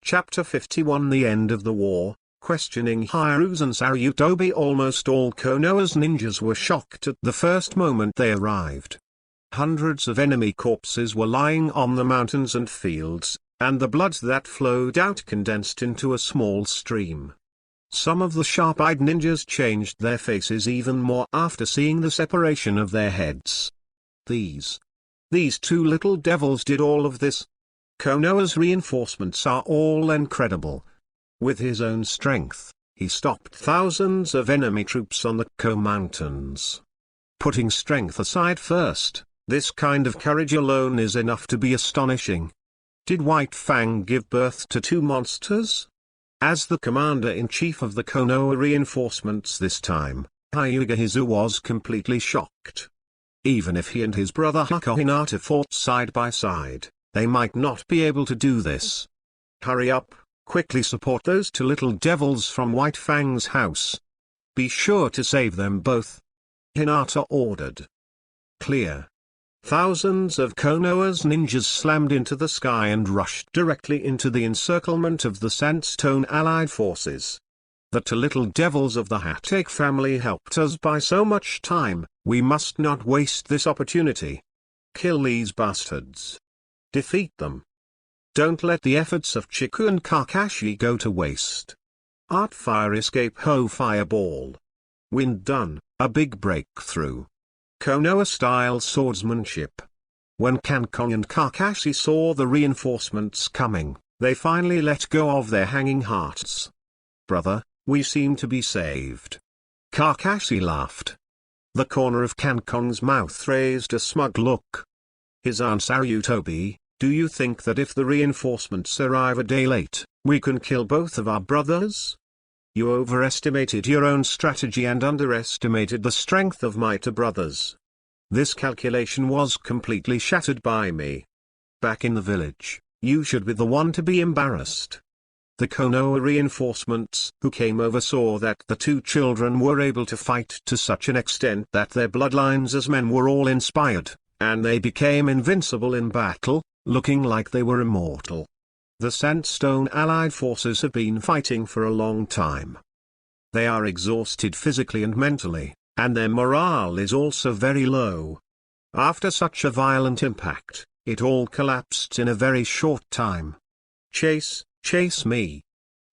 Chapter 51 The End of the War. Questioning Hiruzen and Sarutobi. Almost all Konoha's ninjas were shocked at the first moment they arrived. Hundreds of enemy corpses were lying on the mountains and fields, and the blood that flowed out condensed into a small stream. Some of the sharp-eyed ninjas changed their faces even more after seeing the separation of their heads. These two little devils did all of this. Konoha's reinforcements are all incredible. With his own strength, he stopped thousands of enemy troops on the Ko Mountains. Putting strength aside first, this kind of courage alone is enough to be astonishing. Did White Fang give birth to two monsters? As the commander-in-chief of the Konoha reinforcements this time, Hyuga was completely shocked. Even if he and his brother Hokage fought side by side, they might not be able to do this. Hurry up, quickly support those two little devils from White Fang's house. Be sure to save them both. Hinata ordered. Clear. Thousands of Konoha's ninjas slammed into the sky and rushed directly into the encirclement of the Sandstone Allied forces. The two little devils of the Hatake family helped us by so much time, we must not waste this opportunity. Kill these bastards. Defeat them. Don't let the efforts of Chiku and Kakashi go to waste. Art Fire Escape Ho Fireball. Wind done, a big breakthrough. Konoha-style swordsmanship. When Kankong and Kakashi saw the reinforcements coming, they finally let go of their hanging hearts. Brother, we seem to be saved. Kakashi laughed. The corner of Kankong's mouth raised a smug look. His aunt Sarutobi, do you think that if the reinforcements arrive a day late, we can kill both of our brothers? You overestimated your own strategy and underestimated the strength of my two brothers. This calculation was completely shattered by me. Back in the village, you should be the one to be embarrassed. The Konoha reinforcements who came over saw that the two children were able to fight to such an extent that their bloodlines as men were all inspired, and they became invincible in battle, looking like they were immortal. The Sandstone Allied forces have been fighting for a long time. They are exhausted physically and mentally, and their morale is also very low. After such a violent impact, it all collapsed in a very short time. Chase me.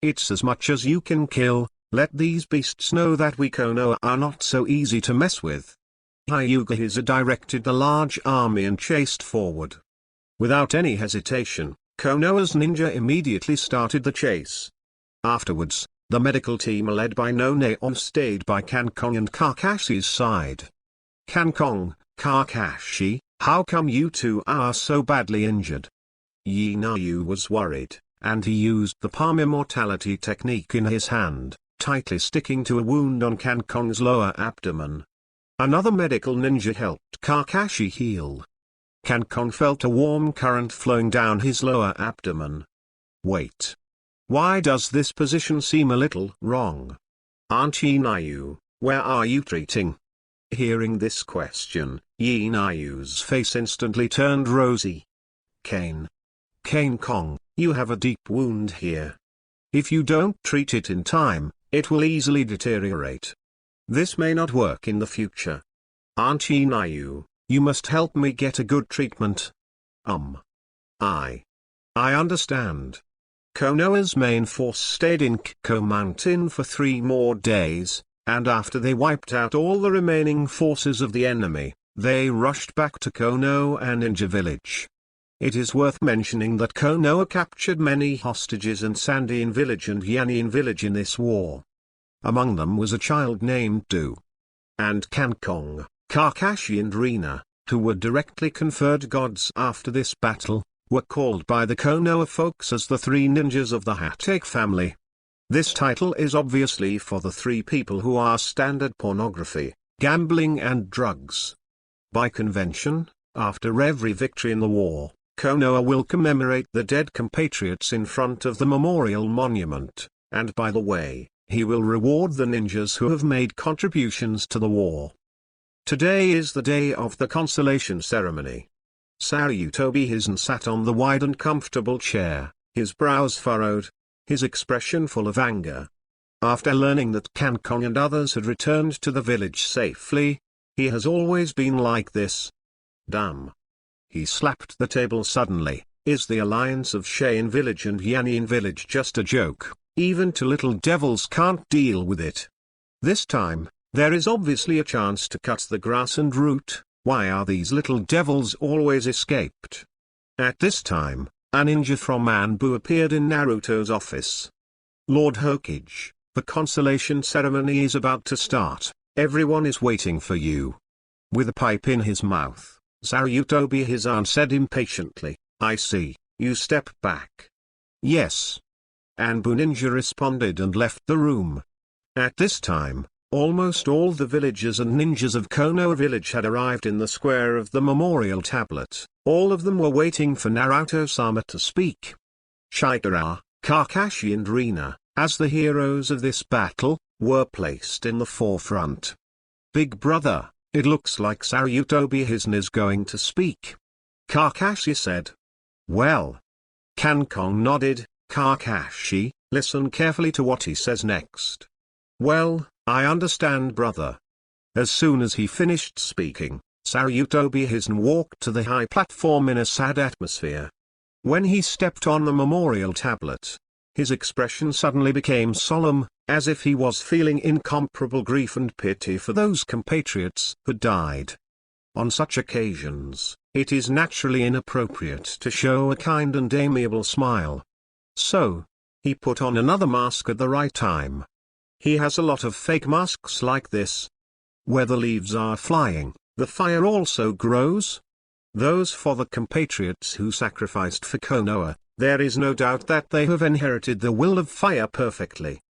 It's as much as you can kill. Let these beasts know that we Konoha are not so easy to mess with. Hyuga directed the large army and chased forward. Without any hesitation, Konoha's ninja immediately started the chase. Afterwards, the medical team led by Noneon stayed by Kankong and Kakashi's side. Kankong, Kakashi, how come you two are so badly injured? Yinayu was worried, and he used the palm immortality technique in his hand, tightly sticking to a wound on Kankong's lower abdomen. Another medical ninja helped Kakashi heal. Kankong felt a warm current flowing down his lower abdomen. Wait. Why does this position seem a little wrong? Aunt Yinayu, where are you treating? Hearing this question, Yinayu's face instantly turned rosy. Kankong, you have a deep wound here. If you don't treat it in time, it will easily deteriorate. This may not work in the future. Aunt Yinayu, you must help me get a good treatment. I understand. Konoha's main force stayed in Ko Mountain for 3 more days, and after they wiped out all the remaining forces of the enemy, they rushed back to Konoha Ninja Village. It is worth mentioning that Konoha captured many hostages in Sandian Village and Yanin Village in this war. Among them was a child named Du. And Kankong, Kakashi and Rina, who were directly conferred gods after this battle, were called by the Konoha folks as the 3 ninjas of the Hatake family. This title is obviously for the 3 people who are standard pornography, gambling and drugs. By convention, after every victory in the war, Konoha will commemorate the dead compatriots in front of the memorial monument, and by the way, he will reward the ninjas who have made contributions to the war. Today is the day of the consolation ceremony. Sarutobi Hizen sat on the wide and comfortable chair, his brows furrowed, his expression full of anger. After learning that Kankong and others had returned to the village safely, he has always been like this. Damn. He slapped the table suddenly. Is the alliance of Shein village and Yanin village just a joke? Even two little devils can't deal with it. This time, there is obviously a chance to cut the grass and root. Why are these little devils always escaped? At this time, a ninja from Anbu appeared in Naruto's office. Lord Hokage, the consolation ceremony is about to start. Everyone is waiting for you. With a pipe in his mouth, Sarutobi Hizan said impatiently, I see, you step back. Yes. Anbu Ninja responded and left the room. At this time, almost all the villagers and ninjas of Konoha village had arrived in the square of the memorial tablet. All of them were waiting for Naruto-sama to speak. Chikara, Kakashi and Rina, as the heroes of this battle, were placed in the forefront. Big brother, it looks like Sarutobi Hizan is going to speak. Kakashi said. Well. Kankong nodded. Kakashi, listen carefully to what he says next. Well, I understand brother. As soon as he finished speaking, Sarutobi Hizan walked to the high platform in a sad atmosphere. When he stepped on the memorial tablet, his expression suddenly became solemn, as if he was feeling incomparable grief and pity for those compatriots who died. On such occasions, it is naturally inappropriate to show a kind and amiable smile. So, he put on another mask at the right time. He has a lot of fake masks like this. Where the leaves are flying, the fire also grows. Those for the compatriots who sacrificed for Konoha, there is no doubt that they have inherited the will of fire perfectly.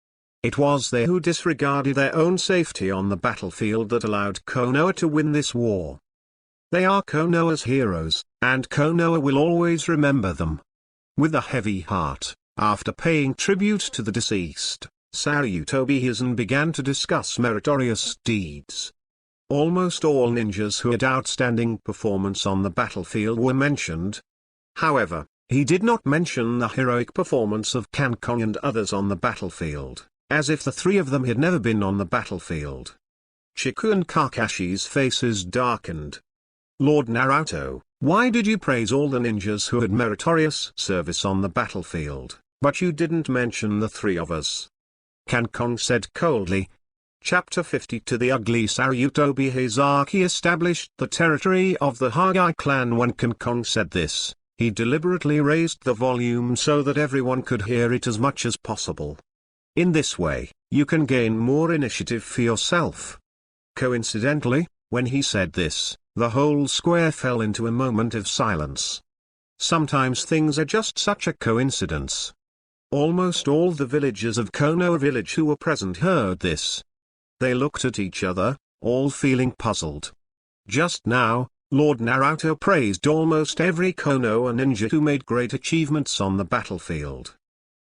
It was they who disregarded their own safety on the battlefield that allowed Konoha to win this war. They are Konoha's heroes, and Konoha will always remember them. With a heavy heart, after paying tribute to the deceased, Sarutobi Hizan began to discuss meritorious deeds. Almost all ninjas who had outstanding performance on the battlefield were mentioned. However, he did not mention the heroic performance of Kankong and others on the battlefield, as if the three of them had never been on the battlefield. Chiku and Kakashi's faces darkened. Lord Naruto, why did you praise all the ninjas who had meritorious service on the battlefield, but you didn't mention the three of us? Kankong said coldly. Chapter 50 To the ugly Sarutobi Hizaki established the territory of the Hokage clan. When Kankong said this, he deliberately raised the volume so that everyone could hear it as much as possible. In this way, you can gain more initiative for yourself. Coincidentally, when he said this, the whole square fell into a moment of silence. Sometimes things are just such a coincidence. Almost all the villagers of Konoha village who were present heard this. They looked at each other, all feeling puzzled. Just now, Lord Naruto praised almost every Konoha ninja who made great achievements on the battlefield.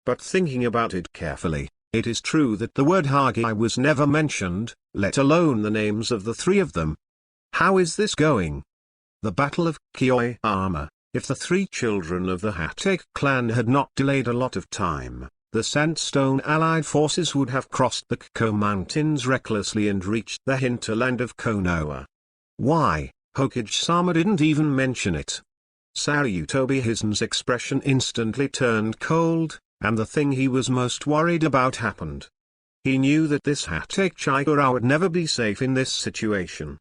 But thinking about it carefully, it is true that the word Hokage was never mentioned, let alone the names of the three of them. How is this going? The Battle of Kiyoyama. If the three children of the Hokage clan had not delayed a lot of time, the Sandstone allied forces would have crossed the Kiko Mountains recklessly and reached the hinterland of Konoha. Why, Hokage-sama didn't even mention it. Sarutobi Hizan's expression instantly turned cold, and the thing he was most worried about happened. He knew that this Hokage Chikara would never be safe in this situation.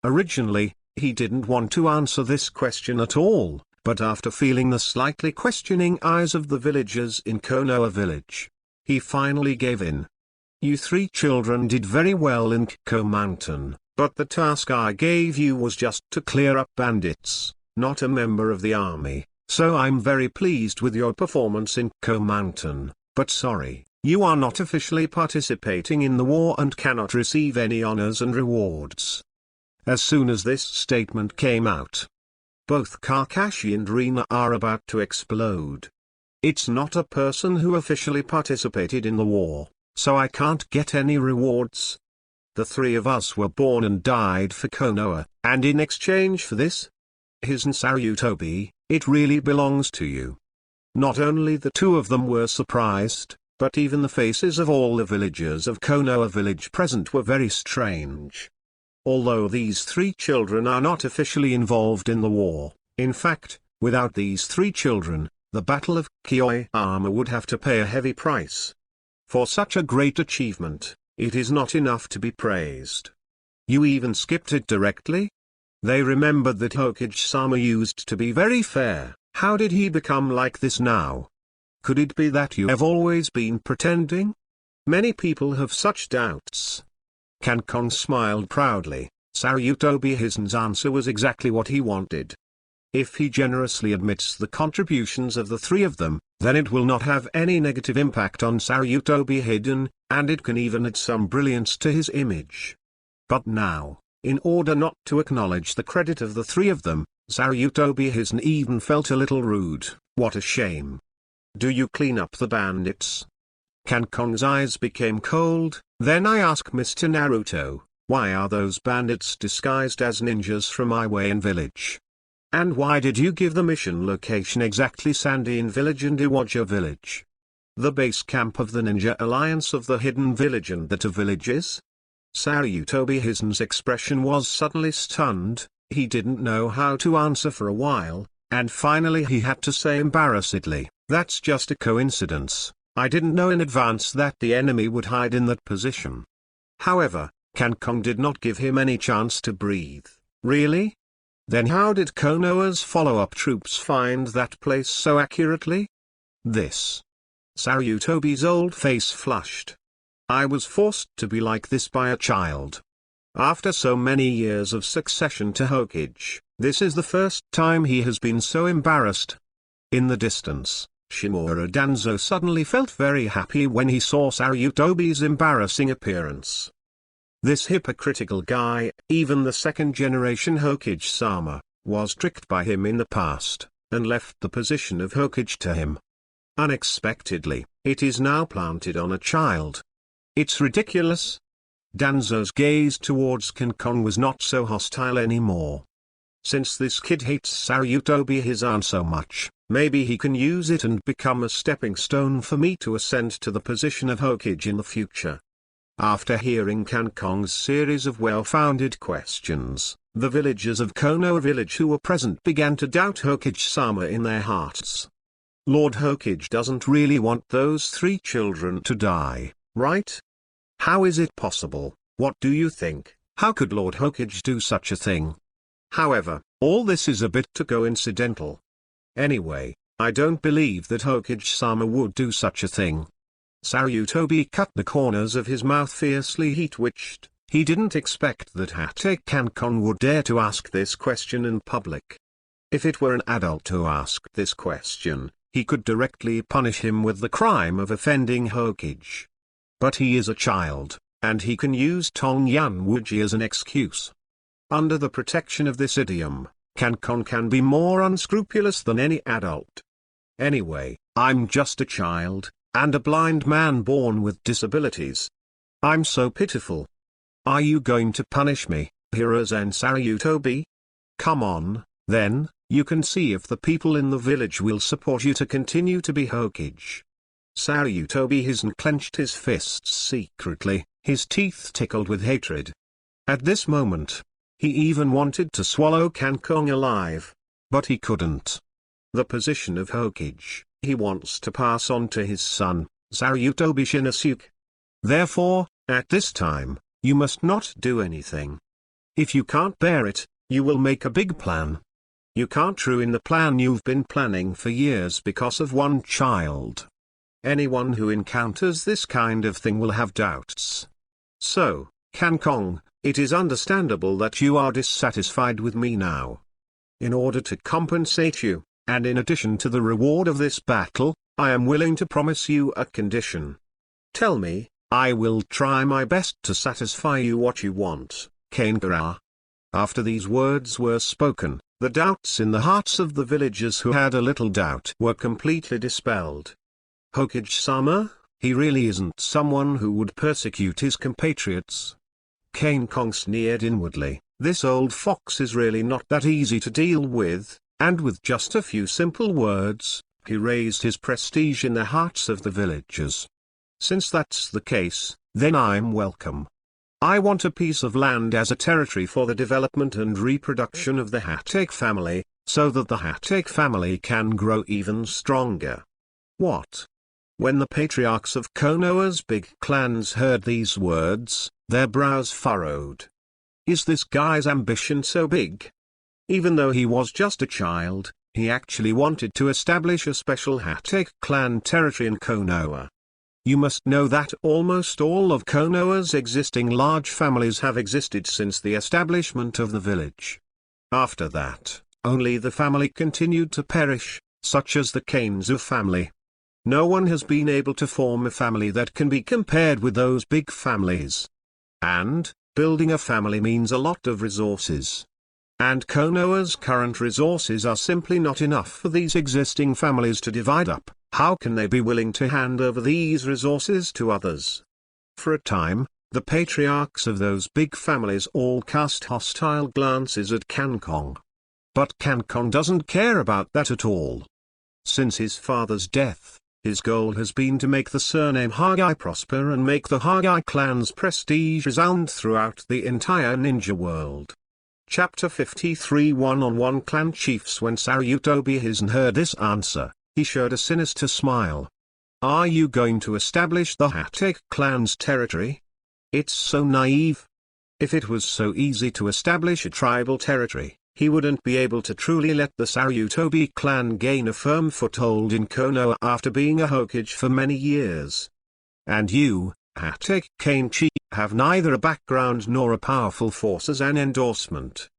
Originally, he didn't want to answer this question at all, but after feeling the slightly questioning eyes of the villagers in Konoha village, he finally gave in. You three children did very well in Kiko Mountain, but the task I gave you was just to clear up bandits, not a member of the army, so I'm very pleased with your performance in Kiko Mountain, but sorry, you are not officially participating in the war and cannot receive any honors and rewards. As soon as this statement came out, both Kakashi and Rina are about to explode. It's not a person who officially participated in the war, so I can't get any rewards. The three of us were born and died for Konoha, and in exchange for this, Hizan Sarutobi, it really belongs to you. Not only the two of them were surprised, but even the faces of all the villagers of Konoha village present were very strange. Although these three children are not officially involved in the war, in fact, without these three children, the Battle of Kiyoyama would have to pay a heavy price. For such a great achievement, it is not enough to be praised. You even skipped it directly? They remembered that Hokage-sama used to be very fair. How did he become like this now? Could it be that you have always been pretending? Many people have such doubts. Kankong smiled proudly. Sarutobi Hisen's answer was exactly what he wanted. If he generously admits the contributions of the three of them, then it will not have any negative impact on Sarutobi Hiden, and it can even add some brilliance to his image. But now, in order not to acknowledge the credit of the three of them, Sarutobi Hisen even felt a little rude. What a shame. Do you clean up the bandits? Kankong's eyes became cold. Then I ask Mr. Naruto, why are those bandits disguised as ninjas from Iwayan village? And why did you give the mission location exactly Sandine village and Iwaja village? The base camp of the Ninja Alliance of the Hidden Village and the two villages? Sarutobi Hisen's expression was suddenly stunned. He didn't know how to answer for a while, and finally he had to say embarrassedly, that's just a coincidence. I didn't know in advance that the enemy would hide in that position. However, Kankong did not give him any chance to breathe. Really? Then how did Konoha's follow-up troops find that place so accurately? This. Sarutobi's old face flushed. I was forced to be like this by a child. After so many years of succession to Hokage, this is the first time he has been so embarrassed. In the distance, Shimura Danzo suddenly felt very happy when he saw Sarutobi's embarrassing appearance. This hypocritical guy, even the second-generation Hokage-sama, was tricked by him in the past, and left the position of Hokage to him. Unexpectedly, it is now planted on a child. It's ridiculous. Danzo's gaze towards Kankong was not so hostile anymore. Since this kid hates Sarutobi Hisan so much, maybe he can use it and become a stepping stone for me to ascend to the position of Hokage in the future. After hearing Kankong's series of well-founded questions, the villagers of Konoha village who were present began to doubt Hokage-sama in their hearts. Lord Hokage doesn't really want those three children to die, right? How is it possible? What do you think? How could Lord Hokage do such a thing? However, all this is a bit too coincidental. Anyway, I don't believe that Hokage-sama would do such a thing. Sarutobi cut the corners of his mouth fiercely. He twitched. He didn't expect that Hate Kankong would dare to ask this question in public. If it were an adult who asked this question, he could directly punish him with the crime of offending Hokage. But he is a child, and he can use Tongyan Wuji as an excuse. Under the protection of this idiom, Kankong can be more unscrupulous than any adult. Anyway, I'm just a child, and a blind man born with disabilities. I'm so pitiful. Are you going to punish me, Hiruzen Sarutobi? Come on, then, you can see if the people in the village will support you to continue to be Hokage. Sarutobi Hisan clenched his fists secretly, his teeth tickled with hatred. At this moment, he even wanted to swallow Kankong alive. But he couldn't. The position of Hokage, he wants to pass on to his son, Sarutobi Shinosuke. Therefore, at this time, you must not do anything. If you can't bear it, you will make a big plan. You can't ruin the plan you've been planning for years because of one child. Anyone who encounters this kind of thing will have doubts. So, Kankong, it is understandable that you are dissatisfied with me now. In order to compensate you, and in addition to the reward of this battle, I am willing to promise you a condition. Tell me, I will try my best to satisfy you what you want, Kankara. After these words were spoken, the doubts in the hearts of the villagers who had a little doubt were completely dispelled. Hokage-sama, he really isn't someone who would persecute his compatriots. Kankong sneered inwardly, this old fox is really not that easy to deal with, and with just a few simple words, He raised his prestige in the hearts of the villagers. Since that's the case, then I'm welcome. I want a piece of land as a territory for the development and reproduction of the Hokage family, so that the Hokage family can grow even stronger. What? When the patriarchs of Konoha's big clans heard these words, their brows furrowed. Is this guy's ambition so big? Even though he was just a child, he actually wanted to establish a special Hokage clan territory in Konoha. You must know that almost all of Konoha's existing large families have existed since the establishment of the village. After that, only the family continued to perish, such as the Kainzu family. No one has been able to form a family that can be compared with those big families. And, building a family means a lot of resources. And Konoha's current resources are simply not enough for these existing families to divide up. How can they be willing to hand over these resources to others? For a time, the patriarchs of those big families all cast hostile glances at Kankong. But Kankong doesn't care about that at all. Since his father's death, his goal has been to make the surname Hokage prosper and make the Hokage clan's prestige resound throughout the entire ninja world. Chapter 53 One-on-one clan chiefs. When Sarutobi Hizen heard this answer, he showed a sinister smile. Are you going to establish the Hokage clan's territory? It's so naive. If it was so easy to establish a tribal territory, he wouldn't be able to truly let the Sarutobi clan gain a firm foothold in Konoha after being a Hokage for many years. And you, Hokage Kenchi, have neither a background nor a powerful force as an endorsement.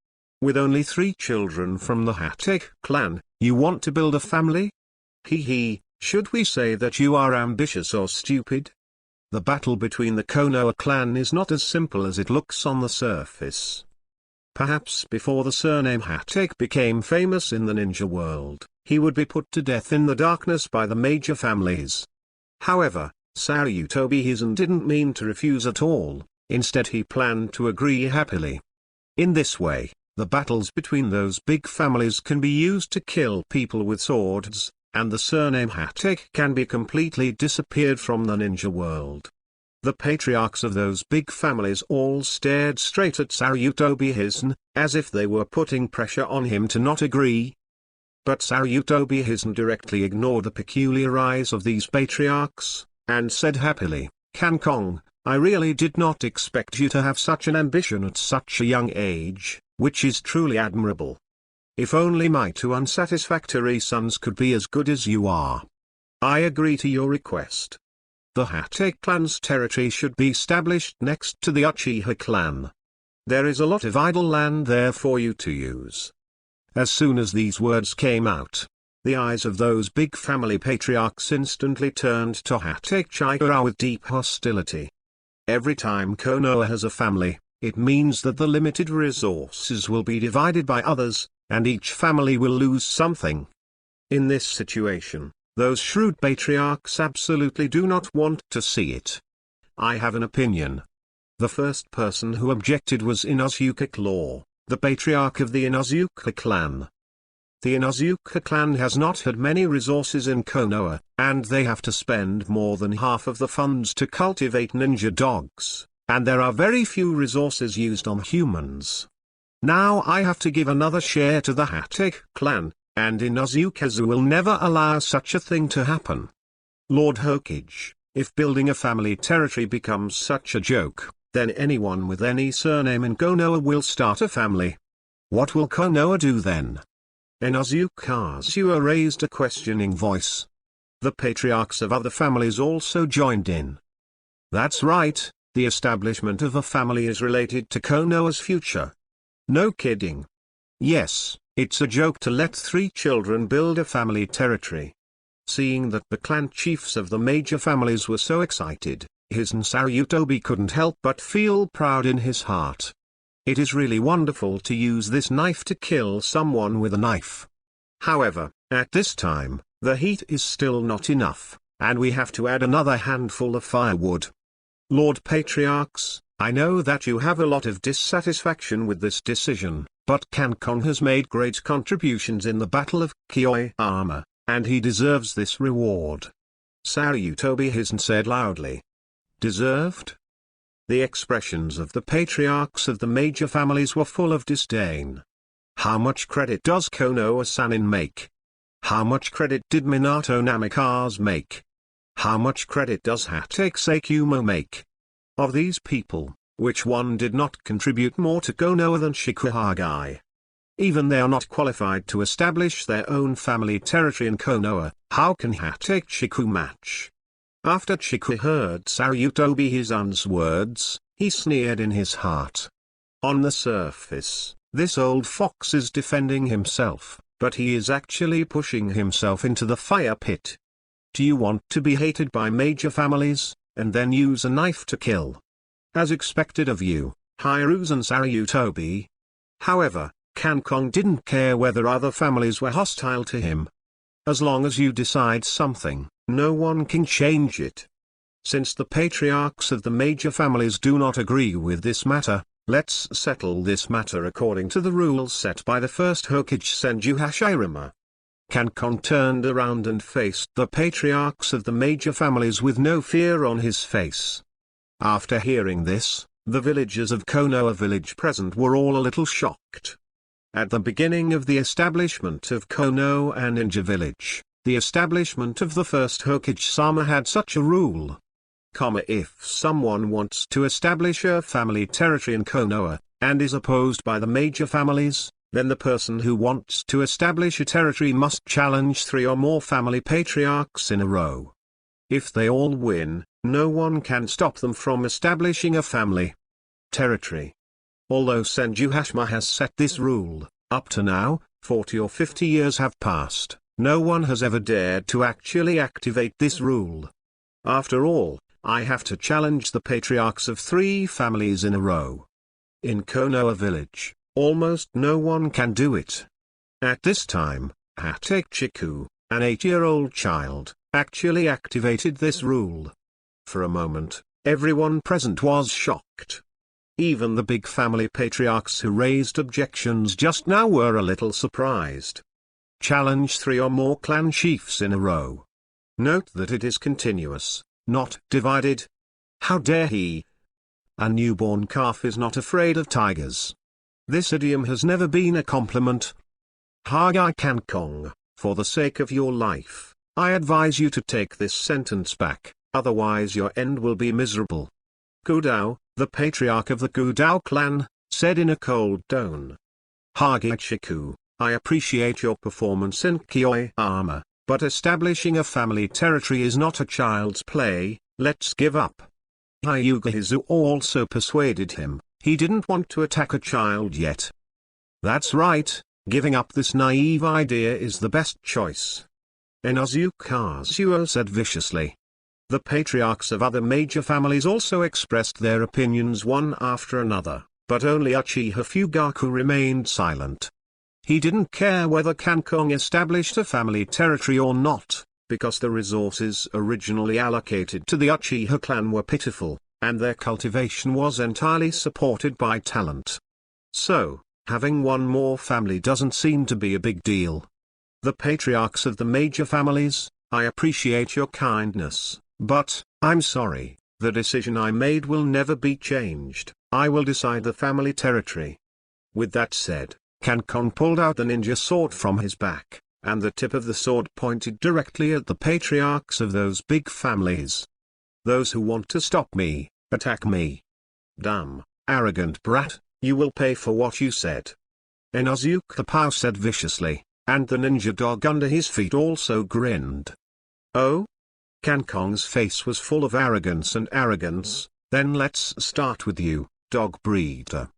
With only 3 children from the Hokage clan, you want to build a family? Should we say that you are ambitious or stupid? The battle between the Konoha clan is not as simple as it looks on the surface. Perhaps before the surname Hokage became famous in the ninja world, he would be put to death in the darkness by the major families. However, Sarutobi Hizen didn't mean to refuse at all, instead he planned to agree happily. In this way, the battles between those big families can be used to kill people with swords, and the surname Hokage can be completely disappeared from the ninja world. The patriarchs of those big families all stared straight at Sarutobi Hizen, as if they were putting pressure on him to not agree. But Sarutobi Hizen directly ignored the peculiar eyes of these patriarchs, and said happily, Kankong, I really did not expect you to have such an ambition at such a young age, which is truly admirable. If only my 2 unsatisfactory sons could be as good as you are. I agree to your request. The Hokage clan's territory should be established next to the Uchiha clan. There is a lot of idle land there for you to use. As soon as these words came out, the eyes of those big family patriarchs instantly turned to Hokage I with deep hostility. Every time Konoha has a family, it means that the limited resources will be divided by others, and each family will lose something. In this situation, those shrewd patriarchs absolutely do not want to see it. I have an opinion. The first person who objected was Inuzuka Claw, the patriarch of the Inuzuka clan. The Inuzuka clan has not had many resources in Konoha, and they have to spend more than half of the funds to cultivate ninja dogs, and there are very few resources used on humans. Now I have to give another share to the Hokage clan, and Inuzuka will never allow such a thing to happen. Lord Hokage, if building a family territory becomes such a joke, then anyone with any surname in Konoha will start a family. What will Konoha do then? Inuzuka raised a questioning voice. The patriarchs of other families also joined in. That's right, the establishment of a family is related to Konoha's future. No kidding. Yes, it's a joke to let 3 children build a family territory. Seeing that the clan chiefs of the major families were so excited, Hizen Sarutobi couldn't help but feel proud in his heart. It is really wonderful to use this knife to kill someone with a knife. However, at this time, the heat is still not enough, and we have to add another handful of firewood. Lord Patriarchs, I know that you have a lot of dissatisfaction with this decision, but Kankong has made great contributions in the Battle of Kiyoyama, and he deserves this reward. Sarutobi hissed and said loudly. Deserved? The expressions of the patriarchs of the major families were full of disdain. How much credit does Konoha-sanin make? How much credit did Minato Namikaze make? How much credit does Hatake Sakumo make? Of these people, which one did not contribute more to Konoha than Hokage? Even they are not qualified to establish their own family territory in Konoha, how can Hatake Chiku match? After Chiku heard Sarutobi Hisan's words, he sneered in his heart. On the surface, this old fox is defending himself, but he is actually pushing himself into the fire pit. Do you want to be hated by major families, and then use a knife to kill? As expected of you, Hiruzen Sarutobi. However, Kankong didn't care whether other families were hostile to him. As long as you decide something, no one can change it. Since the patriarchs of the major families do not agree with this matter, let's settle this matter according to the rules set by the first Hokage Senju Hashirama. Kankong turned around and faced the patriarchs of the major families with no fear on his face. After hearing this, the villagers of Konoha village present were all a little shocked. At the beginning of the establishment of Konoha Ninja Village, the establishment of the first Hokage-sama had such a rule. If someone wants to establish a family territory in Konoha, and is opposed by the major families, then the person who wants to establish a territory must challenge 3 or more family patriarchs in a row. If they all win, no one can stop them from establishing a family territory. Although Senju Hashirama has set this rule, up to now, 40 or 50 years have passed, no one has ever dared to actually activate this rule. After all, I have to challenge the patriarchs of 3 families in a row. In Konoha village, almost no one can do it. At this time, Hatake Chiku, an 8-year-old child, actually activated this rule. For a moment, everyone present was shocked. Even the big family patriarchs who raised objections just now were a little surprised. Challenge 3 or more clan chiefs in a row. Note that it is continuous, not divided. How dare he? A newborn calf is not afraid of tigers. This idiom has never been a compliment. Haggai Kankong, for the sake of your life, I advise you to take this sentence back, otherwise your end will be miserable. Kudao, the patriarch of the Kudao clan, said in a cold tone. Haggai Chiku, I appreciate your performance in Kiyoyama, but establishing a family territory is not a child's play, let's give up. Hyuga Hizu also persuaded him, he didn't want to attack a child yet. That's right, giving up this naive idea is the best choice. Inosuke Kazuo said viciously. The patriarchs of other major families also expressed their opinions one after another, but only Uchiha Fugaku remained silent. He didn't care whether Kankong established a family territory or not, because the resources originally allocated to the Uchiha clan were pitiful, and their cultivation was entirely supported by talent. So, having one more family doesn't seem to be a big deal. The patriarchs of the major families, I appreciate your kindness, but, I'm sorry, the decision I made will never be changed. I will decide the family territory. With that said, Kankong pulled out the ninja sword from his back, and the tip of the sword pointed directly at the patriarchs of those big families. Those who want to stop me, attack me. Damn, arrogant brat, you will pay for what you said. Inosuke the Pau said viciously, and the ninja dog under his feet also grinned. Oh? Kankong's face was full of arrogance and arrogance. Then let's start with you, dog breeder.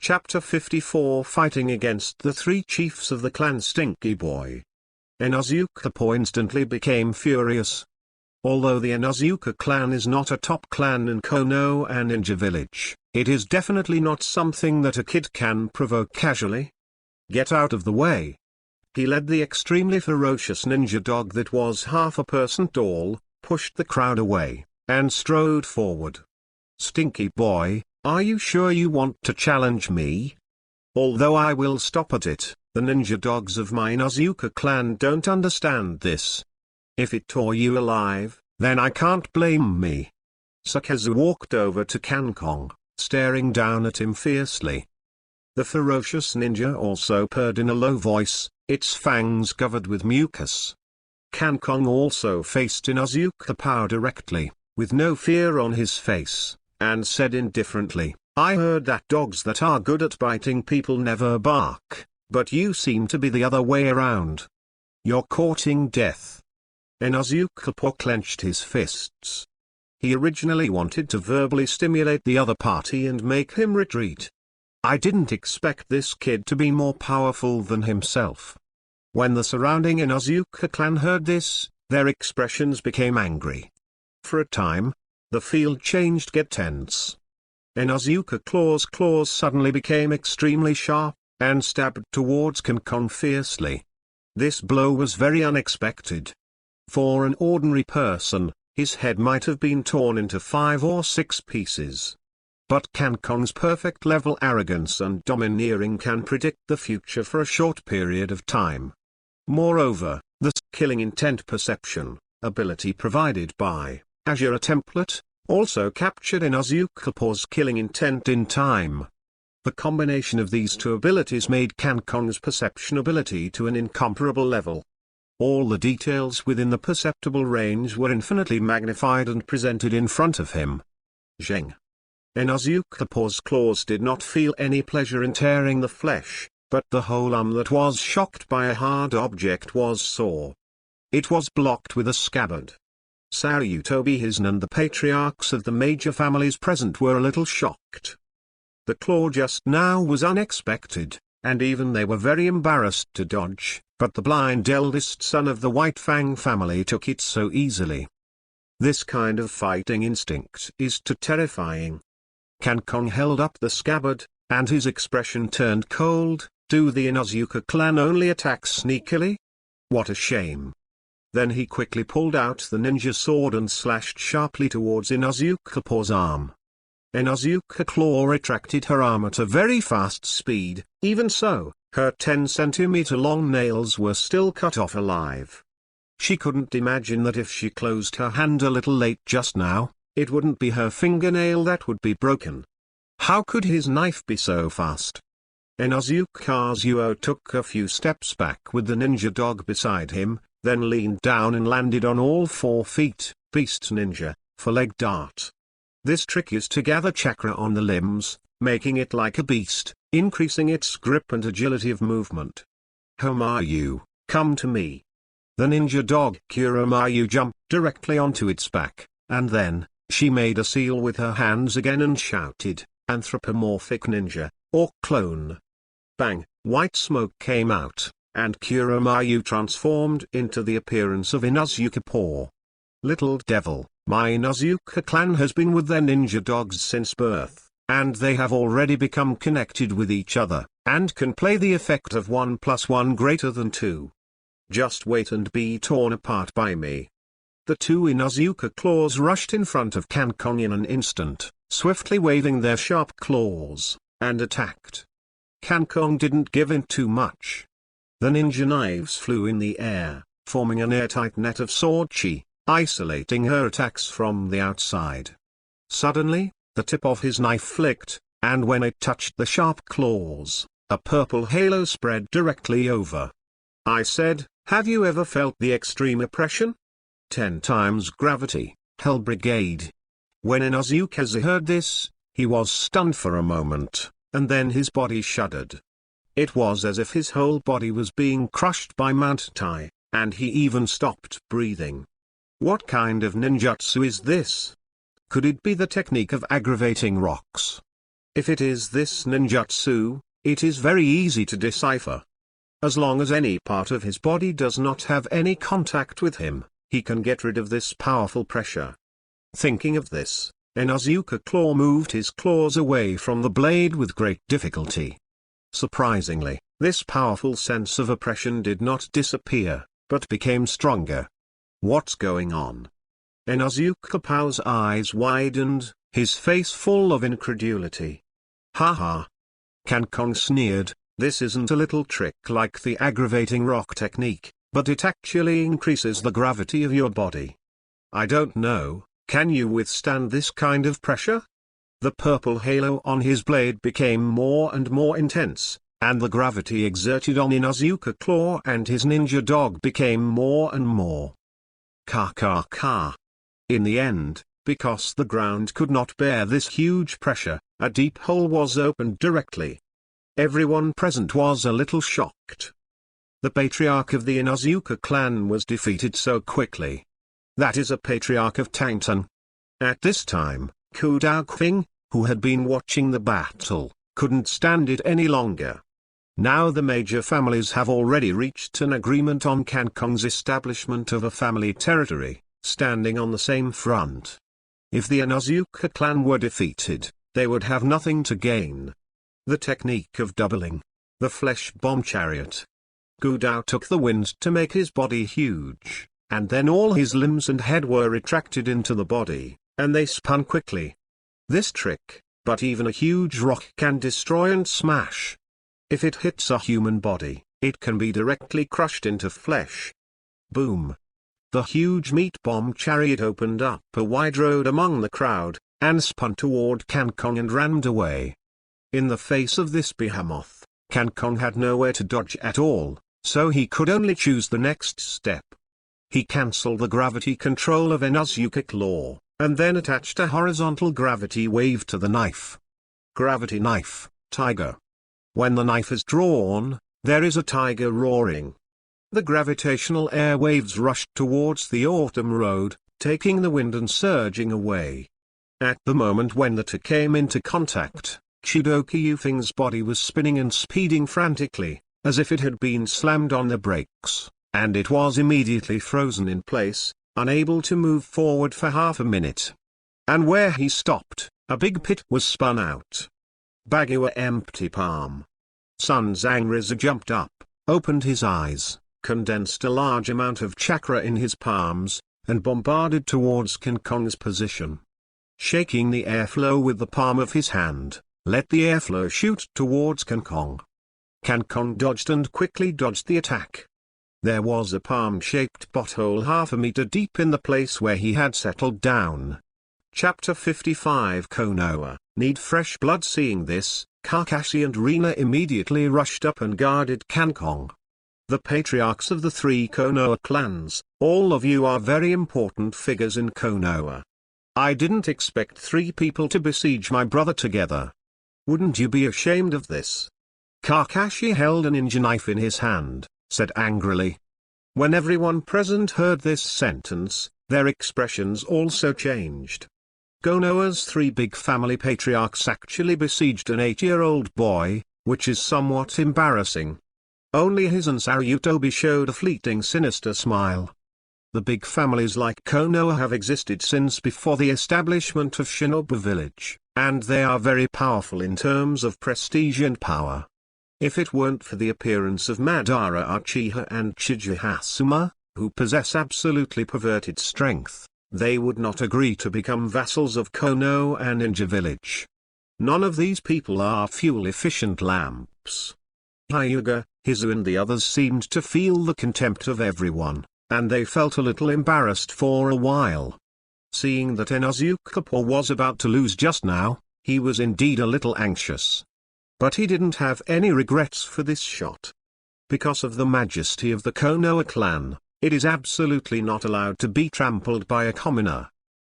Chapter 54 Fighting against the 3 chiefs of the clan Stinky Boy. Inosuke the Pau instantly became furious. Although the Inosuke clan is not a top clan in Konoha Ninja Village, it is definitely not something that a kid can provoke casually. Get out of the way. He led the extremely ferocious ninja dog that was half a person tall, pushed the crowd away, and strode forward. Stinky Boy, are you sure you want to challenge me? Although I will stop at it, The ninja dogs of my Inuzuka clan don't understand this. If it tore you alive, then I can't blame me. Sakazu walked over to Kankong, staring down at him fiercely. The ferocious ninja also purred in a low voice, its fangs covered with mucus. Kankong also faced Inuzuka power directly, with no fear on his face, and said indifferently, I heard that dogs that are good at biting people never bark, but you seem to be the other way around. You're courting death. Inuzuka clenched his fists. He originally wanted to verbally stimulate the other party and make him retreat. I didn't expect this kid to be more powerful than himself. When the surrounding Inuzuka clan heard this, their expressions became angry. For a time, the field changed get tense. Inuzuka claws suddenly became extremely sharp, and stabbed towards Kankong fiercely. This blow was very unexpected. For an ordinary person, his head might have been torn into 5 or 6 pieces. But Kankong's perfect level arrogance and domineering can predict the future for a short period of time. Moreover, the killing intent perception ability provided by Azure template also captured Inuzuka's killing intent in time. The combination of these two abilities made Kankong's perception ability to an incomparable level. All the details within the perceptible range were infinitely magnified and presented in front of him. Zheng. Inuzuka's claws did not feel any pleasure in tearing the flesh, but the whole arm that was shocked by a hard object was sore. It was blocked with a scabbard. Saryutobi Hisn and the patriarchs of the major families present were a little shocked. The claw just now was unexpected, and even they were very embarrassed to dodge, but the blind eldest son of the White Fang family took it so easily. This kind of fighting instinct is too terrifying. Kankong held up the scabbard, and his expression turned cold. Do the Inuzuka clan only attack sneakily? What a shame. Then he quickly pulled out the ninja sword and slashed sharply towards Inuzuka's arm. Inuzuka claw retracted her arm at a very fast speed, even so, her 10-centimeter long nails were still cut off alive. She couldn't imagine that if she closed her hand a little late just now, it wouldn't be her fingernail that would be broken. How could his knife be so fast? Inuzuka took a few steps back with the ninja dog beside him, then leaned down and landed on all 4 feet, Beast Ninja, for leg dart. This trick is to gather chakra on the limbs, making it like a beast, increasing its grip and agility of movement. Homayu, come to me. The ninja dog Kuromayu jumped directly onto its back, and then, she made a seal with her hands again and shouted, Anthropomorphic Ninja, or Clone. Bang, white smoke came out, and Kuromayu transformed into the appearance of Inuzuka. Little devil, my Inuzuka clan has been with their ninja dogs since birth, and they have already become connected with each other, and can play the effect of 1 + 1 greater than 2. Just wait and be torn apart by me. The 2 Inuzuka claws rushed in front of Kankong in an instant, swiftly waving their sharp claws, and attacked. Kankong didn't give in too much. The ninja knives flew in the air, forming an airtight net of sword chi, isolating her attacks from the outside. Suddenly, the tip of his knife flicked, and when it touched the sharp claws, a purple halo spread directly over. I said, have you ever felt the extreme oppression? 10 times gravity, Hell Brigade. When Inuzuka heard this, he was stunned for a moment, and then his body shuddered. It was as if his whole body was being crushed by Mount Tai, and he even stopped breathing. What kind of ninjutsu is this? Could it be the technique of aggravating rocks? If it is this ninjutsu, it is very easy to decipher. As long as any part of his body does not have any contact with him, he can get rid of this powerful pressure. Thinking of this, Inuzuka Claw moved his claws away from the blade with great difficulty. Surprisingly, this powerful sense of oppression did not disappear, but became stronger. What's going on? Inuzuka Pao's eyes widened, his face full of incredulity. Ha ha! Kankong sneered, This isn't a little trick like the aggravating rock technique, but it actually increases the gravity of your body. I don't know, can you withstand this kind of pressure? The purple halo on his blade became more and more intense, and the gravity exerted on Inuzuka Claw and his ninja dog became more and more. Ka. In the end, because the ground could not bear this huge pressure, a deep hole was opened directly. Everyone present was a little shocked. The patriarch of the Inuzuka clan was defeated so quickly. That is a patriarch of Tangtan. At this time, White, who had been watching the battle, couldn't stand it any longer. Now the major families have already reached an agreement on Kankong's establishment of a family territory, standing on the same front. If the Inuzuka clan were defeated, they would have nothing to gain. The technique of doubling. The flesh bomb chariot. Gudao took the wind to make his body huge, and then all his limbs and head were retracted into the body, and they spun quickly. This trick, but even a huge rock can destroy and smash. If it hits a human body, it can be directly crushed into flesh. Boom. The huge meat bomb chariot opened up a wide road among the crowd, and spun toward Kankong and rammed away. In the face of this behemoth, Kankong had nowhere to dodge at all, so he could only choose the next step. He cancelled the gravity control of Inuzuka Claw, and then attached a horizontal gravity wave to the knife. Gravity knife, tiger. When the knife is drawn, there is a tiger roaring. The gravitational air waves rushed towards the autumn road, taking the wind and surging away. At the moment when the two came into contact, Chidoka Yufeng's body was spinning and speeding frantically, as if it had been slammed on the brakes, and it was immediately frozen in place, unable to move forward for half a minute. And where he stopped, a big pit was spun out. Bagua empty palm. Sun Zangriza jumped up, opened his eyes, condensed a large amount of chakra in his palms, and bombarded towards Kankong's position. Shaking the airflow with the palm of his hand, let the airflow shoot towards Kankong. Kankong dodged and quickly dodged the attack. There was a palm-shaped pothole half a meter deep in the place where he had settled down. Chapter 55 Konoha, Need Fresh Blood. Seeing this, Kakashi and Rina immediately rushed up and guarded Kankong. The patriarchs of the three Konoha clans, all of you are very important figures in Konoha. I didn't expect three people to besiege my brother together. Wouldn't you be ashamed of this? Kakashi held a ninja knife in his hand, said angrily. When everyone present heard this sentence, their expressions also changed. Konoha's three big family patriarchs actually besieged an 8-year-old boy, which is somewhat embarrassing. Only his and Saryutobi showed a fleeting sinister smile. The big families like Konoha have existed since before the establishment of Shinobu Village, and they are very powerful in terms of prestige and power. If it weren't for the appearance of Madara Uchiha and Chiji Hasuma, who possess absolutely perverted strength, they would not agree to become vassals of Konoha and Ninja Village. None of these people are fuel-efficient lamps. Hyuga, Hizu and the others seemed to feel the contempt of everyone, and they felt a little embarrassed for a while. Seeing that Inuzuka was about to lose just now, he was indeed a little anxious. But he didn't have any regrets for this shot. Because of the majesty of the Konoha clan, it is absolutely not allowed to be trampled by a commoner.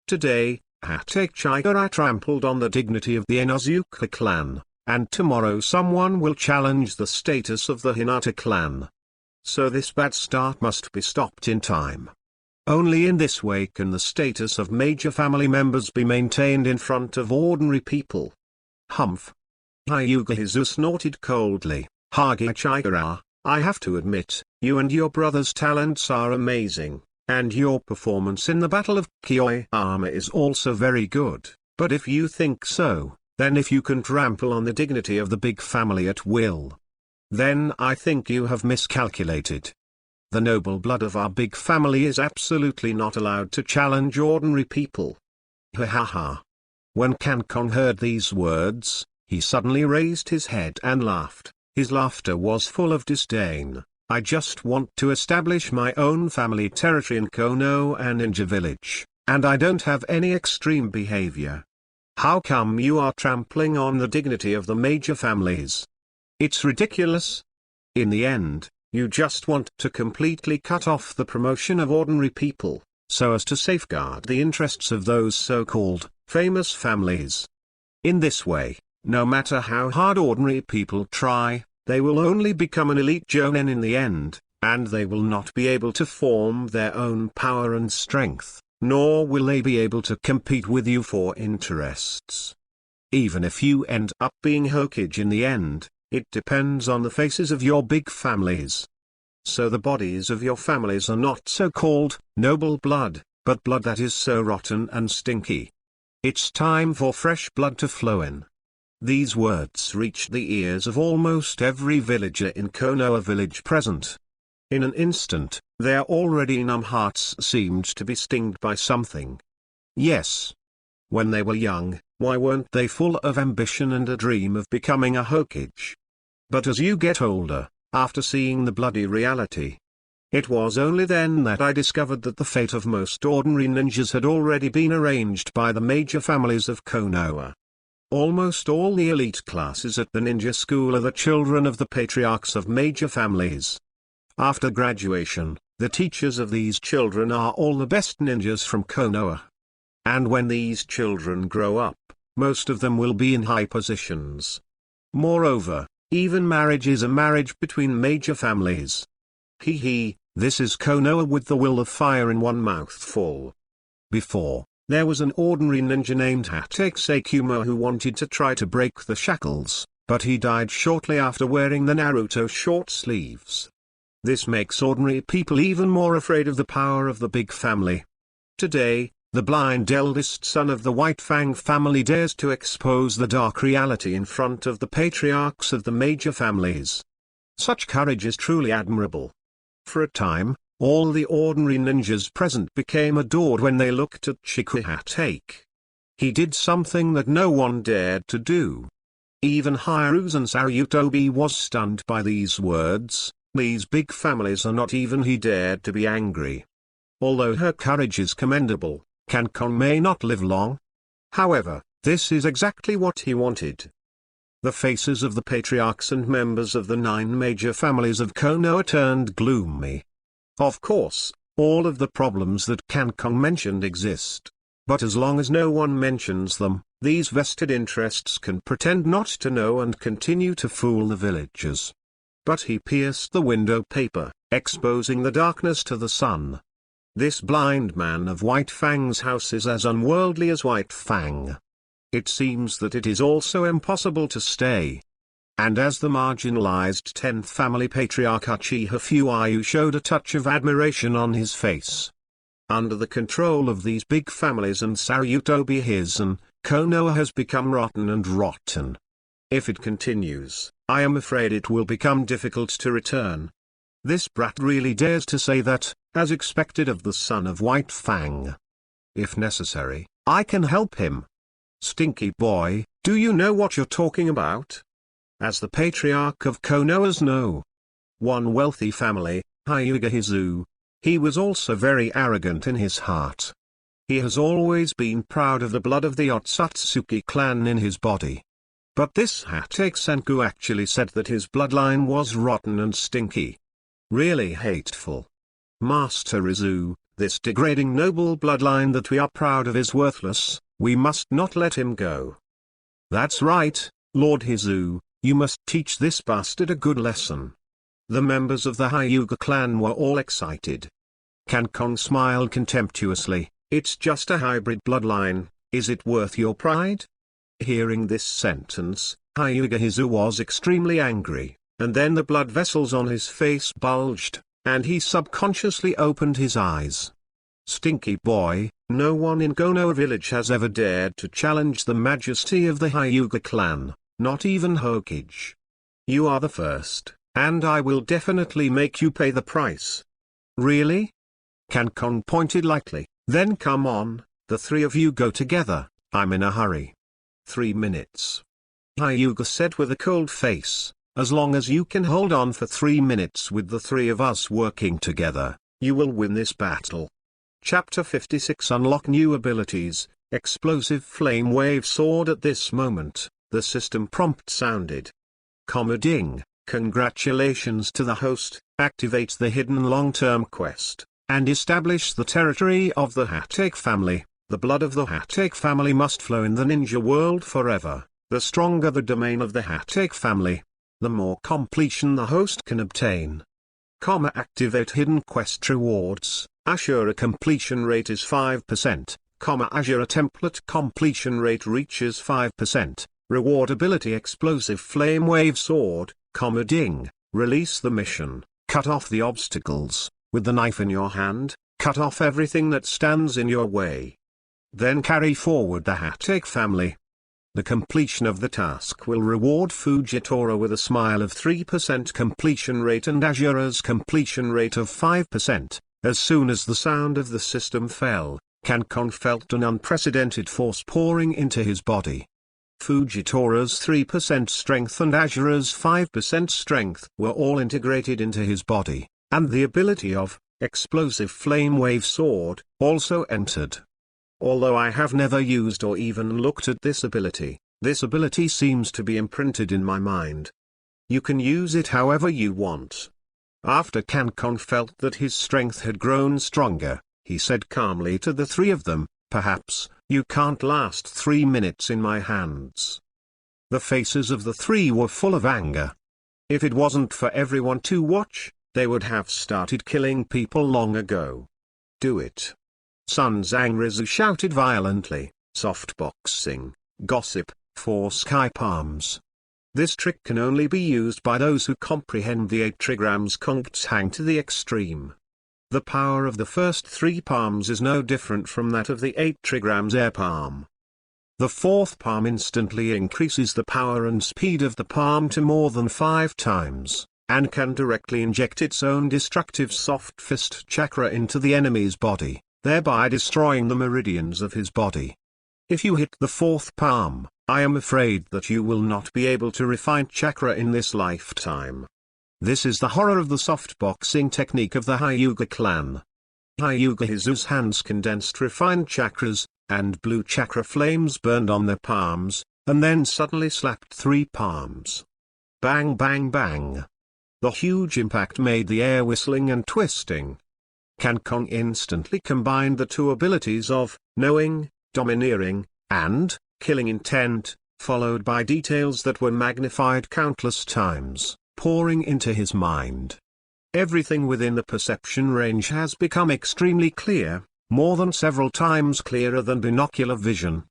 Today, Hokage trampled on the dignity of the Inuzuka clan, and tomorrow someone will challenge the status of the Hinata clan. So this bad start must be stopped in time. Only in this way can the status of major family members be maintained in front of ordinary people. Humph. Hyuga Hizu snorted coldly. Hokage, I have to admit, you and your brother's talents are amazing, and your performance in the Battle of Kiyoyama is also very good, but if you think so, then if you can trample on the dignity of the big family at will, then I think you have miscalculated. The noble blood of our big family is absolutely not allowed to challenge ordinary people. Ha ha ha. When Kankong heard these words, he suddenly raised his head and laughed. His laughter was full of disdain. I just want to establish my own family territory in Konoha Ninja Village, and I don't have any extreme behavior. How come you are trampling on the dignity of the major families? It's ridiculous. In the end, you just want to completely cut off the promotion of ordinary people, so as to safeguard the interests of those so-called famous families. In this way, no matter how hard ordinary people try, they will only become an elite jonin in the end, and they will not be able to form their own power and strength, nor will they be able to compete with you for interests. Even if you end up being Hokage in the end, it depends on the faces of your big families. So the bodies of your families are not so-called noble blood, but blood that is so rotten and stinky. It's time for fresh blood to flow in. These words reached the ears of almost every villager in Konoha village present. In an instant, their already numb hearts seemed to be stinged by something. Yes. When they were young, why weren't they full of ambition and a dream of becoming a Hokage? But as you get older, after seeing the bloody reality, it was only then that I discovered that the fate of most ordinary ninjas had already been arranged by the major families of Konoha. Almost all the elite classes at the ninja school are the children of the patriarchs of major families. After graduation, the teachers of these children are all the best ninjas from Konoha. And when these children grow up, most of them will be in high positions. Moreover, even marriage is a marriage between major families. This is Konoha with the will of fire in one mouthful. Before, there was an ordinary ninja named Hokage who wanted to try to break the shackles, but he died shortly after wearing the Naruto short sleeves. This makes ordinary people even more afraid of the power of the big family. Today, the blind eldest son of the White Fang family dares to expose the dark reality in front of the patriarchs of the major families. Such courage is truly admirable. For a time, all the ordinary ninjas present became adored when they looked at Hokage. He did something that no one dared to do. Even Hiruzen Sarutobi was stunned by these words. These big families are not even he dared to be angry. Although her courage is commendable, Kankon may not live long. However, this is exactly what he wanted. The faces of the patriarchs and members of the 9 major families of Konoha turned gloomy. Of course, all of the problems that Kankon mentioned exist. But as long as no one mentions them, these vested interests can pretend not to know and continue to fool the villagers. But he pierced the window paper, exposing the darkness to the sun. This blind man of White Fang's house is as unworldly as White Fang. It seems that it is also impossible to stay. And as the marginalized 10th family patriarch Uchiha showed a touch of admiration on his face. Under the control of these big families and Sarutobi Hizen, Konoha has become rotten and rotten. If it continues, I am afraid it will become difficult to return. This brat really dares to say that, as expected of the son of White Fang. If necessary, I can help him. Stinky boy, do you know what you're talking about? As the patriarch of Konoha's one wealthy family, Hyuga, he was also very arrogant in his heart. He has always been proud of the blood of the Otsutsuki clan in his body. But this Hokage actually said that his bloodline was rotten and stinky. Really hateful. Master Izu, this degrading noble bloodline that we are proud of is worthless, we must not let him go. That's right, Lord Izu, you must teach this bastard a good lesson. The members of the Hyuga clan were all excited. Kankon smiled contemptuously. It's just a hybrid bloodline, is it worth your pride? Hearing this sentence, Hyuga was extremely angry, and then the blood vessels on his face bulged, and he subconsciously opened his eyes. Stinky boy, no one in Konoha village has ever dared to challenge the majesty of the Hyuga clan, not even Hokage. You are the first, and I will definitely make you pay the price. Really? Kankon pointed lightly. Then come on, the 3 of you go together, I'm in a hurry. 3 minutes. Hyuga said with a cold face. As long as you can hold on for 3 minutes with the three of us working together, you will win this battle. Chapter 56 Unlock new abilities, Explosive Flame Wave Sword. At this moment, the system prompt sounded. Ding, congratulations to the host, activate the hidden long-term quest, and establish the territory of the Hokage family. The blood of the Hokage family must flow in the ninja world forever. The stronger the domain of the Hokage family, the more completion the host can obtain. Activate hidden quest rewards. Ashura completion rate is 5%. Ashura template completion rate reaches 5%. Reward ability Explosive Flame Wave Sword. Ding, release the mission. Cut off the obstacles. With the knife in your hand, cut off everything that stands in your way. Then carry forward the Hokage family. The completion of the task will reward Fujitora with a smile of 3% completion rate and Ashura's completion rate of 5%. As soon as the sound of the system fell, Kankon felt an unprecedented force pouring into his body. Fujitora's 3% strength and Ashura's 5% strength were all integrated into his body, and the ability of Explosive Flame Wave Sword also entered. Although I have never used or even looked at this ability seems to be imprinted in my mind. You can use it however you want. After Kankon felt that his strength had grown stronger, he said calmly to the three of them, "Perhaps, you can't last 3 minutes in my hands." The faces of the three were full of anger. If it wasn't for everyone to watch, they would have started killing people long ago. Do it. Sun Zhangrizu shouted violently, "Softboxing, gossip, for sky palms." This trick can only be used by those who comprehend the 8 trigrams Kongtang to the extreme. The power of the first 3 palms is no different from that of the 8 trigrams air palm. The 4th palm instantly increases the power and speed of the palm to more than 5 times, and can directly inject its own destructive soft fist chakra into the enemy's body, thereby destroying the meridians of his body. If you hit the 4th palm, I am afraid that you will not be able to refine chakra in this lifetime. This is the horror of the softboxing technique of the Hyuga clan. Hyuga Hizu's hands condensed refined chakras, and blue chakra flames burned on their palms, and then suddenly slapped 3 palms. Bang bang bang. The huge impact made the air whistling and twisting. Kankon instantly combined the 2 abilities of knowing, domineering, and killing intent, followed by details that were magnified countless times, pouring into his mind. Everything within the perception range has become extremely clear, more than several times clearer than binocular vision.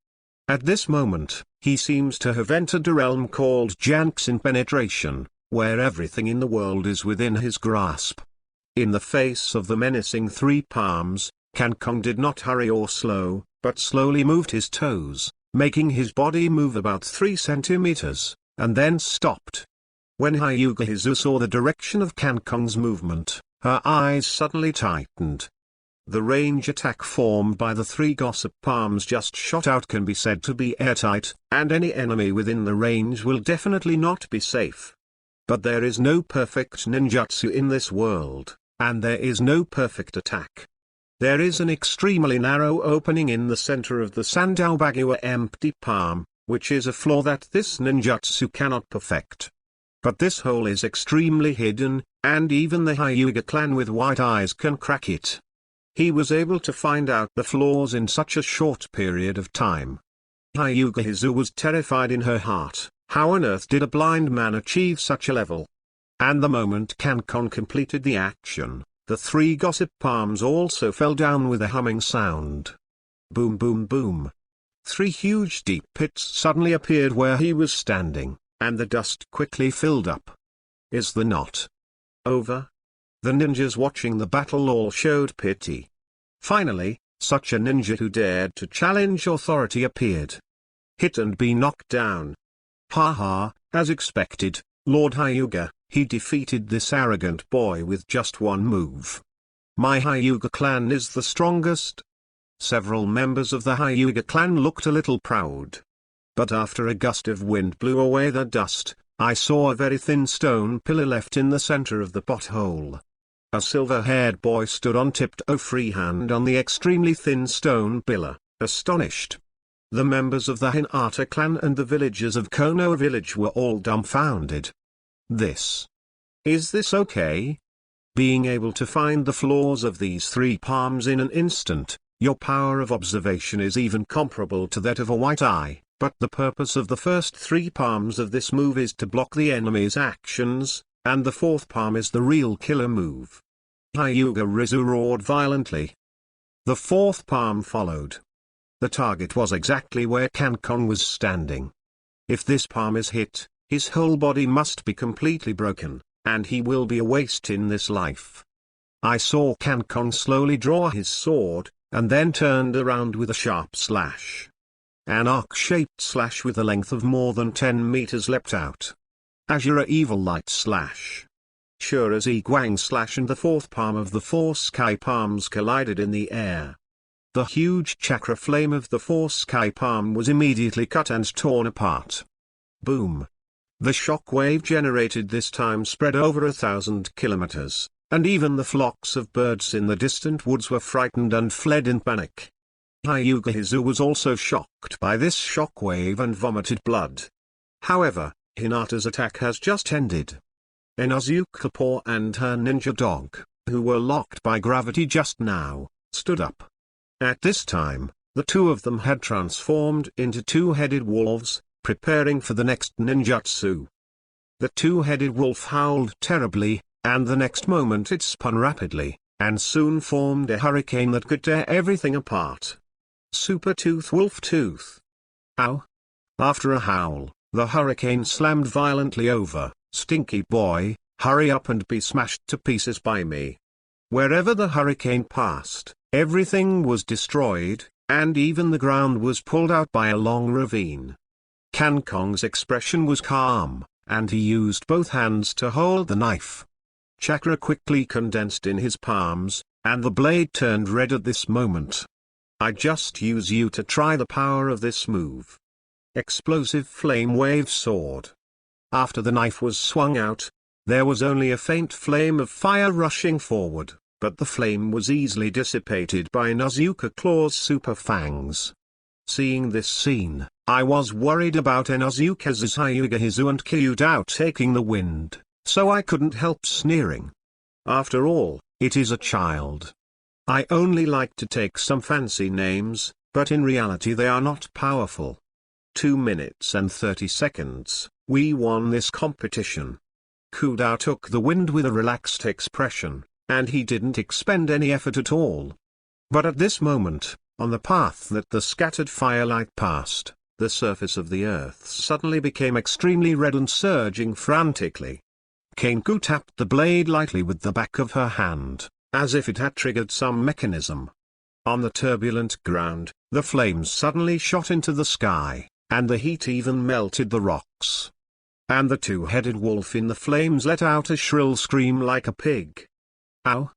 At this moment, he seems to have entered a realm called Janxin Penetration, where everything in the world is within his grasp. In the face of the menacing 3 palms, Kankon did not hurry or slow, but slowly moved his toes, making his body move about 3 centimeters, and then stopped. When Hyuga Hizu saw the direction of Kankon's movement, her eyes suddenly tightened. The range attack formed by the 3 gossip palms just shot out can be said to be airtight, and any enemy within the range will definitely not be safe. But there is no perfect ninjutsu in this world, and there is no perfect attack. There is an extremely narrow opening in the center of the Sandao Bagua empty palm, which is a flaw that this ninjutsu cannot perfect. But this hole is extremely hidden, and even the Hyuga clan with white eyes can crack it. He was able to find out the flaws in such a short period of time. Hyuga Hizu was terrified in her heart. How on earth did a blind man achieve such a level? And the moment Kankon completed the action, the 3 gossip palms also fell down with a humming sound. Boom boom boom. 3 huge deep pits suddenly appeared where he was standing, and the dust quickly filled up. Is the knot over? The ninjas watching the battle all showed pity. Finally, such a ninja who dared to challenge authority appeared. Hit and be knocked down. Ha ha, as expected, Lord Hyuga, he defeated this arrogant boy with just 1 move. My Hyuga clan is the strongest. Several members of the Hyuga clan looked a little proud. But after a gust of wind blew away the dust, I saw a very thin stone pillar left in the center of the pothole. A silver-haired boy stood on tiptoe freehand on the extremely thin stone pillar, astonished. The members of the Hinata clan and the villagers of Konoha village were all dumbfounded. Is this okay? Being able to find the flaws of these three palms in an instant, your power of observation is even comparable to that of a white eye, but the purpose of the first three palms of this move is to block the enemy's actions, and the fourth palm is the real killer move. Hyuga Rizu roared violently. The fourth palm followed. The target was exactly where Kankong was standing. If this palm is hit, his whole body must be completely broken, and he will be a waste in this life. I saw Kankong slowly draw his sword, and then turned around with a sharp slash. An arc-shaped slash with a length of more than 10 meters leapt out. Ashura Evil Light Slash. Shura's Guang Slash and the fourth palm of the four sky palms collided in the air. The huge chakra flame of the four sky palm was immediately cut and torn apart. Boom! The shock wave generated this time spread over 1,000 kilometers, and even the flocks of birds in the distant woods were frightened and fled in panic. Hyuga Hizu was also shocked by this shock wave and vomited blood. However, Hinata's attack has just ended. Inuzuka and her ninja dog, who were locked by gravity just now, stood up. At this time, the two of them had transformed into two-headed wolves, preparing for the next ninjutsu. The two-headed wolf howled terribly, and the next moment it spun rapidly, and soon formed a hurricane that could tear everything apart. Super Tooth Wolf Tooth. Ow! After a howl, the hurricane slammed violently over. Stinky boy, hurry up and be smashed to pieces by me. Wherever the hurricane passed, everything was destroyed, and even the ground was pulled out by a long ravine. Kankong's expression was calm, and he used both hands to hold the knife. Chakra quickly condensed in his palms, and the blade turned red at this moment. I just use you to try the power of this move. Explosive Flame Wave Sword. After the knife was swung out, there was only a faint flame of fire rushing forward, but the flame was easily dissipated by Inuzuka Claw's super fangs. Seeing this scene, I was worried about Inuzuka's Hyuga Hizu and Kyudao taking the wind, so I couldn't help sneering. After all, it is a child. I only like to take some fancy names, but in reality they are not powerful. 2 minutes and 30 seconds. We won this competition. Kyudao took the wind with a relaxed expression, and he didn't expend any effort at all. But at this moment, on the path that the scattered firelight passed, the surface of the earth suddenly became extremely red and surging frantically. Kenku tapped the blade lightly with the back of her hand, as if it had triggered some mechanism. On the turbulent ground, the flames suddenly shot into the sky, and the heat even melted the rocks. And the two-headed wolf in the flames let out a shrill scream like a pig. Ow!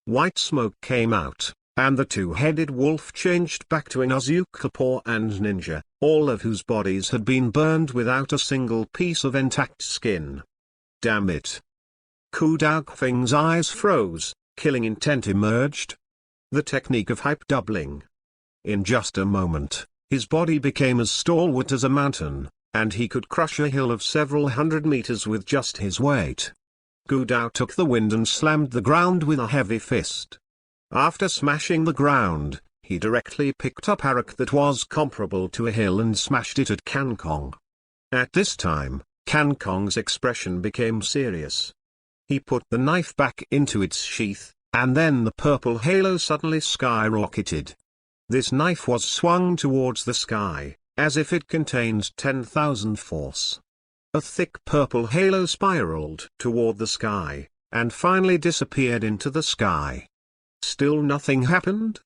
White smoke came out, and the two-headed wolf changed back to Inuzuka and Ninja, all of whose bodies had been burned without a single piece of intact skin. Damn it! Kyudao Feng's eyes froze, killing intent emerged. The technique of hype doubling. In just a moment, his body became as stalwart as a mountain, and he could crush a hill of several hundred meters with just his weight. Kyudao took the wind and slammed the ground with a heavy fist. After smashing the ground, he directly picked up a rock that was comparable to a hill and smashed it at Kankong. At this time, Kankong's expression became serious. He put the knife back into its sheath, and then the purple halo suddenly skyrocketed. This knife was swung towards the sky, as if it contained 10,000 force. A thick purple halo spiraled toward the sky, and finally disappeared into the sky. Still nothing happened?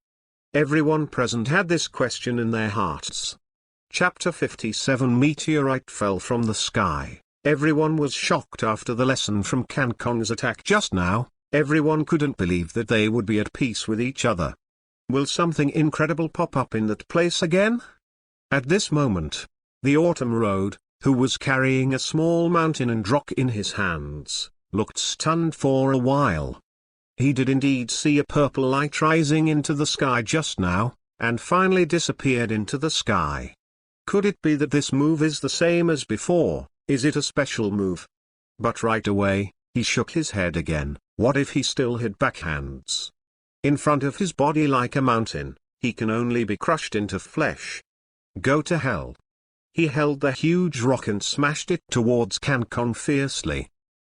Everyone present had this question in their hearts. Chapter 57 Meteorite fell from the sky. Everyone was shocked after the lesson from Kankong's attack just now. Everyone couldn't believe that they would be at peace with each other. Will something incredible pop up in that place again? At this moment, the autumn road, who was carrying a small mountain and rock in his hands, looked stunned for a while. He did indeed see a purple light rising into the sky just now, and finally disappeared into the sky. Could it be that this move is the same as before? Is it a special move? But right away, he shook his head again. What if he still had backhands? In front of his body like a mountain, he can only be crushed into flesh. Go to hell. He held the huge rock and smashed it towards Kankon fiercely.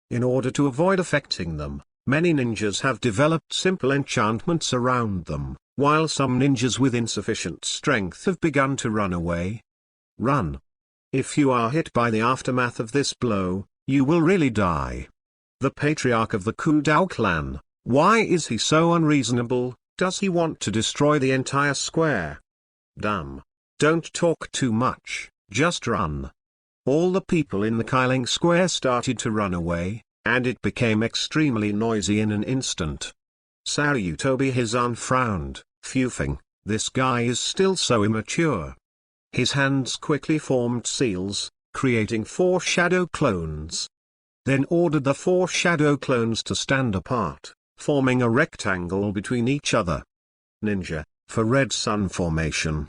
In order to avoid affecting them, many ninjas have developed simple enchantments around them, while some ninjas with insufficient strength have begun to run away. Run. If you are hit by the aftermath of this blow, you will really die. The patriarch of the Kudao clan, why is he so unreasonable? Does he want to destroy the entire square? Damn. Don't talk too much, just run. All the people in the Kailing square started to run away, and it became extremely noisy in an instant. Sarutobi Hizan frowned, fuming, this guy is still so immature. His hands quickly formed seals, creating 4 shadow clones. Then ordered the 4 shadow clones to stand apart, forming a rectangle between each other. Ninja, for red sun formation.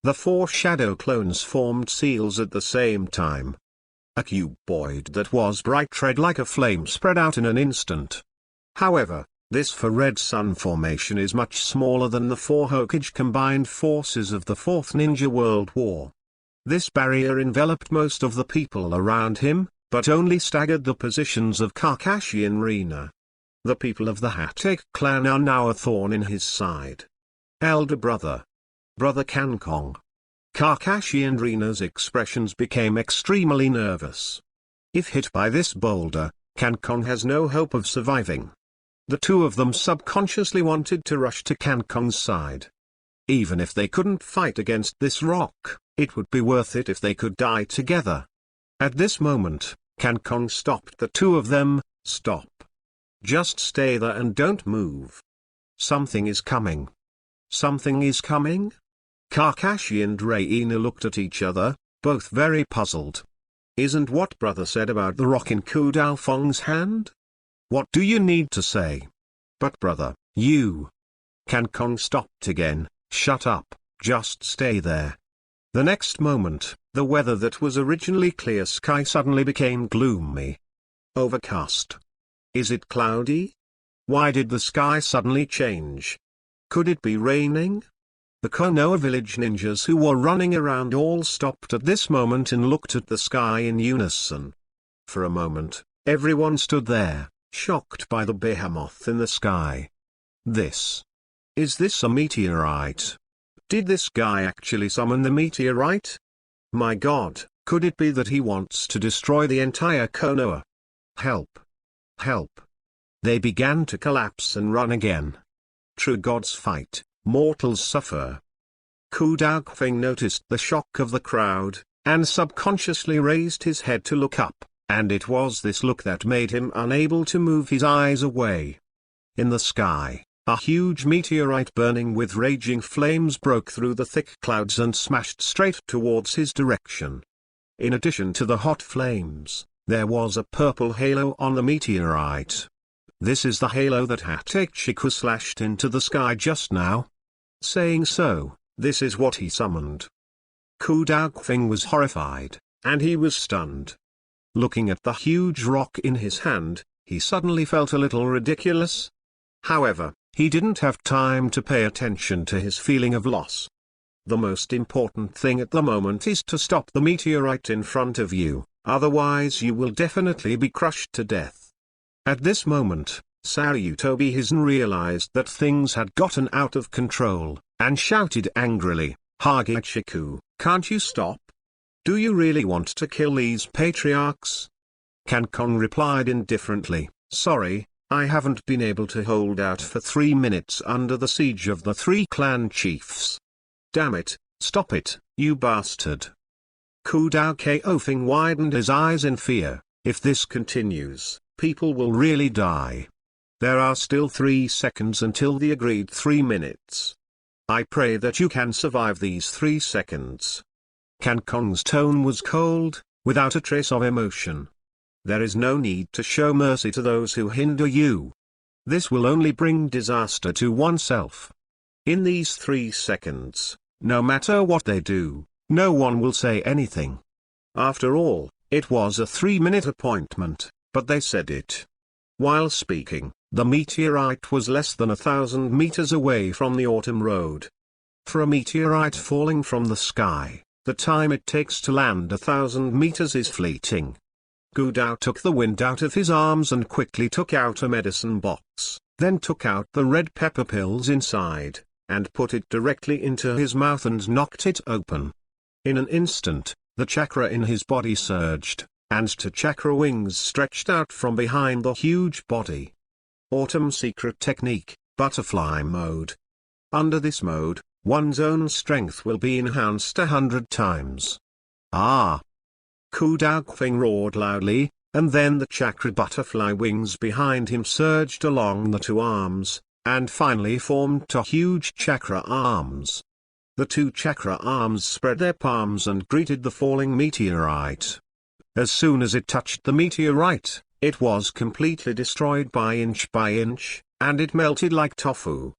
The 4 shadow clones formed seals at the same time. A cuboid that was bright red like a flame spread out in an instant. However, this for red sun formation is much smaller than the 4 Hokage combined forces of the 4th Ninja World War. This barrier enveloped most of the people around him, but only staggered the positions of Kakashi and Rina. The people of the Hatake clan are now a thorn in his side. Elder brother. Brother Kankong. Kakashi and Rina's expressions became extremely nervous. If hit by this boulder, Kankong has no hope of surviving. The two of them subconsciously wanted to rush to Kankong's side. Even if they couldn't fight against this rock, it would be worth it if they could die together. At this moment, Kankong stopped the two of them. Stop. Just stay there and don't move. Something is coming. Something is coming? Kakashi and Reina looked at each other, both very puzzled. Isn't what brother said about the rock in Kudao Feng's hand? What do you need to say? But brother, you... Kankong stopped again. Shut up, just stay there. The next moment, the weather that was originally clear sky suddenly became gloomy. Overcast. Is it cloudy? Why did the sky suddenly change? Could it be raining? The Konoha village ninjas who were running around all stopped at this moment and looked at the sky in unison. For a moment, everyone stood there, shocked by the behemoth in the sky. Is this a meteorite? Did this guy actually summon the meteorite? My god, could it be that he wants to destroy the entire Konoha? Help! Help! They began to collapse and run again. True gods fight, mortals suffer. Kudao Feng noticed the shock of the crowd, and subconsciously raised his head to look up, and it was this look that made him unable to move his eyes away. In the sky, a huge meteorite burning with raging flames broke through the thick clouds and smashed straight towards his direction. In addition to the hot flames, there was a purple halo on the meteorite. This is the halo that Hatechiku slashed into the sky just now. Saying so, this is what he summoned. Kudao Feng was horrified, and he was stunned. Looking at the huge rock in his hand, he suddenly felt a little ridiculous. However, he didn't have time to pay attention to his feeling of loss. The most important thing at the moment is to stop the meteorite in front of you, otherwise you will definitely be crushed to death. At this moment, Sarutobi Hizan realized that things had gotten out of control, and shouted angrily, Hagechiku, can't you stop? Do you really want to kill these patriarchs? Kankong replied indifferently, sorry, I haven't been able to hold out for 3 minutes under the siege of the 3 clan chiefs. Damn it, stop it, you bastard. Kudao Feng widened his eyes in fear. If this continues, people will really die. There are still 3 seconds until the agreed 3 minutes. I pray that you can survive these 3 seconds. Kankong's tone was cold, without a trace of emotion. There is no need to show mercy to those who hinder you. This will only bring disaster to oneself. In these 3 seconds, no matter what they do, no one will say anything. After all, it was a 3-minute appointment, but they said it. While speaking, the meteorite was less than 1,000 meters away from the autumn road. For a meteorite falling from the sky, the time it takes to land 1,000 meters is fleeting. Gu Dao took the wind out of his arms and quickly took out a medicine box, then took out the red pepper pills inside, and put it directly into his mouth and knocked it open. In an instant, the chakra in his body surged, and 2 chakra wings stretched out from behind the huge body. Autumn secret technique, butterfly mode. Under this mode, one's own strength will be enhanced 100 times. Ah! Ku Dao Feng roared loudly, and then the chakra butterfly wings behind him surged along the 2 arms, and finally formed 2 huge chakra arms. The 2 chakra arms spread their palms and greeted the falling meteorite. As soon as it touched the meteorite, it was completely destroyed by inch, and it melted like tofu.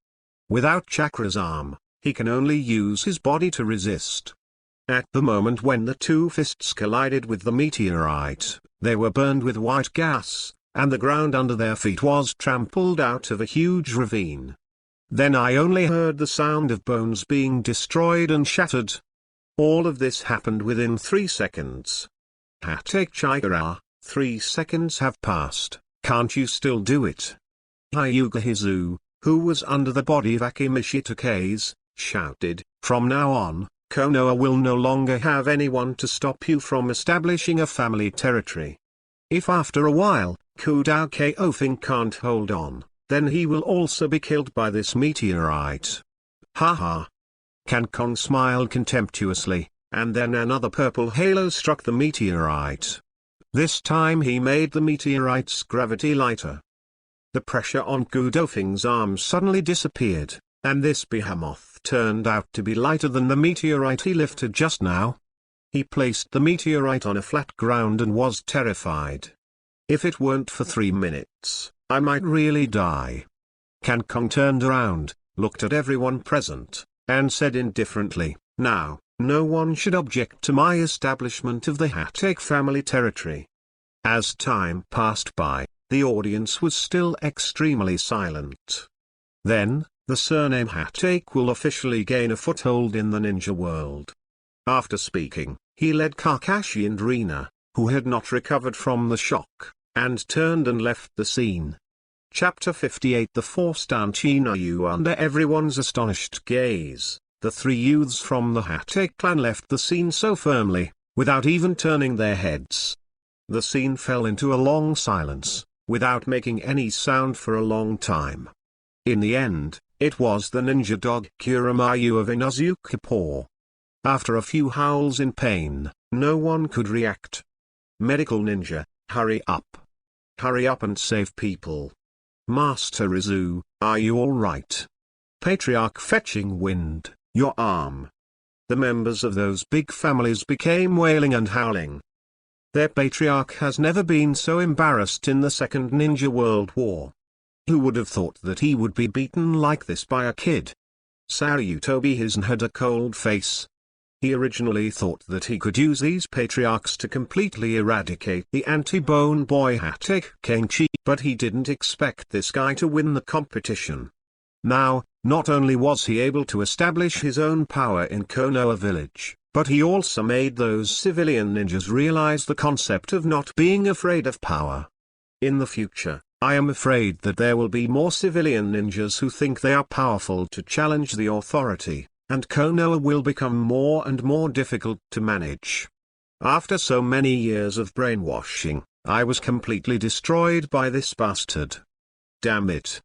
Without chakra's arm, he can only use his body to resist. At the moment when the 2 fists collided with the meteorite, they were burned with white gas, and the ground under their feet was trampled out of a huge ravine. Then I only heard the sound of bones being destroyed and shattered. All of this happened within 3 seconds. Hokage, 3 seconds have passed, can't you still do it? Hyuga, who was under the body of Akimishitake's, shouted, from now on, Konoha will no longer have anyone to stop you from establishing a family territory. If after a while, Ku Dao Feng can't hold on, then he will also be killed by this meteorite. Ha. Kong smiled contemptuously, and then another purple halo struck the meteorite. This time he made the meteorite's gravity lighter. The pressure on Ku Dao Feng's arms suddenly disappeared, and this behemoth turned out to be lighter than the meteorite he lifted just now. He placed the meteorite on a flat ground and was terrified. If it weren't for 3 minutes, I might really die. Kong turned around, looked at everyone present, and said indifferently, now, no one should object to my establishment of the Hokage family territory. As time passed by, the audience was still extremely silent. Then, the surname Hokage will officially gain a foothold in the ninja world. After speaking, he led Kakashi and Rina, who had not recovered from the shock, and turned and left the scene. Chapter 58 The Forced Anchinayu. Under everyone's astonished gaze, the 3 youths from the Hokage clan left the scene so firmly, without even turning their heads. The scene fell into a long silence, without making any sound for a long time. In the end, it was the ninja dog Kuramayu of Inuzuka. After a few howls in pain, no one could react. Medical ninja, hurry up. Hurry up and save people. Master Izu, are you alright? Patriarch fetching wind, your arm. The members of those big families became wailing and howling. Their patriarch has never been so embarrassed in the Second Ninja World War. Who would have thought that he would be beaten like this by a kid? Sarutobi had a cold face. He originally thought that he could use these patriarchs to completely eradicate the anti-bone boy Hokage Kenchi, but he didn't expect this guy to win the competition. Now, not only was he able to establish his own power in Konoha village, but he also made those civilian ninjas realize the concept of not being afraid of power. In the future, I am afraid that there will be more civilian ninjas who think they are powerful to challenge the authority, and Konoha will become more and more difficult to manage. After so many years of brainwashing, I was completely destroyed by this bastard. Damn it.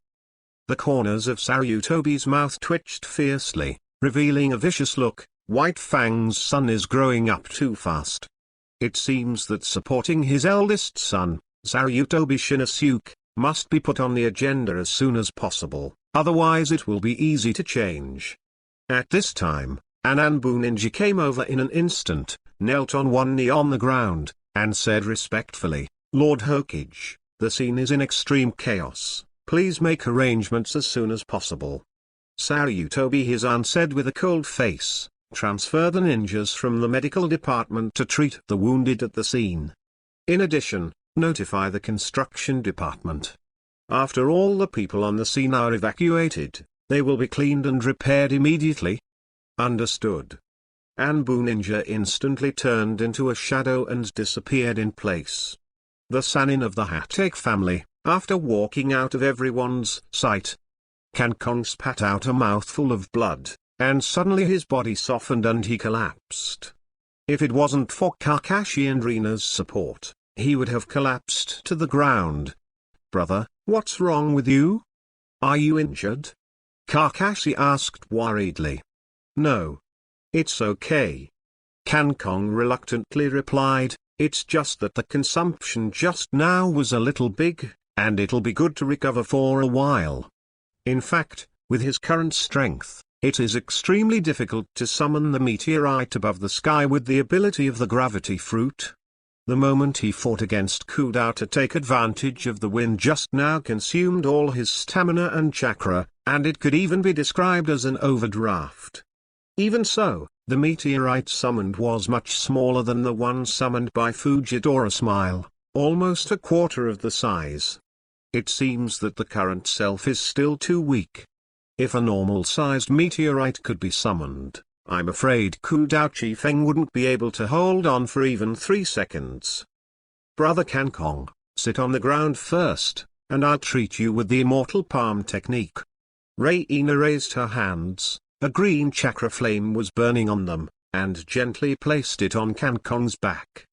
The corners of Sarutobi's mouth twitched fiercely, revealing a vicious look. White Fang's son is growing up too fast. It seems that supporting his eldest son, Sarutobi Shinosuke, must be put on the agenda as soon as possible, otherwise it will be easy to change. At this time, an Anbu ninja came over in an instant, knelt on one knee on the ground, and said respectfully, "Lord Hokage, the scene is in extreme chaos, please make arrangements as soon as possible." Sarutobi his aunt said with a cold face, "Transfer the ninjas from the medical department to treat the wounded at the scene. In addition, notify the construction department. After all the people on the scene are evacuated, they will be cleaned and repaired immediately." Understood. Anbu Ninja instantly turned into a shadow and disappeared in place. The Sanin of the Hatake family, after walking out of everyone's sight, Kankong spat out a mouthful of blood, and suddenly his body softened and he collapsed. If it wasn't for Kakashi and Rina's support, he would have collapsed to the ground. "Brother, what's wrong with you? Are you injured?" Kakashi asked worriedly. "No. It's okay." Kankong reluctantly replied, "It's just that the consumption just now was a little big, and it'll be good to recover for a while. In fact, with his current strength, it is extremely difficult to summon the meteorite above the sky with the ability of the gravity fruit. The moment he fought against Kudao to take advantage of the wind just now consumed all his stamina and chakra, and it could even be described as an overdraft. Even so, the meteorite summoned was much smaller than the one summoned by Fujitora Smile, almost a quarter of the size. It seems that the current self is still too weak. If a normal-sized meteorite could be summoned, I'm afraid Kudao Feng wouldn't be able to hold on for even 3 seconds. Brother Kankong, sit on the ground first, and I'll treat you with the immortal palm technique." Reina raised her hands, a green chakra flame was burning on them, and gently placed it on Kankong's back.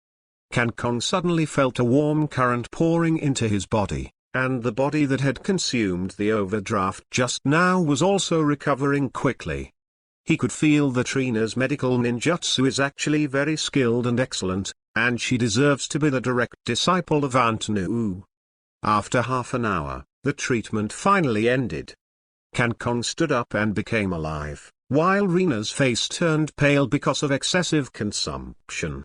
Kankong suddenly felt a warm current pouring into his body, and the body that had consumed the overdraft just now was also recovering quickly. He could feel that Rina's medical ninjutsu is actually very skilled and excellent, and she deserves to be the direct disciple of Aunt Nu. After half an hour, the treatment finally ended. Kankong stood up and became alive, while Rina's face turned pale because of excessive consumption.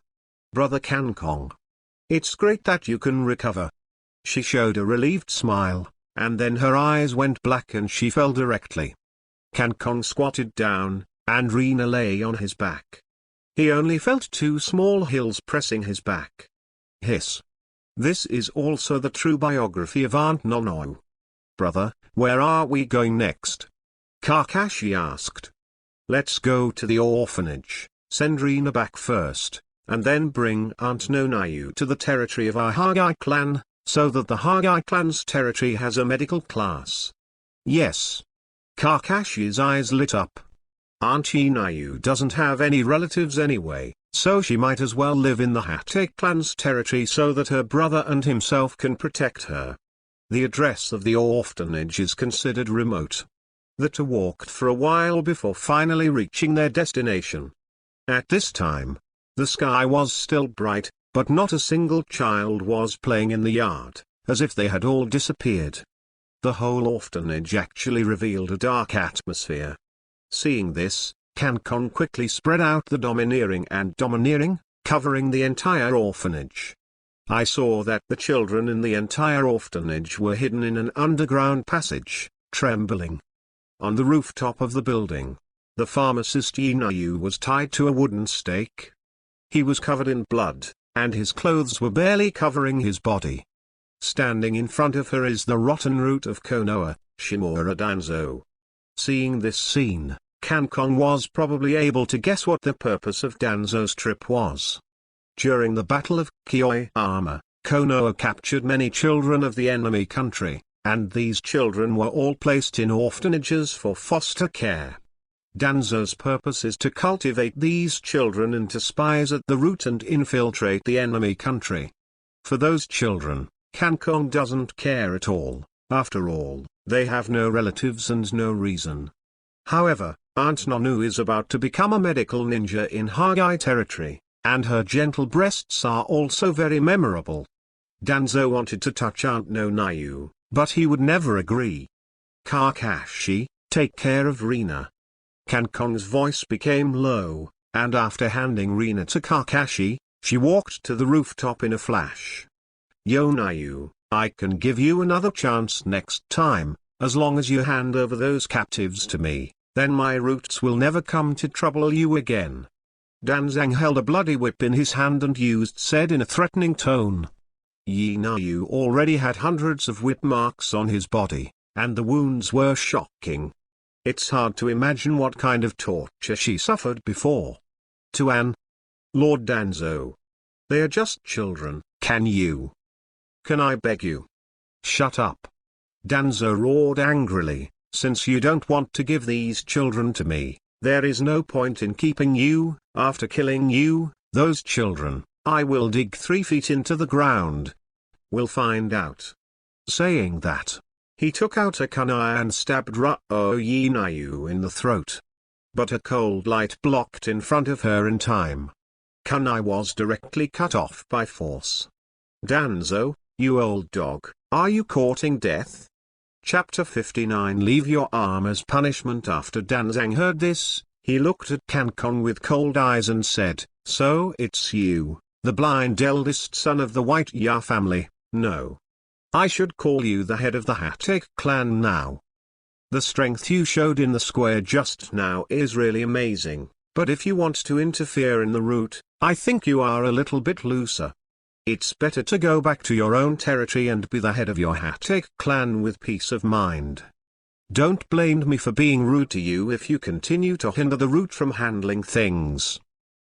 "Brother Kankong, it's great that you can recover." She showed a relieved smile, and then her eyes went black and she fell directly. Kankong squatted down, and Rina lay on his back. He only felt 2 small hills pressing his back. Hiss. This is also the true biography of Aunt Nono. "Brother, where are we going next?" Kakashi asked. "Let's go to the orphanage, send Rina back first, and then bring Aunt Nonayu to the territory of our Hokage clan, so that the Hokage clan's territory has a medical class." "Yes." Kakashi's eyes lit up. Aunt Nonayu doesn't have any relatives anyway, so she might as well live in the Hatake clan's territory so that her brother and himself can protect her. The address of the orphanage is considered remote. The two walked for a while before finally reaching their destination. At this time, the sky was still bright, but not a single child was playing in the yard, as if they had all disappeared. The whole orphanage actually revealed a dark atmosphere. Seeing this, Kankong quickly spread out the domineering, covering the entire orphanage. I saw that the children in the entire orphanage were hidden in an underground passage, trembling. On the rooftop of the building, the pharmacist Yinayu was tied to a wooden stake. He was covered in blood, and his clothes were barely covering his body. Standing in front of her is the rotten root of Konoha, Shimura Danzo. Seeing this scene, Kankong was probably able to guess what the purpose of Danzo's trip was. During the Battle of Kyoyama, Konoha captured many children of the enemy country, and these children were all placed in orphanages for foster care. Danzo's purpose is to cultivate these children into spies at the root and infiltrate the enemy country. For those children, Kankong doesn't care at all. After all, they have no relatives and no reason. However, Aunt Nonu is about to become a medical ninja in Hokage territory, and her gentle breasts are also very memorable. Danzo wanted to touch Aunt Nonayu, but he would never agree. Kakashi, take care of Rina. Kankong's voice became low, and after handing Rina to Kakashi, she walked to the rooftop in a flash. Yonayu, I can give you another chance next time, as long as you hand over those captives to me, then my roots will never come to trouble you again. Danzang held a bloody whip in his hand and said in a threatening tone. Yonayu already had hundreds of whip marks on his body, and the wounds were shocking. It's hard to imagine what kind of torture she suffered before. To Anne. Lord Danzo. They are just children. Can I beg you? Shut up. Danzo roared angrily, since you don't want to give these children to me, there is no point in keeping you. After killing you, those children, I will dig 3 feet into the ground. We'll find out. Saying that, he took out a kunai and stabbed Yonayu in the throat. But a cold light blocked in front of her in time. Kunai was directly cut off by force. Danzo, you old dog, are you courting death? Chapter 59. Leave your arm as punishment. After Danzang heard this, he looked at Kankon with cold eyes and said, so it's you, the blind eldest son of the White Ya family. No. I should call you the head of the Hokage clan now. The strength you showed in the square just now is really amazing, but if you want to interfere in the route, I think you are a little bit looser. It's better to go back to your own territory and be the head of your Hokage clan with peace of mind. Don't blame me for being rude to you if you continue to hinder the route from handling things.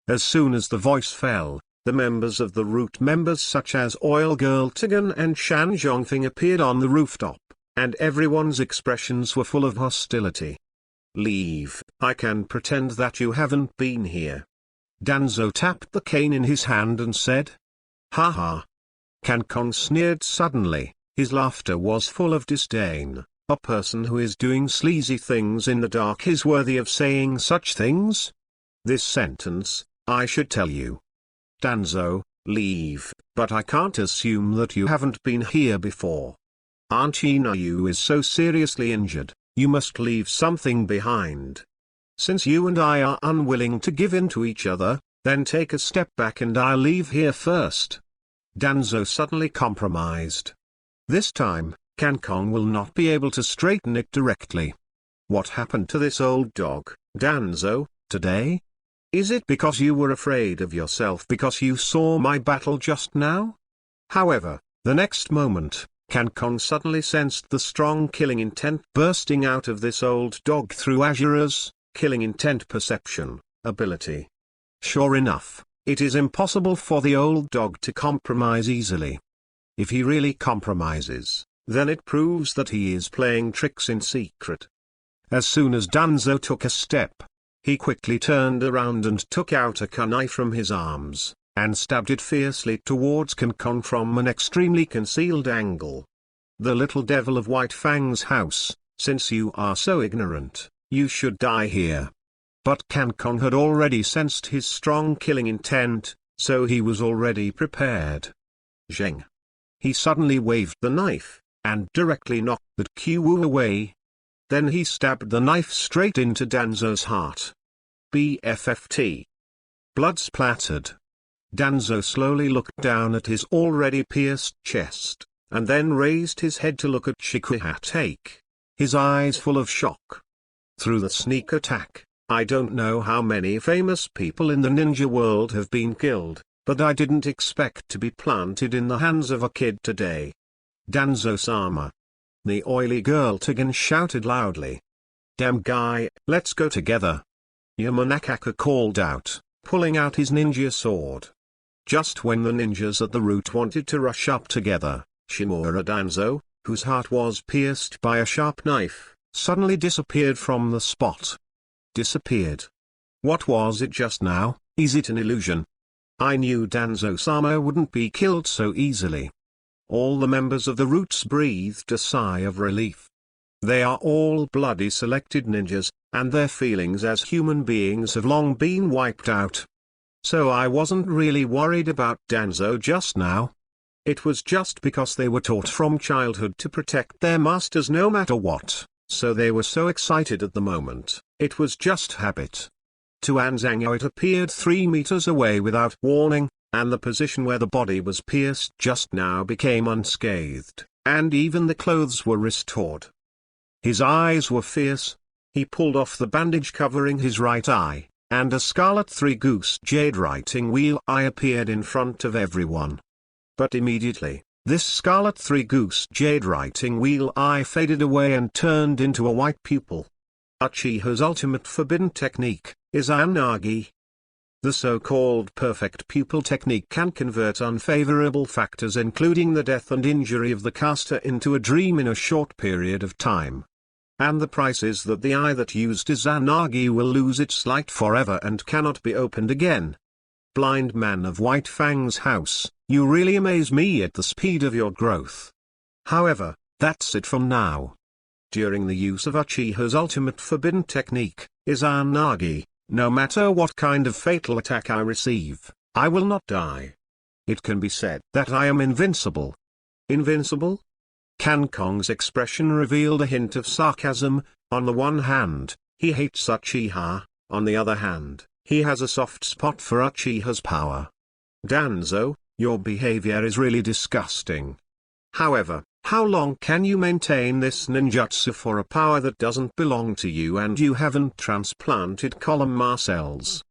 As soon as the voice fell, the members of the route members such as Oil Girl Tigan and Shan Zhongfeng appeared on the rooftop, and everyone's expressions were full of hostility. Leave. I can pretend that you haven't been here. Danzo tapped the cane in his hand and said. Ha ha. Kankon sneered suddenly, his laughter was full of disdain. A person who is doing sleazy things in the dark is worthy of saying such things? This sentence, I should tell you. Danzo, leave, but I can't assume that you haven't been here before. Aunt Yonayu is so seriously injured, you must leave something behind. Since you and I are unwilling to give in to each other, then take a step back and I'll leave here first. Danzo suddenly compromised. This time, Kankon will not be able to straighten it directly. What happened to this old dog, Danzo, today? Is it because you were afraid of yourself because you saw my battle just now? However, the next moment, Kankon suddenly sensed the strong killing intent bursting out of this old dog through Ashura's killing intent perception ability. Sure enough, it is impossible for the old dog to compromise easily. If he really compromises, then it proves that he is playing tricks in secret. As soon as Danzo took a step, he quickly turned around and took out a kunai from his arms, and stabbed it fiercely towards Kankon from an extremely concealed angle. The little devil of White Fang's house, since you are so ignorant, you should die here. But Kankon had already sensed his strong killing intent, so he was already prepared. Zheng. He suddenly waved the knife, and directly knocked that Q-Wu away. Then he stabbed the knife straight into Danzo's heart. BFFT. Blood splattered. Danzo slowly looked down at his already pierced chest, and then raised his head to look at Shikuhatake, his eyes full of shock. Through the sneak attack, I don't know how many famous people in the ninja world have been killed, but I didn't expect to be planted in the hands of a kid today. Danzo-sama. The oily girl Tigan shouted loudly. Damn guy, let's go together. Yamanakaka called out, pulling out his ninja sword. Just when the ninjas at the route wanted to rush up together, Shimura Danzo, whose heart was pierced by a sharp knife, suddenly disappeared from the spot. Disappeared. What was it just now? Is it an illusion? I knew Danzo-sama wouldn't be killed so easily. All the members of the roots breathed a sigh of relief. They are all bloody selected ninjas, and their feelings as human beings have long been wiped out. So I wasn't really worried about Danzo just now. It was just because they were taught from childhood to protect their masters no matter what, so they were so excited at the moment, it was just habit. To Anzango it appeared 3 meters away without warning, and the position where the body was pierced just now became unscathed, and even the clothes were restored. His eyes were fierce. He pulled off the bandage covering his right eye, and a scarlet three-goose jade writing wheel eye appeared in front of everyone. But immediately, this scarlet three-goose jade writing wheel eye faded away and turned into a white pupil. Uchiha's ultimate forbidden technique is Izanagi. The so-called perfect pupil technique can convert unfavorable factors including the death and injury of the caster into a dream in a short period of time. And the price is that the eye that used Izanagi will lose its light forever and cannot be opened again. Blind man of White Fang's house, you really amaze me at the speed of your growth. However, that's it from now. During the use of Uchiha's ultimate forbidden technique, Izanagi, no matter what kind of fatal attack I receive, I will not die. It can be said that I am invincible. Invincible? Kankong's expression revealed a hint of sarcasm. On the one hand, he hates Uchiha, on the other hand, he has a soft spot for Uchiha's power. Danzo, your behavior is really disgusting. However, how long can you maintain this ninjutsu for a power that doesn't belong to you and you haven't transplanted columnar cells?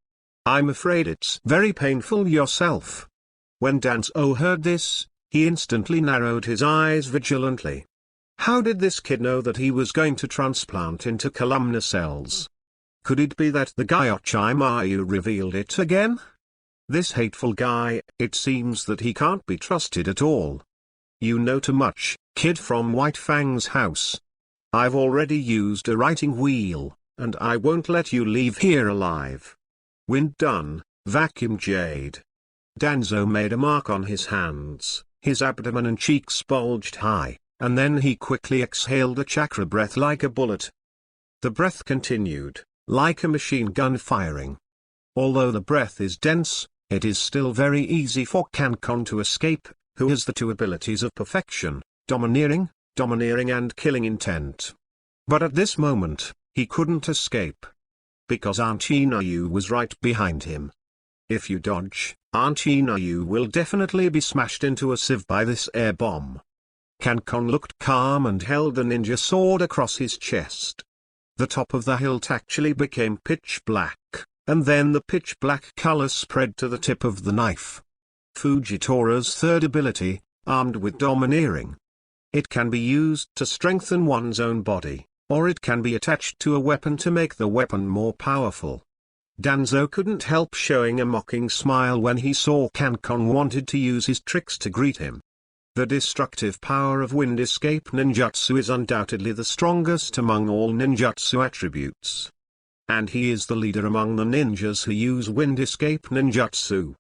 I'm afraid it's very painful yourself. When Danzo heard this, he instantly narrowed his eyes vigilantly. How did this kid know that he was going to transplant into columnar cells? Could it be that the guy Ochimayu revealed it again? This hateful guy, it seems that he can't be trusted at all. You know too much, kid from White Fang's house. I've already used a writing wheel, and I won't let you leave here alive. Wind done, vacuum jade. Danzo made a mark on his hands, his abdomen and cheeks bulged high, and then he quickly exhaled a chakra breath like a bullet. The breath continued, like a machine gun firing. Although the breath is dense, it is still very easy for Kankon to escape, who has the two abilities of perfection, domineering and killing intent. But at this moment, he couldn't escape. Because Uchiha was right behind him. If you dodge, Uchiha will definitely be smashed into a sieve by this air bomb. Kankon looked calm and held the ninja sword across his chest. The top of the hilt actually became pitch black, and then the pitch black color spread to the tip of the knife. Fujitora's third ability, armed with domineering. It can be used to strengthen one's own body, or it can be attached to a weapon to make the weapon more powerful. Danzo couldn't help showing a mocking smile when he saw Kankon wanted to use his tricks to greet him. The destructive power of wind escape ninjutsu is undoubtedly the strongest among all ninjutsu attributes. And he is the leader among the ninjas who use wind escape ninjutsu.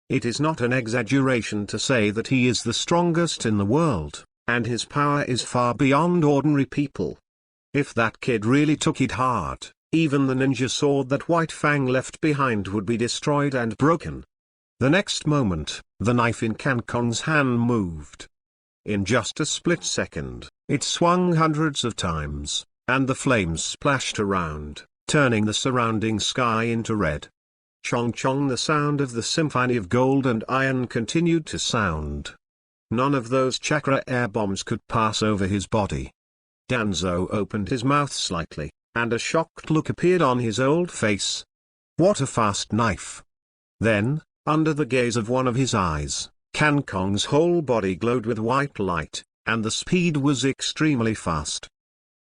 It is not an exaggeration to say that he is the strongest in the world, and his power is far beyond ordinary people. If that kid really took it hard, even the ninja sword that White Fang left behind would be destroyed and broken. The next moment, the knife in Kankon's hand moved. In just a split second, it swung hundreds of times, and the flames splashed around, turning the surrounding sky into red. Chong chong, the sound of the symphony of gold and iron continued to sound. None of those chakra air bombs could pass over his body. Danzo opened his mouth slightly, and a shocked look appeared on his old face. What a fast knife! Then, under the gaze of one of his eyes, Kankong's whole body glowed with white light, and the speed was extremely fast.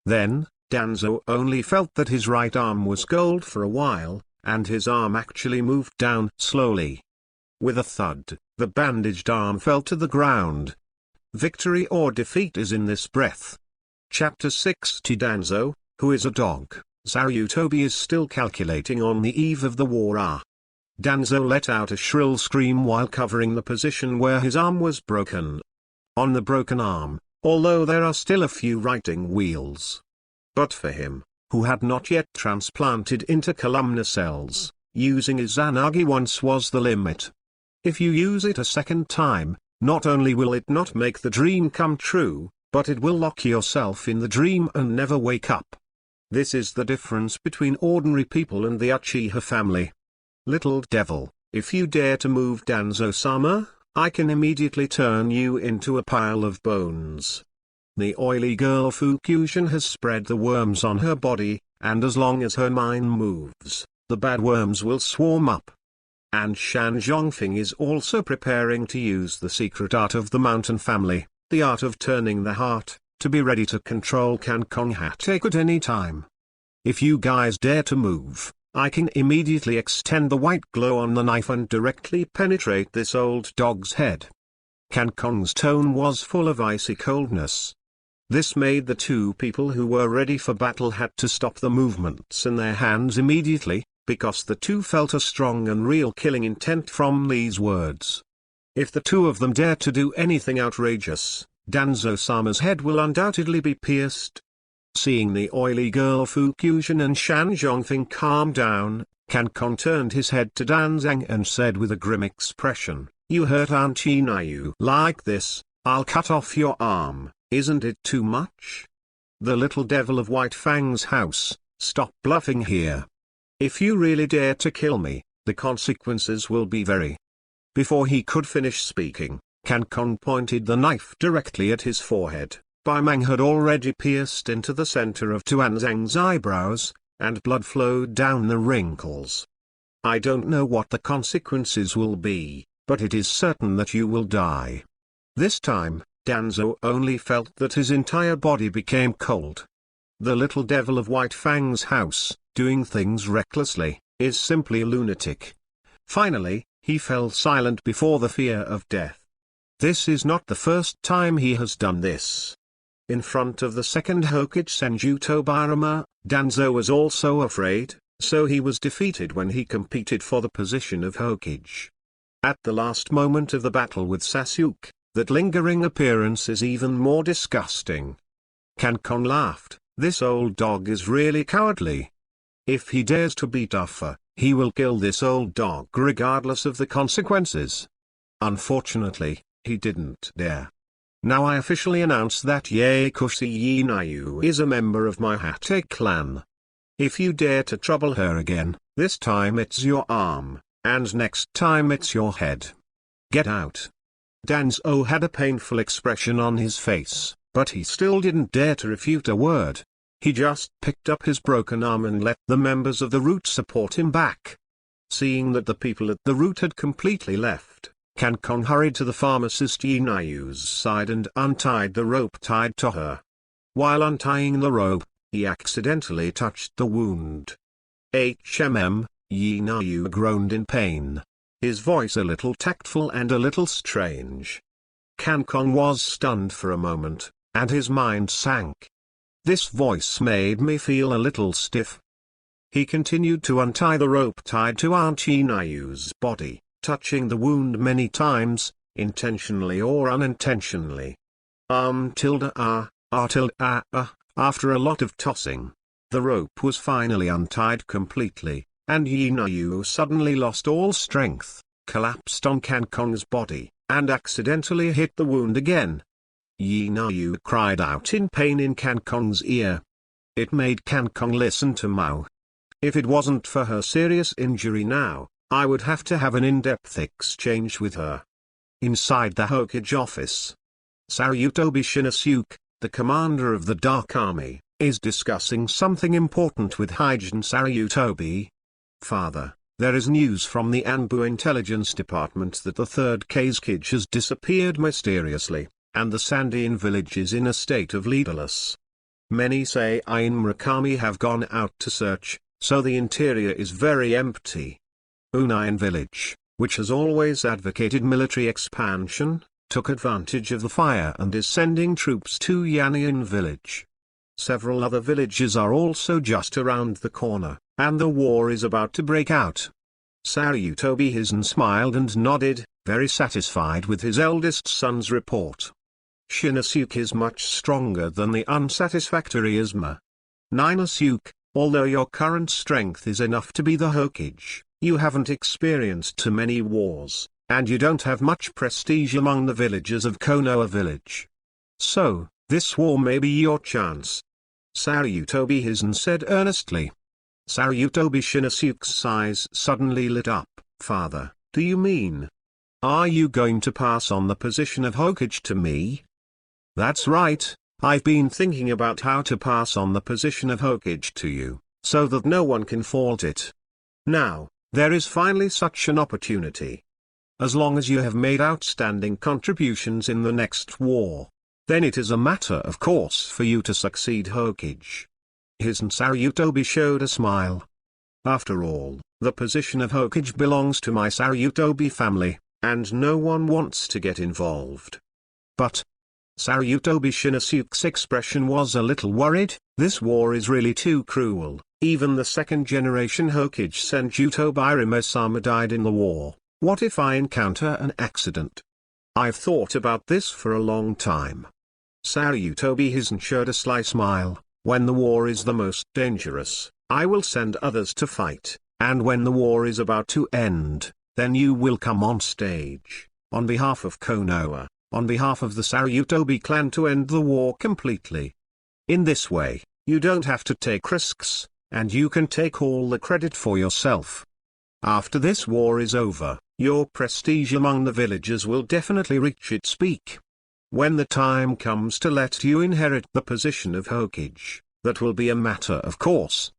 Then, Danzo only felt that his right arm was gold for a while, and his arm actually moved down slowly. With a thud, the bandaged arm fell to the ground. Victory or defeat is in this breath. Chapter 60. Danzo, who is a dog, Sarutobi is still calculating on the eve of the war. Danzo let out a shrill scream while covering the position where his arm was broken. On the broken arm, although there are still a few writing wheels. But for him, who had not yet transplanted into columnar cells, using Izanagi once was the limit. If you use it a second time, not only will it not make the dream come true, but it will lock yourself in the dream and never wake up. This is the difference between ordinary people and the Uchiha family. Little devil, if you dare to move Danzo-sama, I can immediately turn you into a pile of bones. The oily girl Fukushin has spread the worms on her body, and as long as her mind moves, the bad worms will swarm up. And Shan Zhongfeng is also preparing to use the secret art of the mountain family, the art of turning the heart, to be ready to control Cancun Hatake at any time. If you guys dare to move, I can immediately extend the white glow on the knife and directly penetrate this old dog's head. Cancun's tone was full of icy coldness. This made the two people who were ready for battle had to stop the movements in their hands immediately, because the two felt a strong and real killing intent from these words. If the two of them dare to do anything outrageous, Danzo-sama's head will undoubtedly be pierced. Seeing the oily girl Fukushin and Shan Zhongfeng calm down, Cancun turned his head to Danzang and said with a grim expression, "You hurt Aunt Chinayu like this, I'll cut off your arm, isn't it too much? The little devil of White Fang's house, stop bluffing here. If you really dare to kill me, the consequences will be very..." Before he could finish speaking, Cancun pointed the knife directly at his forehead. Bai Mang had already pierced into the center of Tuanzang's eyebrows, and blood flowed down the wrinkles. "I don't know what the consequences will be, but it is certain that you will die." This time, Danzo only felt that his entire body became cold. The little devil of White Fang's house, doing things recklessly, is simply a lunatic. Finally, he fell silent before the fear of death. This is not the first time he has done this. In front of the second Hokage Senju Tobirama, Danzo was also afraid, so he was defeated when he competed for the position of Hokage. At the last moment of the battle with Sasuke, that lingering appearance is even more disgusting. Cancun laughed, "This old dog is really cowardly. If he dares to beat Uffa, he will kill this old dog regardless of the consequences." Unfortunately, he didn't dare. Now I officially announce that Yakushi Inayu is a member of my Hatake clan. If you dare to trouble her again, this time it's your arm, and next time it's your head. Get out. Danzo had a painful expression on his face, but he still didn't dare to refute a word. He just picked up his broken arm and let the members of the route support him back. Seeing that the people at the route had completely left, Cancun hurried to the pharmacist Inayu's side and untied the rope tied to her. While untying the rope, he accidentally touched the wound. Inayu groaned in pain. His voice a little tactful and a little strange. Cancun was stunned for a moment, and his mind sank. This voice made me feel a little stiff. He continued to untie the rope tied to Aunt Inayu's body, touching the wound many times, intentionally or unintentionally. After a lot of tossing, the rope was finally untied completely, and Inayu suddenly lost all strength, collapsed on Cancun's body, and accidentally hit the wound again. Inayu cried out in pain in Cancun's ear. It made Cancun listen to Mao. If it wasn't for her serious injury now, I would have to have an in-depth exchange with her. Inside the Hokage office, Saryutobi Shinosuke, the commander of the Dark Army, is discussing something important with Hygen Saryutobi. "Father, there is news from the Anbu Intelligence Department that the third Kazekage has disappeared mysteriously, and the Sandian village is in a state of leaderless. Many say Ain Murakami have gone out to search, so the interior is very empty. Unayan village, which has always advocated military expansion, took advantage of the fire and is sending troops to Yanian village. Several other villages are also just around the corner, and the war is about to break out." Saryutobi Hizen smiled and nodded, very satisfied with his eldest son's report. Shinosuke is much stronger than the unsatisfactory Izma. Ninosuke, although your current strength is enough to be the Hokage, you haven't experienced too many wars, and you don't have much prestige among the villagers of Konoha village. So, this war may be your chance. Saryutobi Hizen said earnestly. Saryutobi Shinosuke's eyes suddenly lit up. Father, do you mean? Are you going to pass on the position of Hokage to me? That's right, I've been thinking about how to pass on the position of Hokage to you, so that no one can fault it. Now, there is finally such an opportunity. As long as you have made outstanding contributions in the next war, then it is a matter of course for you to succeed Hokage. Hizen Saryutobi showed a smile. After all, the position of Hokage belongs to my Saryutobi family, and no one wants to get involved. But Saryutobi Shinosuke's expression was a little worried. This war is really too cruel. Even the second-generation Hokage Senjuto Birime-sama died in the war. What if I encounter an accident? I've thought about this for a long time. Saryutobi Hizen showed a sly smile. When the war is the most dangerous, I will send others to fight, and when the war is about to end, then you will come on stage, on behalf of Konoha, on behalf of the Saryutobi clan, to end the war completely. In this way, you don't have to take risks, and you can take all the credit for yourself. After this war is over, your prestige among the villagers will definitely reach its peak. When the time comes to let you inherit the position of Hokage, that will be a matter of course.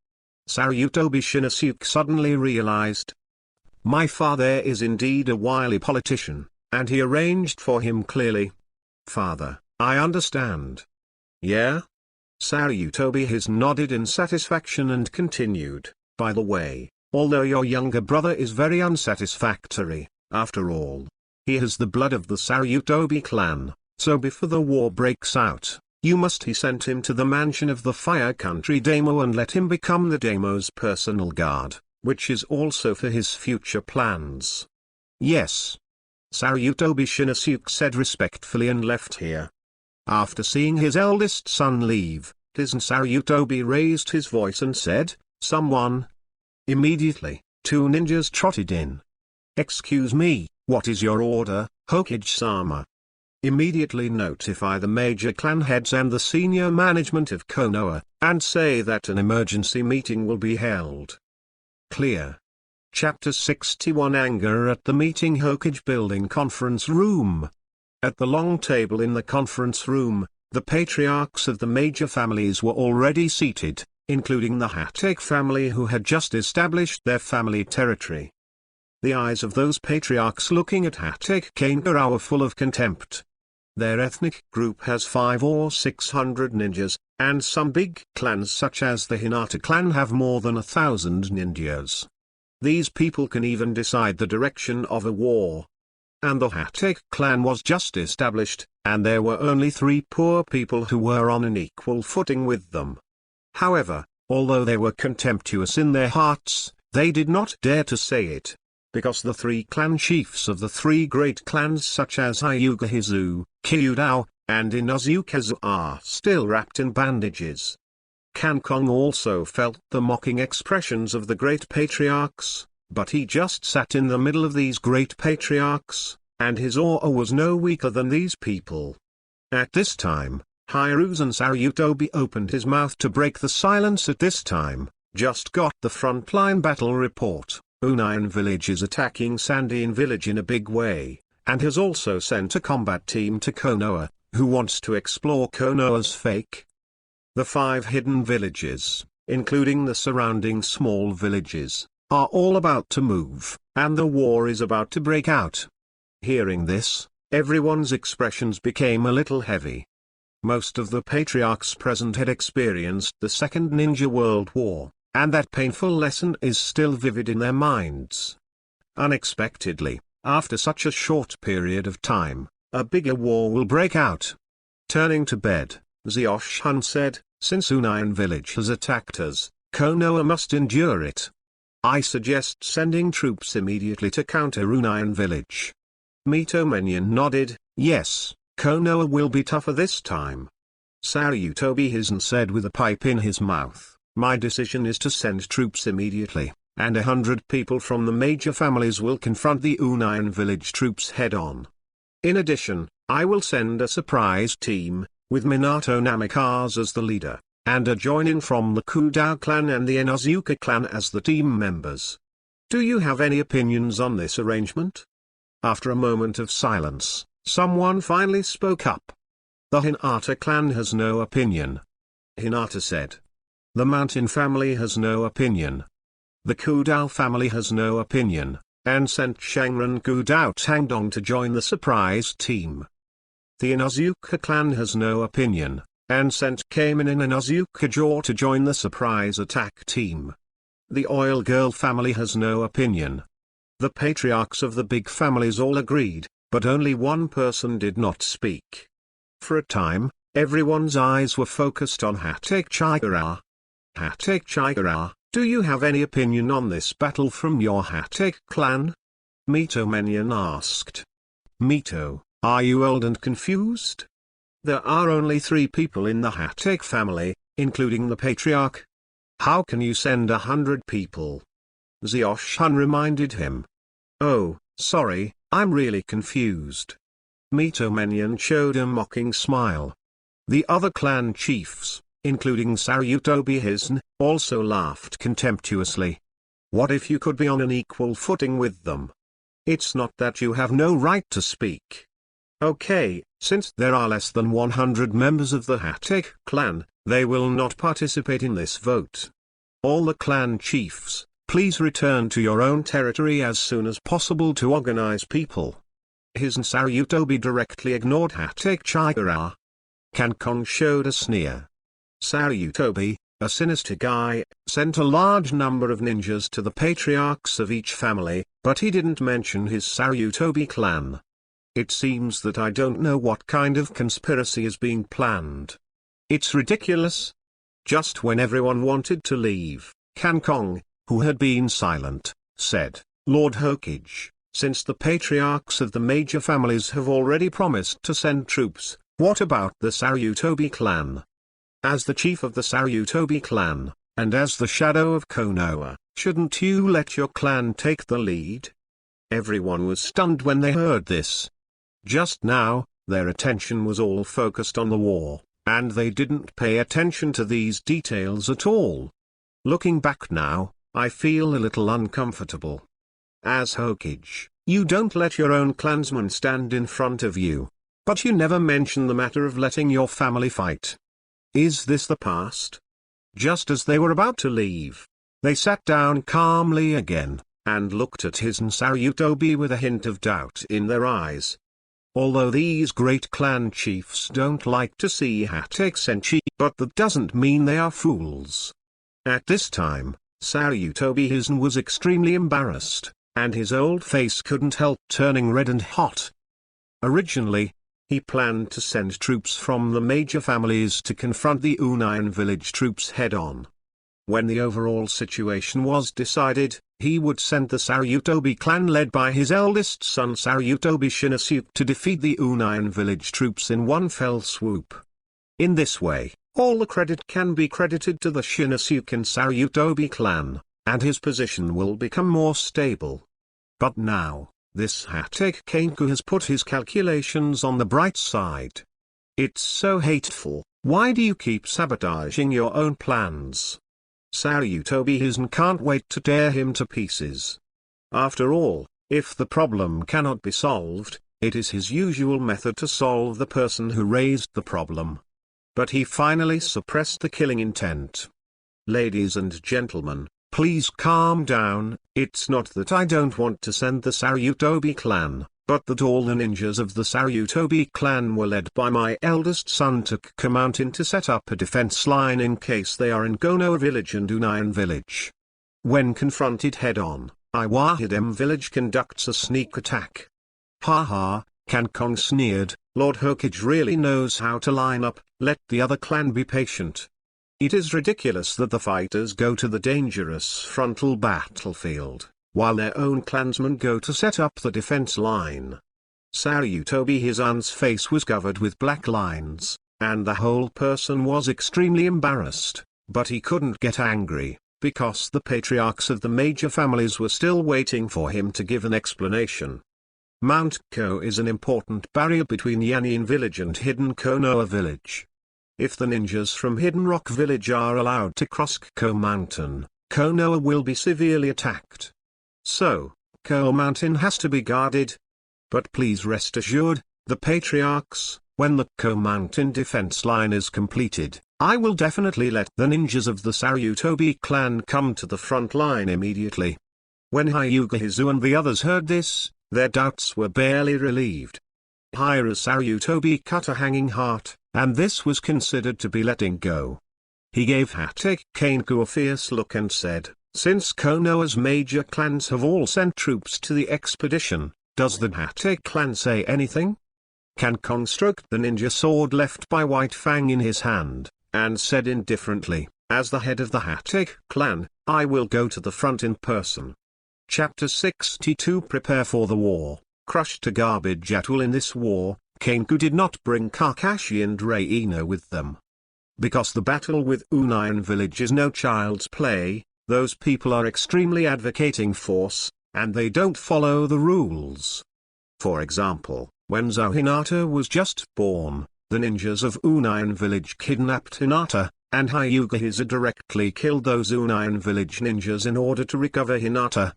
Saryutobi Shinosuke suddenly realized. My father is indeed a wily politician, and he arranged for him clearly. Father, I understand. Yeah? Saryutobi Hizen nodded in satisfaction and continued, by the way, although your younger brother is very unsatisfactory, after all, he has the blood of the Saryutobi clan. So before the war breaks out, you must send him to the mansion of the Fire Country Daimyo and let him become the Daimyo's personal guard, which is also for his future plans. Yes. Saryutobi Shinosuke said respectfully and left here. After seeing his eldest son leave, Hizen Saryutobi raised his voice and said, Someone. Immediately, two ninjas trotted in. Excuse me, what is your order, Hokage-sama? Immediately notify the major clan heads and the senior management of Konoha, and say that an emergency meeting will be held. Clear. Chapter 61 Anger at the meeting. Hokage building conference room. At the long table in the conference room, the patriarchs of the major families were already seated, including the Hatake family who had just established their family territory. The eyes of those patriarchs looking at Hatake Kankara were full of contempt. Their ethnic group has 500 or 600 ninjas, and some big clans such as the Hinata clan have more than 1,000 ninjas. These people can even decide the direction of a war. And the Hatake clan was just established, and there were only 3 poor people who were on an equal footing with them. However, although they were contemptuous in their hearts, they did not dare to say it. Because the 3 clan chiefs of the 3 great clans such as Hyuga Hizu, Kyudao, and Inuzukazu are still wrapped in bandages. Kankong also felt the mocking expressions of the great patriarchs, but he just sat in the middle of these great patriarchs, and his aura was no weaker than these people. At this time, Hiruzen Saryutobi opened his mouth to break the silence. At this time, just got the frontline battle report. Unayan village is attacking Sandian village in a big way, and has also sent a combat team to Konoha, who wants to explore Konoha's fake. The 5 hidden villages, including the surrounding small villages, are all about to move, and the war is about to break out. Hearing this, everyone's expressions became a little heavy. Most of the patriarchs present had experienced the Second Ninja World War, and that painful lesson is still vivid in their minds. Unexpectedly, after such a short period of time, a bigger war will break out. Turning to bed, Zioshun said, since Unayan village has attacked us, Konoha must endure it. I suggest sending troops immediately to counter Unayan village. Mito Menyon nodded, yes, Konoha will be tougher this time. Saryutobi Hizen said with a pipe in his mouth, my decision is to send troops immediately, and 100 people from the major families will confront the Unayan village troops head-on. In addition, I will send a surprise team, with Minato Namikaze as the leader, and are joining from the Kudao clan and the Inozuka clan as the team members. Do you have any opinions on this arrangement? After a moment of silence, someone finally spoke up. The Hinata clan has no opinion. Hinata said. The Mountain family has no opinion. The Kudao family has no opinion, and sent Shangren Kudao Tangdong to join the surprise team. The Inozuka clan has no opinion, and sent Kamen and Inozuka Jaw to join the surprise attack team. The Oil Girl family has no opinion. The patriarchs of the big families all agreed, but only one person did not speak. For a time, everyone's eyes were focused on Hokage Chikara. Hokage Chikara, do you have any opinion on this battle from your Hokage clan? Mito Menyon asked. Mito, are you old and confused? There are only 3 people in the Hokage family, including the patriarch. How can you send 100 people? Xiao reminded him. Oh, sorry, I'm really confused. Mito Menyon showed a mocking smile. The other clan chiefs, including Saryutobi Hisn, also laughed contemptuously. What if you could be on an equal footing with them? It's not that you have no right to speak. Okay, since there are less than 100 members of the Hokage clan, they will not participate in this vote. All the clan chiefs, please return to your own territory as soon as possible to organize people. Hisn Saryutobi directly ignored Hokage Chikara. Kankong showed a sneer. Saryutobi, a sinister guy, sent a large number of ninjas to the patriarchs of each family, but he didn't mention his Saryutobi clan. It seems that I don't know what kind of conspiracy is being planned. It's ridiculous. Just when everyone wanted to leave, Kankong, who had been silent, said, Lord Hokage, since the patriarchs of the major families have already promised to send troops, what about the Saryutobi clan? As the chief of the Saryutobi clan, and as the shadow of Konoha, shouldn't you let your clan take the lead? Everyone was stunned when they heard this. Just now, their attention was all focused on the war, and they didn't pay attention to these details at all. Looking back now, I feel a little uncomfortable. As Hokage, you don't let your own clansmen stand in front of you, but you never mention the matter of letting your family fight. Is this the past? Just as they were about to leave, they sat down calmly again, and looked at Hisn Saryutobi with a hint of doubt in their eyes. Although these great clan chiefs don't like to see Hokage Senshi, but that doesn't mean they are fools. At this time, Saryutobi Hisn was extremely embarrassed, and his old face couldn't help turning red and hot. Originally, he planned to send troops from the major families to confront the Unayan village troops head-on. When the overall situation was decided, he would send the Saryutobi clan led by his eldest son Saryutobi Shinosuke to defeat the Unayan village troops in one fell swoop. In this way, all the credit can be credited to the Shinosuke and Saryutobi clan, and his position will become more stable. But now, this Hokage Kenku has put his calculations on the bright side. It's so hateful. Why do you keep sabotaging your own plans? Saryutobi Hisn can't wait to tear him to pieces. After all, if the problem cannot be solved, it is his usual method to solve the person who raised the problem. But he finally suppressed the killing intent. Ladies and gentlemen, please calm down. It's not that I don't want to send the Saryutobi clan, but that all the ninjas of the Saryutobi clan were led by my eldest son to Kuka Mountain to set up a defense line in case they are in Konoha village and Unayan village. When confronted head-on, Iwahidem village conducts a sneak attack. Haha, Kankong sneered, Lord Hokage really knows how to line up, let the other clan be patient. It is ridiculous that the fighters go to the dangerous frontal battlefield, while their own clansmen go to set up the defense line. Saryutobi Hisn's face was covered with black lines, and the whole person was extremely embarrassed, but he couldn't get angry, because the patriarchs of the major families were still waiting for him to give an explanation. Mount Ko is an important barrier between Yanin village and hidden Konoha village. if the ninjas from Hidden Rock Village are allowed to cross Ko Mountain, Konoha will be severely attacked. So, Ko Mountain has to be guarded. But please rest assured, the patriarchs, when the Ko Mountain defense line is completed, I will definitely let the ninjas of the Sarutobi clan come to the front line immediately. When Hyuga Hizu and the others heard this, their doubts were barely relieved. Hira Sarutobi cut a hanging heart, and this was considered to be letting go. He gave Hatake Kanku a fierce look and said, "Since Konoha's major clans have all sent troops to the expedition, does the Hatake clan say anything?" Kankong stroked the ninja sword left by White Fang in his hand, and said indifferently, "As the head of the Hatake clan, I will go to the front in person." Chapter 62 Prepare for the War. Crushed to garbage atoll in this war, Kanku did not bring Kakashi and Reino with them. Because the battle with Union Village is no child's play, those people are extremely advocating force, and they don't follow the rules. For example, when Hinata was just born, the ninjas of Union Village kidnapped Hinata, and Hyuga Hizu directly killed those Union Village ninjas in order to recover Hinata.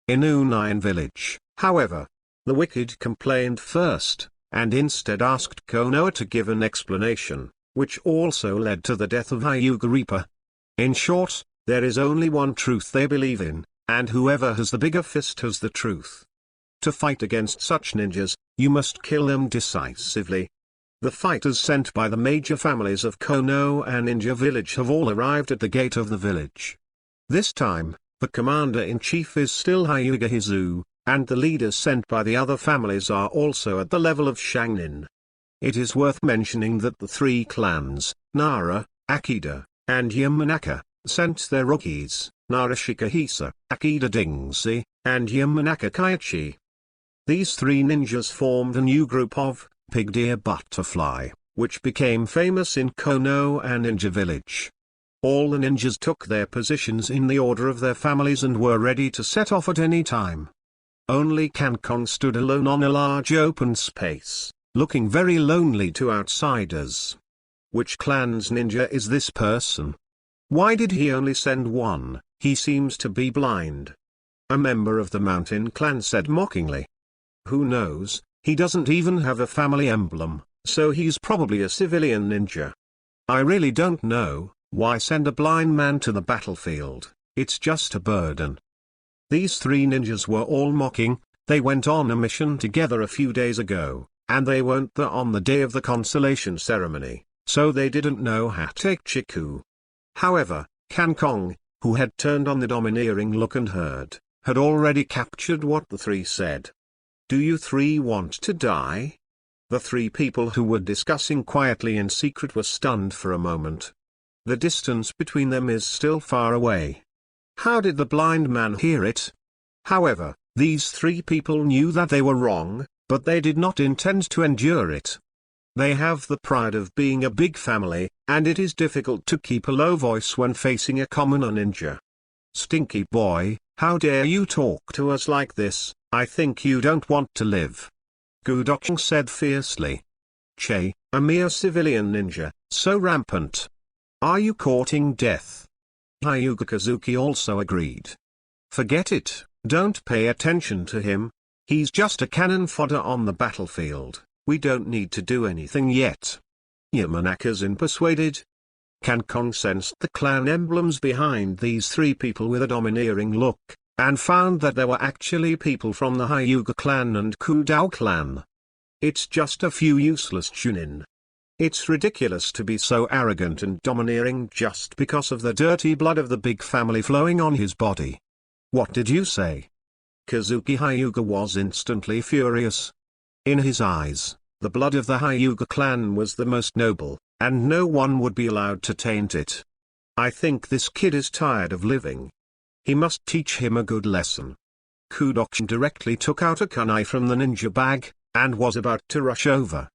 In Union Village, however, the wicked complained first, and instead asked Konoha to give an explanation, which also led to the death of Hyuga Reaper. In short, there is only one truth they believe in, and whoever has the bigger fist has the truth. To fight against such ninjas, you must kill them decisively. The fighters sent by the major families of Konoha and Ninja Village have all arrived at the gate of the village. This time, the commander-in-chief is still Hyuga Hizu, and the leaders sent by the other families are also at the level of Shangnin. It is worth mentioning that the three clans, Nara, Akida, and Yamanaka, sent their rookies, Nara Shikahisa, Akida Dingsi, and Yamanaka Kaiichi. These three ninjas formed a new group of Pig Deer Butterfly, which became famous in Konoha and Ninja Village. All the ninjas took their positions in the order of their families and were ready to set off at any time. Only Kankong stood alone on a large open space, looking very lonely to outsiders. Which clan's ninja is this person? Why did he only send one? He seems to be blind. A member of the Mountain clan said mockingly. Who knows, he doesn't even have a family emblem, so he's probably a civilian ninja. I really don't know. Why send a blind man to the battlefield? It's just a burden. These three ninjas were all mocking. They went on a mission together a few days ago, and they weren't there on the day of the consolation ceremony, so they didn't know Hatake Chiku. However, Kankong, who had turned on the domineering look and heard, had already captured what the three said. Do you three want to die? The three people who were discussing quietly in secret were stunned for a moment. The distance between them is still far away. How did the blind man hear it? However, these three people knew that they were wrong, but they did not intend to endure it. They have the pride of being a big family, and it is difficult to keep a low voice when facing a commoner ninja. Stinky boy, how dare you talk to us like this? I think you don't want to live. Gudokun said fiercely. Che, a mere civilian ninja, so rampant. Are you courting death? Hyuga Kazuki also agreed. Forget it, don't pay attention to him. He's just a cannon fodder on the battlefield. We don't need to do anything yet. Yamanaka's persuaded. Kankong sensed the clan emblems behind these three people with a domineering look, and found that there were actually people from the Hyuga clan and Kudao clan. It's just a few useless chunin. It's ridiculous to be so arrogant and domineering just because of the dirty blood of the big family flowing on his body. What did you say? Kazuki Hyuga was instantly furious. In his eyes, the blood of the Hyuga clan was the most noble, and no one would be allowed to taint it. I think this kid is tired of living. He must teach him a good lesson. Kudokun directly took out a kunai from the ninja bag, and was about to rush over.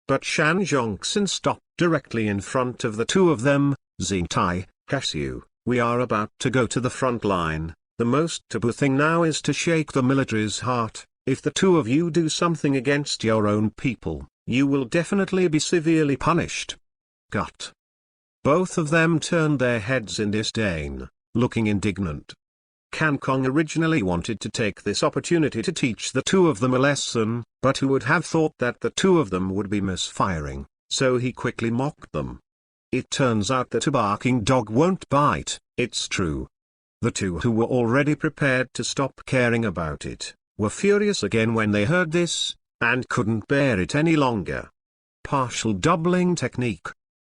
But Shan Zhongxin stopped directly in front of the two of them. Zentai, Kasyu, we are about to go to the front line. The most taboo thing now is to shake the military's heart. If the two of you do something against your own people, you will definitely be severely punished. gut. Both of them turned their heads in disdain, looking indignant. Kangkong originally wanted to take this opportunity to teach the two of them a lesson, but who would have thought that the two of them would be misfiring, so he quickly mocked them. It turns out that a barking dog won't bite, it's true. The two who were already prepared to stop caring about it, were furious again when they heard this, and couldn't bear it any longer. Partial doubling technique.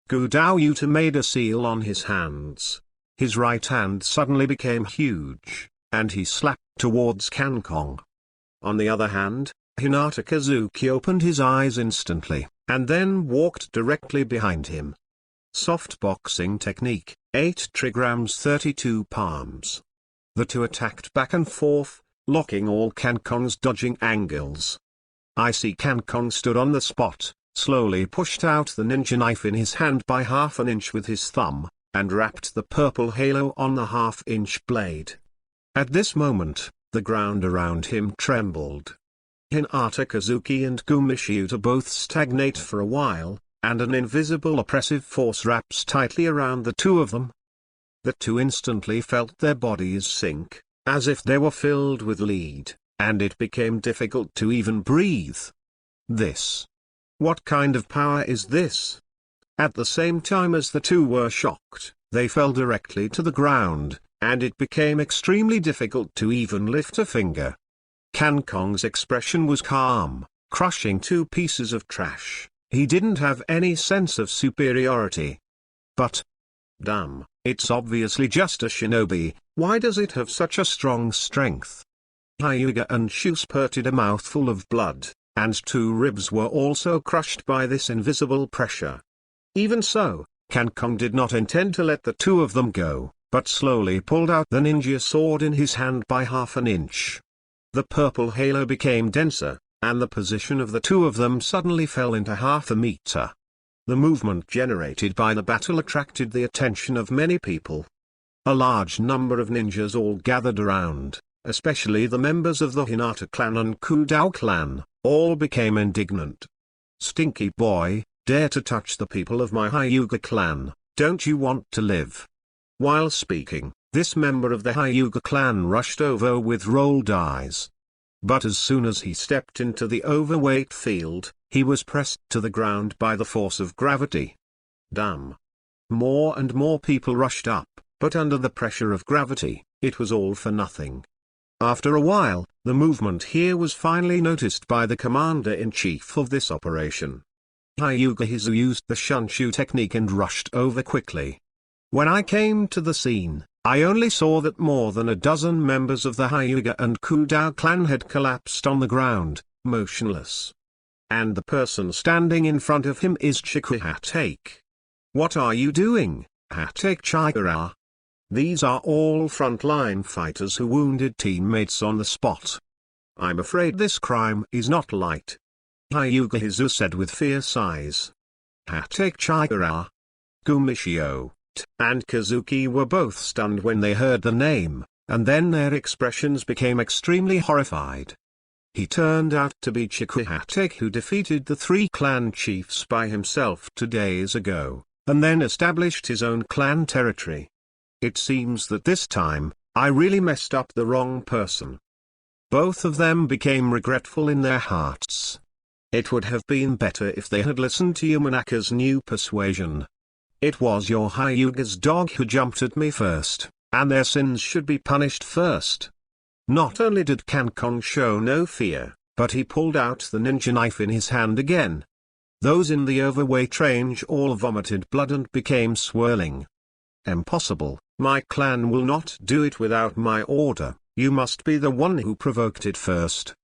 Gu Dao Yuta made a seal on his hands. His right hand suddenly became huge, and he slapped towards Kangkong. On the other hand, Hinata Kazuki opened his eyes instantly, and then walked directly behind him. Soft boxing technique, 8 trigrams 32 palms. The two attacked back and forth, locking all Kangkong's dodging angles. I see Kangkong stood on the spot, slowly pushed out the ninja knife in his hand by half an inch with his thumb, and wrapped the purple halo on the half-inch blade. At this moment, the ground around him trembled. Hinata Kazuki and Gumishi Yuta both stagnate for a while, and an invisible oppressive force wraps tightly around the two of them. The two instantly felt their bodies sink, as if they were filled with lead, and it became difficult to even breathe. What kind of power is this? At the same time as the two were shocked, they fell directly to the ground, and it became extremely difficult to even lift a finger. Kangkong's expression was calm, crushing two pieces of trash. He didn't have any sense of superiority. But, damn, it's obviously just a shinobi, why does it have such a strong strength? Hyuga and Shu spurted a mouthful of blood, and two ribs were also crushed by this invisible pressure. Even so, Kangkong did not intend to let the two of them go, but slowly pulled out the ninja sword in his hand by half an inch. The purple halo became denser, and the position of the two of them suddenly fell into half a meter. The movement generated by the battle attracted the attention of many people. A large number of ninjas all gathered around, especially the members of the Hinata clan and Kudao clan, all became indignant. "Stinky boy, dare to touch the people of my Hyuga clan, don't you want to live?" While speaking, this member of the Hyuga clan rushed over with rolled eyes. But as soon as he stepped into the overweight field, he was pressed to the ground by the force of gravity. Damn! More and more people rushed up, but under the pressure of gravity, it was all for nothing. After a while, the movement here was finally noticed by the commander-in-chief of this operation. Hyuga Hizu used the shunshu technique and rushed over quickly. When I came to the scene, I only saw that more than a dozen members of the Hyuga and Kudao clan had collapsed on the ground, motionless. And the person standing in front of him is Chikuhatake. "What are you doing, Hatake Chikara?" These are all frontline fighters who wounded teammates on the spot. "I'm afraid this crime is not light," Hyuga Hizu said with fierce eyes. Hatake Chikara, Gumishio, and Kazuki were both stunned when they heard the name, and then their expressions became extremely horrified. He turned out to be Chikuhatake, who defeated the three clan chiefs by himself 2 days ago, and then established his own clan territory. It seems that this time, I really messed up the wrong person. Both of them became regretful in their hearts. It would have been better if they had listened to Yamanaka's new persuasion. "It was your Hyuga's dog who jumped at me first, and their sins should be punished first." Not only did Kangkong show no fear, but he pulled out the ninja knife in his hand again. Those in the overweight range all vomited blood and became swirling. "Impossible, my clan will not do it without my order, you must be the one who provoked it first,"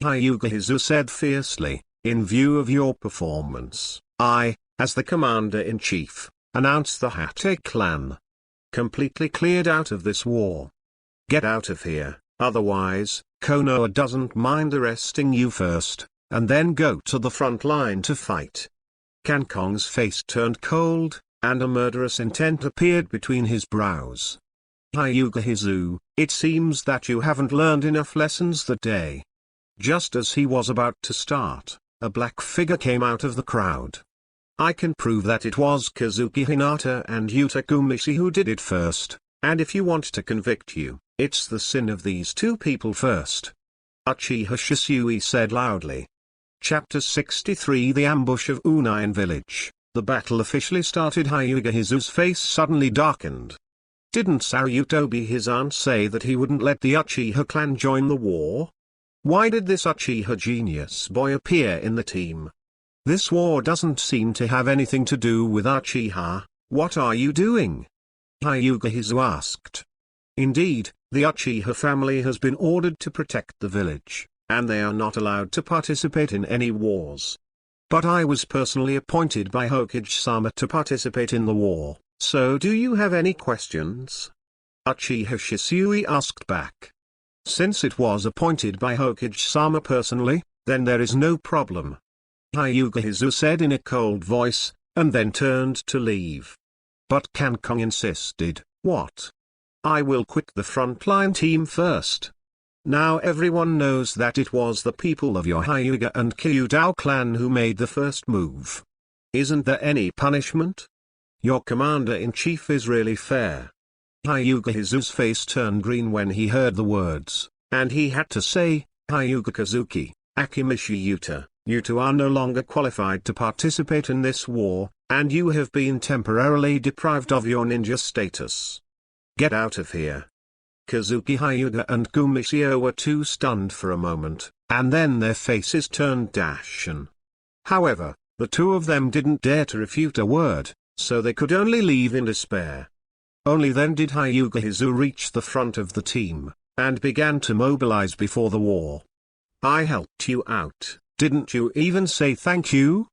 Hyuga Hizu said fiercely. "In view of your performance, I, as the commander-in-chief, announce the Hatake clan completely cleared out of this war. Get out of here, otherwise, Konoha doesn't mind arresting you first, and then go to the front line to fight." Kangkong's face turned cold, and a murderous intent appeared between his brows. "Hyuga Hizu, it seems that you haven't learned enough lessons that day." Just as he was about to start, a black figure came out of the crowd. I can prove that it was Kazuki Hinata and Yuta Kumishi who did it first, and if you want to convict you, it's the sin of these two people first. Uchiha Shisui said loudly. Chapter 63 The Ambush of Unain Village. The battle officially started. Hyuga Hizu's face suddenly darkened. Didn't Saryutobi his aunt say that he wouldn't let the Uchiha clan join the war? Why did this Uchiha genius boy appear in the team? This war doesn't seem to have anything to do with Uchiha. What are you doing? Hyuga Hizu asked. Indeed, the Uchiha family has been ordered to protect the village, and they are not allowed to participate in any wars. But I was personally appointed by Hokage-sama to participate in the war, so do you have any questions? Uchiha Shisui asked back. Since it was appointed by Hokage-sama personally, then there is no problem. Hyuga Hizu said in a cold voice, and then turned to leave. But Kankong insisted. What? I will quit the frontline team first. Now everyone knows that it was the people of your Hyuga and Kyudao clan who made the first move. Isn't there any punishment? Your commander-in-chief is really fair. Hyuga Hizu's face turned green when he heard the words, and he had to say, Hyuga Kazuki, Akimishi Yuta, you two are no longer qualified to participate in this war, and you have been temporarily deprived of your ninja status. Get out of here. Kazuki Hyuga and Kumishio were too stunned for a moment, and then their faces turned ashen. However, the two of them didn't dare to refute a word, so they could only leave in despair. Only then did Hyuga Hizu reach the front of the team, and began to mobilize before the war. I helped you out, didn't you even say thank you?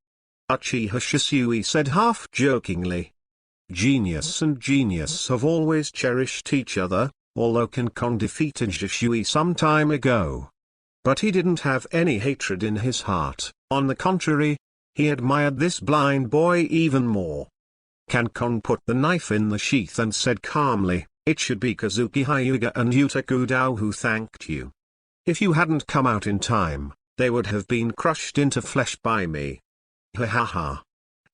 Uchiha Shisui said half-jokingly. Genius and genius have always cherished each other, although Kankong defeated Shisui some time ago. But he didn't have any hatred in his heart, on the contrary, he admired this blind boy even more. Kankong put the knife in the sheath and said calmly, it should be Kazuki Hyuga and Yuta Kudao who thanked you. If you hadn't come out in time, they would have been crushed into flesh by me. Ha ha ha.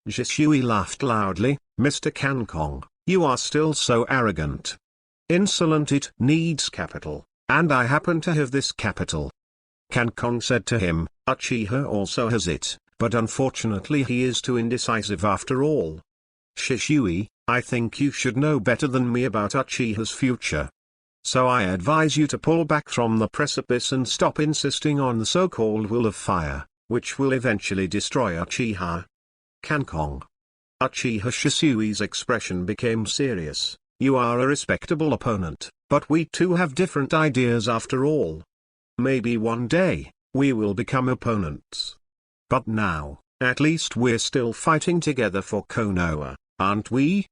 Shisui laughed loudly. Mr. Kankong, you are still so arrogant. Insolent. It needs capital, and I happen to have this capital. Kankong said to him, Uchiha also has it, but unfortunately he is too indecisive after all. Shisui, I think you should know better than me about Uchiha's future. So I advise you to pull back from the precipice and stop insisting on the so-called will of fire, which will eventually destroy Uchiha. Kankong. Uchiha Shisui's expression became serious. You are a respectable opponent, but we two have different ideas after all. Maybe one day, we will become opponents. But now, at least we're still fighting together for Konoha, aren't we?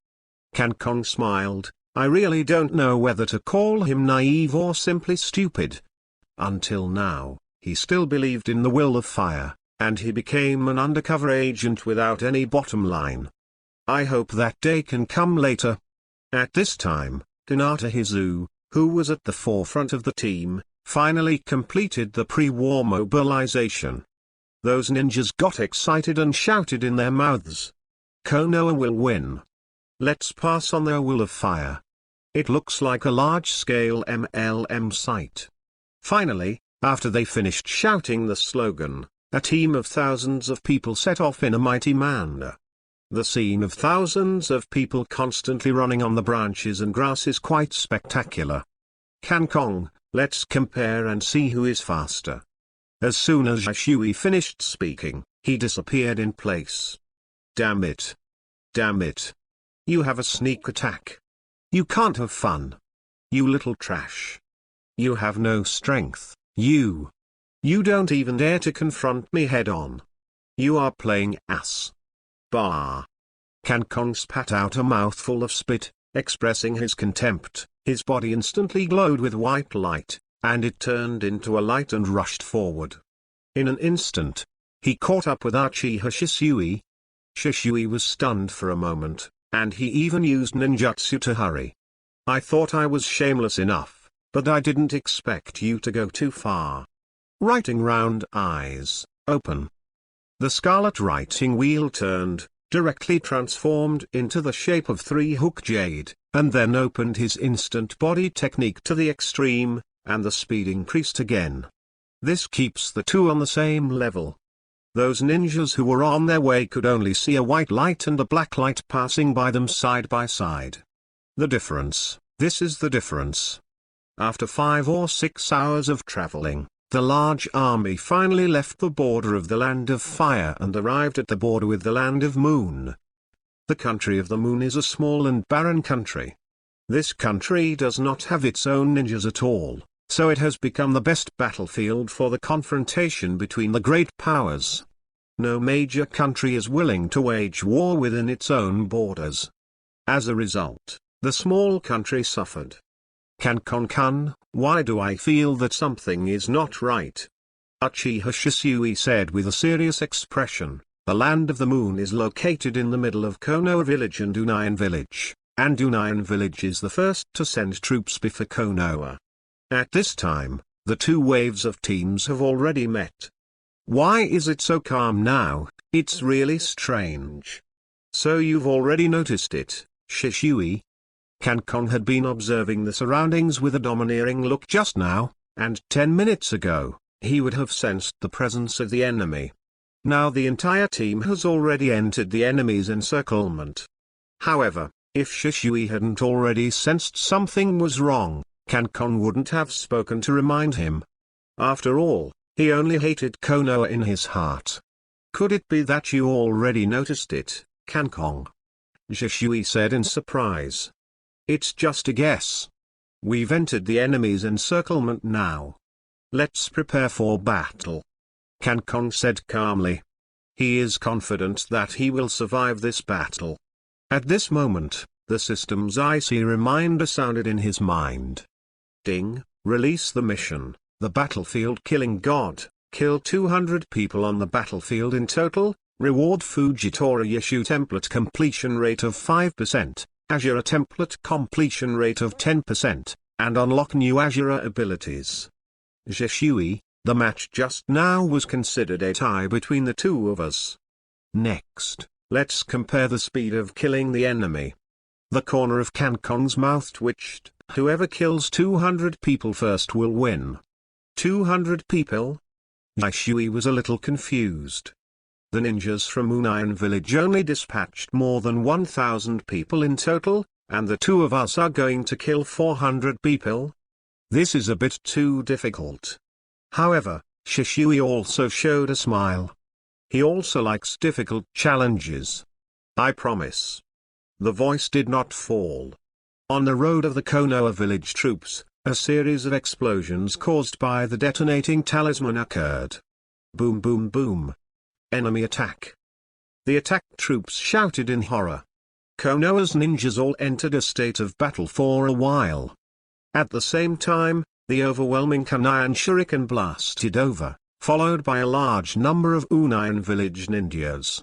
Kankong smiled. I really don't know whether to call him naive or simply stupid. Until now, he still believed in the will of fire, and he became an undercover agent without any bottom line. I hope that day can come later. At this time, Hinata Hizu, who was at the forefront of the team, finally completed the pre-war mobilization. Those ninjas got excited and shouted in their mouths. Konoha will win. Let's pass on their will of fire. It looks like a large-scale MLM site. Finally, after they finished shouting the slogan, a team of thousands of people set off in a mighty manner. The scene of thousands of people constantly running on the branches and grass is quite spectacular. Kankong, let's compare and see who is faster. As soon as Shisui finished speaking, he disappeared in place. Damn it. Damn it. You have a sneak attack. You can't have fun. You little trash. You have no strength, you. You don't even dare to confront me head-on. You are playing ass. Bah. Kankong spat out a mouthful of spit, expressing his contempt. His body instantly glowed with white light, and it turned into a light and rushed forward. In an instant, he caught up with Uchiha Shisui. Shisui was stunned for a moment, and he even used ninjutsu to hurry. I thought I was shameless enough, but I didn't expect you to go too far. Writing round eyes, open. The scarlet writing wheel turned, directly transformed into the shape of 3-hook jade, and then opened his instant body technique to the extreme, and the speed increased again. This keeps the two on the same level. Those ninjas who were on their way could only see a white light and a black light passing by them side by side. The difference, this is the difference. After 5 or 6 hours of traveling, the large army finally left the border of the Land of Fire and arrived at the border with the Land of Moon. The country of the Moon is a small and barren country. This country does not have its own ninjas at all, so it has become the best battlefield for the confrontation between the great powers. No major country is willing to wage war within its own borders. As a result, the small country suffered. Kan, why do I feel that something is not right? Uchiha Shisui said with a serious expression, the Land of the Moon is located in the middle of Konoha Village and Union Village, and Union Village is the first to send troops before Konoha. At this time, the two waves of teams have already met. Why is it so calm now? It's really strange. So you've already noticed it, Shisui? Kan had been observing the surroundings with a domineering look just now, and 10 minutes ago, he would have sensed the presence of the enemy. Now the entire team has already entered the enemy's encirclement. However, if Shisui hadn't already sensed something was wrong, Kan wouldn't have spoken to remind him. After all, he only hated Konoha in his heart. Could it be that you already noticed it, Kan? Shisui said in surprise. It's just a guess. We've entered the enemy's encirclement now. Let's prepare for battle. Kan said calmly. He is confident that he will survive this battle. At this moment, the system's icy reminder sounded in his mind. Ding, release the mission, the battlefield killing god, kill 200 people on the battlefield in total, reward Fujitora Yeshu template completion rate of 5%. Azura template completion rate of 10%, and unlock new Azura abilities. Shisui, the match just now was considered a tie between the two of us. Next, let's compare the speed of killing the enemy. The corner of Kan's mouth twitched. Whoever kills 200 people first will win. 200 people? Shisui was a little confused. The ninjas from Union Village only dispatched more than 1,000 people in total, and the two of us are going to kill 400 people? This is a bit too difficult. However, Shisui also showed a smile. He also likes difficult challenges. I promise. The voice did not fall. On the road of the Konoha village troops, a series of explosions caused by the detonating talisman occurred. Boom boom boom. Enemy attack. The attacked troops shouted in horror. Konoha's ninjas all entered a state of battle for a while. At the same time, the overwhelming kunai and shuriken blasted over, followed by a large number of Union village ninjas.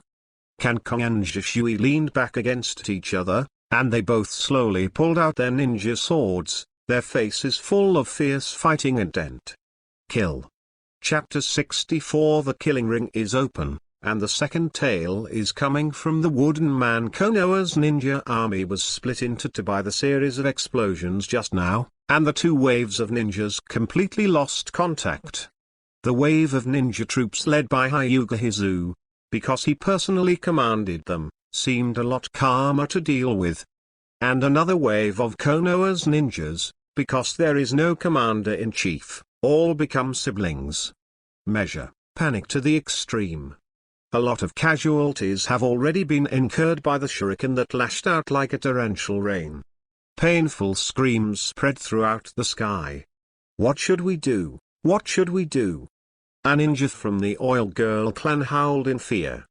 Kan and Shisui leaned back against each other, and they both slowly pulled out their ninja swords, their faces full of fierce fighting intent. Kill. Chapter 64 The killing ring is open, and the second tale is coming from the wooden man. Konoha's ninja army was split into two by the series of explosions just now, and the two waves of ninjas completely lost contact. The wave of ninja troops led by Hyuga Hizu, because he personally commanded them, seemed a lot calmer to deal with. And another wave of Konoha's ninjas, because there is no commander-in-chief, all become siblings. Measure, panic to the extreme. A lot of casualties have already been incurred by the shuriken that lashed out like a torrential rain. Painful screams spread throughout the sky. What should we do? What should we do? A ninja from the Oil Girl clan howled in fear.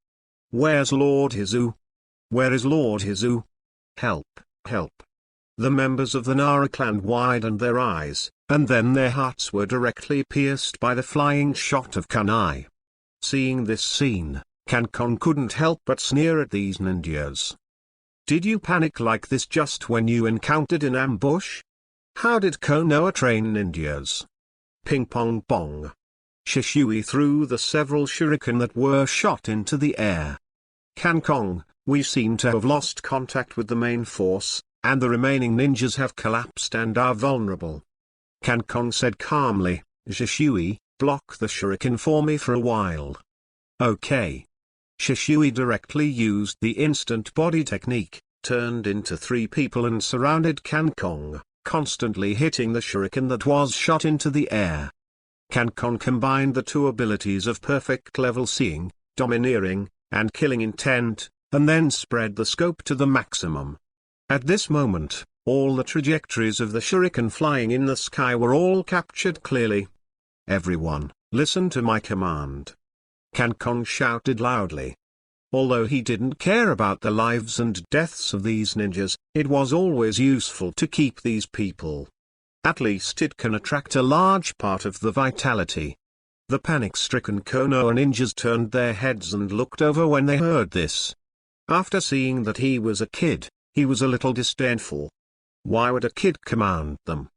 Where's Lord Hizu? Where is Lord Hizu? Help, help. The members of the Nara clan widened their eyes, and then their hearts were directly pierced by the flying shot of kunai. Seeing this scene, Kan couldn't help but sneer at these ninjas. Did you panic like this just when you encountered an ambush? How did Konoha train ninjas? Ping pong bong. Shisui threw the several shuriken that were shot into the air. Kan, We seem to have lost contact with the main force, and the remaining ninjas have collapsed and are vulnerable. Kankon said calmly, Shishui, block the shuriken for me for a while. Okay. Shishui directly used the instant body technique, turned into 3 people and surrounded Kankon, constantly hitting the shuriken that was shot into the air. Kankon combined the 2 abilities of perfect level seeing, domineering, and killing intent, and then spread the scope to the maximum. At this moment, all the trajectories of the shuriken flying in the sky were all captured clearly. Everyone, listen to my command. Kankon shouted loudly. Although he didn't care about the lives and deaths of these ninjas, it was always useful to keep these people. At least it can attract a large part of the vitality. The panic-stricken Konoha ninjas turned their heads and looked over when they heard this. After seeing that he was a kid, he was a little disdainful. Why would a kid command them?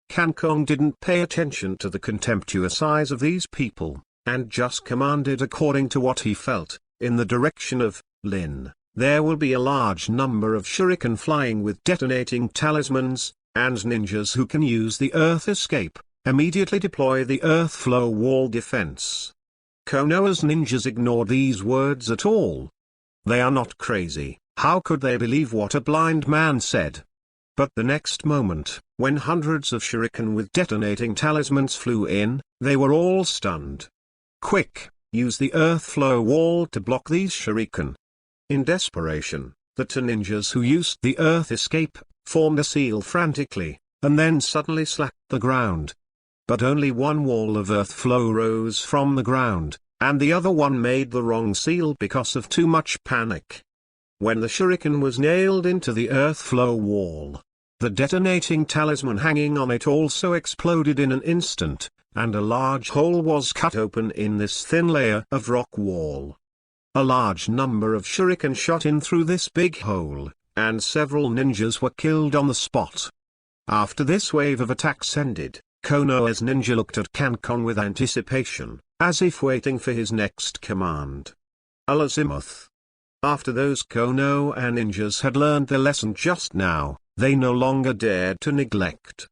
Kankon didn't pay attention to the contemptuous eyes of these people, and just commanded according to what he felt, in the direction of Lin. There will be a large number of shuriken flying with detonating talismans, and ninjas who can use the earth escape. Immediately deploy the earth flow wall defense. Konoha's ninjas ignored these words at all. They are not crazy, how could they believe what a blind man said? But the next moment, when hundreds of shuriken with detonating talismans flew in, they were all stunned. Quick, use the earth flow wall to block these shuriken. In desperation, the 2 ninjas who used the earth escape, formed a seal frantically, and then suddenly slapped the ground. But only one wall of earth flow rose from the ground, and the other one made the wrong seal because of too much panic. When the shuriken was nailed into the earth flow wall, the detonating talisman hanging on it also exploded in an instant, and a large hole was cut open in this thin layer of rock wall. A large number of shuriken shot in through this big hole, and several ninjas were killed on the spot. After this wave of attacks ended, Konoha's ninja looked at Kankon with anticipation, as if waiting for his next command. Alazimuth. After those Konoha ninjas had learned their lesson just now, they no longer dared to neglect.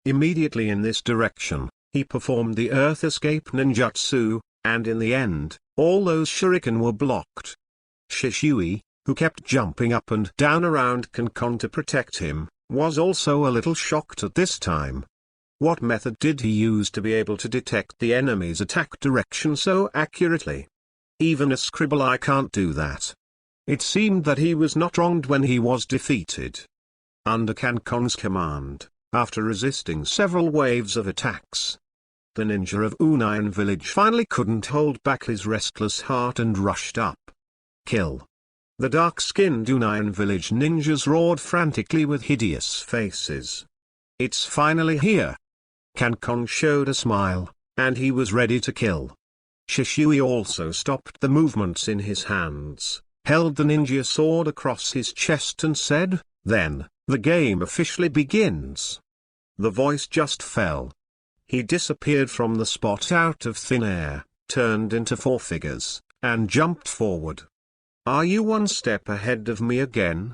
Immediately in this direction, he performed the earth escape ninjutsu, and in the end, all those shuriken were blocked. Shishui, who kept jumping up and down around Kankon to protect him, was also a little shocked at this time. What method did he use to be able to detect the enemy's attack direction so accurately? Even a scribble eye can't do that. It seemed that he was not wronged when he was defeated. Under Kankon's command, after resisting several waves of attacks, the ninja of Union Village finally couldn't hold back his restless heart and rushed up. Kill. The dark-skinned Union Village ninjas roared frantically with hideous faces. It's finally here. Kankon showed a smile, and he was ready to kill. Shishui also stopped the movements in his hands, held the ninja sword across his chest and said, "Then, the game officially begins." The voice just fell. He disappeared from the spot out of thin air, turned into 4 figures, and jumped forward. Are you one step ahead of me again?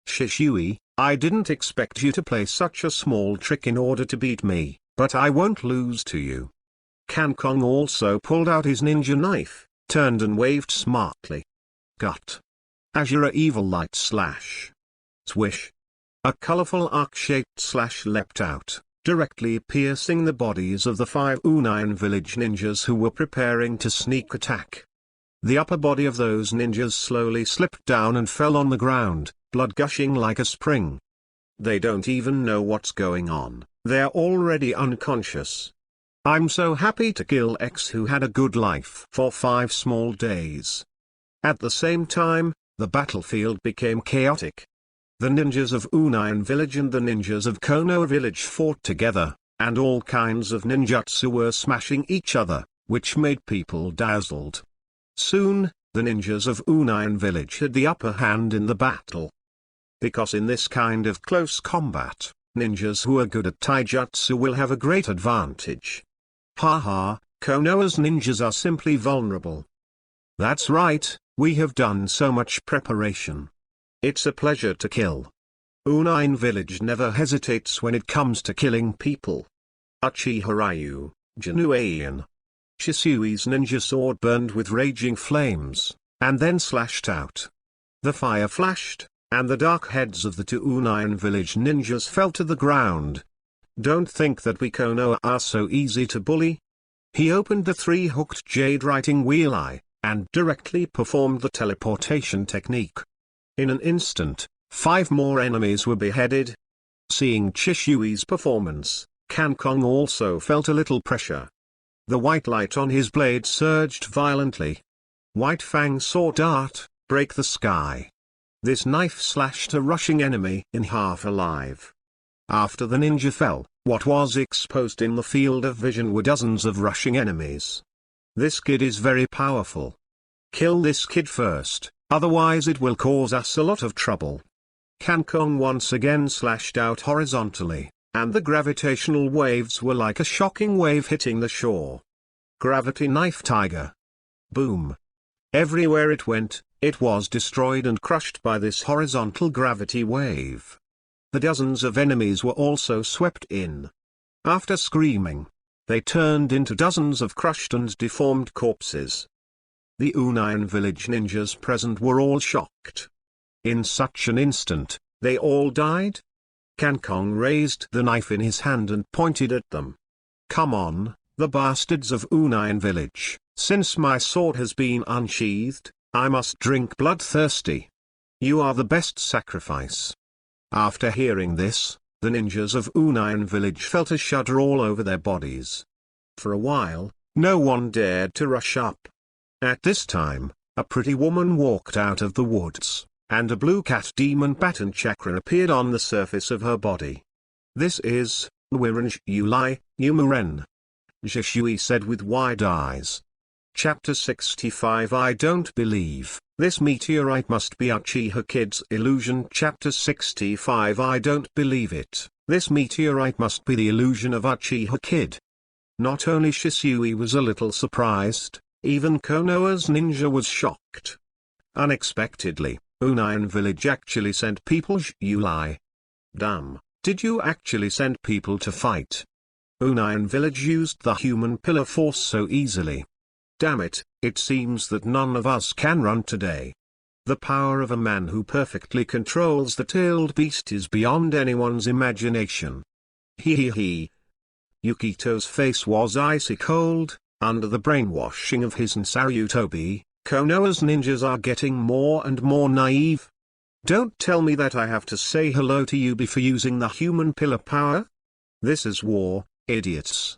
Shishui, I didn't expect you to play such a small trick in order to beat me, but I won't lose to you. Kankon also pulled out his ninja knife, turned and waved smartly. Gut. Azure evil light slash. Swish. A colorful arc-shaped slash leapt out, directly piercing the bodies of the 5 Union Village ninjas who were preparing to sneak attack. The upper body of those ninjas slowly slipped down and fell on the ground, blood gushing like a spring. They don't even know what's going on, they're already unconscious. I'm so happy to kill X who had a good life for 5 small days. At the same time, the battlefield became chaotic. The ninjas of Union Village and the ninjas of Konoha Village fought together, and all kinds of ninjutsu were smashing each other, which made people dazzled. Soon, the ninjas of Union Village had the upper hand in the battle. Because in this kind of close combat, ninjas who are good at taijutsu will have a great advantage. Haha, Konoha's ninjas are simply vulnerable. That's right, We have done so much preparation. It's a pleasure to kill. Unine Village never hesitates when it comes to killing people. Uchiha Genuine. Shisui's ninja sword burned with raging flames, and then slashed out. The fire flashed, and the dark heads of the two Unine Village ninjas fell to the ground. Don't think that we Konoha are so easy to bully. He opened the three-hooked jade writing wheel eye, and directly performed the teleportation technique. In an instant, 5 more enemies were beheaded. Seeing Chishui's performance, Kankong also felt a little pressure. The white light on his blade surged violently. White Fang saw dart break the sky. This knife slashed a rushing enemy in half alive. After the ninja fell, what was exposed in the field of vision were dozens of rushing enemies. This kid is very powerful. Kill this kid first, otherwise it will cause us a lot of trouble. Kankong once again slashed out horizontally, and the gravitational waves were like a shocking wave hitting the shore. Gravity Knife Tiger. Boom. Everywhere it went, it was destroyed and crushed by this horizontal gravity wave. The dozens of enemies were also swept in. After screaming, they turned into dozens of crushed and deformed corpses. The Unine Village ninjas present were all shocked. In such an instant, they all died? Kankong raised the knife in his hand and pointed at them. Come on, the bastards of Unine Village, since my sword has been unsheathed, I must drink bloodthirsty. You are the best sacrifice. After hearing this, the ninjas of Unine Village felt a shudder all over their bodies. For a while, no one dared to rush up. At this time, a pretty woman walked out of the woods, and a blue cat demon pattern chakra appeared on the surface of her body. This is Wiranj Yulai, Yumuren. Jishui said with wide eyes. Chapter 65 I don't believe, this meteorite must be Uchiha Kid's illusion. Chapter 65 I don't believe it, this meteorite must be the illusion of Uchiha Kid. Not only Shisui was a little surprised, even Konoha's ninja was shocked. Unexpectedly, Unine Village actually sent people. Yulai. Damn, did you actually send people to fight? Unine Village used the human pillar force so easily. Damn it, it seems that none of us can run today. The power of a man who perfectly controls the tailed beast is beyond anyone's imagination. He. Yukito's face was icy cold. Under the brainwashing of his Saryutobi, Konoha's ninjas are getting more and more naive. Don't tell me that I have to say hello to you before using the human pillar power? This is war, idiots.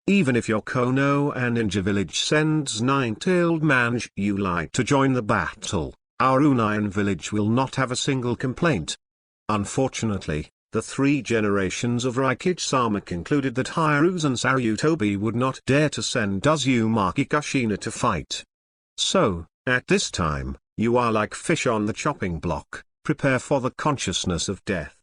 Even if your Konoha Ninja Village sends 9-tailed man Yulai to join the battle, our Unine Village will not have a single complaint. Unfortunately, the 3 generations of Raikage-sama concluded that Hiruzen Saryutobi would not dare to send Uzumaki Kushina to fight. So, at this time, you are like fish on the chopping block, prepare for the consciousness of death.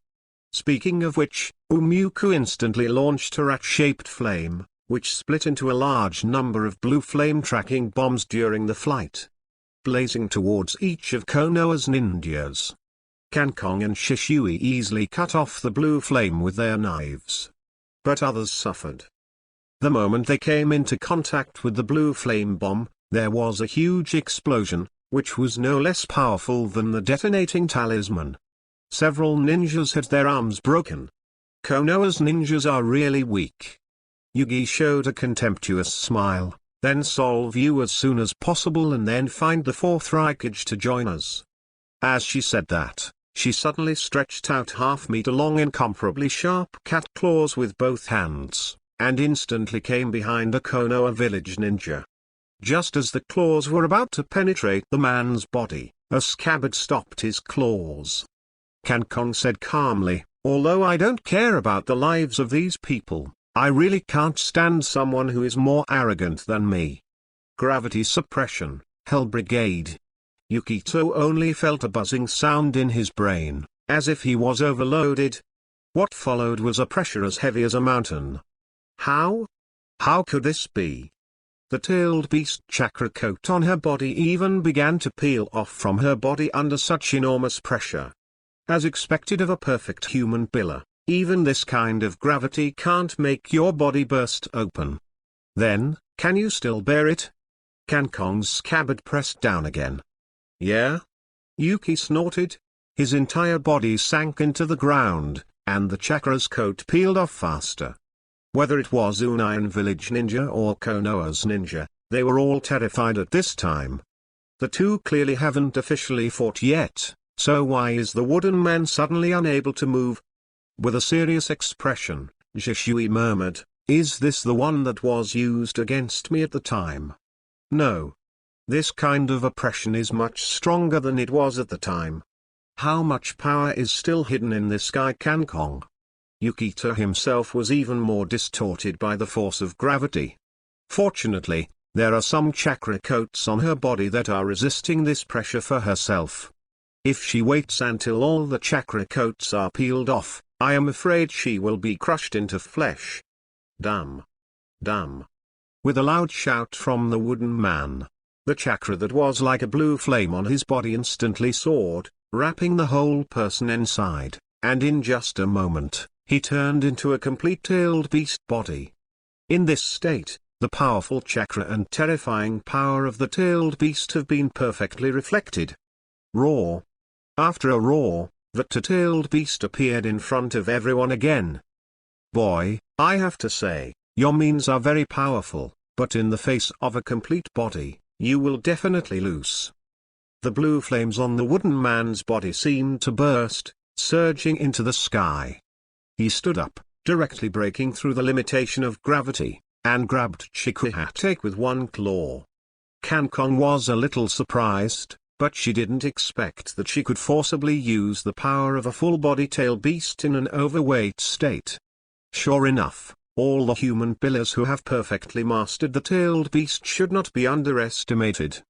Speaking of which, Umuku instantly launched a rat-shaped flame, which split into a large number of blue flame tracking bombs during the flight, blazing towards each of Konoha's ninjas. Kankong and Shishui easily cut off the blue flame with their knives. But others suffered. The moment they came into contact with the blue flame bomb, there was a huge explosion, which was no less powerful than the detonating talisman. Several ninjas had their arms broken. Konoha's ninjas are really weak. Yugi showed a contemptuous smile, then solve you as soon as possible and then find the 4th Raikage to join us. As she said that, she suddenly stretched out half-meter-long incomparably sharp cat claws with both hands, and instantly came behind a Konoha Village ninja. Just as the claws were about to penetrate the man's body, a scabbard stopped his claws. Kankong said calmly, although I don't care about the lives of these people, I really can't stand someone who is more arrogant than me. Gravity suppression, Hell Brigade. Yukito only felt a buzzing sound in his brain, as if he was overloaded. What followed was a pressure as heavy as a mountain. How? How could this be? The tailed beast chakra coat on her body even began to peel off from her body under such enormous pressure. As expected of a perfect human pillar, even this kind of gravity can't make your body burst open. Then, can you still bear it? Kangkong's scabbard pressed down again. Yeah? Yuki snorted. His entire body sank into the ground, and the chakra's coat peeled off faster. Whether it was Union Village Ninja or Konoha's ninja, they were all terrified at this time. The two clearly haven't officially fought yet, so why is the wooden man suddenly unable to move? With a serious expression, Shishui murmured, "Is this the one that was used against me at the time?" No. This kind of oppression is much stronger than it was at the time. How much power is still hidden in this guy Kangkong? Yukito himself was even more distorted by the force of gravity. Fortunately, there are some chakra coats on her body that are resisting this pressure for herself. If she waits until all the chakra coats are peeled off, I am afraid she will be crushed into flesh. Damn. Damn. With a loud shout from the wooden man, the chakra that was like a blue flame on his body instantly soared, wrapping the whole person inside, and in just a moment, he turned into a complete tailed beast body. In this state, the powerful chakra and terrifying power of the tailed beast have been perfectly reflected. Roar. After a roar, the tailed beast appeared in front of everyone again. Boy, I have to say, your means are very powerful, but in the face of a complete body, you will definitely lose. The blue flames on the wooden man's body seemed to burst, surging into the sky. He stood up, directly breaking through the limitation of gravity, and grabbed Chikuhate with one claw. Kangkong was a little surprised, but she didn't expect that she could forcibly use the power of a full-body tail beast in an overweight state. Sure enough, all the human pillars who have perfectly mastered the tailed beast should not be underestimated.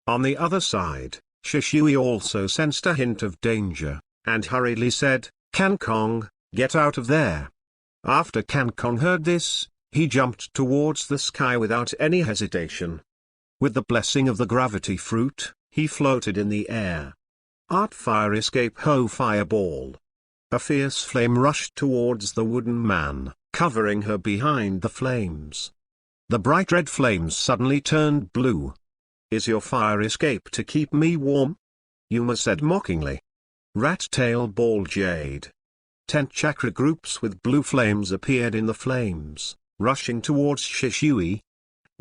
On the other side, Shishui also sensed a hint of danger, and hurriedly said, "Kangkong, get out of there." After Kangkong heard this, he jumped towards the sky without any hesitation. With the blessing of the gravity fruit, he floated in the air. Art fire escape ho fireball. A fierce flame rushed towards the wooden man, covering her behind the flames. The bright red flames suddenly turned blue. "Is your fire escape to keep me warm?" Yuma said mockingly. Rat tail ball jade. 10 chakra groups with blue flames appeared in the flames, rushing towards Shishui.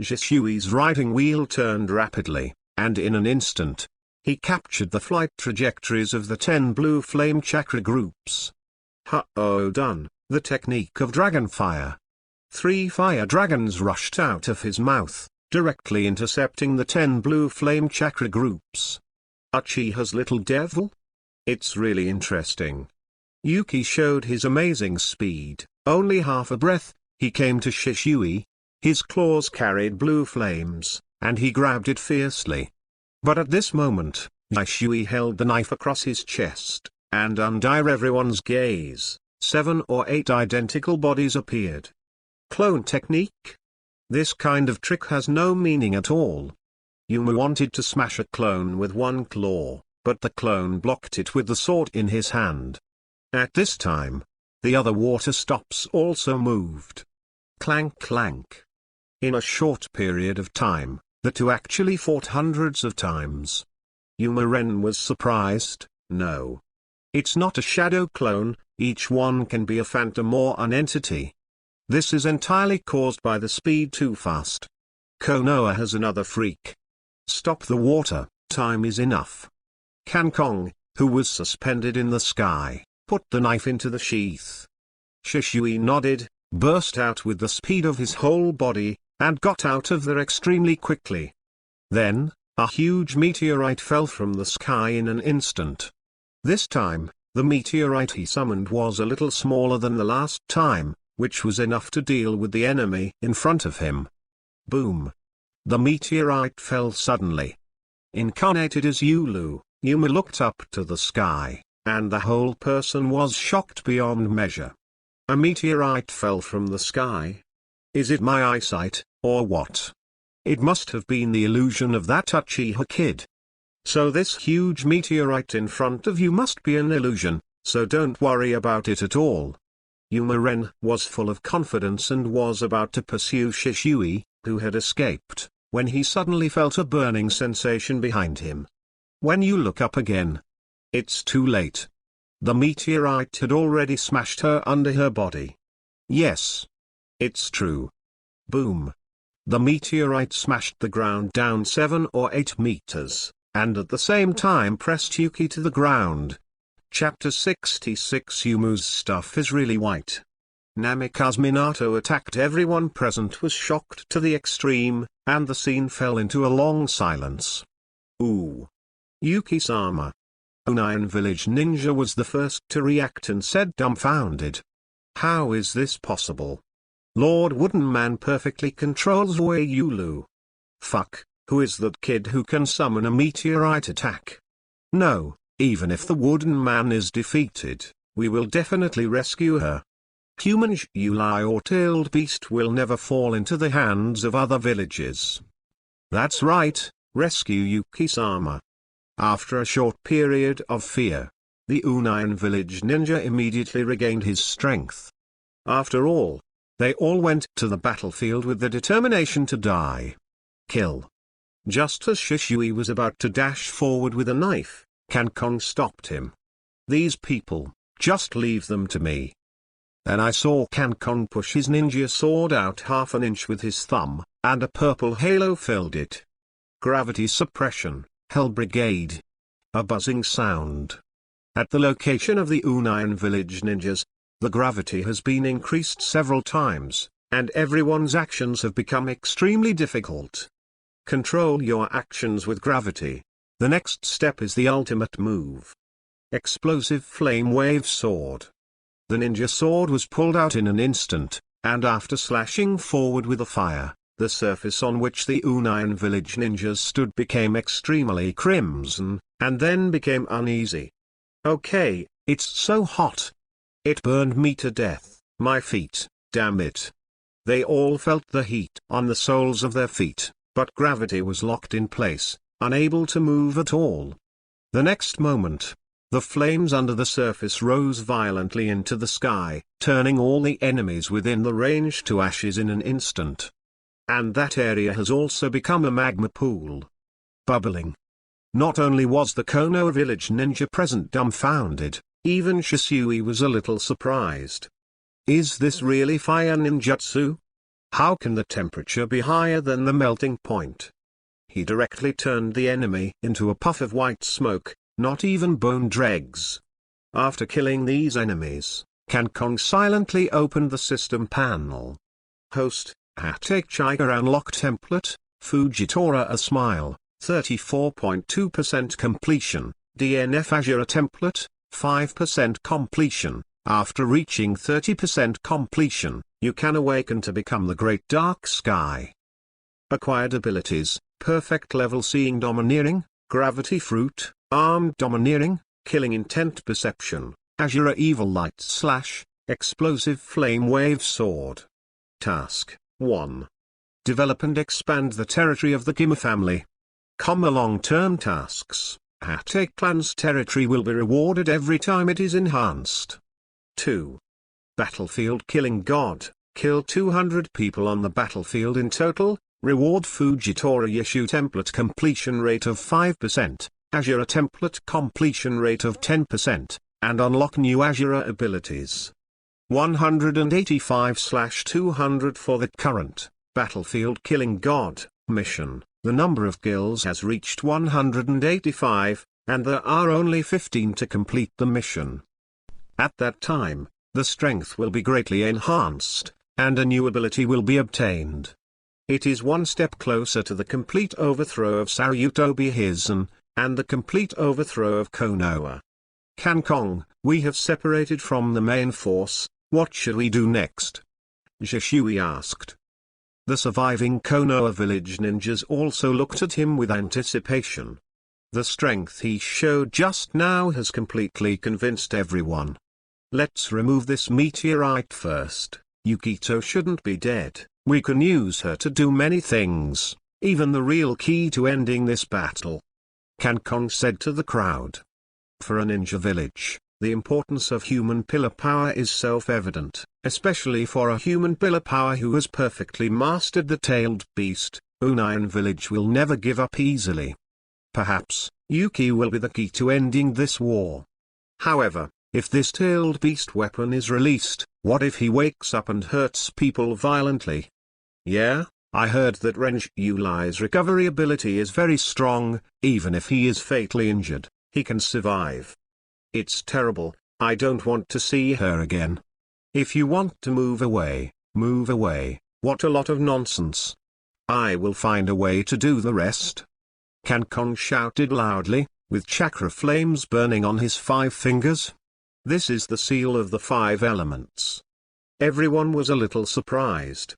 Shishui's riding wheel turned rapidly, and in an instant, he captured the flight trajectories of the 10 blue flame chakra groups. "Uh-oh, done, the technique of dragon fire." 3 fire dragons rushed out of his mouth, directly intercepting the 10 blue flame chakra groups. Uchiha's little devil? It's really interesting. Yuki showed his amazing speed. Only half a breath, he came to Shishui. His claws carried blue flames, and he grabbed it fiercely. But at this moment, Shishui held the knife across his chest, and under everyone's gaze, 7 or 8 identical bodies appeared. Clone technique? This kind of trick has no meaning at all. Yuma wanted to smash a clone with one claw, but the clone blocked it with the sword in his hand. At this time, the other water stops also moved. Clank clank. In a short period of time, the two actually fought hundreds of times. Yuma Ren was surprised. No. It's not a shadow clone, each one can be a phantom or an entity. This is entirely caused by the speed too fast. Konoha has another freak. Stop the water, time is enough. Kangkong, who was suspended in the sky, put the knife into the sheath. Shishui nodded, burst out with the speed of his whole body, and got out of there extremely quickly. Then, a huge meteorite fell from the sky in an instant. This time, the meteorite he summoned was a little smaller than the last time, which was enough to deal with the enemy in front of him. Boom. The meteorite fell suddenly. Incarnated as Yulu, Yuma looked up to the sky, and the whole person was shocked beyond measure. A meteorite fell from the sky? Is it my eyesight, or what? It must have been the illusion of that Uchiha kid. So this huge meteorite in front of you must be an illusion, so don't worry about it at all. Yuma-ren was full of confidence and was about to pursue Shishui, who had escaped, when he suddenly felt a burning sensation behind him. When you look up again, it's too late. The meteorite had already smashed her under her body. Yes. It's true. Boom. The meteorite smashed the ground down 7 or 8 meters, and at the same time pressed Yuki to the ground. Chapter 66. Yumu's stuff is really white. Namikaze Minato attacked. Everyone present was shocked to the extreme, and the scene fell into a long silence. Ooh. Yuki-sama. Union Village Ninja was the first to react and said dumbfounded. How is this possible? Lord Wooden Man perfectly controls Wei Yulu. Fuck, who is that kid who can summon a meteorite attack? No, even if the Wooden Man is defeated, we will definitely rescue her. Human Yulai or tailed beast will never fall into the hands of other villages. That's right, rescue Yuki-sama. After a short period of fear, the Union Village Ninja immediately regained his strength. After all, they all went to the battlefield with the determination to die. Kill. Just as Shishui was about to dash forward with a knife, Kankong stopped him. These people, just leave them to me. Then I saw Kankong push his ninja sword out half an inch with his thumb, and a purple halo filled it. Gravity suppression, Hell Brigade. A buzzing sound. At the location of the Union Village Ninjas, the gravity has been increased several times, and everyone's actions have become extremely difficult. Control your actions with gravity. The next step is the ultimate move. Explosive Flame Wave Sword. The ninja sword was pulled out in an instant, and after slashing forward with a fire, the surface on which the Union Village Ninjas stood became extremely crimson, and then became uneasy. Okay, it's so hot. It burned me to death, my feet, damn it. They all felt the heat on the soles of their feet, but gravity was locked in place, unable to move at all. The next moment, the flames under the surface rose violently into the sky, turning all the enemies within the range to ashes in an instant. And that area has also become a magma pool. Bubbling. Not only was the Konoha village ninja present dumbfounded, even Shisui was a little surprised. Is this really fire ninjutsu? How can the temperature be higher than the melting point? He directly turned the enemy into a puff of white smoke, not even bone dregs. After killing these enemies, Kankong silently opened the system panel. Host, Hokage unlock template, Fujitora a smile, 34.2% completion, DNF Azure template, 5% completion. After reaching 30% completion, you can awaken to become the Great Dark Sky. Acquired abilities, Perfect Level Seeing Domineering, Gravity Fruit, Armed Domineering, Killing Intent Perception, Azure Evil Light Slash, Explosive Flame Wave Sword. Task 1. Develop and expand the territory of the Gima family. Long-term tasks, Hate clan's territory will be rewarded every time it is enhanced. 2. Battlefield Killing God, kill 200 people on the battlefield in total, reward Fujitora Yeshu template completion rate of 5%, Azure template completion rate of 10%, and unlock new Azure abilities. 185/200 for the current Battlefield Killing God mission. The number of guilds has reached 185, and there are only 15 to complete the mission. At that time, the strength will be greatly enhanced, and a new ability will be obtained. It is one step closer to the complete overthrow of Sarutobi Hizen, and the complete overthrow of Konoha. Kankong, we have separated from the main force, what should we do next? Shishui asked. The surviving Konoha village ninjas also looked at him with anticipation. The strength he showed just now has completely convinced everyone. Let's remove this meteorite first. Yukito shouldn't be dead, we can use her to do many things. even the real key to ending this battle. Kankong said to the crowd. For a ninja village, the importance of human pillar power is self-evident, especially for a human pillar power who has perfectly mastered the tailed beast. Unayan village will never give up easily. Perhaps, Yuki will be the key to ending this war. However, if this tailed beast weapon is released, what if he wakes up and hurts people violently? Yeah, I heard that Renji Yuli's recovery ability is very strong. Even if he is fatally injured, he can survive. It's terrible, I don't want to see her again. If you want to move away, move away. What a lot of nonsense. I will find a way to do the rest. Kankong shouted loudly, with chakra flames burning on his 5 fingers. This is the seal of the 5 elements. Everyone was a little surprised.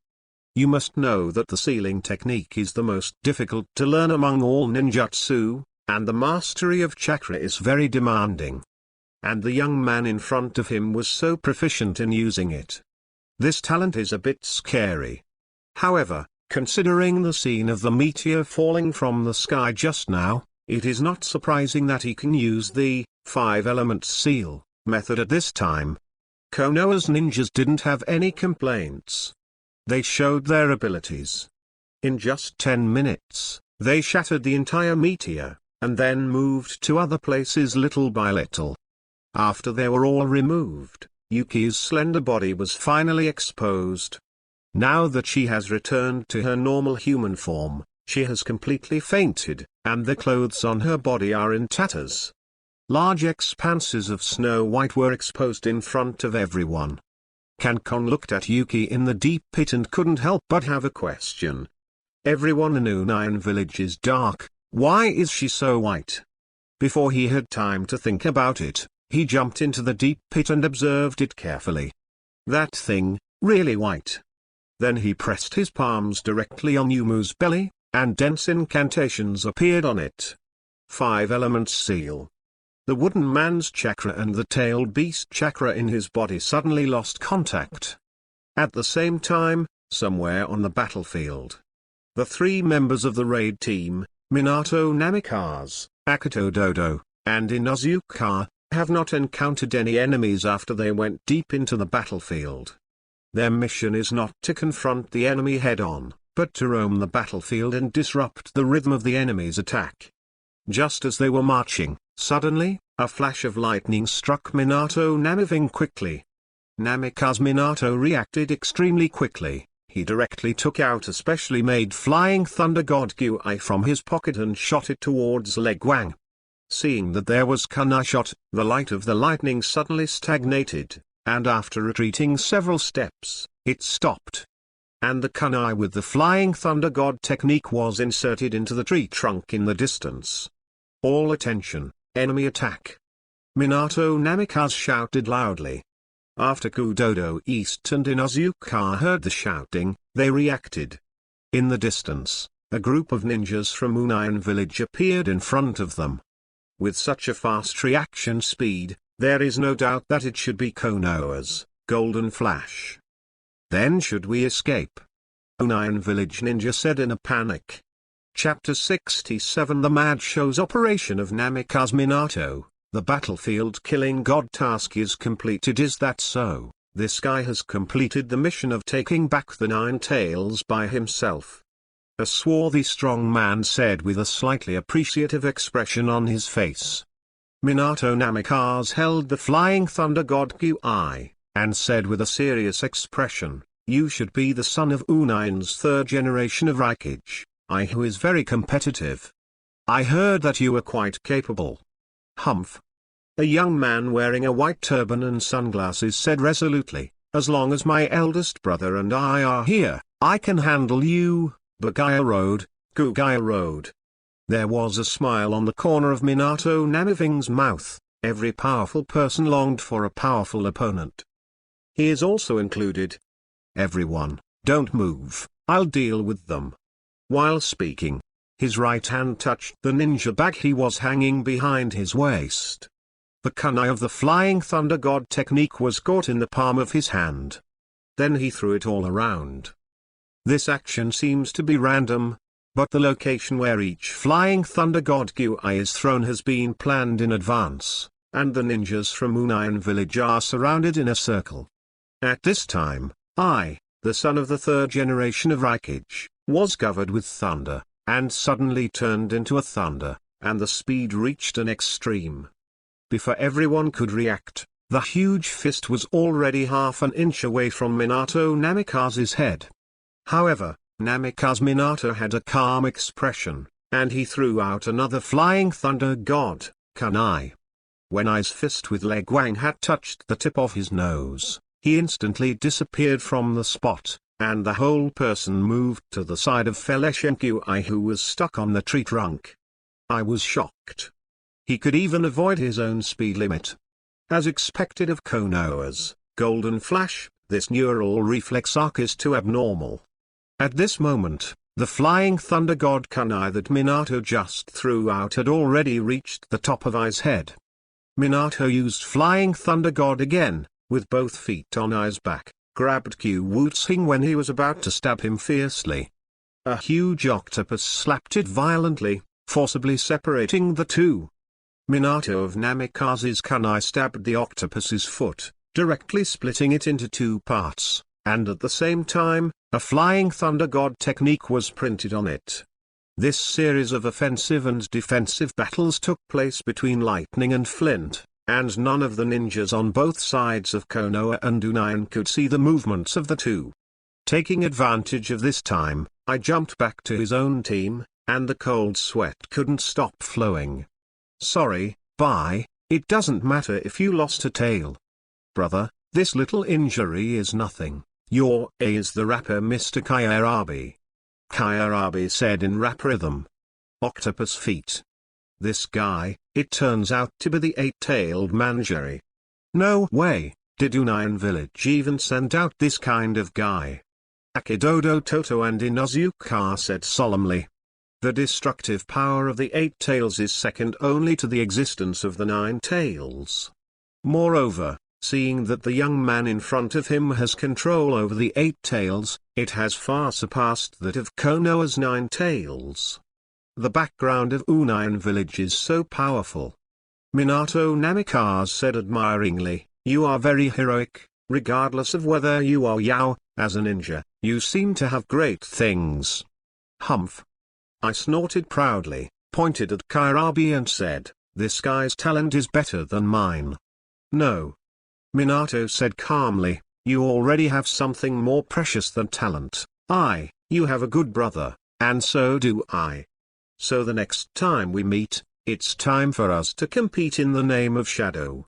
You must know that the sealing technique is the most difficult to learn among all ninjutsu, and the mastery of chakra is very demanding. And the young man in front of him was so proficient in using it. This talent is a bit scary. However, considering the scene of the meteor falling from the sky just now, it is not surprising that he can use the 5 elements seal method at this time. Konoha's ninjas didn't have any complaints. They showed their abilities. In just 10 minutes, they shattered the entire meteor, and then moved to other places little by little. After they were all removed, Yuki's slender body was finally exposed. Now that she has returned to her normal human form, she has completely fainted, and the clothes on her body are in tatters. Large expanses of snow white were exposed in front of everyone. Kankong looked at Yuki in the deep pit and couldn't help but have a question. Everyone in Unayan village is dark, why is she so white? Before he had time to think about it, he jumped into the deep pit and observed it carefully. That thing, really white. Then he pressed his palms directly on Yumu's belly, and dense incantations appeared on it. 5 elements seal. The wooden man's chakra and the tailed beast chakra in his body suddenly lost contact. At the same time, somewhere on the battlefield, the 3 members of the raid team, Minato Namikaze, Akito Dodo, and Inuzuka, have not encountered any enemies after they went deep into the battlefield. Their mission is not to confront the enemy head-on, but to roam the battlefield and disrupt the rhythm of the enemy's attack. Just as they were marching, suddenly, a flash of lightning struck Minato Namiving quickly. Namikaze Minato reacted extremely quickly. He directly took out a specially made flying thunder god Gui from his pocket and shot it towards Legwang. Seeing that there was kunai shot, the light of the lightning suddenly stagnated, and after retreating several steps, it stopped. And the kunai with the flying thunder god technique was inserted into the tree trunk in the distance. All attention, enemy attack! Minato Namikaze shouted loudly. After Kudodo East and Inuzuka heard the shouting, they reacted. In the distance, a group of ninjas from Unayan village appeared in front of them. With such a fast reaction speed, there is no doubt that it should be Konoha's Golden Flash. Then should we escape? Unayan village ninja said in a panic. Chapter 67 The Mad Show's operation of Namikaze Minato. The battlefield killing god task is completed. Is that so? This guy has completed the mission of taking back the 9 tails by himself. A swarthy strong man said with a slightly appreciative expression on his face. Minato Namikaze held the flying thunder god Gui, and said with a serious expression, "You should be the son of Unayan's 3rd generation of Raikage, I who is very competitive. I heard that you were quite capable." Humph. A young man wearing a white turban and sunglasses said resolutely, "As long as my eldest brother and I are here, I can handle you, Bagaya Road, Gugaya Road." There was a smile on the corner of Minato Namiving's mouth. Every powerful person longed for a powerful opponent. He is also included. "Everyone, don't move, I'll deal with them." While speaking, his right hand touched the ninja bag he was hanging behind his waist. The kunai of the flying thunder god technique was caught in the palm of his hand. Then he threw it all around. This action seems to be random. But the location where each flying thunder god Q-I is thrown has been planned in advance, and the ninjas from Union Village are surrounded in a circle. At this time, I, the son of the third generation of Hokage, was covered with thunder, and suddenly turned into a thunder, and the speed reached an extreme. Before everyone could react, the huge fist was already half an inch away from Minato Namikaze's head. However, Namikaze Minato had a calm expression, and he threw out another flying thunder god, kunai. When I's fist with leg wang had touched the tip of his nose, he instantly disappeared from the spot, and the whole person moved to the side of Q-I, who was stuck on the tree trunk. I was shocked. He could even avoid his own speed limit. As expected of Konoha's Golden Flash, this neural reflex arc is too abnormal. At this moment, the flying thunder god kunai that Minato just threw out had already reached the top of I's head. Minato used flying thunder god again, with both feet on I's back, grabbed Q-Wutsing when he was about to stab him fiercely. A huge octopus slapped it violently, forcibly separating the two. Minato of Namikaze's kunai stabbed the octopus's foot, directly splitting it into two parts, and at the same time, a flying thunder god technique was printed on it. This series of offensive and defensive battles took place between Lightning and Flint, and none of the ninjas on both sides of Konoha and Union could see the movements of the two. Taking advantage of this time, I jumped back to his own team, and the cold sweat couldn't stop flowing. Sorry, bye, it doesn't matter if you lost a tail. Brother, this little injury is nothing. Your A is the rapper Mr. Kyarabi. Kyarabi said in rap rhythm. Octopus feet. This guy, it turns out to be the eight-tailed Manjari. No way, did Union Village even send out this kind of guy? Akidodo Toto and Inuzuka said solemnly. The destructive power of the eight tails is second only to the existence of the nine tails. Moreover, seeing that the young man in front of him has control over the eight tails, it has far surpassed that of Konoha's nine tails. The background of Union Village is so powerful. Minato Namikaze said admiringly, "You are very heroic, regardless of whether you are Yao, as a ninja, you seem to have great things." Humph. I snorted proudly, pointed at Kyarabi and said, "This guy's talent is better than mine." No. Minato said calmly, "You already have something more precious than talent. You have a good brother, and so do I. So the next time we meet, it's time for us to compete in the name of Shadow.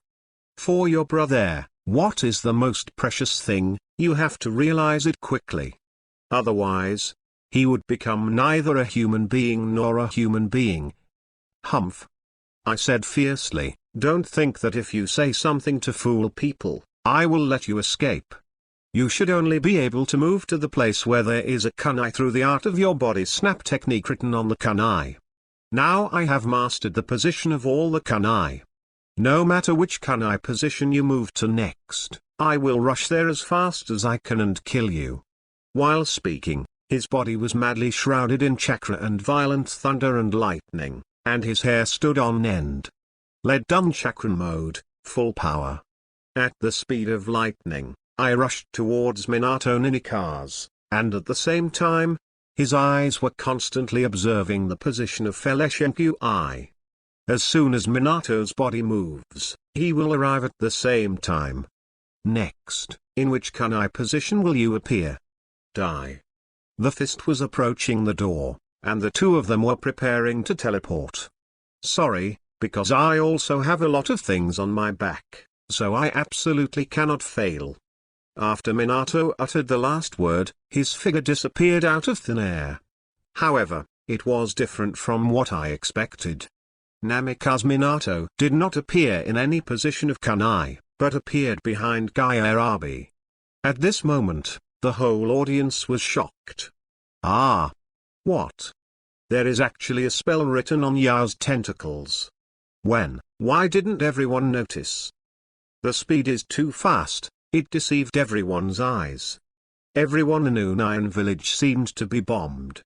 For your brother, what is the most precious thing? You have to realize it quickly. Otherwise, he would become neither a human being nor a human being." Humph. I said fiercely, "Don't think that if you say something to fool people, I will let you escape. You should only be able to move to the place where there is a kunai through the art of your body snap technique written on the kunai. Now I have mastered the position of all the kunai. No matter which kunai position you move to next, I will rush there as fast as I can and kill you." While speaking, his body was madly shrouded in chakra and violent thunder and lightning, and his hair stood on end. Led done chakra mode, full power. At the speed of lightning, I rushed towards Minato Namikaze, and at the same time, his eyes were constantly observing the position of Q-I. As soon as Minato's body moves, he will arrive at the same time. Next, in which kunai position will you appear? Die. The fist was approaching the door, and the two of them were preparing to teleport. Sorry, because I also have a lot of things on my back, so I absolutely cannot fail. After Minato uttered the last word, his figure disappeared out of thin air. However, it was different from what I expected. Namikaze Minato did not appear in any position of kunai, but appeared behind Kyarabi. At this moment, the whole audience was shocked. Ah! What? There is actually a spell written on Yao's tentacles. Why didn't everyone notice? The speed is too fast, it deceived everyone's eyes. Everyone in Union Village seemed to be bombed.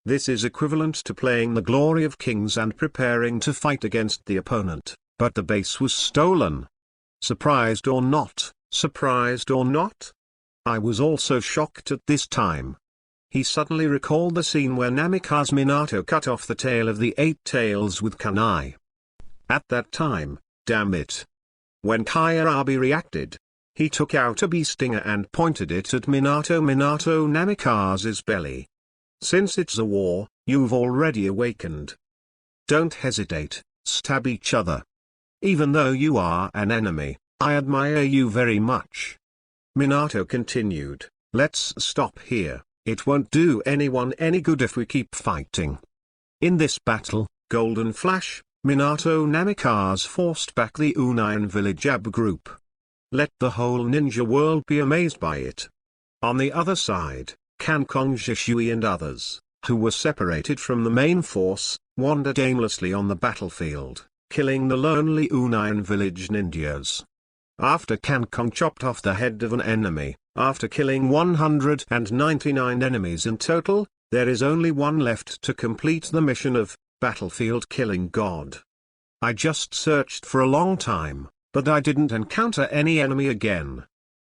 This is equivalent to playing the glory of kings and preparing to fight against the opponent, but the base was stolen. Surprised or not, surprised or not? I was also shocked at this time. He suddenly recalled the scene where Namikaze Minato cut off the tail of the 8 tails with kunai. At that time, damn it. When Kyarabi reacted, he took out a bee stinger and pointed it at Minato Namikaze's belly. Since it's a war, you've already awakened. Don't hesitate, stab each other. Even though you are an enemy, I admire you very much. Minato continued, let's stop here, it won't do anyone any good if we keep fighting. In this battle, Golden Flash, Minato Namikaze forced back the Union Village Ab group. Let the whole ninja world be amazed by it. On the other side, Kankong Jishui and others, who were separated from the main force, wandered aimlessly on the battlefield, killing the lonely Union Village ninjas. After Kankong chopped off the head of an enemy, after killing 199 enemies in total, there is only one left to complete the mission of Battlefield Killing God. I just searched for a long time, but I didn't encounter any enemy again.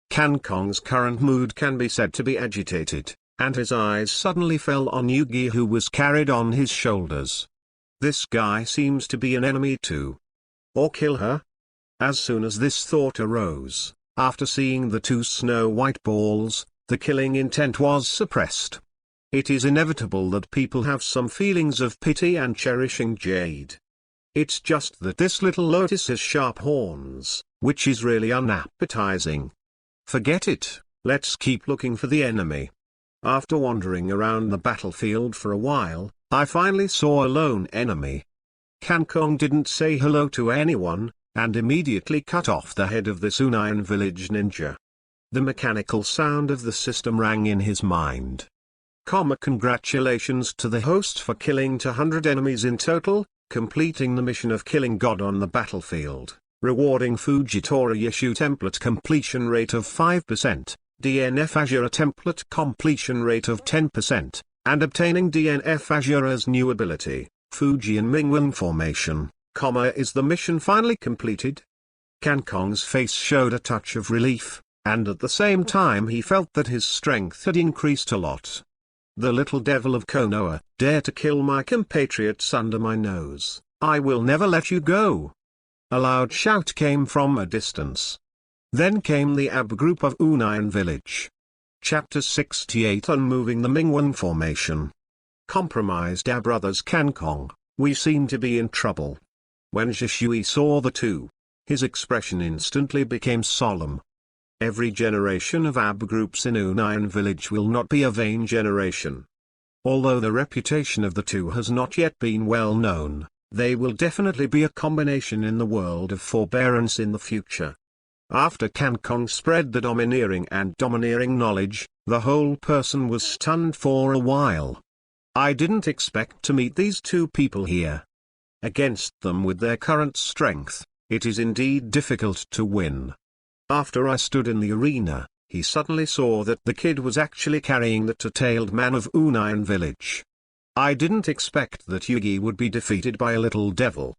Kankong's current mood can be said to be agitated, and his eyes suddenly fell on Yugi, who was carried on his shoulders. This guy seems to be an enemy too. Or kill her? As soon as this thought arose, after seeing the 2 snow-white balls, the killing intent was suppressed. It is inevitable that people have some feelings of pity and cherishing Jade. It's just that this little lotus has sharp horns, which is really unappetizing. Forget it, let's keep looking for the enemy. After wandering around the battlefield for a while, I finally saw a lone enemy. Kankong didn't say hello to anyone, and immediately cut off the head of this Union Village ninja. The mechanical sound of the system rang in his mind. Congratulations to the host for killing 200 enemies in total, completing the mission of killing God on the battlefield, rewarding Fujitora Yeshu template completion rate of 5%, DNF Azura template completion rate of 10%, and obtaining DNF Azura's new ability, Fujian Mingwen formation, is the mission finally completed? Kankong's face showed a touch of relief, and at the same time he felt that his strength had increased a lot. The little devil of Konoha, dare to kill my compatriots under my nose, I will never let you go. A loud shout came from a distance. Then came the Ab group of Union Village. Chapter 68, Unmoving the Mingwen Formation. Compromised Ab brothers Kankong, we seem to be in trouble. When Jishui saw the 2, his expression instantly became solemn. Every generation of Ab groups in Union Village will not be a vain generation. Although the reputation of the 2 has not yet been well known, they will definitely be a combination in the world of forbearance in the future. After Kankong spread the domineering and domineering knowledge, the whole person was stunned for a while. I didn't expect to meet these 2 people here. Against them with their current strength, it is indeed difficult to win. After I stood in the arena, he suddenly saw that the kid was actually carrying the 2-tailed man of Union Village. I didn't expect that Yugi would be defeated by a little devil.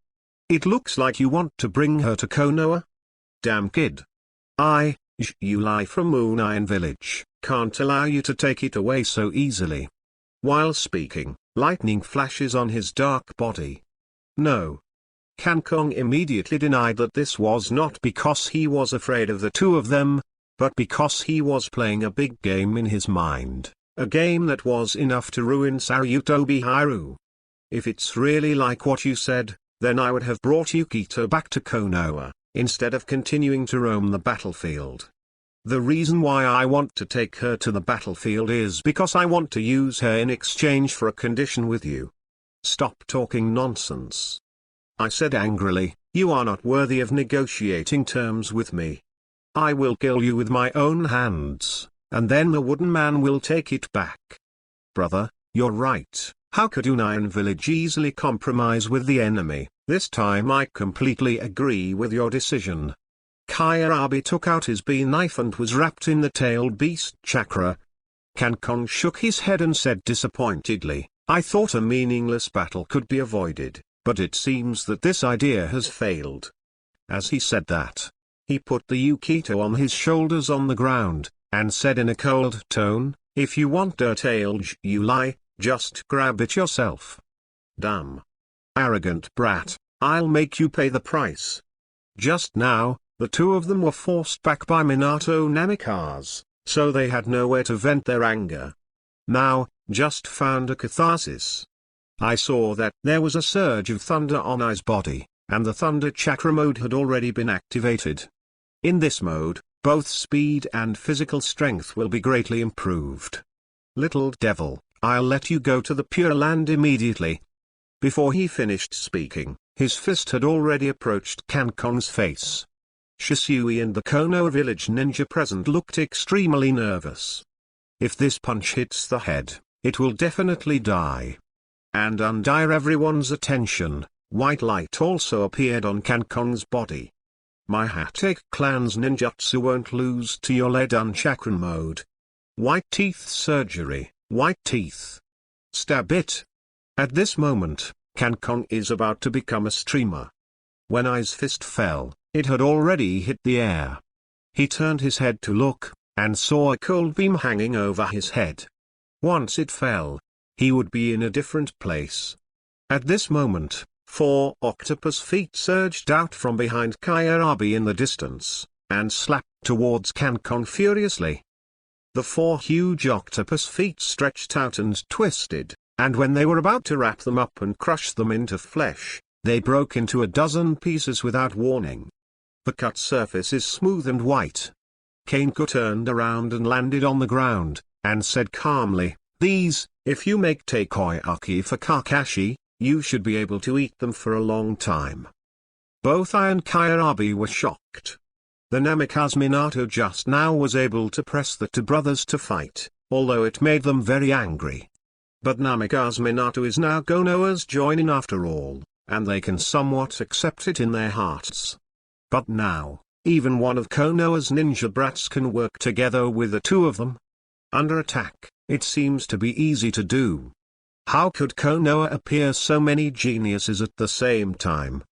It looks like you want to bring her to Konoha? Damn kid. You lie from Union Village, can't allow you to take it away so easily. While speaking, lightning flashes on his dark body. No. Kankong immediately denied that this was not because he was afraid of the 2 of them, but because he was playing a big game in his mind, a game that was enough to ruin Sarutobi Haru. If it's really like what you said, then I would have brought Yukito back to Konoha, instead of continuing to roam the battlefield. The reason why I want to take her to the battlefield is because I want to use her in exchange for a condition with you. Stop talking nonsense. I said angrily, you are not worthy of negotiating terms with me. I will kill you with my own hands, and then the wooden man will take it back. Brother, you're right, how could Union Village easily compromise with the enemy? This time I completely agree with your decision. Kyarabi took out his bee knife and was wrapped in the tailed beast chakra. Kankong shook his head and said disappointedly, I thought a meaningless battle could be avoided, but it seems that this idea has failed. As he said that, he put the Yukito on his shoulders on the ground, and said in a cold tone, "If you want dirt age you lie, just grab it yourself. Damn arrogant brat, I'll make you pay the price." Just now, the two of them were forced back by Minato Namikaze, so they had nowhere to vent their anger. Now, just found a catharsis. I saw that there was a surge of thunder on I's body, and the thunder chakra mode had already been activated. In this mode, both speed and physical strength will be greatly improved. Little devil, I'll let you go to the Pure Land immediately. Before he finished speaking, his fist had already approached Kankon's face. Shisui and the Konoha village ninja present looked extremely nervous. If this punch hits the head, it will definitely die. And under everyone's attention, white light also appeared on Kankon's body. My Hatake clan's ninjutsu won't lose to your Ledan Chakran mode. White teeth surgery, white teeth. Stab it. At this moment, Kankon is about to become a streamer. When I's fist fell, it had already hit the air. He turned his head to look, and saw a cold beam hanging over his head. Once it fell, he would be in a different place. At this moment, 4 octopus feet surged out from behind Kyarabi in the distance, and slapped towards Kankon furiously. The 4 huge octopus feet stretched out and twisted, and when they were about to wrap them up and crush them into flesh, they broke into a dozen pieces without warning. The cut surface is smooth and white. Kaneko turned around and landed on the ground, and said calmly, "These, if you make takoyaki for Kakashi, you should be able to eat them for a long time." Both I and Kyarabi were shocked. The Namikaze Minato just now was able to press the two brothers to fight, although it made them very angry. But Namikaze Minato is now Konoha's joining after all, and they can somewhat accept it in their hearts. But now, even one of Konoha's ninja brats can work together with the two of them. Under attack, it seems to be easy to do. How could Konoha appear so many geniuses at the same time?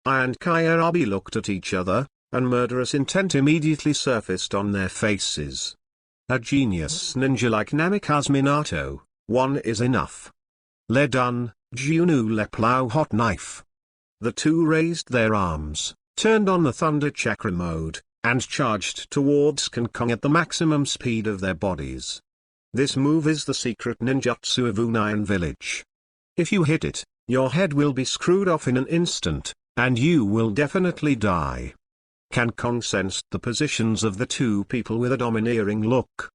I and Kyarabi looked at each other, and murderous intent immediately surfaced on their faces. A genius ninja like Namikaze Minato, one is enough. Ledan, Junu Leplau hot knife. The two raised their arms, turned on the thunder chakra mode, and charged towards Kankon at the maximum speed of their bodies. This move is the secret ninjutsu of Unayan village. If you hit it, your head will be screwed off in an instant, and you will definitely die. Kankon sensed the positions of the two people with a domineering look.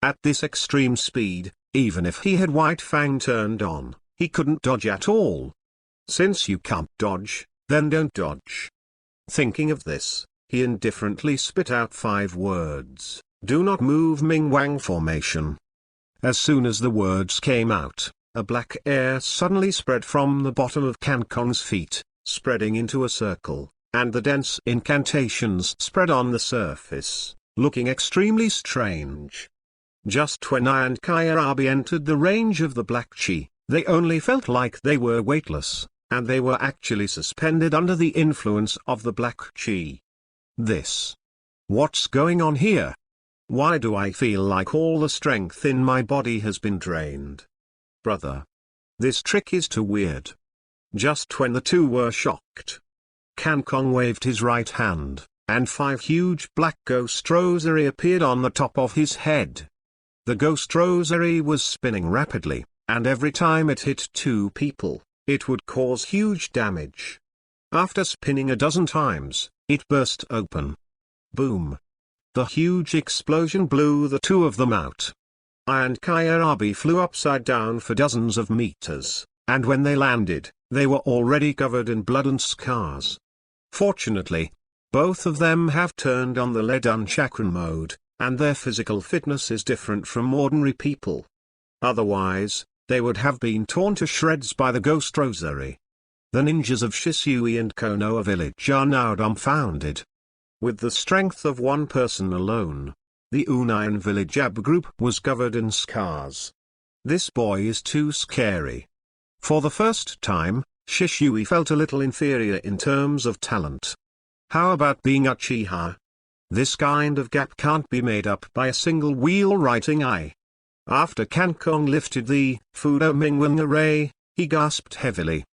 At this extreme speed, even if he had White Fang turned on, he couldn't dodge at all. Since you can't dodge, then don't dodge. Thinking of this, he indifferently spit out 5 words, "Do not move Ming Wang formation." As soon as the words came out, a black air suddenly spread from the bottom of Kankon's feet, spreading into a circle, and the dense incantations spread on the surface, looking extremely strange. Just when I and Kyarabi entered the range of the black chi, they only felt like they were weightless, and they were actually suspended under the influence of the black chi. What's going on here? Why do I feel like all the strength in my body has been drained? Brother. This trick is too weird. Just when the two were shocked, Kankon waved his right hand, and 5 huge black ghost rosary appeared on the top of his head. The ghost rosary was spinning rapidly, and every time it hit 2 people, it would cause huge damage. After spinning a dozen times, it burst open. Boom. The huge explosion blew the two of them out. I and Kyarabi flew upside down for dozens of meters, and when they landed, they were already covered in blood and scars. Fortunately, both of them have turned on the Ledan Chakran mode, and their physical fitness is different from ordinary people. Otherwise, they would have been torn to shreds by the ghost rosary. The ninjas of Shisui and Konoha village are now dumbfounded. With the strength of one person alone, the Unayan village AB group was covered in scars. This boy is too scary. For the first time, Shishui felt a little inferior in terms of talent. How about being Uchiha? This kind of gap can't be made up by a single wheel-writing eye. After Kankong lifted the Fudo Mingwen array, he gasped heavily.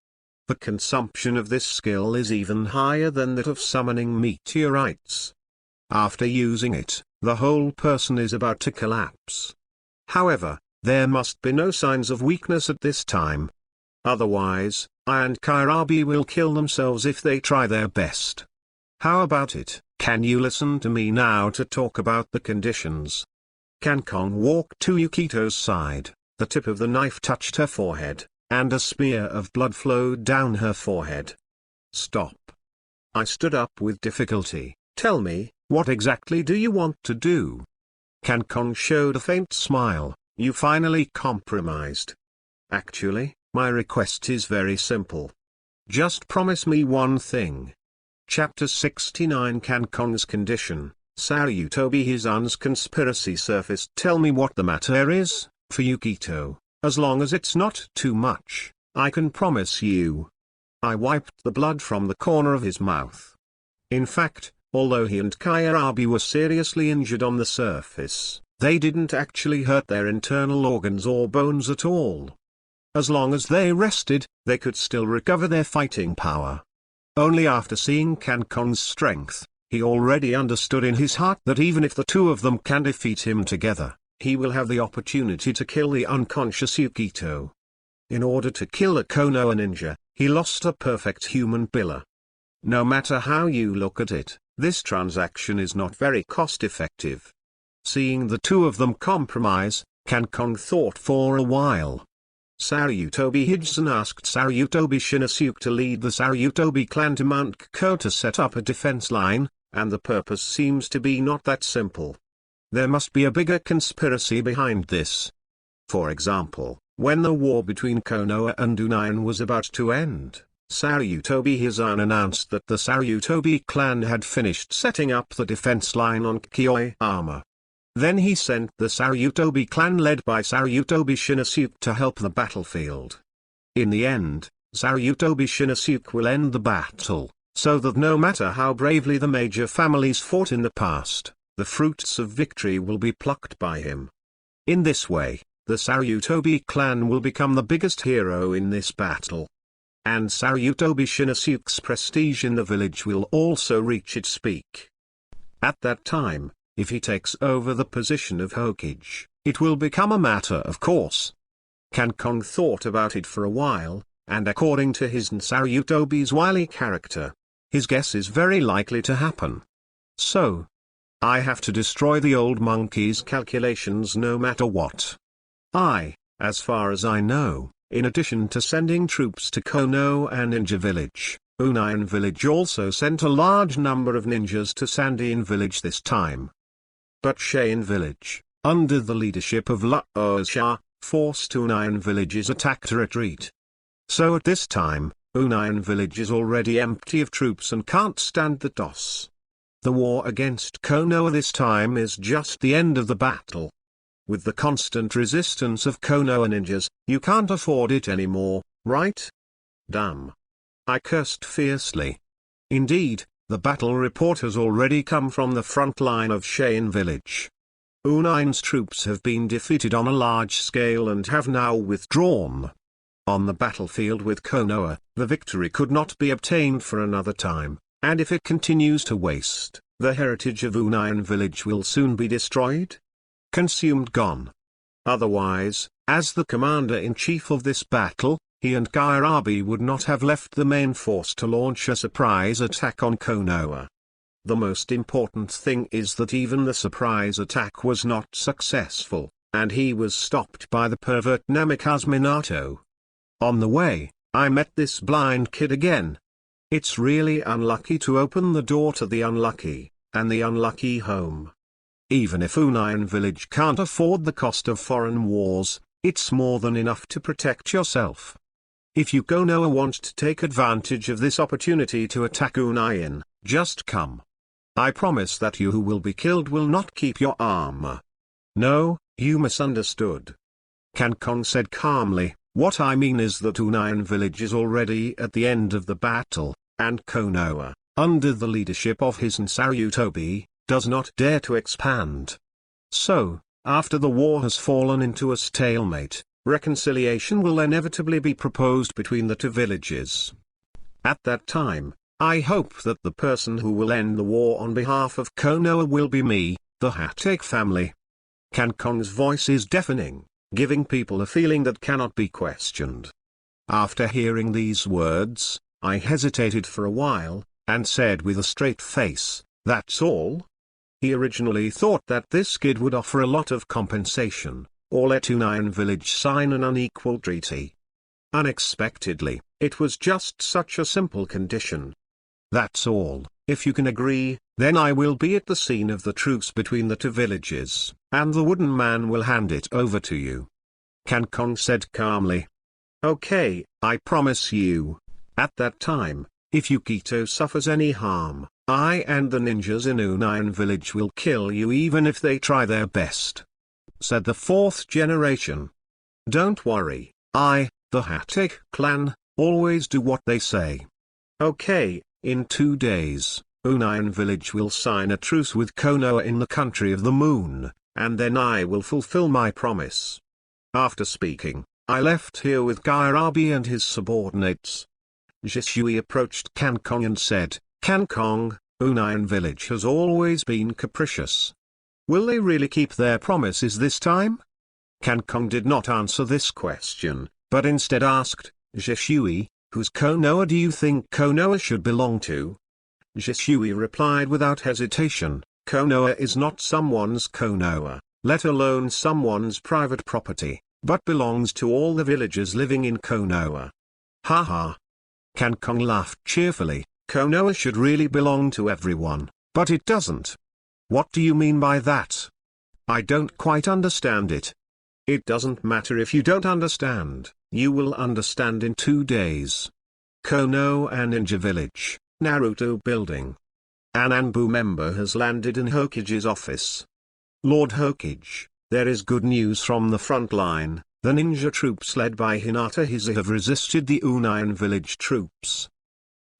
The consumption of this skill is even higher than that of summoning meteorites. After using it, the whole person is about to collapse. However, there must be no signs of weakness at this time. Otherwise, I and Kairabi will kill themselves if they try their best. How about it? Can you listen to me now to talk about the conditions? Kankong walked to Yukito's side, the tip of the knife touched her forehead, and a smear of blood flowed down her forehead. Stop. I stood up with difficulty. Tell me, what exactly do you want to do? Kankong showed a faint smile. You finally compromised. Actually, my request is very simple. Just promise me one thing. Chapter 69 Kankong's condition. Saryutobi Hizan's conspiracy surfaced. Tell me what the matter is, for Yukito. As long as it's not too much, I can promise you. I wiped the blood from the corner of his mouth. In fact, although he and Kairabi were seriously injured on the surface, they didn't actually hurt their internal organs or bones at all. As long as they rested, they could still recover their fighting power. Only after seeing Kankong's strength, he already understood in his heart that even if the two of them can defeat him together, he will have the opportunity to kill the unconscious Yukito. In order to kill a Konoha ninja, he lost a perfect human pillar. No matter how you look at it, this transaction is not very cost-effective. Seeing the two of them compromise, Kankong thought for a while. Saryutobi Hijsen asked Saryutobi Shinosuke to lead the Saryutobi clan to Mount Kiko to set up a defense line, and the purpose seems to be not that simple. There must be a bigger conspiracy behind this. For example, when the war between Konoha and Unayan was about to end, Saryutobi Hizan announced that the Saryutobi clan had finished setting up the defense line on Kiyoyama. Then he sent the Saryutobi clan led by Saryutobi Shinosuke to help the battlefield. In the end, Saryutobi Shinosuke will end the battle, so that no matter how bravely the major families fought in the past, the fruits of victory will be plucked by him. In this way, the Saryutobi clan will become the biggest hero in this battle. And Saryutobi Shinosuke's prestige in the village will also reach its peak. At that time, if he takes over the position of Hokage, it will become a matter of course. Kankong thought about it for a while, and according to his and Saryutobi's wily character, his guess is very likely to happen. So, I have to destroy the old monkey's calculations no matter what. As far as I know, in addition to sending troops to Konoha and Ninja Village, Unayan Village also sent a large number of ninjas to Sandian Village this time. But Shin Village, under the leadership of Laosha, forced Unayan Village's attack to retreat. So at this time, Unayan Village is already empty of troops and can't stand the toss. The war against Konoha this time is just the end of the battle. With the constant resistance of Konoha ninjas, you can't afford it anymore, right? Damn. I cursed fiercely. Indeed, the battle report has already come from the front line of Shin Village. Unayan's troops have been defeated on a large scale and have now withdrawn. On the battlefield with Konoha, the victory could not be obtained for another time, and if it continues to waste, the heritage of Unayan Village will soon be destroyed. Consumed, gone. Otherwise, as the commander-in-chief of this battle, he and Kairabi would not have left the main force to launch a surprise attack on Konoha. The most important thing is that even the surprise attack was not successful, and he was stopped by the pervert Namikaze Minato. On the way, I met this blind kid again. It's really unlucky to open the door to the unlucky, and the unlucky home. Even if Unayan Village can't afford the cost of foreign wars, it's more than enough to protect yourself. If you Konoha want to take advantage of this opportunity to attack Unayan, just come. I promise that you who will be killed will not keep your armor. No, you misunderstood. Kankong said calmly, "What I mean is that Unayan village is already at the end of the battle, and Konoha, under the leadership of his Saryutobi, does not dare to expand. So, after the war has fallen into a stalemate, reconciliation will inevitably be proposed between the two villages. At that time, I hope that the person who will end the war on behalf of Konoha will be me, the Hokage family." Kankong's voice is deafening, giving people a feeling that cannot be questioned. After hearing these words, I hesitated for a while, and said with a straight face, "That's all?" He originally thought that this kid would offer a lot of compensation, or let Unayan village sign an unequal treaty. Unexpectedly, it was just such a simple condition. "That's all. If you can agree, then I will be at the scene of the truce between the two villages, and the wooden man will hand it over to you." Kankong said calmly. "Okay, I promise you. At that time, if Yukito suffers any harm, I and the ninjas in Unayan village will kill you even if they try their best," said the fourth generation. "Don't worry, I, the Hokage clan, always do what they say." "Okay, in 2 days, Unayan village will sign a truce with Konoha in the country of the moon, and then I will fulfill my promise." After speaking, I left here with Gyarabi and his subordinates. Jishui approached Kankong and said, "Kankong, Unayan village has always been capricious. Will they really keep their promises this time?" Kankong did not answer this question, but instead asked, "Jishui, whose Konoha do you think Konoha should belong to?" Jishui replied without hesitation, "Konoha is not someone's Konoha, let alone someone's private property, but belongs to all the villagers living in Konoha." "Haha." Kankong laughed cheerfully, "Konoha should really belong to everyone, but it doesn't." "What do you mean by that? I don't quite understand it." "It doesn't matter if you don't understand, you will understand in 2 days. Konoha Ninja Village, Naruto Building. An Anbu member has landed in Hokage's office. Lord Hokage, there is good news from the front line. The ninja troops led by Hinata Hiza have resisted the Unayan village troops.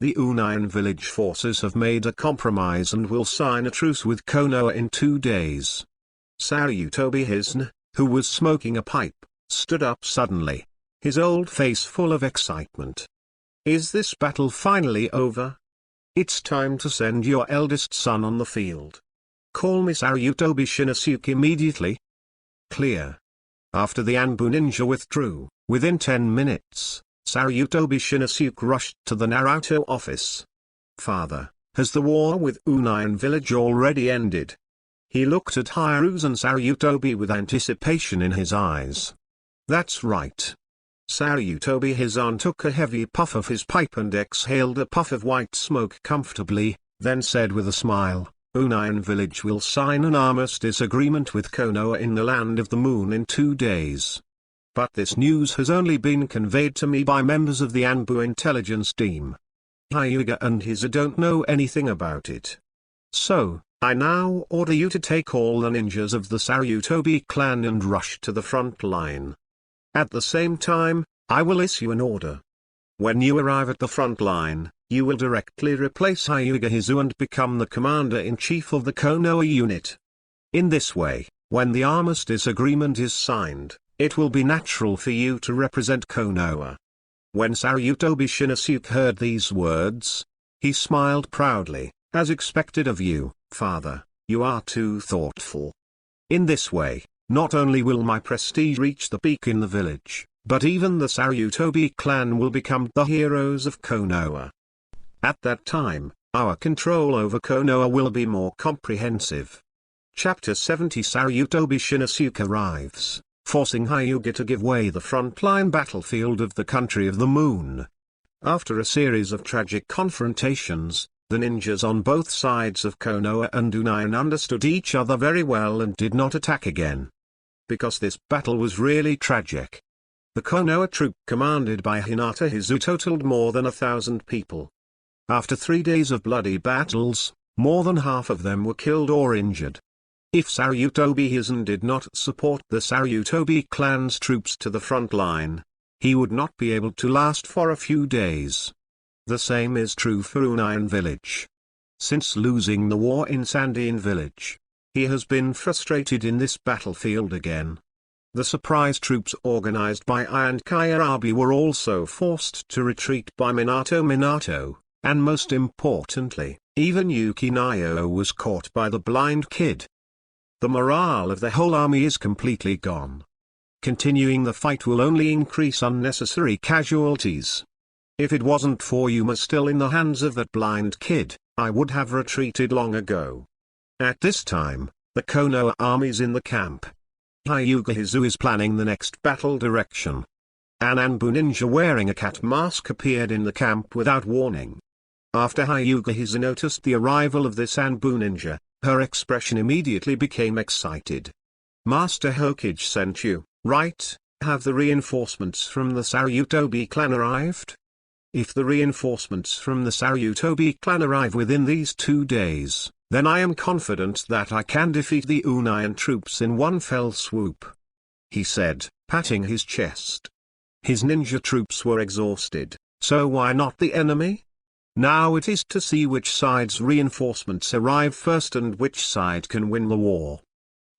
The Unayan village forces have made a compromise and will sign a truce with Konoha in 2 days. Saryutobi Hisn, who was smoking a pipe, stood up suddenly, his old face full of excitement. "Is this battle finally over? It's time to send your eldest son on the field. Call me Saryutobi Shinosuke immediately." Clear. After the Anbu ninja withdrew, within 10 minutes, Saryutobi Shinosuke rushed to the Naruto office. "Father, has the war with Unayan village already ended?" He looked at Hiruzen Saryutobi with anticipation in his eyes. "That's right." Saryutobi Hizan took a heavy puff of his pipe and exhaled a puff of white smoke comfortably, then said with a smile, "Unayan village will sign an armistice agreement with Konoha in the land of the moon in 2 days. But this news has only been conveyed to me by members of the Anbu intelligence team. Hyuga and Hiza don't know anything about it. So, I now order you to take all the ninjas of the Saryutobi clan and rush to the front line. At the same time, I will issue an order. When you arrive at the front line, you will directly replace Hyuga Hizu and become the commander-in-chief of the Konoha unit. In this way, when the armistice agreement is signed, it will be natural for you to represent Konoha." When Saryutobi Shinosuke heard these words, he smiled proudly, "As expected of you, father, you are too thoughtful. In this way, not only will my prestige reach the peak in the village, but even the Saryutobi clan will become the heroes of Konoha. At that time, our control over Konoha will be more comprehensive." Chapter 70 Saryutobi Shinosuke arrives, forcing Hyuga to give way the frontline battlefield of the country of the moon. After a series of tragic confrontations, the ninjas on both sides of Konoha and Unayan understood each other very well and did not attack again. Because this battle was really tragic. The Konoha troop commanded by Hinata Hizu totaled more than 1,000 people. After 3 days of bloody battles, more than half of them were killed or injured. If Sarutobi Hizen did not support the Sarutobi clan's troops to the front line, he would not be able to last for a few days. The same is true for Unayan village. Since losing the war in Sandian village, he has been frustrated in this battlefield again. The surprise troops organized by I and Kyarabi were also forced to retreat by Minato, and most importantly, even Yuki Nyo was caught by the blind kid. The morale of the whole army is completely gone. Continuing the fight will only increase unnecessary casualties. If it wasn't for Yuma still in the hands of that blind kid, I would have retreated long ago. At this time, the Konoha army's in the camp. Hyuga Hizu is planning the next battle direction. An Anbu ninja wearing a cat mask appeared in the camp without warning. After Hyuga Hizu noticed the arrival of this Anbu ninja, her expression immediately became excited. Master Hokage sent you, right? Have the reinforcements from the Sarutobi clan arrived? If the reinforcements from the Sarutobi clan arrive within these 2 days, then I am confident that I can defeat the Unayan troops in one fell swoop, he said, patting his chest. His ninja troops were exhausted, so why not the enemy? Now it is to see which side's reinforcements arrive first and which side can win the war.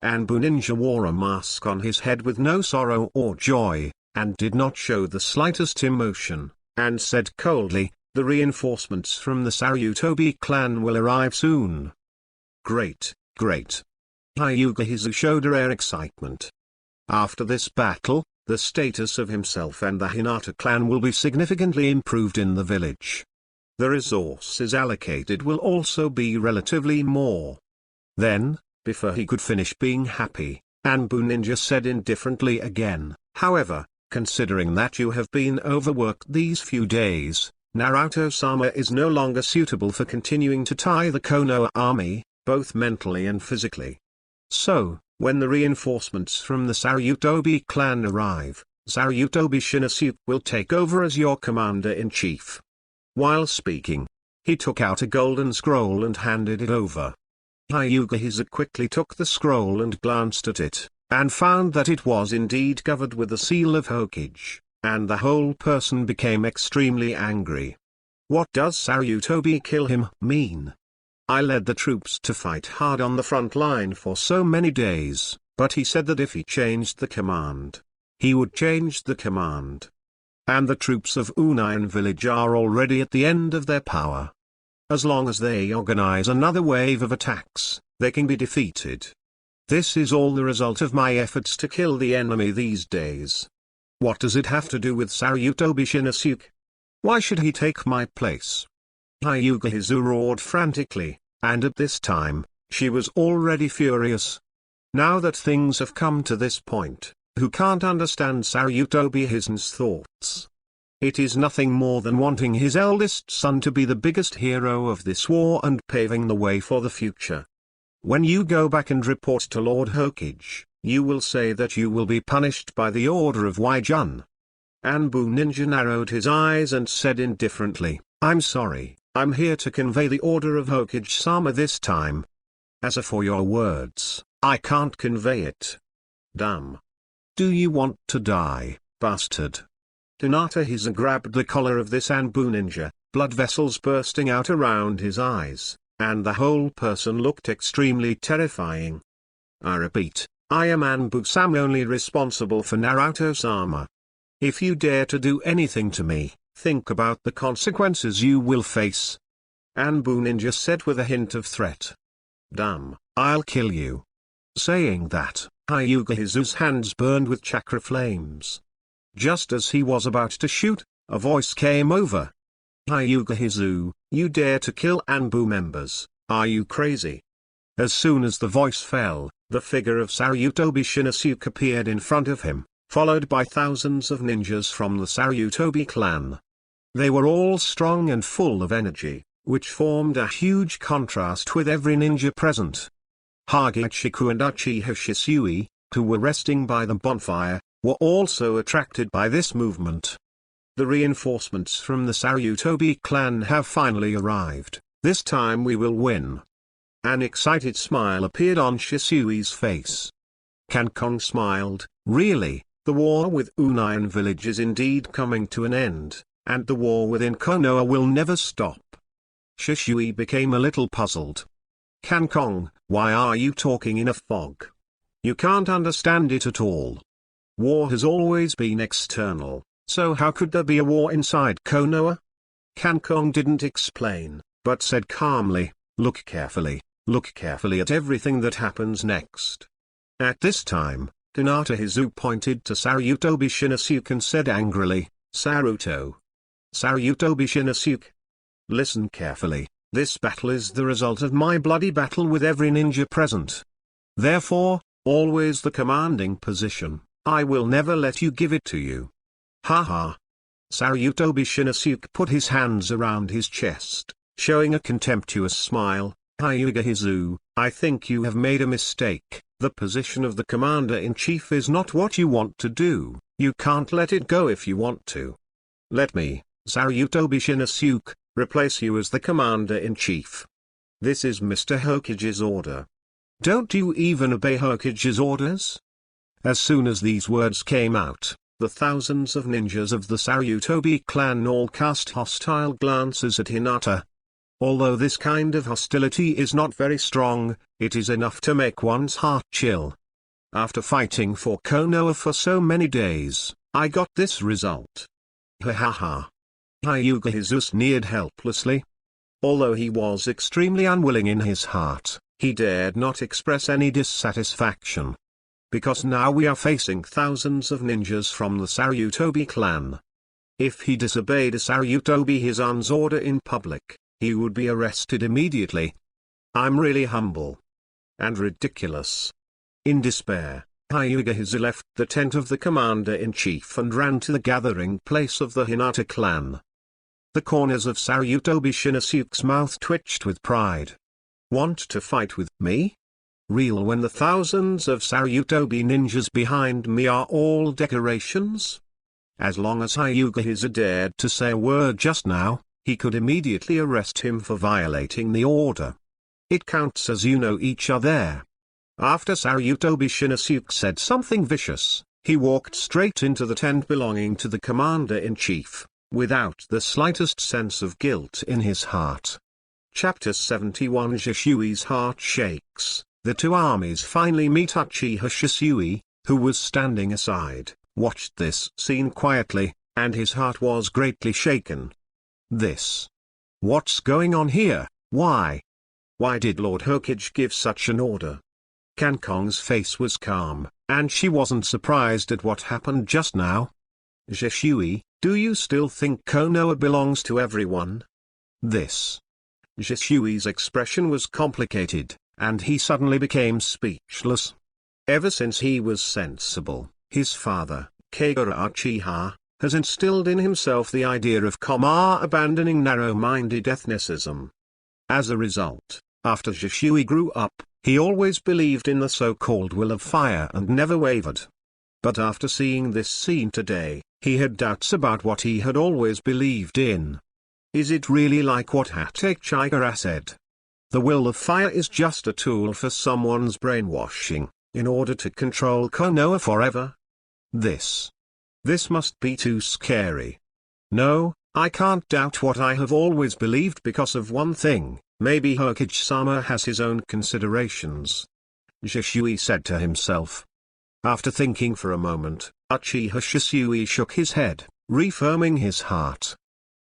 Anbu ninja wore a mask on his head with no sorrow or joy, and did not show the slightest emotion, and said coldly, the reinforcements from the Sarutobi clan will arrive soon. Great, great. Hyuga Hizu showed a rare excitement. After this battle, the status of himself and the Hinata clan will be significantly improved in the village. The resources allocated will also be relatively more. Then, before he could finish being happy, Anbu ninja said indifferently again, however, considering that you have been overworked these few days, Naruto-sama is no longer suitable for continuing to tie the Konoha army, both mentally and physically. So, when the reinforcements from the Sarutobi clan arrive, Sarutobi Shinosuke will take over as your commander-in-chief. While speaking, he took out a golden scroll and handed it over. Hyuga Hizu quickly took the scroll and glanced at it, and found that it was indeed covered with the seal of Hokage, and the whole person became extremely angry. What does Sarutobi kill him mean? I led the troops to fight hard on the front line for so many days, but he said that if he changed the command, he would change the command. And the troops of Unayan village are already at the end of their power. As long as they organize another wave of attacks, they can be defeated. This is all the result of my efforts to kill the enemy these days. What does it have to do with Sarutobi Shinosuke? Why should he take my place? Hyuga Hizu roared frantically, and at this time, she was already furious. Now that things have come to this point, who can't understand Sarutobi Hizen's thoughts? It is nothing more than wanting his eldest son to be the biggest hero of this war and paving the way for the future. When you go back and report to Lord Hokage, you will say that you will be punished by the order of Waijun. Anbu ninja narrowed his eyes and said indifferently, I'm sorry, I'm here to convey the order of Hokage-sama this time. As for your words, I can't convey it. Damn. Do you want to die, bastard? Hinata Hizu grabbed the collar of this Anbu ninja, blood vessels bursting out around his eyes, and the whole person looked extremely terrifying. I repeat, I am Anbu-sama, only responsible for Naruto-sama. If you dare to do anything to me, think about the consequences you will face. Anbu ninja said with a hint of threat. Damn, I'll kill you. Saying that, Hyuga Hizu's hands burned with chakra flames. Just as he was about to shoot, a voice came over. Hyuga Hizu, you dare to kill Anbu members, are you crazy? As soon as the voice fell, the figure of Sarutobi Shinosuke appeared in front of him, followed by thousands of ninjas from the Sarutobi clan. They were all strong and full of energy, which formed a huge contrast with every ninja present. Hagashiku and Uchiha Shisui, who were resting by the bonfire, were also attracted by this movement. The reinforcements from the Sarutobi clan have finally arrived. This time we will win. An excited smile appeared on Shisui's face. Kankong smiled. Really, the war with Union village is indeed coming to an end, and the war within Konoha will never stop. Shisui became a little puzzled. Kankong, why are you talking in a fog? You can't understand it at all. War has always been external, so how could there be a war inside Konoha? Kankong didn't explain, but said calmly, look carefully at everything that happens next. At this time, Hinata Hizu pointed to Sarutobi Shinosuke and said angrily, Sarutobi Shinosuke. Listen carefully, this battle is the result of my bloody battle with every ninja present. Therefore, always the commanding position, I will never let you give it to you. Haha. Sarutobi Shinosuke put his hands around his chest, showing a contemptuous smile. Hyuga Hizu, I think you have made a mistake. The position of the commander-in-chief is not what you want to do. You can't let it go if you want to. Let me, Sarutobi Shinosuke, replace you as the commander-in-chief. This is Mr. Hokage's order. Don't you even obey Hokage's orders? As soon as these words came out, the thousands of ninjas of the Sarutobi clan all cast hostile glances at Hinata. Although this kind of hostility is not very strong, it is enough to make one's heart chill. After fighting for Konoha for so many days, I got this result. Ha ha ha. Hyuga Hizu sneered helplessly. Although he was extremely unwilling in his heart, he dared not express any dissatisfaction. Because now we are facing thousands of ninjas from the Sarutobi clan. If he disobeyed a Sarutobi Hizan's order in public, he would be arrested immediately. I'm really humble. And ridiculous. In despair, Hyuga Hizu left the tent of the commander-in-chief and ran to the gathering place of the Hinata clan. The corners of Sarutobi Shinosuke's mouth twitched with pride. Want to fight with me? Real when the thousands of Sarutobi ninjas behind me are all decorations? As long as Hyuga Hizu dared to say a word just now, he could immediately arrest him for violating the order. It counts as you know each other. After Sarutobi Shinosuke said something vicious, he walked straight into the tent belonging to the commander-in-chief, without the slightest sense of guilt in his heart. Chapter 71 Shisui's heart shakes. The two armies finally meet. Uchiha Shisui, who was standing aside, watched this scene quietly, and his heart was greatly shaken. What's going on here? Why did Lord Hokage give such an order? Kankong's face was calm, and she wasn't surprised at what happened just now. Shisui, do you still think Konoha belongs to everyone? Shisui's expression was complicated, and he suddenly became speechless. Ever since he was sensible, his father, Kagura Uchiha, has instilled in himself the idea of Konoha abandoning narrow-minded ethnicism. As a result, after Shisui grew up, he always believed in the so-called will of fire and never wavered. But after seeing this scene today, he had doubts about what he had always believed in. Is it really like what Hokage said? The will of fire is just a tool for someone's brainwashing, in order to control Konoha forever? This must be too scary. No, I can't doubt what I have always believed because of one thing, maybe Hokage-sama has his own considerations. Shisui said to himself. After thinking for a moment, Uchiha Shisui shook his head, reaffirming his heart.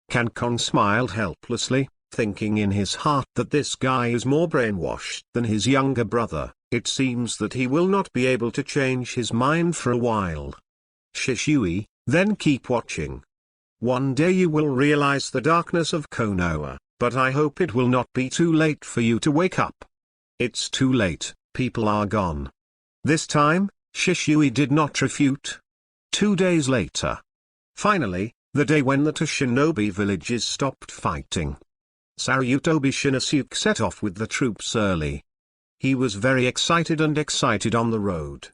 Kankong smiled helplessly, thinking in his heart that this guy is more brainwashed than his younger brother. It seems that he will not be able to change his mind for a while. Shisui, then keep watching. One day you will realize the darkness of Konoha, but I hope it will not be too late for you to wake up. It's too late, people are gone. This time, Shisui did not refute. 2 days later. Finally, the day when the two shinobi villages stopped fighting. Sarutobi Shinosuke set off with the troops early. He was very excited on the road.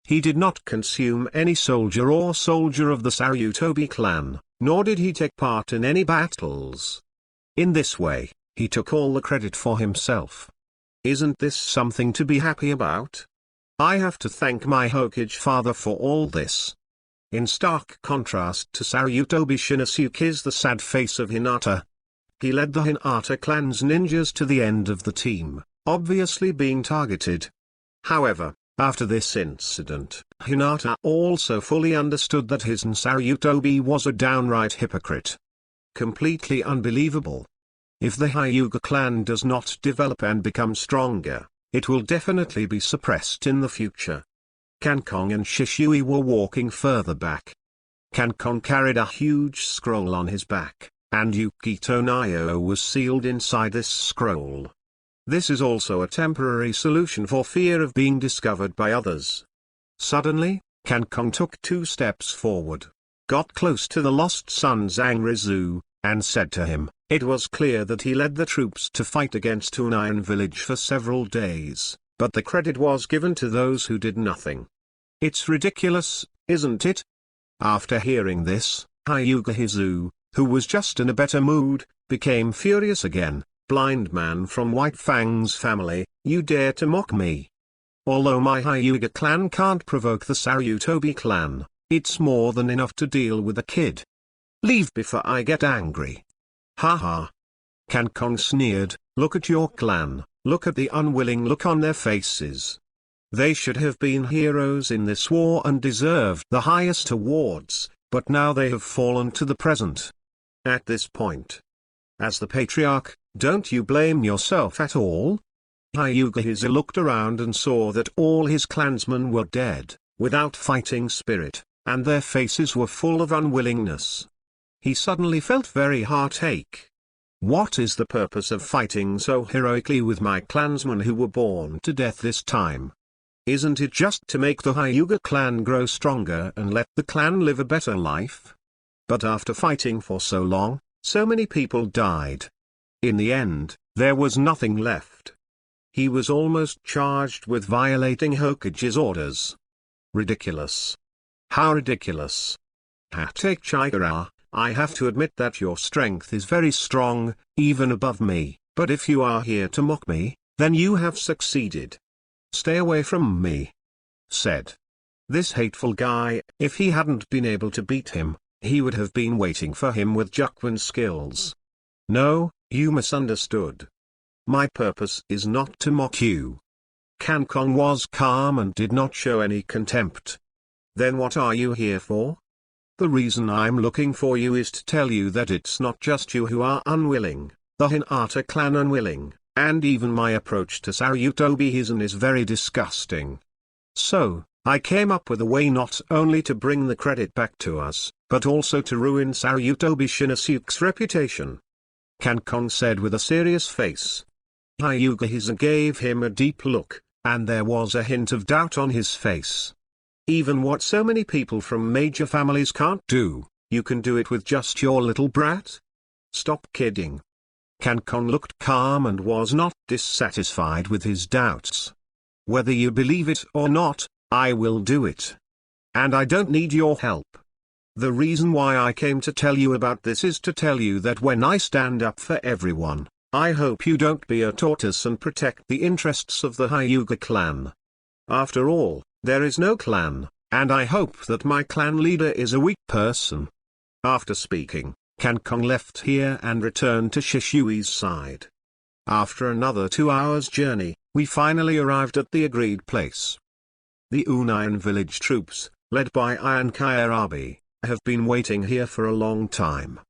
He did not consume any soldier of the Sarutobi clan, nor did he take part in any battles. In this way, he took all the credit for himself. Isn't this something to be happy about? I have to thank my Hokage father for all this. In stark contrast to Saryutobi Shinosuke is the sad face of Hinata. He led the Hinata clan's ninjas to the end of the team, obviously being targeted. However, after this incident, Hinata also fully understood that his Saryutobi was a downright hypocrite. Completely unbelievable. If the Hyuga clan does not develop and become stronger, it will definitely be suppressed in the future. Kankong and Shishui were walking further back. Kankong carried a huge scroll on his back, and Yukito Nyo was sealed inside this scroll. This is also a temporary solution for fear of being discovered by others. Suddenly, Kankong took 2 steps forward, got close to the lost son Zangrizu, and said to him, it was clear that he led the troops to fight against Unayan village for several days, but the credit was given to those who did nothing. It's ridiculous, isn't it? After hearing this, Hyuga Hizu, who was just in a better mood, became furious again. Blind man from White Fang's family, you dare to mock me. Although my Hyuga clan can't provoke the Saryutobi clan, it's more than enough to deal with a kid. Leave before I get angry. Haha. Kankong sneered, look at your clan, look at the unwilling look on their faces. They should have been heroes in this war and deserved the highest awards, but now they have fallen to the present. At this point, as the patriarch, don't you blame yourself at all? Hyuga Hizu looked around and saw that all his clansmen were dead, without fighting spirit, and their faces were full of unwillingness. He suddenly felt very heartache. What is the purpose of fighting so heroically with my clansmen who were born to death this time? Isn't it just to make the Hyuga clan grow stronger and let the clan live a better life? But after fighting for so long, so many people died. In the end, there was nothing left. He was almost charged with violating Hokage's orders. Ridiculous. How ridiculous. Take Chikara, I have to admit that your strength is very strong, even above me, but if you are here to mock me, then you have succeeded. Stay away from me. Said. This hateful guy, if he hadn't been able to beat him, he would have been waiting for him with Jukwon skills. No, you misunderstood. My purpose is not to mock you. Kankong was calm and did not show any contempt. Then what are you here for? The reason I'm looking for you is to tell you that it's not just you who are unwilling, the Hinata clan unwilling, and even my approach to Saryutobi Hizen is very disgusting. So, I came up with a way not only to bring the credit back to us, but also to ruin Saryutobi Shinosuke's reputation. Kankong said with a serious face. Hyuga Hizen gave him a deep look, and there was a hint of doubt on his face. Even what so many people from major families can't do, you can do it with just your little brat? Stop kidding. Kankong looked calm and was not dissatisfied with his doubts. Whether you believe it or not, I will do it. And I don't need your help. The reason why I came to tell you about this is to tell you that when I stand up for everyone, I hope you don't be a tortoise and protect the interests of the Hyuga clan. After all, there is no clan, and I hope that my clan leader is a weak person. After speaking, Kankong left here and returned to Shishui's side. After another 2 hours' journey, we finally arrived at the agreed place. The Unayan village troops, led by Iron Kairabi, have been waiting here for a long time.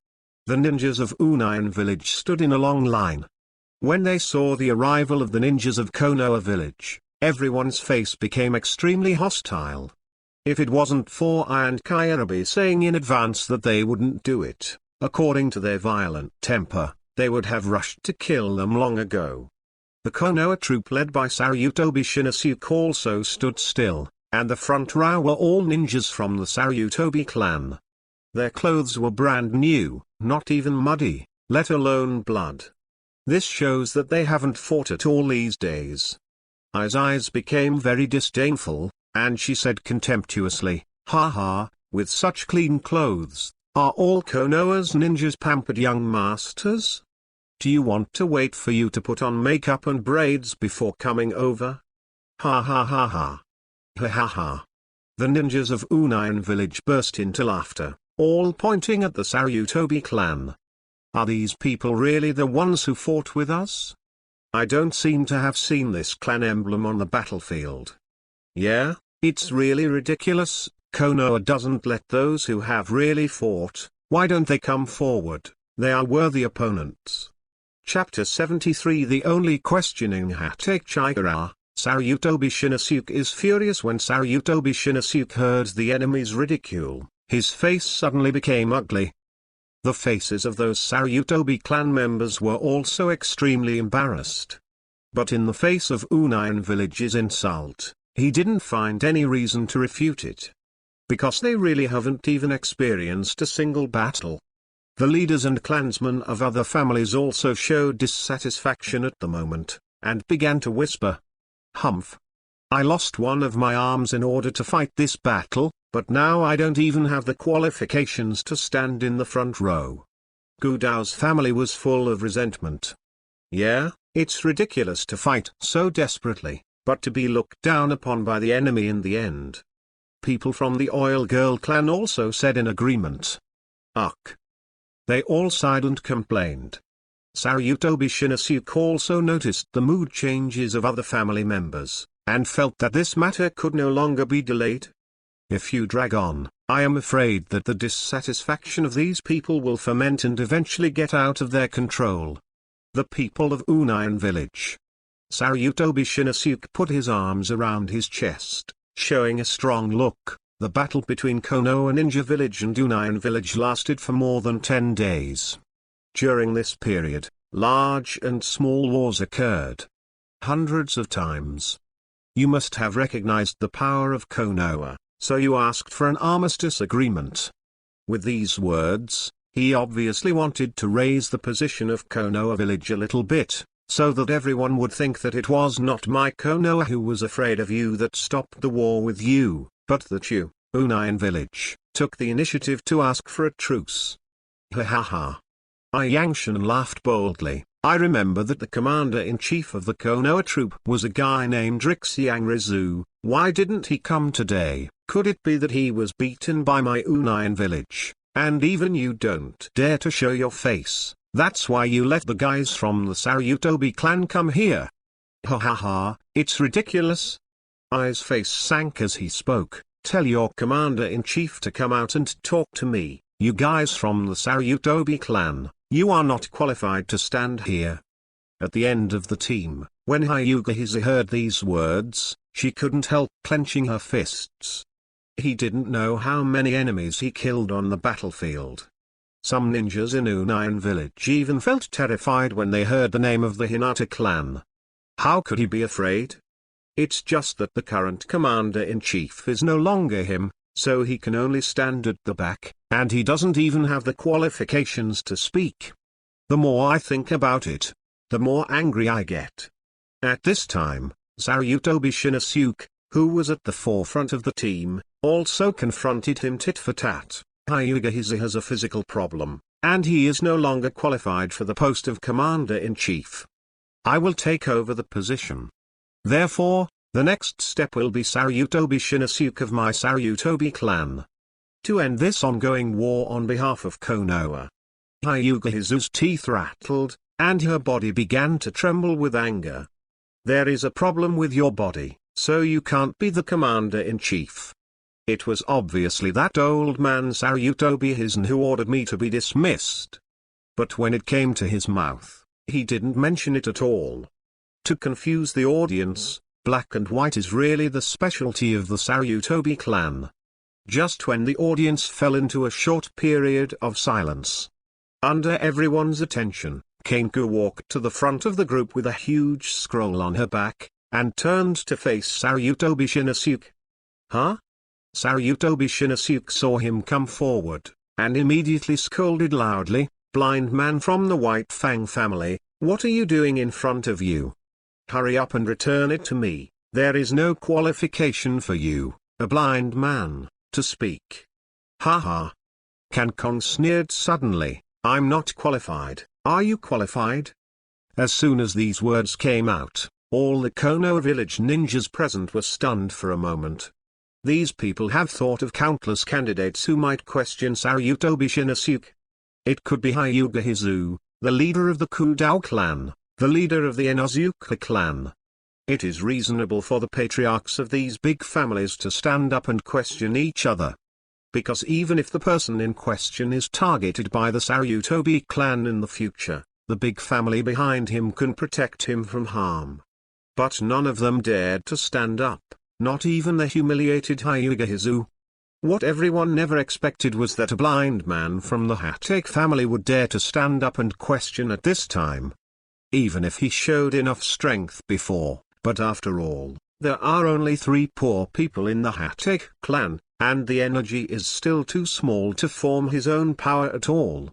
The ninjas of Unayan village stood in a long line. When they saw the arrival of the ninjas of Konoha village, everyone's face became extremely hostile. If it wasn't for Iron Kairabi saying in advance that they wouldn't do it, according to their violent temper, they would have rushed to kill them long ago. The Konoha troop led by Saryutobi Shinosuke also stood still, and the front row were all ninjas from the Saryutobi clan. Their clothes were brand new, not even muddy, let alone blood. This shows that they haven't fought at all these days. Ai's eyes became very disdainful, and she said contemptuously, "Ha ha, with such clean clothes, are all Konoha's ninjas pampered young masters? Do you want to wait for you to put on makeup and braids before coming over? Ha ha ha ha. Ha ha ha. The ninjas of Union Village burst into laughter, all pointing at the Sarutobi clan. Are these people really the ones who fought with us? I don't seem to have seen this clan emblem on the battlefield. Yeah, it's really ridiculous. Konoha doesn't let those who have really fought. Why don't they come forward? They are worthy opponents. Chapter 73. The only questioning Hokage Sarutobi Shinosuke is furious. When Sarutobi Shinosuke heard the enemy's ridicule, his face suddenly became ugly. The faces of those Sarutobi clan members were also extremely embarrassed. But in the face of Union Village's insult, he didn't find any reason to refute it. Because they really haven't even experienced a single battle. The leaders and clansmen of other families also showed dissatisfaction at the moment, and began to whisper. Humph. I lost one of my arms in order to fight this battle, but now I don't even have the qualifications to stand in the front row. Gudao's family was full of resentment. Yeah, it's ridiculous to fight so desperately, but to be looked down upon by the enemy in the end. People from the Oil Girl clan also said in agreement. Ugh. They all sighed and complained. Sarutobi Shinosuke also noticed the mood changes of other family members, and felt that this matter could no longer be delayed. If you drag on, I am afraid that the dissatisfaction of these people will ferment and eventually get out of their control. The people of Union Village. Sarutobi Shinosuke put his arms around his chest, showing a strong look. The battle between Konoha Ninja Village and Union Village lasted for more than 10 days. During this period, large and small wars occurred. Hundreds of times. You must have recognized the power of Konoha, so you asked for an armistice agreement. With these words, he obviously wanted to raise the position of Konoha Village a little bit, so that everyone would think that it was not my Konoha who was afraid of you that stopped the war with you, but that you, Union Village, took the initiative to ask for a truce. Ha ha ha. Yangshan laughed boldly. I remember that the commander-in-chief of the Konoha troop was a guy named Rixiangrizu. Why didn't he come today? Could it be that he was beaten by my Union Village, and even you don't dare to show your face? That's why you let the guys from the Sarutobi clan come here. Ha ha ha, it's ridiculous. Ai's face sank as he spoke. Tell your commander-in-chief to come out and talk to me. You guys from the Sarutobi clan, you are not qualified to stand here. At the end of the team, when Hyuga Hiza heard these words, she couldn't help clenching her fists. He didn't know how many enemies he killed on the battlefield. Some ninjas in Union Village even felt terrified when they heard the name of the Hinata clan. How could he be afraid? It's just that the current commander-in-chief is no longer him, so he can only stand at the back, and he doesn't even have the qualifications to speak. The more I think about it, the more angry I get. At this time, Sarutobi Shinosuke, who was at the forefront of the team, also confronted him tit for tat. Hyuga Hiza has a physical problem, and he is no longer qualified for the post of commander-in-chief. I will take over the position. Therefore, the next step will be Sarutobi Shinosuke of my Sarutobi clan. To end this ongoing war on behalf of Konoha. Hyuga Hiza's teeth rattled, and her body began to tremble with anger. There is a problem with your body, so you can't be the commander-in-chief. It was obviously that old man Sarutobi Hizen who ordered me to be dismissed. But when it came to his mouth, he didn't mention it at all. To confuse the audience, black and white is really the specialty of the Sarutobi clan. Just when the audience fell into a short period of silence. Under everyone's attention, Kenku walked to the front of the group with a huge scroll on her back, and turned to face Sarutobi Shinosuke. Huh? Sarutobi Shinosuke saw him come forward, and immediately scolded loudly, "Blind man from the White Fang family, what are you doing in front of you? Hurry up and return it to me. There is no qualification for you, a blind man, to speak." Ha ha. Kong sneered suddenly, "I'm not qualified, Are you qualified? As soon as these words came out, all the Konoha village ninjas present were stunned for a moment. These people have thought of countless candidates who might question Sarutobi Shinosuke. It could be Hyuga Hizu, the leader of the Kudao clan, the leader of the Inozuka clan. It is reasonable for the patriarchs of these big families to stand up and question each other. Because even if the person in question is targeted by the Sarutobi clan in the future, the big family behind him can protect him from harm. But none of them dared to stand up, not even the humiliated Hyuga Hizu. What everyone never expected was that a blind man from the Hatake family would dare to stand up and question at this time. Even if he showed enough strength before, but after all, there are only 3 poor people in the Hatake clan, and the energy is still too small to form his own power at all.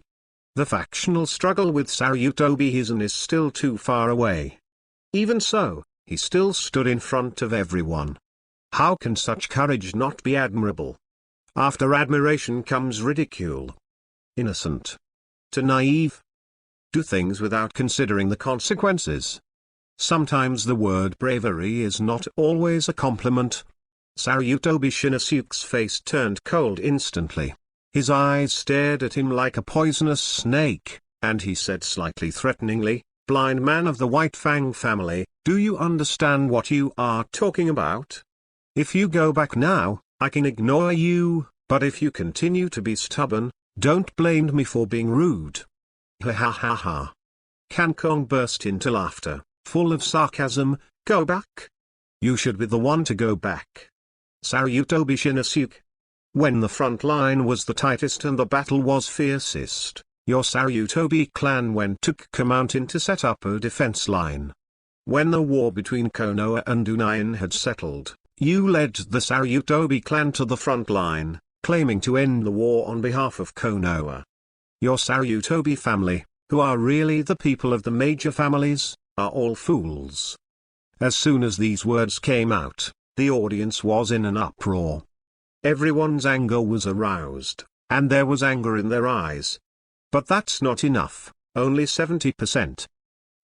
The factional struggle with Sarutobi Hizen is still too far away. Even so, he still stood in front of everyone. How can such courage not be admirable? After admiration comes ridicule. Innocent. To naive. Do things without considering the consequences. Sometimes the word bravery is not always a compliment. Sarutobi Shinosuke's face turned cold instantly. His eyes stared at him like a poisonous snake, and he said slightly threateningly, "Blind man of the White Fang family, do you understand what you are talking about? If you go back now, I can ignore you, but if you continue to be stubborn, don't blame me for being rude." Ha ha ha ha. Kankong burst into laughter, full of sarcasm. Go back? You should be the one to go back. Sarutobi Shinosuke. When the front line was the tightest and the battle was fiercest, your Sarutobi clan went to Kuka Mountain to set up a defense line. When the war between Konoha and Unayan had settled, you led the Sarutobi clan to the front line, claiming to end the war on behalf of Konoha. Your Sarutobi family, who are really the people of the major families, are all fools. As soon as these words came out, the audience was in an uproar. Everyone's anger was aroused, and there was anger in their eyes. But that's not enough, only 70%.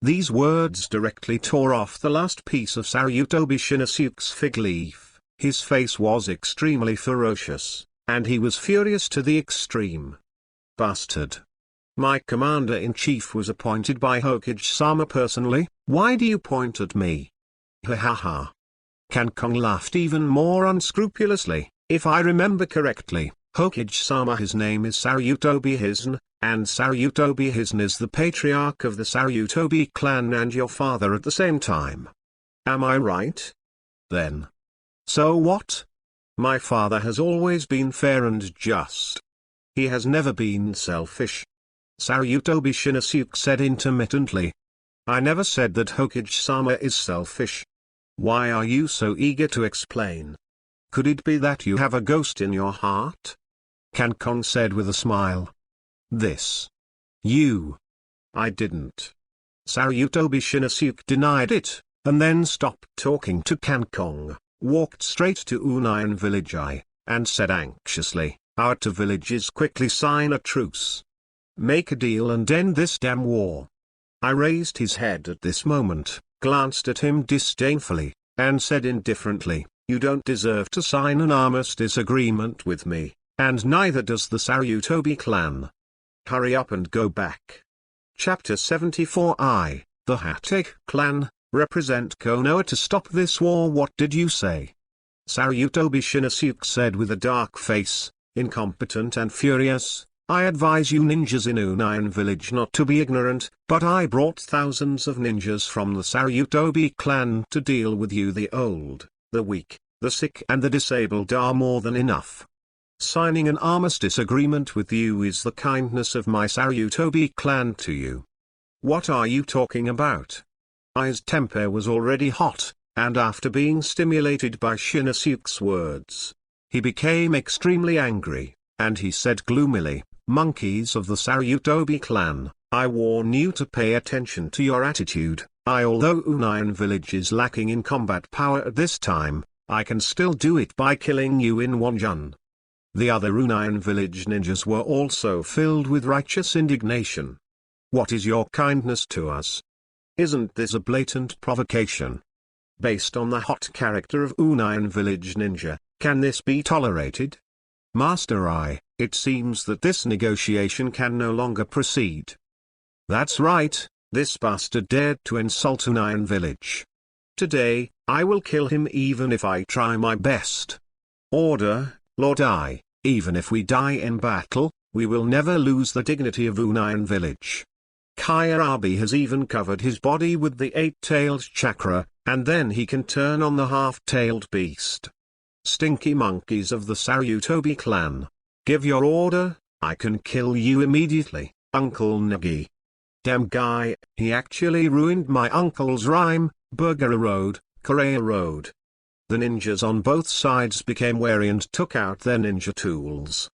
These words directly tore off the last piece of Sarutobi Shinosuke's fig leaf. His face was extremely ferocious, and he was furious to the extreme. Bastard. My commander-in-chief was appointed by Hokage-sama personally. Why do you point at me? Ha ha ha. Kankong laughed even more unscrupulously. If I remember correctly, Hokage-sama, his name is Sarutobi Hizen, and Sarutobi Hizen is the patriarch of the Sarutobi clan and your father at the same time. Am I right? Then. So what? My father has always been fair and just. He has never been selfish. Sarutobi Shinosuke said intermittently. I never said that Hokage-sama is selfish. Why are you so eager to explain? Could it be that you have a ghost in your heart? Kankong said with a smile. This. You. I didn't. Sarutobi Shinosuke denied it, and then stopped talking to Kankong, walked straight to Unayan village and said anxiously, our 2 villages quickly sign a truce. Make a deal and end this damn war. I raised his head at this moment, glanced at him disdainfully, and said indifferently, you don't deserve to sign an armistice agreement with me, and neither does the Sarutobi clan. Hurry up and go back. Chapter 74 I, the Hatake clan, represent Konoha to stop this war. What did you say? Sarutobi Shinosuke said with a dark face, incompetent and furious. I advise you ninjas in Unayan village not to be ignorant, but I brought thousands of ninjas from the Sarutobi clan to deal with you. The old, the weak, the sick and the disabled are more than enough. Signing an armistice agreement with you is the kindness of my Sarutobi clan to you. What are you talking about? His temper was already hot, and after being stimulated by Shinosuke's words, he became extremely angry, and he said gloomily, monkeys of the Sarutobi clan, I warn you to pay attention to your attitude. Although Unayan village is lacking in combat power at this time, I can still do it by killing you in one jun. The other Unayan village ninjas were also filled with righteous indignation. What is your kindness to us? Isn't this a blatant provocation? Based on the hot character of Union Village Ninja, can this be tolerated? Master I, it seems that this negotiation can no longer proceed. That's right, this bastard dared to insult Union Village. Today, I will kill him even if I try my best. Order, Lord I, even if we die in battle, we will never lose the dignity of Union Village. Kyarabi has even covered his body with the eight-tailed chakra, and then he can turn on the half-tailed beast. Stinky monkeys of the Sarutobi clan. Give your order, I can kill you immediately, Uncle Nagi. Damn guy, he actually ruined my uncle's rhyme, Burger Road, Korea Road. The ninjas on both sides became wary and took out their ninja tools.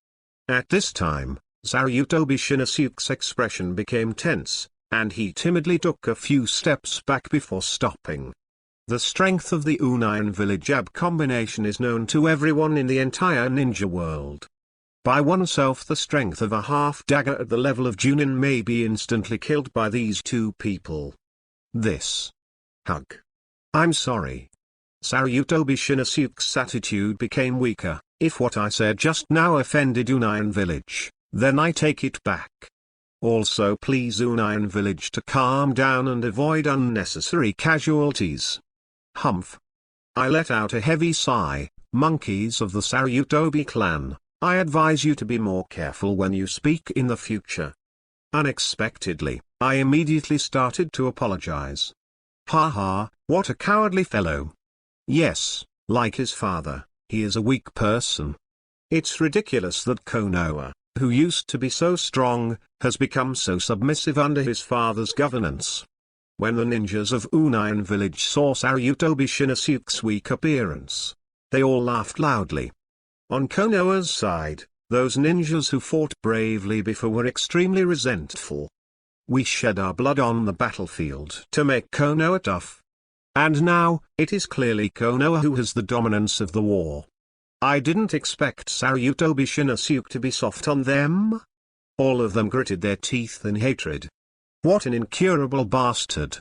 At this time, Sarutobi Shinosuke's expression became tense, and he timidly took a few steps back before stopping. The strength of the Union Village Ab combination is known to everyone in the entire ninja world. By oneself, the strength of a half-dagger at the level of Junin may be instantly killed by these two people. This. Hug. I'm sorry. Sarutobi Shinosuke's attitude became weaker. If what I said just now offended Union Village, then I take it back. Also please Union Village to calm down and avoid unnecessary casualties. Humph. I let out a heavy sigh. Monkeys of the Sarutobi clan, I advise you to be more careful when you speak in the future. Unexpectedly, I immediately started to apologize. Haha, what a cowardly fellow. Yes, like his father, he is a weak person. It's ridiculous that Konoha, who used to be so strong, has become so submissive under his father's governance. When the ninjas of Union Village saw Sarutobi Shinosuke's weak appearance, they all laughed loudly. On Konoha's side, those ninjas who fought bravely before were extremely resentful. We shed our blood on the battlefield to make Konoha tough. And now, it is clearly Konoha who has the dominance of the war. I didn't expect Sarutobi Shinosuke to be soft on them. All of them gritted their teeth in hatred. What an incurable bastard.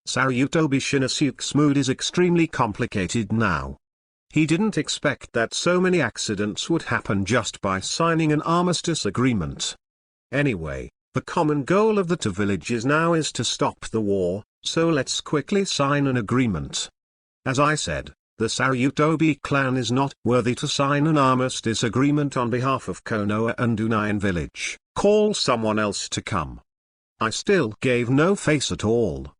Sarutobi Shinosuke's mood is extremely complicated now. He didn't expect that so many accidents would happen just by signing an armistice agreement. Anyway, the common goal of the two villages now is to stop the war, so let's quickly sign an agreement. As I said, the Sarutobi clan is not worthy to sign an armistice agreement on behalf of Konoha and Union Village. Call someone else to come. I still gave no face at all.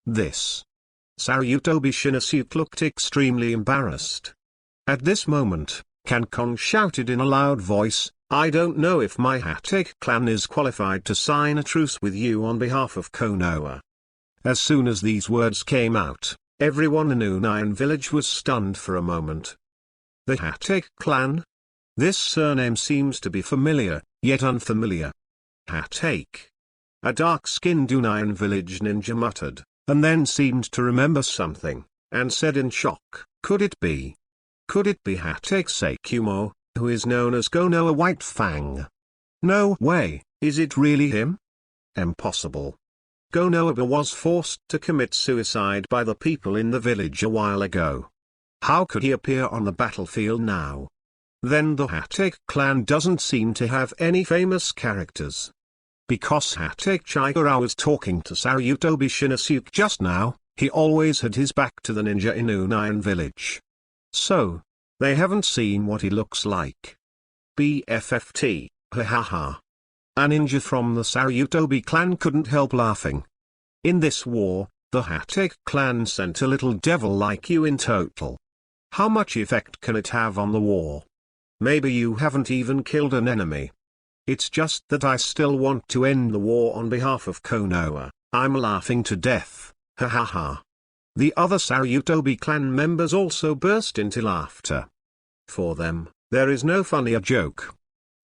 This. Sarutobi Shinosuke looked extremely embarrassed. At this moment, Kankon shouted in a loud voice, I don't know if my Hatake clan is qualified to sign a truce with you on behalf of Konoha. As soon as these words came out, everyone in Union Village was stunned for a moment. The Hatake clan? This surname seems to be familiar, yet unfamiliar. Hatake. A dark-skinned Union Village ninja muttered, and then seemed to remember something, and said in shock, could it be? Could it be Hatake Seikumo, who is known as Konoha White Fang? No way, is it really him? Impossible. Konoha was forced to commit suicide by the people in the village a while ago. How could he appear on the battlefield now? Then the Hatake clan doesn't seem to have any famous characters. Because Hatake Chikara was talking to Sarutobi Shinosuke just now, he always had his back to the ninja in Union Village. So, they haven't seen what he looks like. BFFT, ha ha ha. A ninja from the Sarutobi clan couldn't help laughing. In this war, the Hatake clan sent a little devil like you in total. How much effect can it have on the war? Maybe you haven't even killed an enemy. It's just that I still want to end the war on behalf of Konoha. I'm laughing to death, ha ha ha. The other Sarutobi clan members also burst into laughter. For them, there is no funnier joke.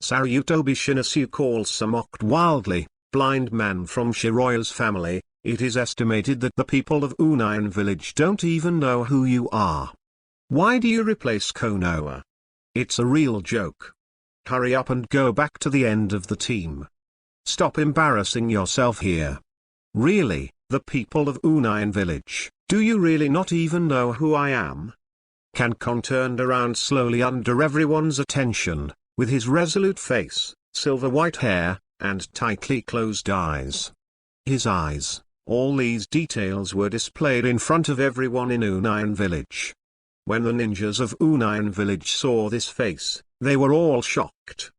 Sarutobi Shinosuke also mocked wildly, blind man from Shiroya's family, it is estimated that the people of Union Village don't even know who you are. Why do you replace Konoha? It's a real joke. Hurry up and go back to the end of the team. Stop embarrassing yourself here. Really, the people of Union Village, do you really not even know who I am? Kankon turned around slowly under everyone's attention, with his resolute face, silver white hair, and tightly closed eyes. His eyes, all these details were displayed in front of everyone in Union Village. When the ninjas of Union Village saw this face, they were all shocked.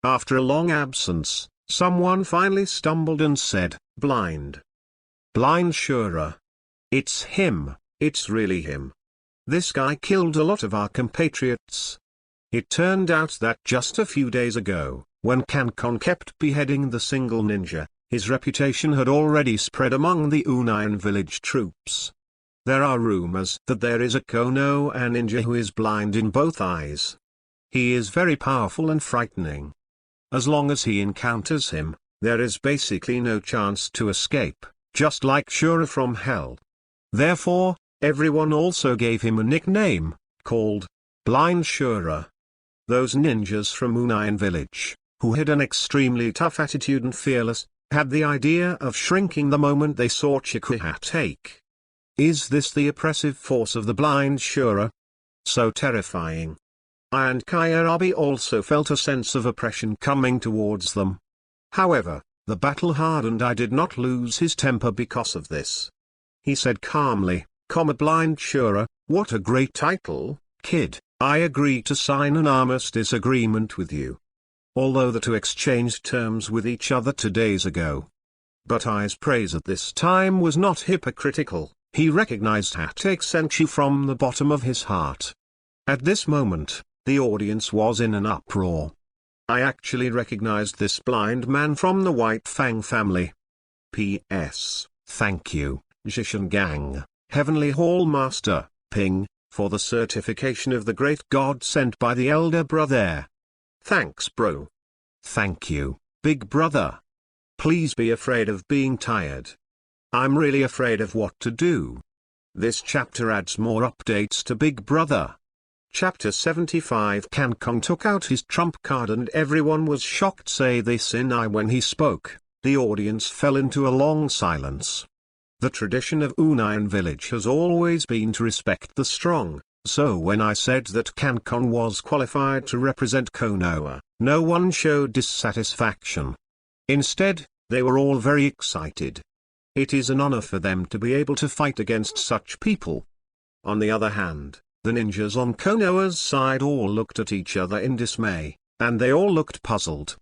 After a long absence, someone finally stumbled and said, "Blind. Blind Shura. It's him, it's really him. This guy killed a lot of our compatriots." It turned out that just a few days ago, when Kankon kept beheading the single ninja, his reputation had already spread among the Union Village troops. There are rumors that there is a Konoha ninja who is blind in both eyes. He is very powerful and frightening. As long as he encounters him, there is basically no chance to escape, just like Shura from Hell. Therefore, everyone also gave him a nickname, called Blind Shura. Those ninjas from Union Village, who had an extremely tough attitude and fearless, had the idea of shrinking the moment they saw Chikuha take. Is this the oppressive force of the Blind Shura? So terrifying. I and Kyarabi also felt a sense of oppression coming towards them. However, the battle hardened. I did not lose his temper because of this. He said calmly, Blind Shura, what a great title, kid. I agree to sign an armistice agreement with you. Although the two exchanged terms with each other 2 days ago. But I's praise at this time was not hypocritical. He recognized Hate Senshi from the bottom of his heart. At this moment, the audience was in an uproar. I actually recognized this blind man from the White Fang family. P.S. Thank you, Jishin Gang, Heavenly Hall Master, Ping, for the certification of the great god sent by the elder brother. Thanks bro. Thank you, big brother. Please be afraid of being tired. I'm really afraid of what to do. This chapter adds more updates to Big Brother. Chapter 75. Kankon took out his trump card and everyone was shocked. Say this in I when he spoke, the audience fell into a long silence. The tradition of Union Village has always been to respect the strong, so when I said that Kankon was qualified to represent Konoha, no one showed dissatisfaction. Instead, they were all very excited. It is an honor for them to be able to fight against such people. On the other hand, the ninjas on Konoha's side all looked at each other in dismay, and they all looked puzzled.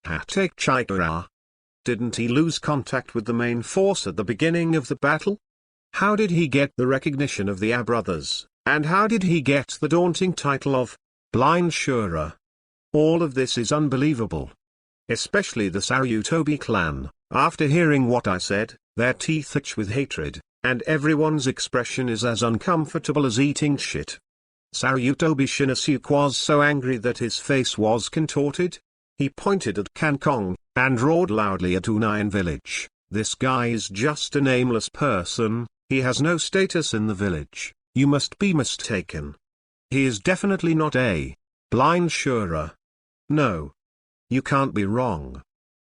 Hate Chikara. Didn't he lose contact with the main force at the beginning of the battle? How did he get the recognition of the A brothers, and how did he get the daunting title of Blind Shura? All of this is unbelievable. Especially the Sarutobi clan, after hearing what I said, their teeth itch with hatred, and everyone's expression is as uncomfortable as eating shit. Sarutobi Shinosuke was so angry that his face was contorted. He pointed at Kankon, and roared loudly at Union Village, "This guy is just a nameless person, he has no status in the village, you must be mistaken. He is definitely not a Blind Shura. No. You can't be wrong."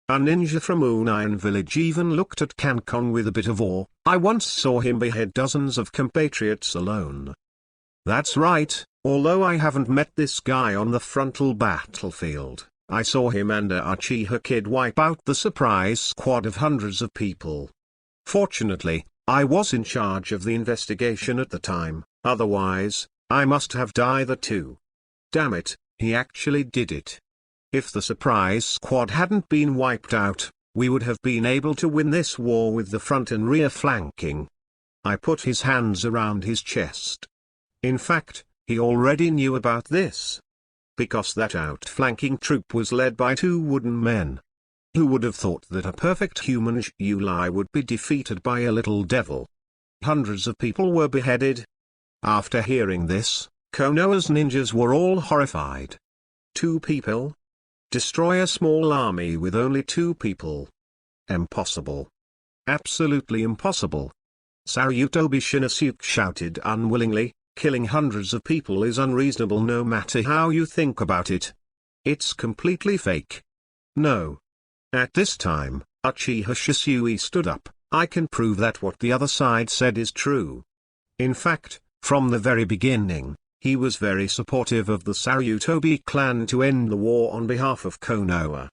A ninja from Union Village even looked at Kankon with a bit of awe. I once saw him behead dozens of compatriots alone. That's right, although I haven't met this guy on the frontal battlefield, I saw him and a Uchiha kid wipe out the surprise squad of hundreds of people. Fortunately, I was in charge of the investigation at the time, otherwise, I must have died too. Damn it, he actually did it. If the surprise squad hadn't been wiped out, we would have been able to win this war with the front and rear flanking. I put his hands around his chest. In fact, he already knew about this. Because that outflanking troop was led by 2 wooden men. Who would have thought that a perfect human Yulai would be defeated by a little devil? Hundreds of people were beheaded. After hearing this, Konoha's ninjas were all horrified. 2 people? Destroy a small army with only 2 people. Impossible. Absolutely impossible. Sarutobi Shinosuke shouted unwillingly, killing hundreds of people is unreasonable no matter how you think about it. It's completely fake. No. At this time, Uchiha Shisui stood up. I can prove that what the other side said is true. In fact, from the very beginning, he was very supportive of the Saryutobi clan to end the war on behalf of Konoha.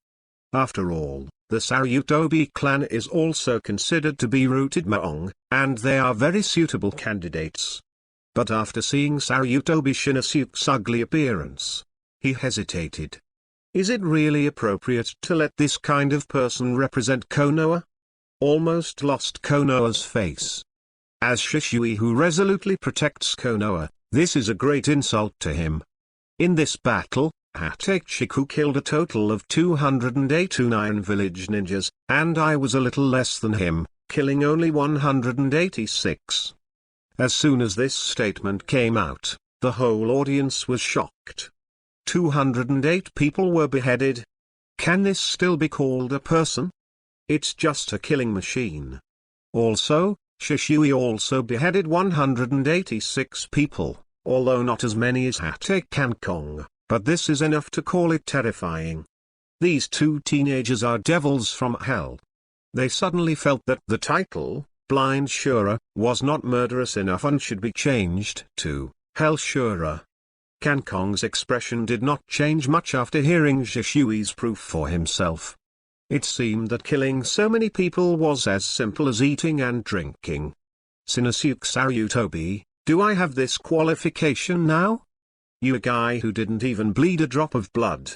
After all, the Saryutobi clan is also considered to be rooted Maong, and they are very suitable candidates. But after seeing Saryutobi Shinosuke's ugly appearance, he hesitated. Is it really appropriate to let this kind of person represent Konoha? Almost lost Konoha's face. As Shisui who resolutely protects Konoha, this is a great insult to him. In this battle, Hatechiku killed a total of 208 Unayan village ninjas, and I was a little less than him, killing only 186. As soon as this statement came out, the whole audience was shocked. 208 people were beheaded. Can this still be called a person? It's just a killing machine. Also, Shisui also beheaded 186 people, although not as many as Hatechiku, but this is enough to call it terrifying. These two teenagers are devils from hell. They suddenly felt that the title, Blind Shura, was not murderous enough and should be changed to Hell Shura. Kankong's expression did not change much after hearing Shisui's proof for himself. It seemed that killing so many people was as simple as eating and drinking. Shinosuke Saryutobi, do I have this qualification now? You a guy who didn't even bleed a drop of blood.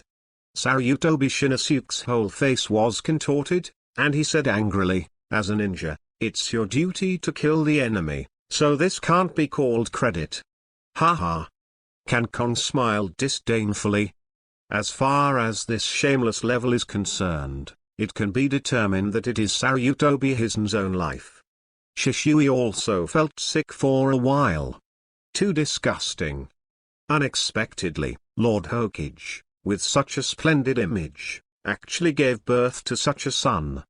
Saryutobi Shinosuke's whole face was contorted, and he said angrily, as a ninja, it's your duty to kill the enemy, so this can't be called credit. Haha. Kankong smiled disdainfully. As far as this shameless level is concerned, it can be determined that it is Saryutobi Hisen's own life. Shisui also felt sick for a while. Too disgusting. Unexpectedly, Lord Hokage, with such a splendid image, actually gave birth to such a son.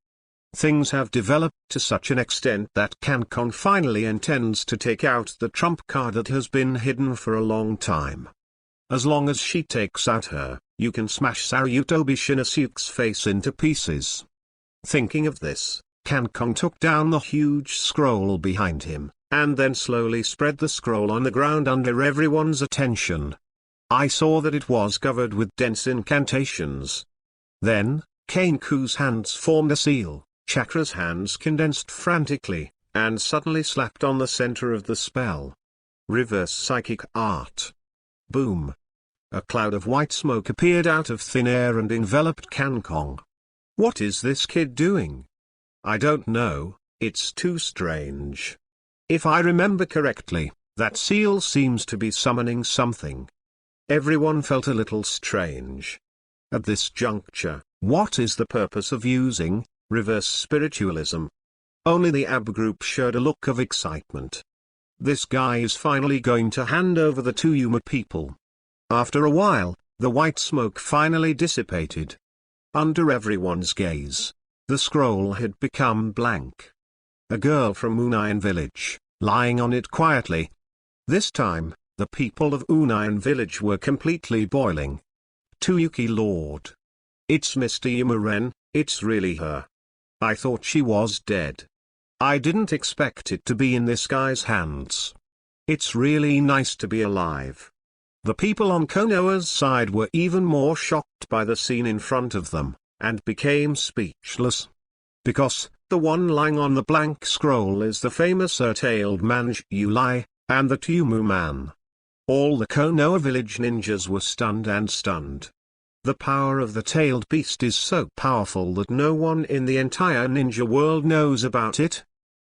Things have developed to such an extent that Kankong finally intends to take out the trump card that has been hidden for a long time. As long as she takes out her, you can smash Saryutobi Shinosuke's face into pieces. Thinking of this, Kankong took down the huge scroll behind him, and then slowly spread the scroll on the ground under everyone's attention. I saw that it was covered with dense incantations. Then, Kanku's hands formed a seal. Chakra's hands condensed frantically, and suddenly slapped on the center of the spell. Reverse psychic art. Boom. A cloud of white smoke appeared out of thin air and enveloped Kankong. What is this kid doing? I don't know, it's too strange. If I remember correctly, that seal seems to be summoning something. Everyone felt a little strange. At this juncture, what is the purpose of using reverse spiritualism? Only the AB group showed a look of excitement. This guy is finally going to hand over the two Yuma people. After a while, the white smoke finally dissipated. Under everyone's gaze, the scroll had become blank. A girl from Unayan village, lying on it quietly. This time, the people of Unayan village were completely boiling. Tuyuki Lord. It's Mr. Yuma-ren, it's really her. I thought she was dead. I didn't expect it to be in this guy's hands. It's really nice to be alive. The people on Konoha's side were even more shocked by the scene in front of them, and became speechless. Because, the one lying on the blank scroll is the famous tailed man Yulai, and the Tumu man. All the Konoha village ninjas were stunned and stunned. The power of the tailed beast is so powerful that no one in the entire ninja world knows about it.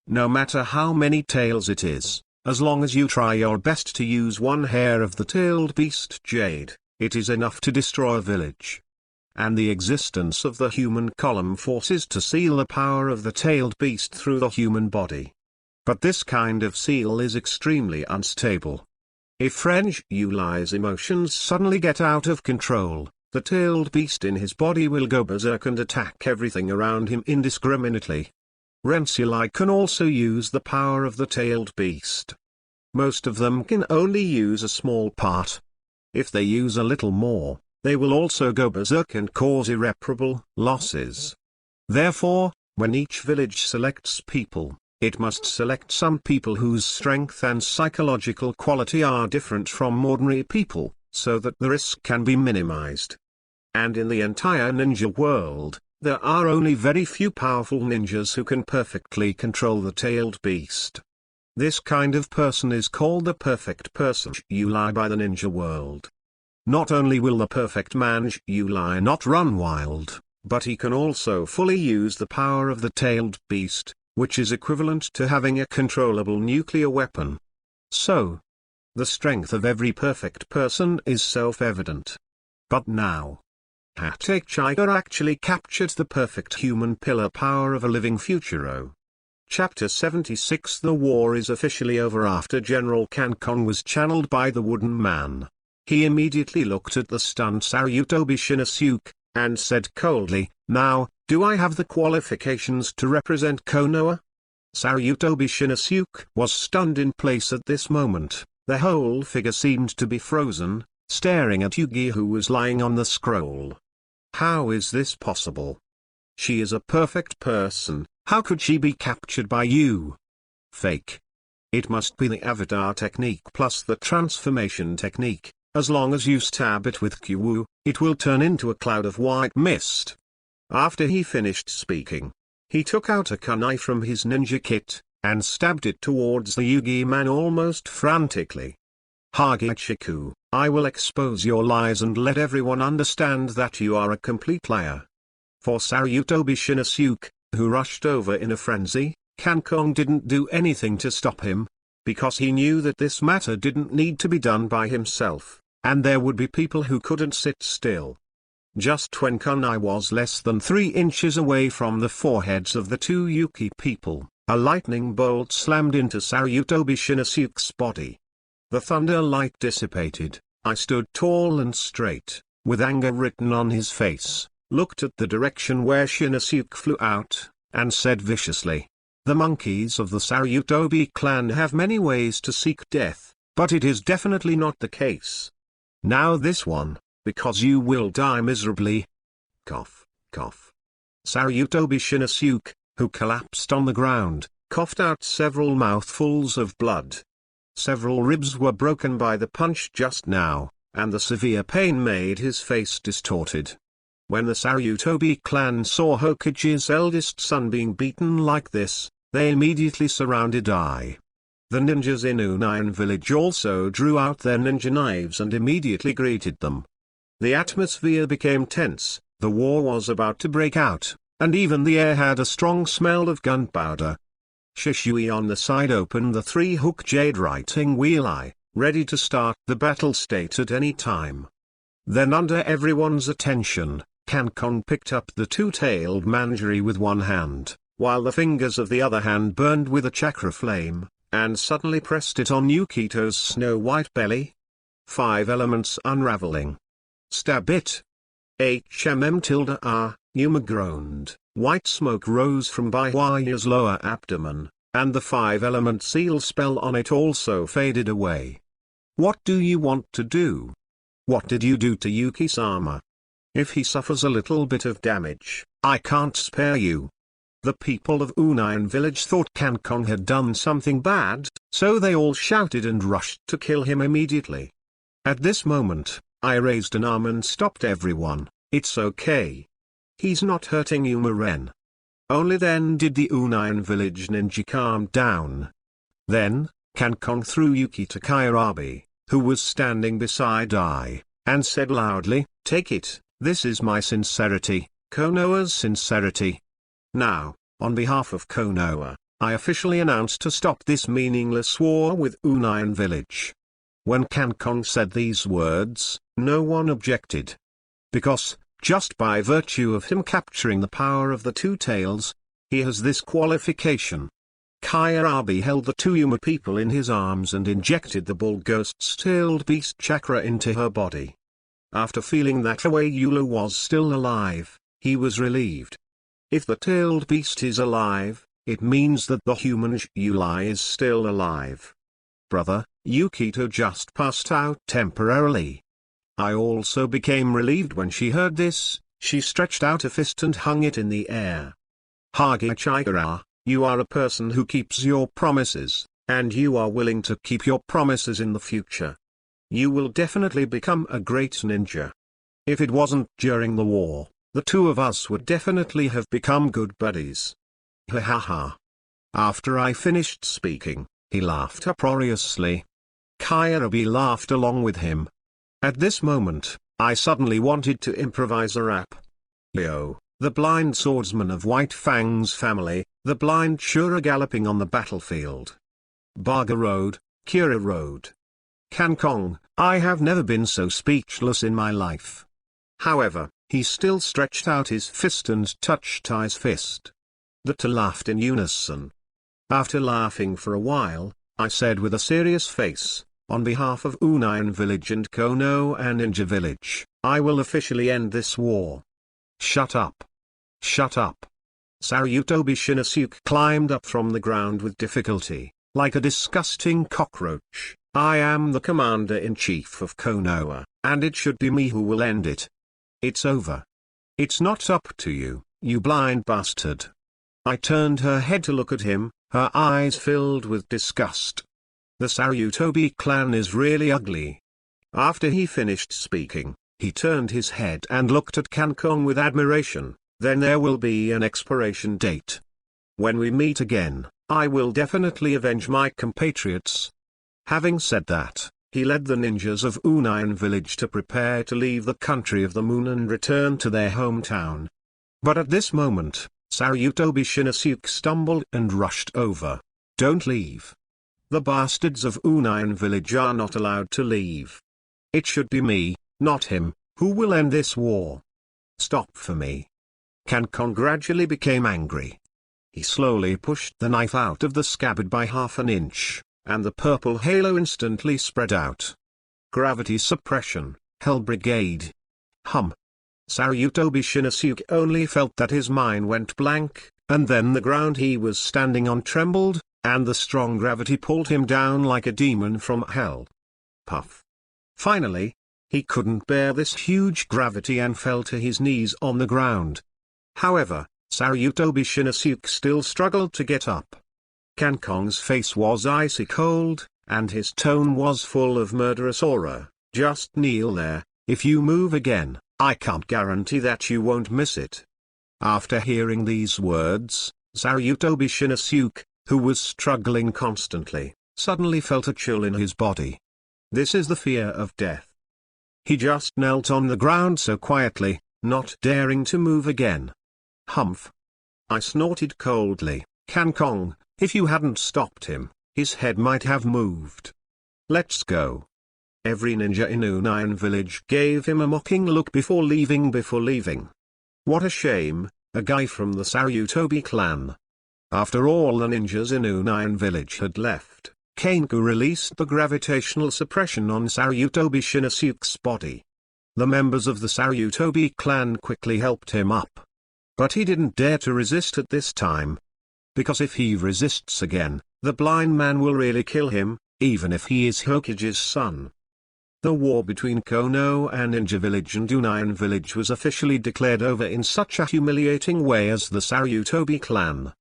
No matter how many tails it is, as long as you try your best to use one hair of the tailed beast jade, it is enough to destroy a village. And the existence of the human column forces to seal the power of the tailed beast through the human body. But this kind of seal is extremely unstable. If French Yulai's emotions suddenly get out of control, the tailed beast in his body will go berserk and attack everything around him indiscriminately. Ren'Yulai can also use the power of the tailed beast. Most of them can only use a small part. If they use a little more, they will also go berserk and cause irreparable losses. Therefore, when each village selects people, it must select some people whose strength and psychological quality are different from ordinary people, so that the risk can be minimized. And in the entire ninja world, there are only very few powerful ninjas who can perfectly control the tailed beast. This kind of person is called the perfect person Yulai by the ninja world. Not only will the perfect man Yulai not run wild, but he can also fully use the power of the tailed beast, which is equivalent to having a controllable nuclear weapon. So, the strength of every perfect person is self-evident. But now, Hokage I actually captured the perfect human pillar power of a living Futuro. Chapter 76. The war is officially over. After General Kankon was channeled by the wooden man, he immediately looked at the stunned Sarutobi Shinosuke, and said coldly, "Now, do I have the qualifications to represent Konoha?" Sarutobi Shinosuke was stunned in place at this moment. The whole figure seemed to be frozen, staring at Yugi, who was lying on the scroll. How is this possible? She is a perfect person, how could she be captured by you? Fake. It must be the avatar technique plus the transformation technique. As long as you stab it with Kyu, it will turn into a cloud of white mist. After he finished speaking, he took out a kunai from his ninja kit, and stabbed it towards the Yugi man almost frantically. Hagashiku, I will expose your lies and let everyone understand that you are a complete liar. For Sarutobi Shinosuke, who rushed over in a frenzy, Kankon didn't do anything to stop him, because he knew that this matter didn't need to be done by himself, and there would be people who couldn't sit still. Just when kunai was less than 3 inches away from the foreheads of the two Yuki people, a lightning bolt slammed into Sarutobi Shinosuke's body. The thunder light dissipated. I stood tall and straight, with anger written on his face, looked at the direction where Shinosuke flew out, and said viciously, "The monkeys of the Sarutobi clan have many ways to seek death, but it is definitely not the case. Now this one, because you will die miserably." Cough, cough. Sarutobi Shinosuke, who collapsed on the ground, coughed out several mouthfuls of blood. Several ribs were broken by the punch just now, and the severe pain made his face distorted. When the Sarutobi clan saw Hokage's eldest son being beaten like this, they immediately surrounded I. The ninjas in Unayan village also drew out their ninja knives and immediately greeted them. The atmosphere became tense, the war was about to break out, and even the air had a strong smell of gunpowder. Shishui on the side opened the 3-hook jade writing wheel eye, ready to start the battle state at any time. Then under everyone's attention, Kankon picked up the 2-tailed manjari with one hand, while the fingers of the other hand burned with a chakra flame, and suddenly pressed it on Yukito's snow-white belly. 5 elements unraveling. Stab it. Yuma groaned. White smoke rose from Baihuaya's lower abdomen, and the 5-element seal spell on it also faded away. What do you want to do? What did you do to Yuki-sama? If he suffers a little bit of damage, I can't spare you. The people of Unayan village thought Kankon had done something bad, so they all shouted and rushed to kill him immediately. At this moment, I raised an arm and stopped everyone. It's okay. He's not hurting Yuma-ren. Only then did the Unayan village ninja calm down. Then, Kankon threw Yuki to Kairabi, who was standing beside I, and said loudly, "Take it, this is my sincerity, Konoha's sincerity. Now, on behalf of Konoha, I officially announce to stop this meaningless war with Unayan village." When Kankon said these words, no one objected. Because, just by virtue of him capturing the power of the 2 tails, he has this qualification. Kairabi held the 2 Yuma people in his arms and injected the bull ghost's tailed beast chakra into her body. After feeling that Yula was still alive, he was relieved. If the tailed beast is alive, it means that the human Yulai is still alive. Brother, Yukito just passed out temporarily. I also became relieved when she heard this. She stretched out a fist and hung it in the air. Hokage I, you are a person who keeps your promises, and you are willing to keep your promises in the future. You will definitely become a great ninja. If it wasn't during the war, the two of us would definitely have become good buddies. Ha ha ha. After I finished speaking, he laughed uproariously. Kyarabi laughed along with him. At this moment, I suddenly wanted to improvise a rap. Yo, the blind swordsman of White Fang's family, the blind Shura galloping on the battlefield. Baga Road, Kira Road. Kankong, I have never been so speechless in my life. However, he still stretched out his fist and touched I's fist. The two laughed in unison. After laughing for a while, I said with a serious face, on behalf of Union Village and Konoha Ninja Village, I will officially end this war. Shut up. Shut up. Sarutobi Shinosuke climbed up from the ground with difficulty, like a disgusting cockroach. I am the commander-in-chief of Konoha, and it should be me who will end it. It's over. It's not up to you, you blind bastard. I turned her head to look at him, her eyes filled with disgust. The Sarutobi clan is really ugly. After he finished speaking, he turned his head and looked at Kankong with admiration. Then there will be an expiration date. When we meet again, I will definitely avenge my compatriots. Having said that, he led the ninjas of Union Village to prepare to leave the country of the moon and return to their hometown. But at this moment, Sarutobi Shinosuke stumbled and rushed over. Don't leave. The bastards of Union Village are not allowed to leave. It should be me, not him, who will end this war. Stop for me. Kankong gradually became angry. He slowly pushed the knife out of the scabbard by half an inch, and the purple halo instantly spread out. Gravity suppression, Hell Brigade. Sarutobi Shinosuke only felt that his mind went blank, and then the ground he was standing on trembled, and the strong gravity pulled him down like a demon from hell. Puff. Finally, he couldn't bear this huge gravity and fell to his knees on the ground. However, Sarutobi Shinosuke still struggled to get up. Kankong's face was icy cold, and his tone was full of murderous aura. Just kneel there. If you move again, I can't guarantee that you won't miss it. After hearing these words, Sarutobi Shinosuke, who was struggling constantly, suddenly felt a chill in his body. This is the fear of death. He just knelt on the ground so quietly, not daring to move again. Humph. I snorted coldly. Kankong, if you hadn't stopped him, his head might have moved. Let's go. Every ninja in Union Village gave him a mocking look before leaving. What a shame, a guy from the Sarutobi clan. After all the ninjas in Union Village had left, Kenku released the gravitational suppression on Sarutobi Shinosuke's body. The members of the Sarutobi clan quickly helped him up. But he didn't dare to resist at this time. Because if he resists again, the blind man will really kill him, even if he is Hokage's son. The war between Konoha Ninja Village and Union Village was officially declared over in such a humiliating way as the Sarutobi clan.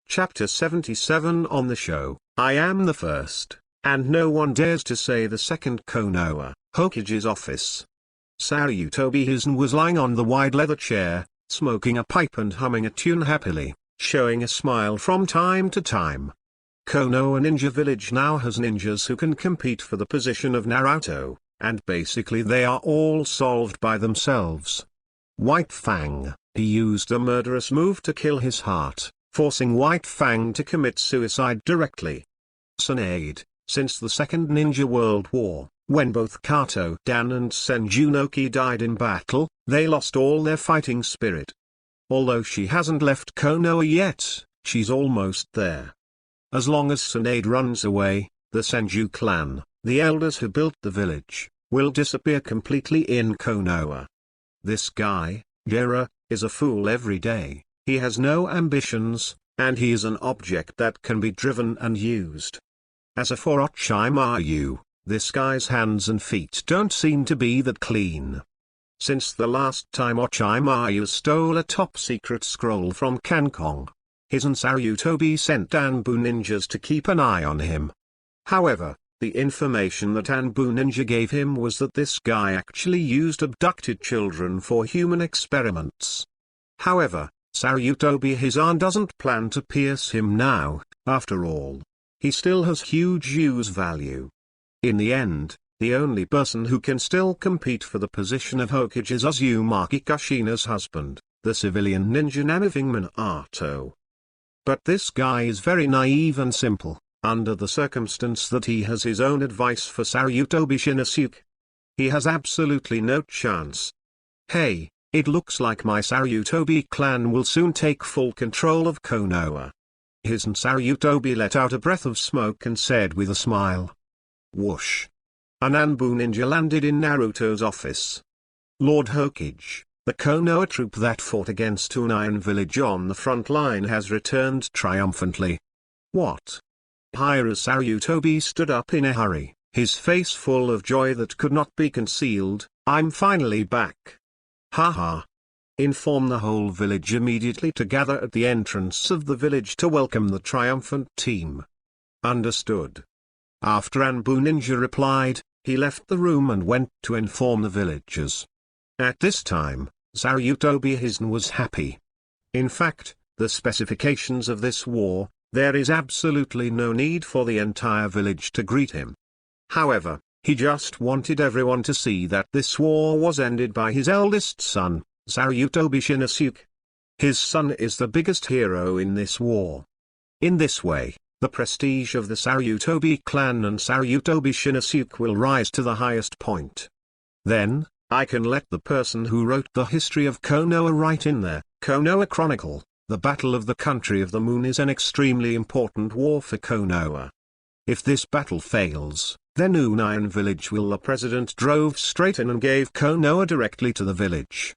Chapter 77 on the show, I am the first, and no one dares to say the second. Konoha, Hokage's office. Sarutobi Hizen was lying on the wide leather chair, smoking a pipe and humming a tune happily, showing a smile from time to time. Konoha Ninja Village now has ninjas who can compete for the position of Naruto, and basically they are all solved by themselves. White Fang, he used a murderous move to kill his heart, forcing White Fang to commit suicide directly. Tsunade, since the Second Ninja World War, when both Kato Dan and Senjunoki died in battle, they lost all their fighting spirit. Although she hasn't left Konoha yet, she's almost there. As long as Tsunade runs away, the Senju clan, the elders who built the village, will disappear completely in Konoha. This guy, Jera, is a fool every day. He has no ambitions, and he is an object that can be driven and used. As a for Orochimaru, this guy's hands and feet don't seem to be that clean. since the last time Orochimaru stole a top-secret scroll from Kankong. His and Sarutobi sent Anbu ninjas to keep an eye on him. However, the information that Anbu ninja gave him was that this guy actually used abducted children for human experiments. However, Sarutobi Hisan doesn't plan to pierce him now. After all, he still has huge use value. In the end, the only person who can still compete for the position of Hokage is Uzumaki Kushina's husband, the civilian ninja Namiving Minato. But this guy is very naive and simple, under the circumstance that he has his own advice for Sarutobi Shinosuke. He has absolutely no chance. Hey, it looks like my Sarutobi clan will soon take full control of Konoha. Hisan Sarutobi let out a breath of smoke and said with a smile. Whoosh. An Anbu ninja landed in Naruto's office. Lord Hokage, the Konoha troop that fought against Union Village on the front line has returned triumphantly. What? Hira Sarutobi stood up in a hurry, his face full of joy that could not be concealed. I'm finally back. Haha. Inform the whole village immediately to gather at the entrance of the village to welcome the triumphant team. Understood. After Anbu ninja replied, he left the room and went to inform the villagers. At this time, Sarutobi Hisan was happy. In fact, the specifications of this war, there is absolutely no need for the entire village to greet him. However, he just wanted everyone to see that this war was ended by his eldest son, Sarutobi Shinosuke. His son is the biggest hero in this war. In this way, the prestige of the Sarutobi clan and Sarutobi Shinosuke will rise to the highest point. Then, I can let the person who wrote the history of Konoha write in there, Konoha Chronicle, the Battle of the Country of the Moon is an extremely important war for Konoha. If this battle fails, then Union Village will. The president drove straight in and gave Konoha directly to the village.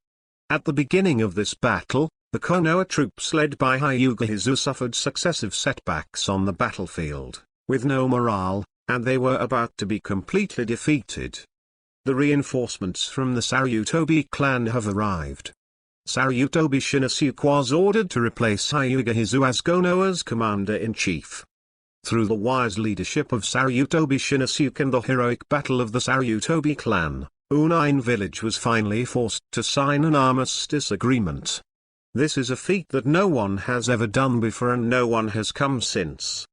At the beginning of this battle, the Konoha troops led by Hyuga Hizu suffered successive setbacks on the battlefield, with no morale, and they were about to be completely defeated. The reinforcements from the Sarutobi clan have arrived. Sarutobi Shinosuke was ordered to replace Hyuga Hizu as Konoha's commander-in-chief. Through the wise leadership of Sarutobi Shinosuke and the heroic battle of the Sarutobi clan, Union Village was finally forced to sign an armistice agreement. This is a feat that no one has ever done before and no one has come since.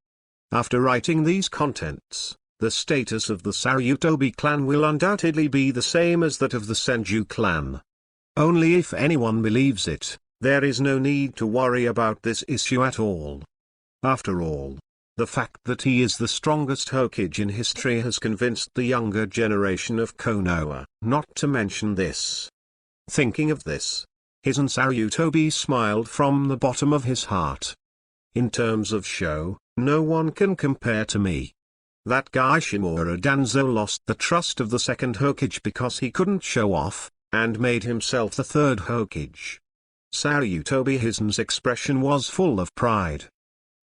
After writing these contents, the status of the Sarutobi clan will undoubtedly be the same as that of the Senju clan. Only if anyone believes it, there is no need to worry about this issue at all. After all, the fact that he is the strongest Hokage in history has convinced the younger generation of Konoha not to mention this. Thinking of this, Hisan Sarutobi smiled from the bottom of his heart. In terms of show, no one can compare to me. That guy Shimura Danzo lost the trust of the second Hokage because he couldn't show off, and made himself the third Hokage. Sarutobi Hisan's expression was full of pride.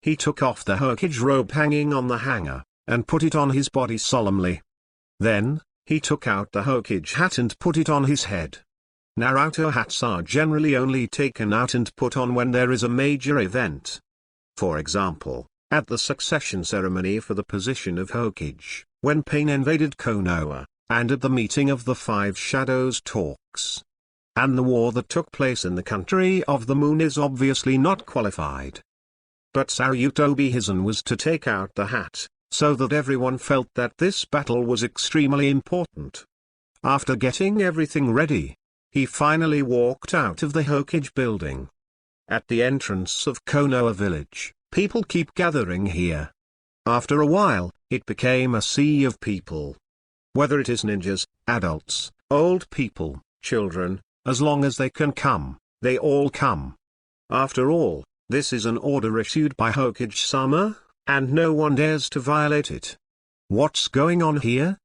He took off the Hokage robe hanging on the hanger, and put it on his body solemnly. Then, he took out the Hokage hat and put it on his head. Naruto hats are generally only taken out and put on when there is a major event. For example, at the succession ceremony for the position of Hokage, when Pain invaded Konoha, and at the meeting of the Five Shadows talks. And the war that took place in the country of the moon is obviously not qualified. But Sarutobi Hisan was to take out the hat, so that everyone felt that this battle was extremely important. After getting everything ready, he finally walked out of the Hokage building. At the entrance of Konoha village, people keep gathering here. After a while, it became a sea of people. Whether it is ninjas, adults, old people, children, as long as they can come, they all come. After all, this is an order issued by Hokage-sama, and no one dares to violate it. What's going on here?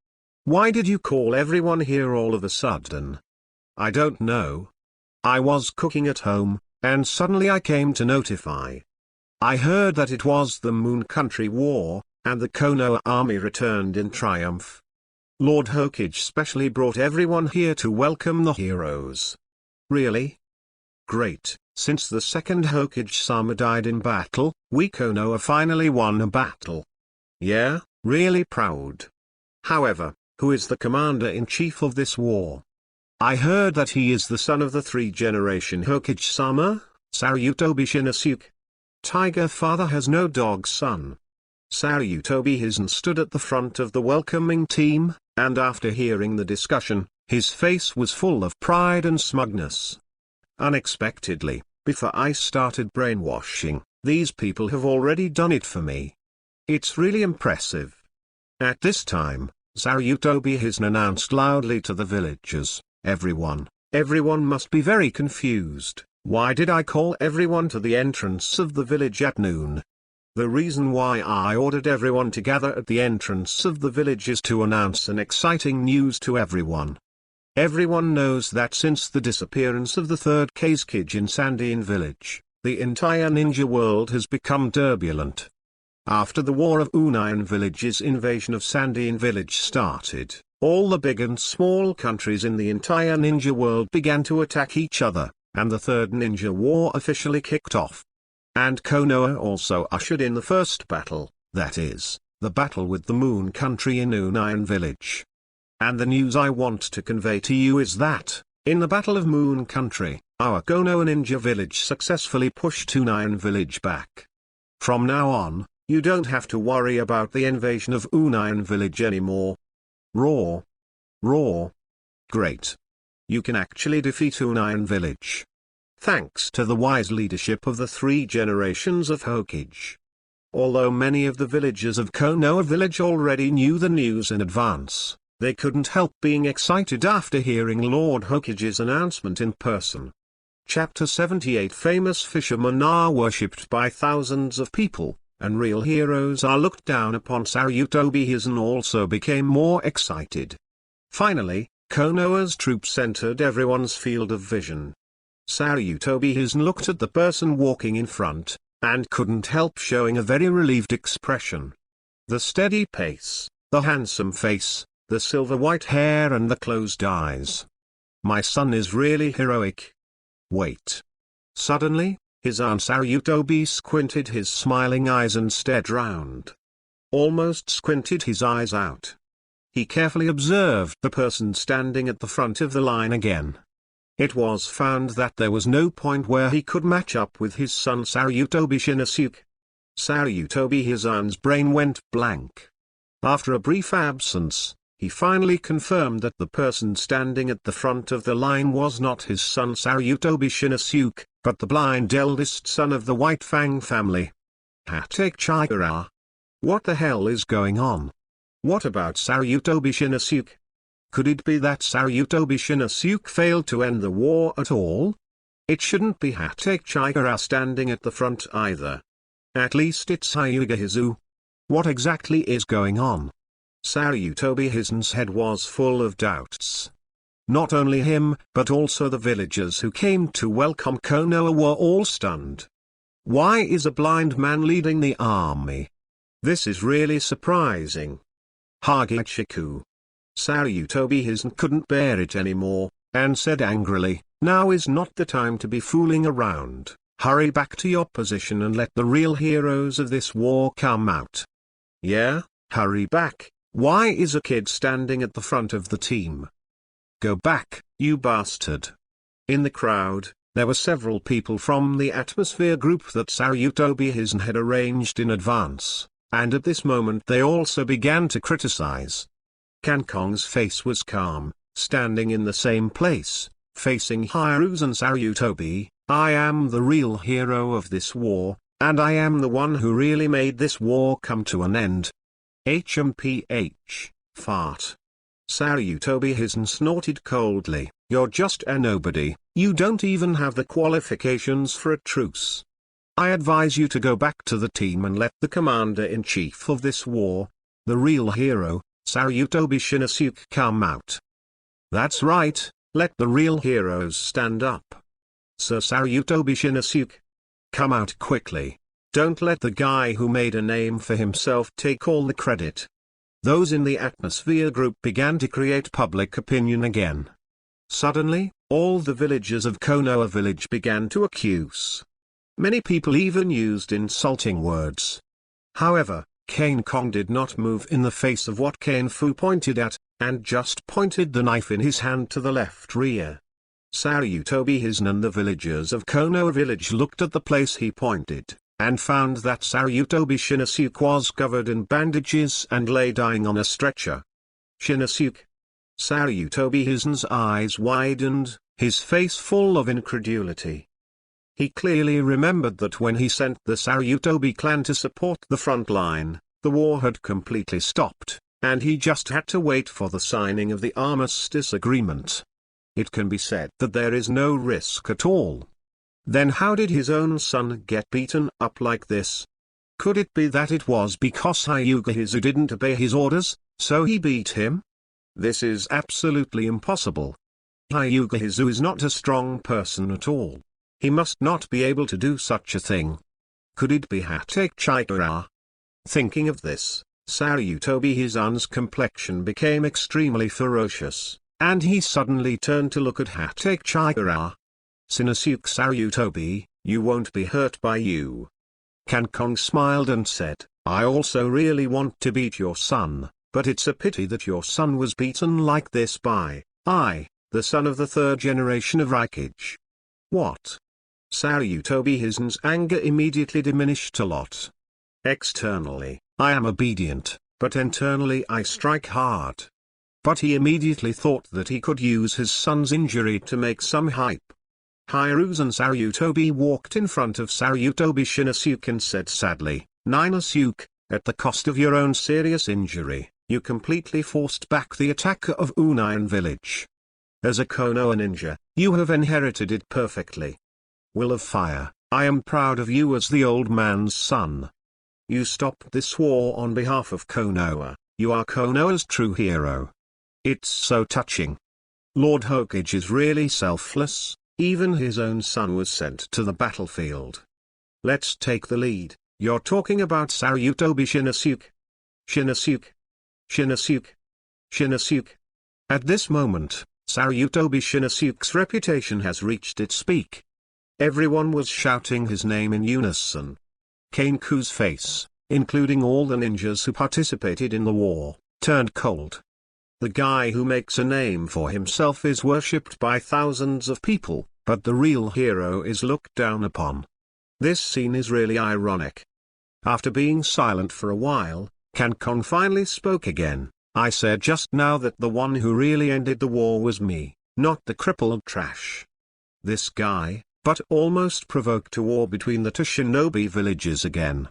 Why did you call everyone here all of a sudden? I don't know. I was cooking at home, and suddenly I came to notify. I heard that it was the Moon Country War, and the Konoha army returned in triumph. Lord Hokage specially brought everyone here to welcome the heroes. Really? Great, since the second Hokage-sama died in battle, we Konoha finally won a battle. Yeah, really proud. However, who is the commander-in-chief of this war? I heard that he is the son of the three-generation Hokage-sama, Saryutobi Shinosuke. Tiger father has no dog son. Saryutobi Hizen stood at the front of the welcoming team, and after hearing the discussion, his face was full of pride and smugness. Unexpectedly, before I started brainwashing, these people have already done it for me. It's really impressive. At this time, Saryutobi Hizen announced loudly to the villagers, everyone must be very confused. Why did I call everyone to the entrance of the village at noon? The reason why I ordered everyone to gather at the entrance of the village is to announce an exciting news to everyone. Everyone knows that since the disappearance of the third Kazekage in Sandine village, the entire ninja world has become turbulent. After the War of Union Village's invasion of Sandine village started, all the big and small countries in the entire ninja world began to attack each other, and the Third Ninja War officially kicked off. And Konoha also ushered in the first battle, that is, the battle with the Moon Country in Union Village. And the news I want to convey to you is that, in the Battle of Moon Country, our Konoha Ninja Village successfully pushed Union Village back. From now on, you don't have to worry about the invasion of Union Village anymore. Roar. Roar. Great. You can actually defeat Union Village. Thanks to the wise leadership of the three generations of Hokage. Although many of the villagers of Konoha Village already knew the news in advance, they couldn't help being excited after hearing Lord Hokage's announcement in person. Chapter 78 Famous fishermen are worshipped by thousands of people, and real heroes are looked down upon. Saryutobi Hizen also became more excited. Finally, Konoha's troops entered everyone's field of vision. Saryutobi Hizen looked at the person walking in front, and couldn't help showing a very relieved expression. The steady pace, the handsome face, the silver-white hair and the closed eyes. My son is really heroic. Wait. Suddenly, his aunt Saryutobi squinted his smiling eyes and stared round. Almost squinted his eyes out. He carefully observed the person standing at the front of the line again. It was found that there was no point where he could match up with his son Saryutobi Shinosuke. Saryutobi Hizen's brain went blank. After a brief absence, he finally confirmed that the person standing at the front of the line was not his son Saryutobi Shinosuke, but the blind eldest son of the White Fang family. Hokage I. What the hell is going on? What about Saryutobi Shinosuke? Could it be that Saryutobi Shinosuke failed to end the war at all? It shouldn't be Hokage I standing at the front either. At least it's Hyuga Hizu. What exactly is going on? Saryutobi Hizen's head was full of doubts. Not only him, but also the villagers who came to welcome Konoha were all stunned. Why is a blind man leading the army? This is really surprising. Hagashiku. Saryutobi Hizen couldn't bear it anymore, and said angrily, now is not the time to be fooling around. Hurry back to your position and let the real heroes of this war come out. Yeah, hurry back. Why is a kid standing at the front of the team? Go back, you bastard. In the crowd, there were several people from the atmosphere group that Saryutobi Hizen had arranged in advance, and at this moment they also began to criticize. Kankong's face was calm, standing in the same place, facing Hiruzen Saryutobi. I am the real hero of this war, and I am the one who really made this war come to an end. HMPH, fart. Saryutobi Hizen snorted coldly, you're just a nobody, you don't even have the qualifications for a truce. I advise you to go back to the team and let the commander-in-chief of this war, the real hero, Saryutobi Shinosuke come out. That's right, let the real heroes stand up. Sir Saryutobi Shinosuke. Come out quickly. Don't let the guy who made a name for himself take all the credit. Those in the atmosphere group began to create public opinion again. Suddenly, all the villagers of Konoha village began to accuse. Many people even used insulting words. However, Kane Kong did not move in the face of what Kane Fu pointed at, and just pointed the knife in his hand to the left rear. Saryutobi Hizen and the villagers of Konoha village looked at the place he pointed, and found that Saryutobi Shinosuke was covered in bandages and lay dying on a stretcher. Shinosuke. Saryutobi Hizen's eyes widened, his face full of incredulity. He clearly remembered that when he sent the Saryutobi clan to support the front line, the war had completely stopped, and he just had to wait for the signing of the armistice agreement. It can be said that there is no risk at all. Then how did his own son get beaten up like this? Could it be that it was because Hyuga Hizu didn't obey his orders, so he beat him? This is absolutely impossible. Hyuga Hizu is not a strong person at all. He must not be able to do such a thing. Could it be Hokage I? Thinking of this, Saryutobi Hizen's complexion became extremely ferocious, and he suddenly turned to look at Hokage I. Shinosuke Saryutobi, you won't be hurt by you. Kankong smiled and said, I also really want to beat your son, but it's a pity that your son was beaten like this by I, the son of the third generation of Hokage. What? Saryutobi Hizen's anger immediately diminished a lot. Externally, I am obedient, but internally I strike hard. But he immediately thought that he could use his son's injury to make some hype. Hiruzen Saryutobi walked in front of Saryutobi Shinosuke and said sadly, Shinosuke, at the cost of your own serious injury, you completely forced back the attack of Union village. As a Konoha ninja, you have inherited it perfectly. Will of Fire, I am proud of you as the old man's son. You stopped this war on behalf of Konoha, you are Konoha's true hero. It's so touching. Lord Hokage is really selfless, even his own son was sent to the battlefield. Let's take the lead, you're talking about Saryutobi Shinosuke. Shinosuke. Shinosuke. Shinosuke. At this moment, Saryutobi Shinosuke's reputation has reached its peak. Everyone was shouting his name in unison. Kaneku's face, including all the ninjas who participated in the war, turned cold. The guy who makes a name for himself is worshipped by thousands of people, but the real hero is looked down upon. This scene is really ironic. After being silent for a while, Kankong finally spoke again. I said just now that the one who really ended the war was me, not the crippled trash. This guy, but almost provoked a war between the two shinobi villages again.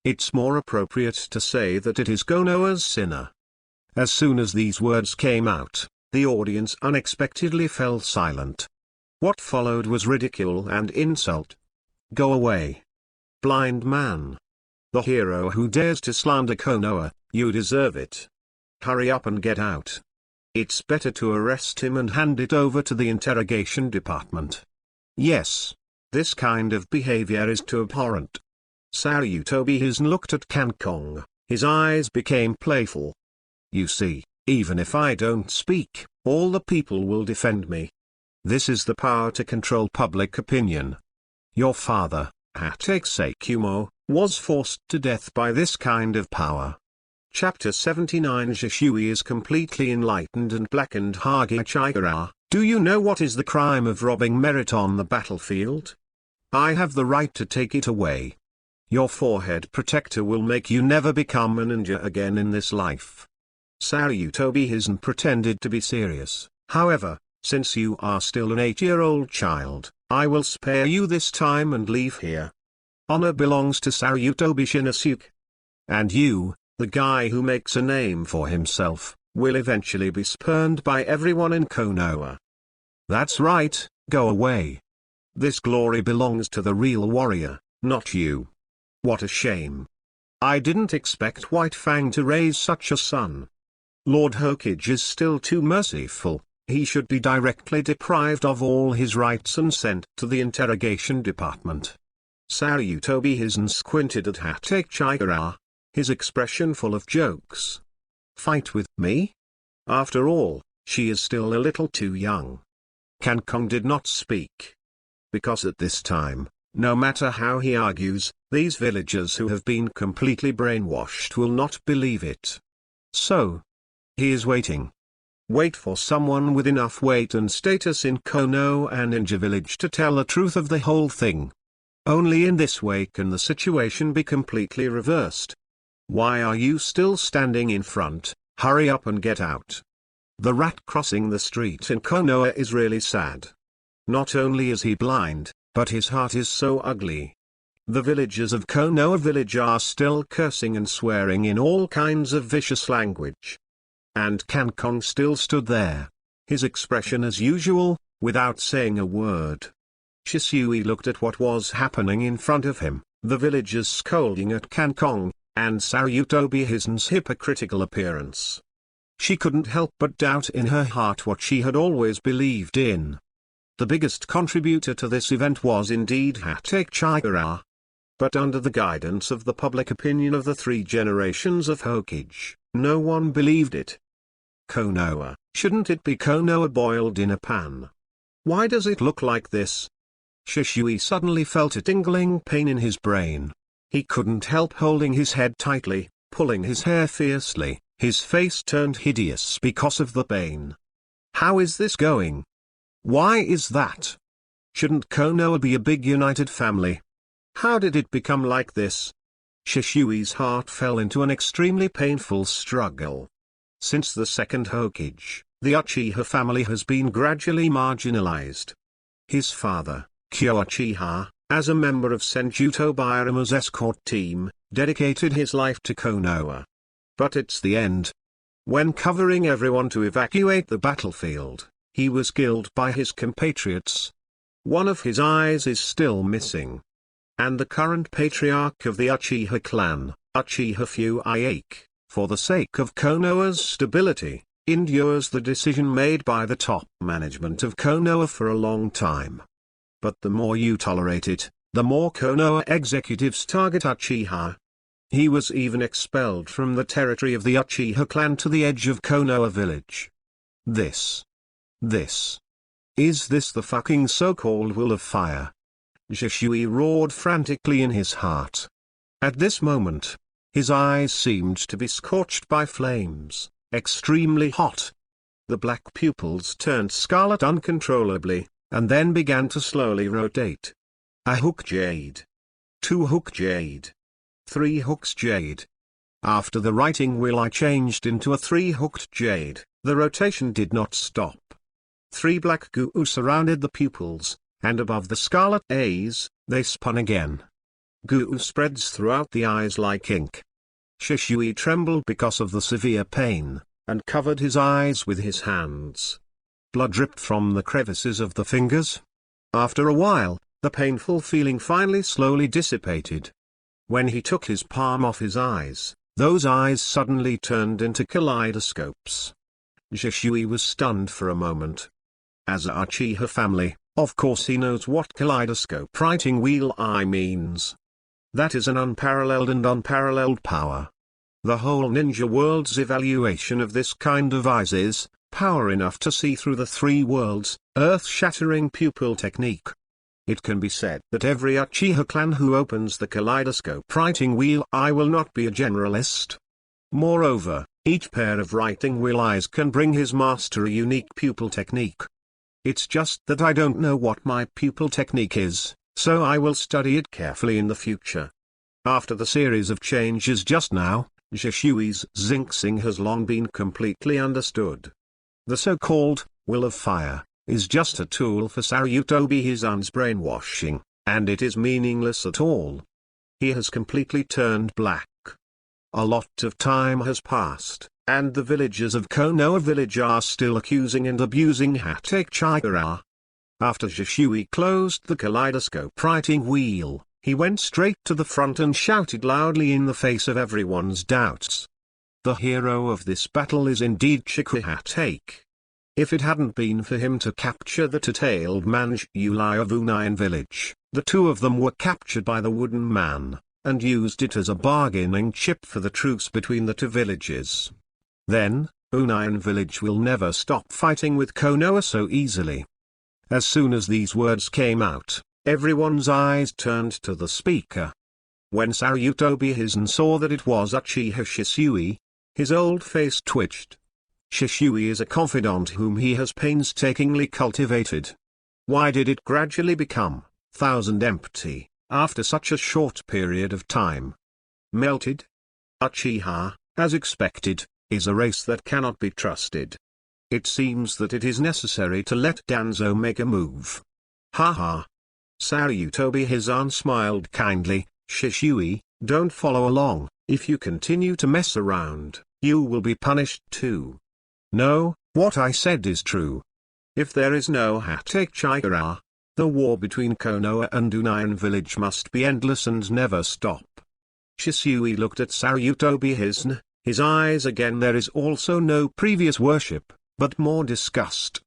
It's more appropriate to say that it is Konoha's sinner. As soon as these words came out, the audience unexpectedly fell silent. What followed was ridicule and insult. Go away. Blind man. The hero who dares to slander Konoha, you deserve it. Hurry up and get out. It's better to arrest him and hand it over to the interrogation department. Yes. This kind of behavior is too abhorrent. Saryutobi Hizen looked at Kankong, his eyes became playful. You see, even if I don't speak, all the people will defend me. This is the power to control public opinion. Your father, Hokage Kumo, was forced to death by this kind of power. Chapter 79 Jishui is completely enlightened and blackened. Hokage I, do you know what is the crime of robbing merit on the battlefield? I have the right to take it away. Your forehead protector will make you never become a ninja again in this life. Saryutobi Hizen pretended to be serious. However, since you are still an 8-year-old child, I will spare you this time and leave here. Honor belongs to Saryutobi Shinosuke. And you, the guy who makes a name for himself, will eventually be spurned by everyone in Konoha. That's right, go away. This glory belongs to the real warrior, not you. What a shame. I didn't expect White Fang to raise such a son. Lord Hokage is still too merciful, he should be directly deprived of all his rights and sent to the interrogation department. Saryutobi Hizen squinted at Hokage I, his expression full of jokes. Fight with me? After all, she is still a little too young. Kong did not speak. Because at this time, no matter how he argues, these villagers who have been completely brainwashed will not believe it. So, he is waiting. Wait for someone with enough weight and status in Konoha Ninja Village to tell the truth of the whole thing. Only in this way can the situation be completely reversed. Why are you still standing in front? Hurry up and get out. The rat crossing the street in Konoha is really sad. Not only is he blind, but his heart is so ugly. The villagers of Konoha village are still cursing and swearing in all kinds of vicious language. And Kong still stood there, his expression as usual, without saying a word. Shisui looked at what was happening in front of him, the villagers scolding at Kong, and Sarutobi Hisen's hypocritical appearance. She couldn't help but doubt in her heart what she had always believed in. The biggest contributor to this event was indeed Hokage I. But under the guidance of the public opinion of the 3 generations of Hokage, no one believed it. Konoha, shouldn't it be Konoha boiled in a pan? Why does it look like this? Shisui suddenly felt a tingling pain in his brain. He couldn't help holding his head tightly, pulling his hair fiercely, his face turned hideous because of the pain. How is this going? Why is that? Shouldn't Konoha be a big united family? How did it become like this? Shisui's heart fell into an extremely painful struggle. Since the second Hokage, the Uchiha family has been gradually marginalized. His father, Uchiha, as a member of Senju Tobirama's escort team, dedicated his life to Konoha. But it's the end. When covering everyone to evacuate the battlefield, he was killed by his compatriots. One of his eyes is still missing. And the current patriarch of the Uchiha clan, Uchiha Fuiake, for the sake of Konoha's stability, endures the decision made by the top management of Konoha for a long time. But the more you tolerate it, the more Konoha executives target Uchiha. He was even expelled from the territory of the Uchiha clan to the edge of Konoha village. Is this the fucking so-called will of fire? Shisui roared frantically in his heart. At this moment, his eyes seemed to be scorched by flames, extremely hot. The black pupils turned scarlet uncontrollably, and then began to slowly rotate. A hook jade. 2 hook jade. 3 hooks jade. After the writing wheel I changed into a 3-hooked jade, the rotation did not stop. 3 black goo surrounded the pupils, and above the scarlet A's, they spun again. Goo spreads throughout the eyes like ink. Shisui trembled because of the severe pain, and covered his eyes with his hands. Blood dripped from the crevices of the fingers. After a while, the painful feeling finally slowly dissipated. When he took his palm off his eyes, those eyes suddenly turned into kaleidoscopes. Shisui was stunned for a moment. As a Uchiha family, of course he knows what kaleidoscope writing wheel eye means. That is an unparalleled power. The whole ninja world's evaluation of this kind of eyes is power enough to see through the 3 worlds, earth-shattering pupil technique. It can be said that every Uchiha clan who opens the kaleidoscope writing wheel eye will not be a generalist. Moreover, each pair of writing wheel eyes can bring his master a unique pupil technique. It's just that I don't know what my pupil technique is, so I will study it carefully in the future. After the series of changes just now, Shisui's Xingxing has long been completely understood. The so-called will of fire is just a tool for Sarutobi Hisen's brainwashing, and it is meaningless at all. He has completely turned black. A lot of time has passed, and the villagers of Konoha village are still accusing and abusing Hokage I. After Shisui closed the kaleidoscope writing wheel, he went straight to the front and shouted loudly in the face of everyone's doubts. The hero of this battle is indeed Hokage. If it hadn't been for him to capture the two-tailed man Yulai of Unayan village, the 2 of them were captured by the wooden man, and used it as a bargaining chip for the truce between the 2 villages. Then, Unayan village will never stop fighting with Konoha so easily. As soon as these words came out, everyone's eyes turned to the speaker. When Sarutobi Hizen saw that it was Uchiha Shisui, his old face twitched. Shisui is a confidant whom he has painstakingly cultivated. Why did it gradually become empty, after such a short period of time? Melted? Uchiha, as expected, is a race that cannot be trusted. It seems that it is necessary to let Danzo make a move. Haha. Sarutobi Hizen smiled kindly. Shisui, don't follow along. If you continue to mess around, you will be punished too. No, what I said is true. If there is no Hokage Chikara, the war between Konoha and Unayan village must be endless and never stop. Shisui looked at Sarutobi Hizen, his eyes again. There is also no previous worship, but more disgust.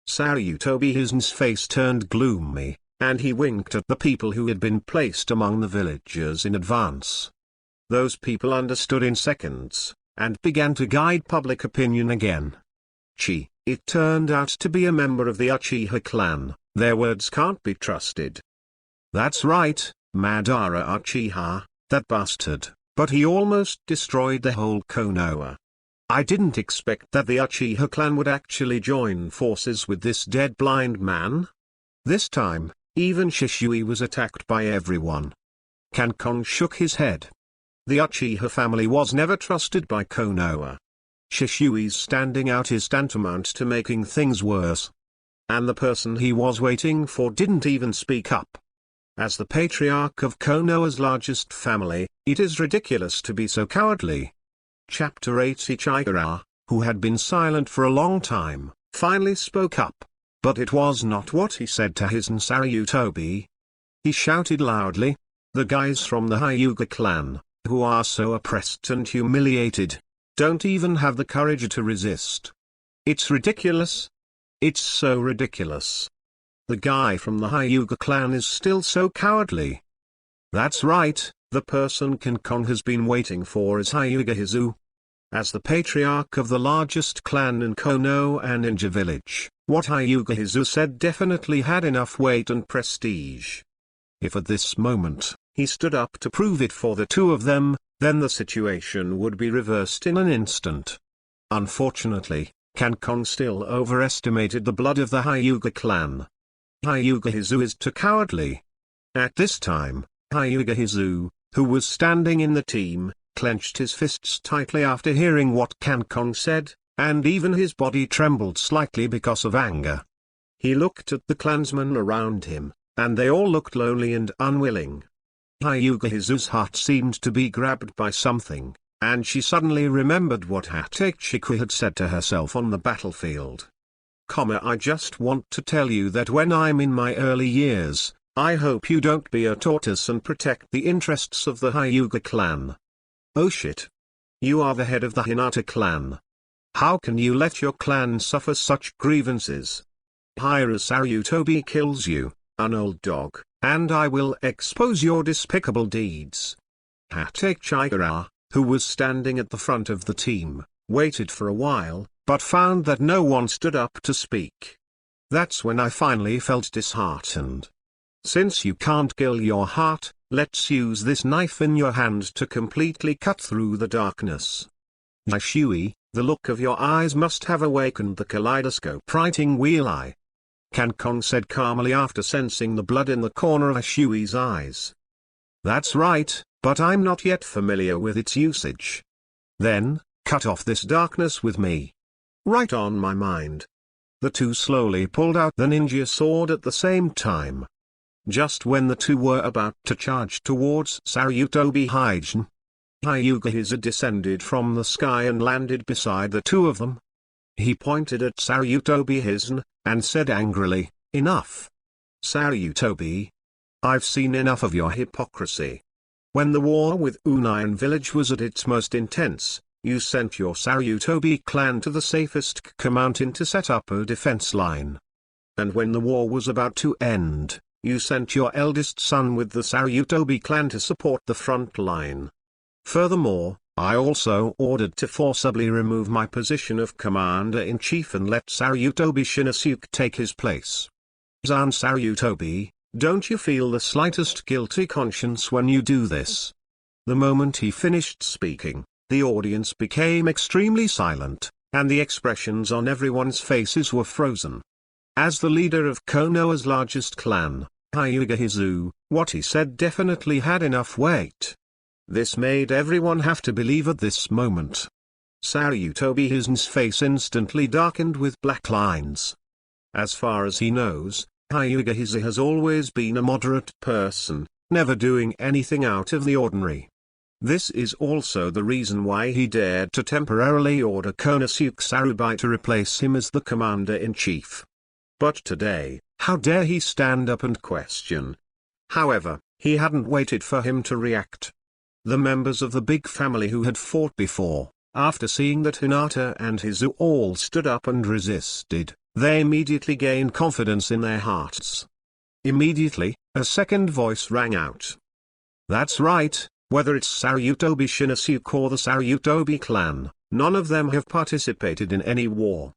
Sarutobi Hizen's face turned gloomy, and he winked at the people who had been placed among the villagers in advance. Those people understood in seconds, and began to guide public opinion again. It turned out to be a member of the Uchiha clan. Their words can't be trusted. That's right, Madara Uchiha, that bastard, but he almost destroyed the whole Konoha. I didn't expect that the Uchiha clan would actually join forces with this dead blind man. This time, even Shisui was attacked by everyone. Kankon shook his head. The Uchiha family was never trusted by Konoha. Shishui's standing out is tantamount to making things worse. And the person he was waiting for didn't even speak up. As the patriarch of Konoha's largest family, it is ridiculous to be so cowardly. Chapter 80 Chikara, who had been silent for a long time, finally spoke up. But it was not what he said to Hizen Sarutobi. He shouted loudly, "The guys from the Hyuga clan, who are so oppressed and humiliated, don't even have the courage to resist. It's ridiculous. It's so ridiculous. The guy from the Hyuga clan is still so cowardly." That's right, the person Kankon has been waiting for is Hyuga Hizu. As the patriarch of the largest clan in Konoha and Ninja village, what Hyuga Hizu said definitely had enough weight and prestige. If at this moment, he stood up to prove it for the two of them, then the situation would be reversed in an instant. Unfortunately, Kankon still overestimated the blood of the Hyuga clan. Hyuga Hizu is too cowardly. At this time, Hyuga Hizu, who was standing in the team, clenched his fists tightly after hearing what Kankon said, and even his body trembled slightly because of anger. He looked at the clansmen around him, and they all looked lonely and unwilling. Hyuga Hizu's heart seemed to be grabbed by something, and she suddenly remembered what Hatachiko had said to herself on the battlefield. I just want to tell you that when I'm in my early years, I hope you don't be a tortoise and protect the interests of the Hyuga clan. Oh shit. You are the head of the Hinata clan. How can you let your clan suffer such grievances? Hira Sarutobi kills you, an old dog, and I will expose your despicable deeds. Hokage Chikara, who was standing at the front of the team, waited for a while, but found that no one stood up to speak. That's when I finally felt disheartened. Since you can't kill your heart, let's use this knife in your hand to completely cut through the darkness. Shisui, the look of your eyes must have awakened the kaleidoscope writing wheel eye. Kankon said calmly after sensing the blood in the corner of Shishui's eyes. That's right, but I'm not yet familiar with its usage. Then, cut off this darkness with me. Right on my mind. The two slowly pulled out the ninja sword at the same time. Just when the two were about to charge towards Sarutobi Hizen, Hyuga Hizu descended from the sky and landed beside the two of them. He pointed at Sarutobi Hizen, and said angrily, "Enough. Sarutobi. I've seen enough of your hypocrisy. When the war with Unayan village was at its most intense, you sent your Sarutobi clan to the safest Kaka mountain to set up a defense line. And when the war was about to end, you sent your eldest son with the Sarutobi clan to support the front line. Furthermore, I also ordered to forcibly remove my position of Commander-in-Chief and let Sarutobi Shinosuke take his place. Zan Sarutobi, don't you feel the slightest guilty conscience when you do this? The moment he finished speaking, the audience became extremely silent, and the expressions on everyone's faces were frozen. As the leader of Konoha's largest clan, Hyuga Hizu, what he said definitely had enough weight. This made everyone have to believe at this moment. Sarutobi Hizu's face instantly darkened with black lines. As far as he knows, Hyuga Hizu has always been a moderate person, never doing anything out of the ordinary. This is also the reason why he dared to temporarily order Konosuke Sarubai to replace him as the Commander-in-Chief. But today, how dare he stand up and question? However, he hadn't waited for him to react. The members of the big family who had fought before, after seeing that Hinata and Hizu all stood up and resisted, they immediately gained confidence in their hearts. Immediately, a second voice rang out. That's right, whether it's Sarutobi Shinosuke or the Sarutobi clan, none of them have participated in any war.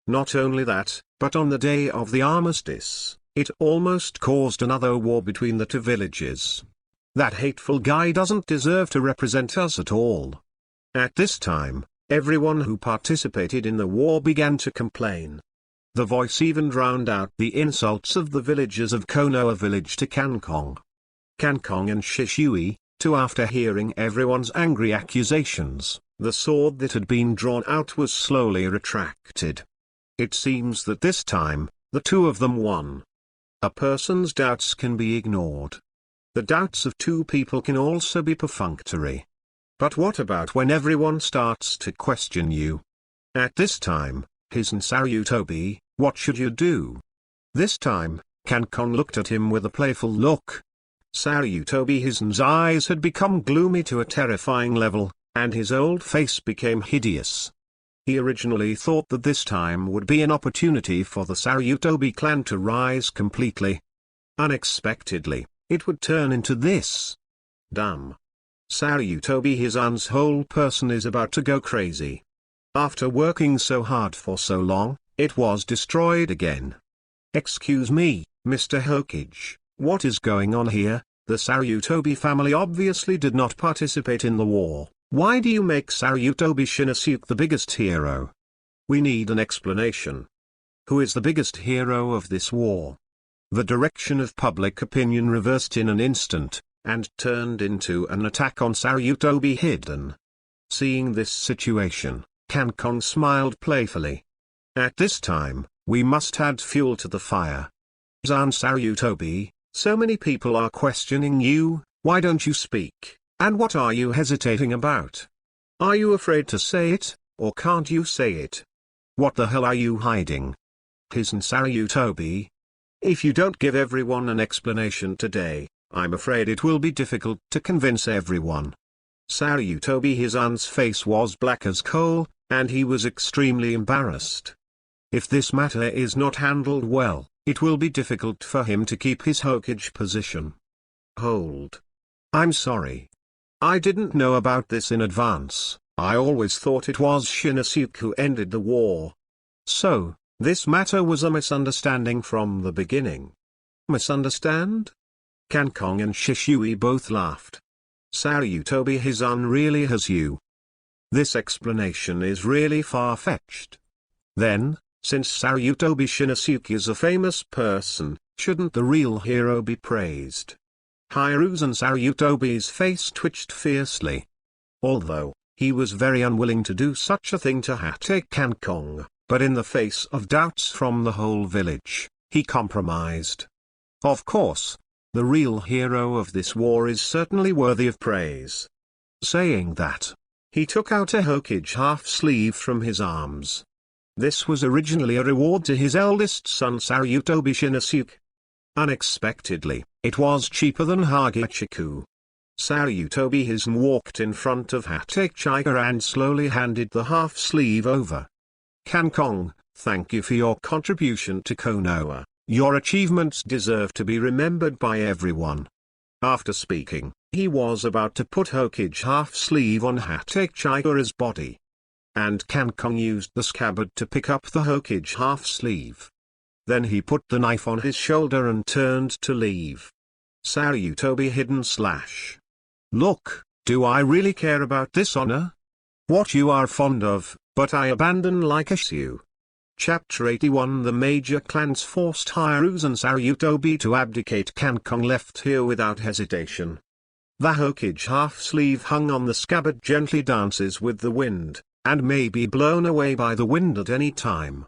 Not only that, but on the day of the armistice, it almost caused another war between the two villages. That hateful guy doesn't deserve to represent us at all. At this time, everyone who participated in the war began to complain. The voice even drowned out the insults of the villagers of Konoha village to Kankong. Kankong and Shishui, too, after hearing everyone's angry accusations, the sword that had been drawn out was slowly retracted. It seems that this time, the two of them won. A person's doubts can be ignored. The doubts of two people can also be perfunctory. But what about when everyone starts to question you? At this time, Hizen Sarutobi, what should you do? This time, Kankon looked at him with a playful look. Sarutobi Hizen's eyes had become gloomy to a terrifying level, and his old face became hideous. He originally thought that this time would be an opportunity for the Sarutobi clan to rise completely. Unexpectedly, it would turn into this. Damn. Sarutobi Hizen's whole person is about to go crazy. After working so hard for so long, it was destroyed again. Excuse me, Mr. Hokage, what is going on here? The Sarutobi family obviously did not participate in the war. Why do you make Sarutobi Shinosuke the biggest hero? We need an explanation. Who is the biggest hero of this war? The direction of public opinion reversed in an instant, and turned into an attack on Sarutobi Hizen. Seeing this situation, Kankong smiled playfully. At this time, we must add fuel to the fire. Zan Sarutobi, so many people are questioning you, why don't you speak, and what are you hesitating about? Are you afraid to say it, or can't you say it? What the hell are you hiding? Hizen Sarutobi. If you don't give everyone an explanation today, I'm afraid it will be difficult to convince everyone. Sarutobi Hizen's face was black as coal, and he was extremely embarrassed. If this matter is not handled well, it will be difficult for him to keep his Hokage position. Hold. I'm sorry. I didn't know about this in advance. I always thought it was Shinosuke who ended the war. So, this matter was a misunderstanding from the beginning. Misunderstand? Kankong and Shishui both laughed. Sarutobi Hizen really has you. This explanation is really far-fetched. Then, since Sarutobi Shinosuke is a famous person, shouldn't the real hero be praised? Hiruzen Sarutobi's face twitched fiercely. Although, he was very unwilling to do such a thing to Hate Kankong, but in the face of doubts from the whole village, he compromised. Of course, the real hero of this war is certainly worthy of praise. Saying that, he took out a Hokage half-sleeve from his arms. This was originally a reward to his eldest son Sarutobi Shinosuke. Unexpectedly, it was cheaper than Hagechiku. Sarutobi Hizen walked in front of Hatechiga and slowly handed the half-sleeve over. Kankong, thank you for your contribution to Konoha. Your achievements deserve to be remembered by everyone. After speaking, He was about to put Hokage half-sleeve on Hatakechika's body. And Kankong used the scabbard to pick up the Hokage half-sleeve. Then he put the knife on his shoulder and turned to leave. Sarutobi hidden slash. Look, do I really care about this honor? What you are fond of, but I abandon like a shoe. Chapter 81. The major clans forced Hiruzen Sarutobi to abdicate. Kankong left here without hesitation. The Hokage half-sleeve hung on the scabbard gently dances with the wind, and may be blown away by the wind at any time.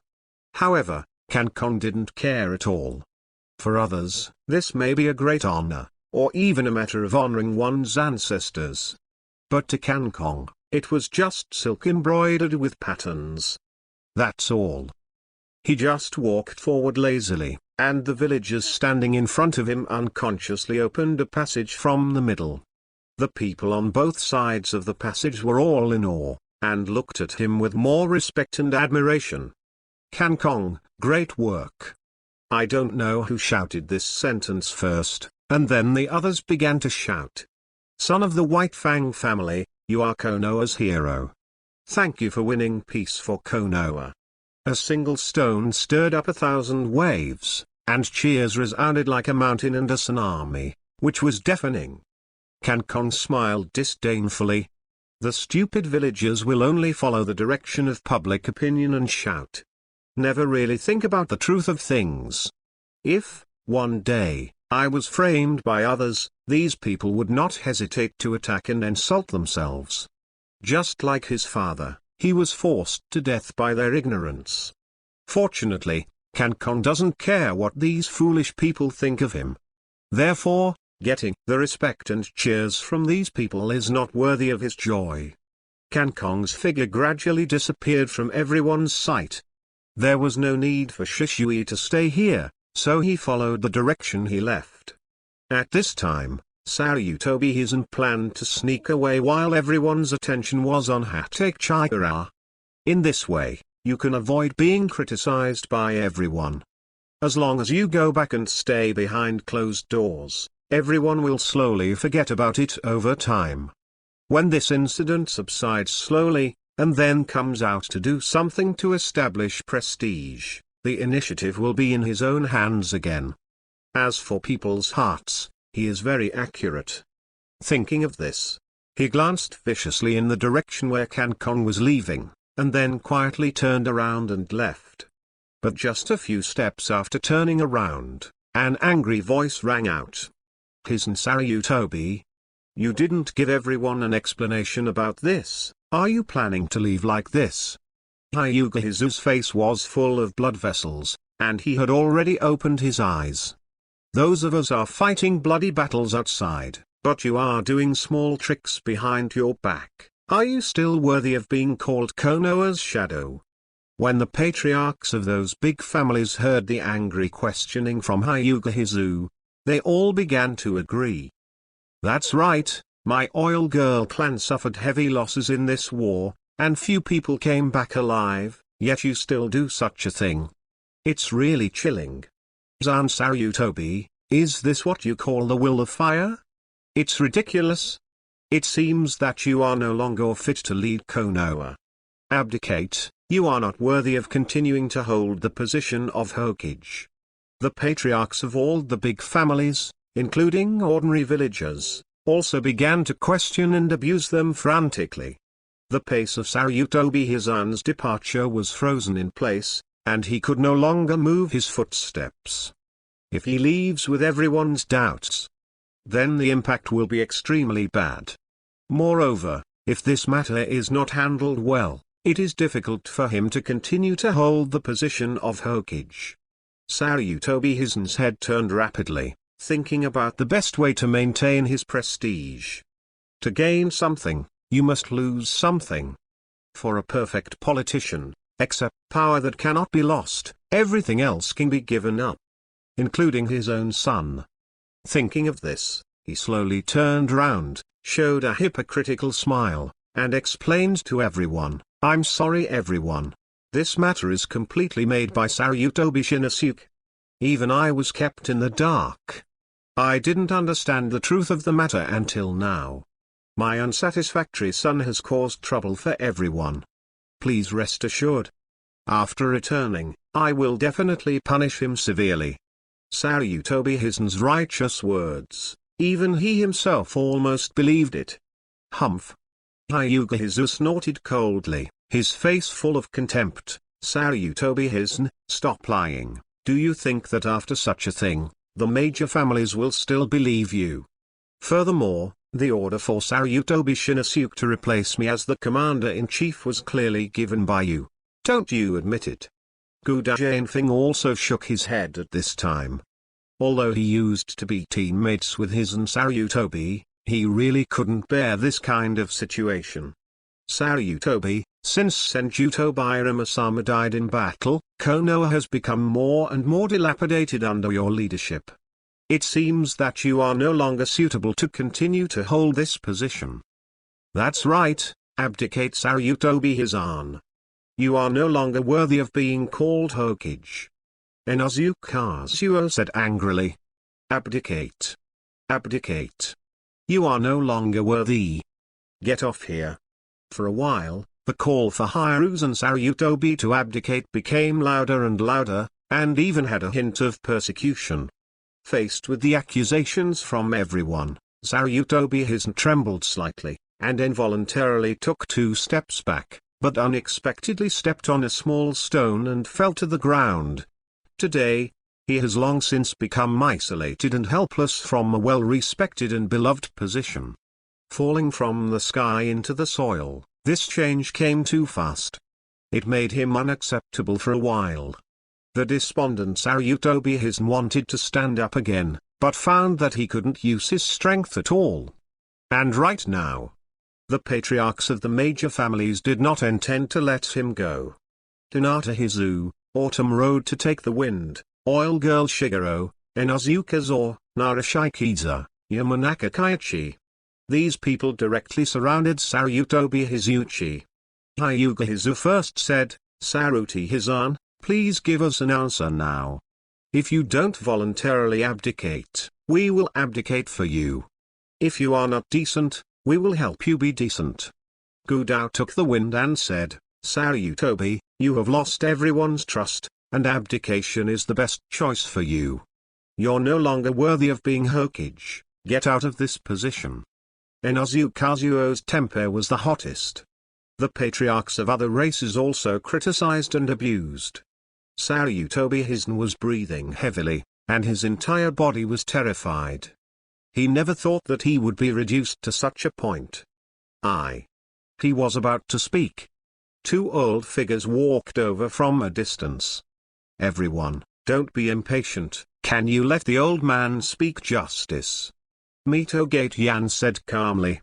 However, Kankong didn't care at all. For others, this may be a great honor, or even a matter of honoring one's ancestors. But to Kankong, it was just silk embroidered with patterns. That's all. He just walked forward lazily, and the villagers standing in front of him unconsciously opened a passage from the middle. The people on both sides of the passage were all in awe, and looked at him with more respect and admiration. Kankong, great work. I don't know who shouted this sentence first, and then the others began to shout. Son of the White Fang family, you are Konoha's hero. Thank you for winning peace for Konoha. A single stone stirred up 1,000 waves, and cheers resounded like a mountain and a tsunami, which was deafening. Kankong smiled disdainfully. The stupid villagers will only follow the direction of public opinion and shout. Never really think about the truth of things. If, one day, I was framed by others, these people would not hesitate to attack and insult themselves. Just like his father, he was forced to death by their ignorance. Fortunately, Kankong doesn't care what these foolish people think of him. Therefore, getting the respect and cheers from these people is not worthy of his joy. Kankong's figure gradually disappeared from everyone's sight. There was no need for Shishui to stay here, so he followed the direction he left. At this time, Sarutobi Hizen planned to sneak away while everyone's attention was on Hatakechika. In this way, you can avoid being criticized by everyone. As long as you go back and stay behind closed doors, everyone will slowly forget about it over time. When this incident subsides slowly, and then comes out to do something to establish prestige, the initiative will be in his own hands again. As for people's hearts, he is very accurate. Thinking of this, he glanced viciously in the direction where Kankong was leaving, and then quietly turned around and left. But just a few steps after turning around, an angry voice rang out. Hizen Sarutobi? You didn't give everyone an explanation about this. Are you planning to leave like this? Hyuga Hizu's face was full of blood vessels, and he had already opened his eyes. Those of us are fighting bloody battles outside, but you are doing small tricks behind your back. Are you still worthy of being called Konoha's shadow? When the patriarchs of those big families heard the angry questioning from Hyuga Hizu, they all began to agree. That's right, my oil girl clan suffered heavy losses in this war, and few people came back alive, yet you still do such a thing. It's really chilling. Zan Sarutobi, is this what you call the will of fire? It's ridiculous. It seems that you are no longer fit to lead Konoha. Abdicate, you are not worthy of continuing to hold the position of Hokage. The patriarchs of all the big families, including ordinary villagers, also began to question and abuse them frantically. The pace of Sarutobi Hizen's departure was frozen in place, and he could no longer move his footsteps. If he leaves with everyone's doubts, then the impact will be extremely bad. Moreover, if this matter is not handled well, it is difficult for him to continue to hold the position of Hokage. Sarutobi Hizen's head turned rapidly, thinking about the best way to maintain his prestige. To gain something, you must lose something. For a perfect politician, except power that cannot be lost, everything else can be given up, including his own son. Thinking of this, he slowly turned round, showed a hypocritical smile, and explained to everyone, I'm sorry everyone. This matter is completely made by Sarutobi Shinosuke. Even I was kept in the dark. I didn't understand the truth of the matter until now. My unsatisfactory son has caused trouble for everyone. Please rest assured. After returning, I will definitely punish him severely. Sarutobi Hizen's righteous words, even he himself almost believed it. Humph. Hyuga Hizu snorted coldly, his face full of contempt. Sarutobi Hizen, stop lying. Do you think that after such a thing, the major families will still believe you? Furthermore, the order for Sarutobi Shinosuke to replace me as the commander-in-chief was clearly given by you. Don't you admit it? Gudajanfing also shook his head at this time. Although he used to be teammates with Hizen Sarutobi, he really couldn't bear this kind of situation. Sarutobi, since Senjuto Birama-sama died in battle, Konoha has become more and more dilapidated under your leadership. It seems that you are no longer suitable to continue to hold this position. That's right, abdicate Sarutobi Hizen. You are no longer worthy of being called Hokage. Inosuke Kazuo said angrily. Abdicate. Abdicate. You are no longer worthy. Get off here. For a while, the call for Hiruzen Sarutobi to abdicate became louder and louder, and even had a hint of persecution. Faced with the accusations from everyone, Sarutobi Hizen trembled slightly, and involuntarily took 2 steps back, but unexpectedly stepped on a small stone and fell to the ground. Today, he has long since become isolated and helpless from a well-respected and beloved position. Falling from the sky into the soil, this change came too fast. It made him unacceptable for a while. The despondent Sarutobi Hizen wanted to stand up again, but found that he couldn't use his strength at all. And right now, the patriarchs of the major families did not intend to let him go. Hinata Hizu, Autumn Road to Take the Wind, Oil Girl Shigeru, Inosuke Zor, Narashikiza, Yamanaka Kaiichi. These people directly surrounded Sarutobi Hizuchi. Hyuga Hizu first said, Saruti Hizen, please give us an answer now. If you don't voluntarily abdicate, we will abdicate for you. If you are not decent, we will help you be decent. Gudao took the wind and said, Sarutobi, you have lost everyone's trust, and abdication is the best choice for you. You're no longer worthy of being Hokage, get out of this position. Inosuke Kazuo's temper was the hottest. The patriarchs of other races also criticized and abused. Sarutobi Hizen was breathing heavily, and his entire body was terrified. He never thought that he would be reduced to such a point. He was about to speak. 2 old figures walked over from a distance. Everyone, don't be impatient, can you let the old man speak justice? Mito Gate-yan said calmly.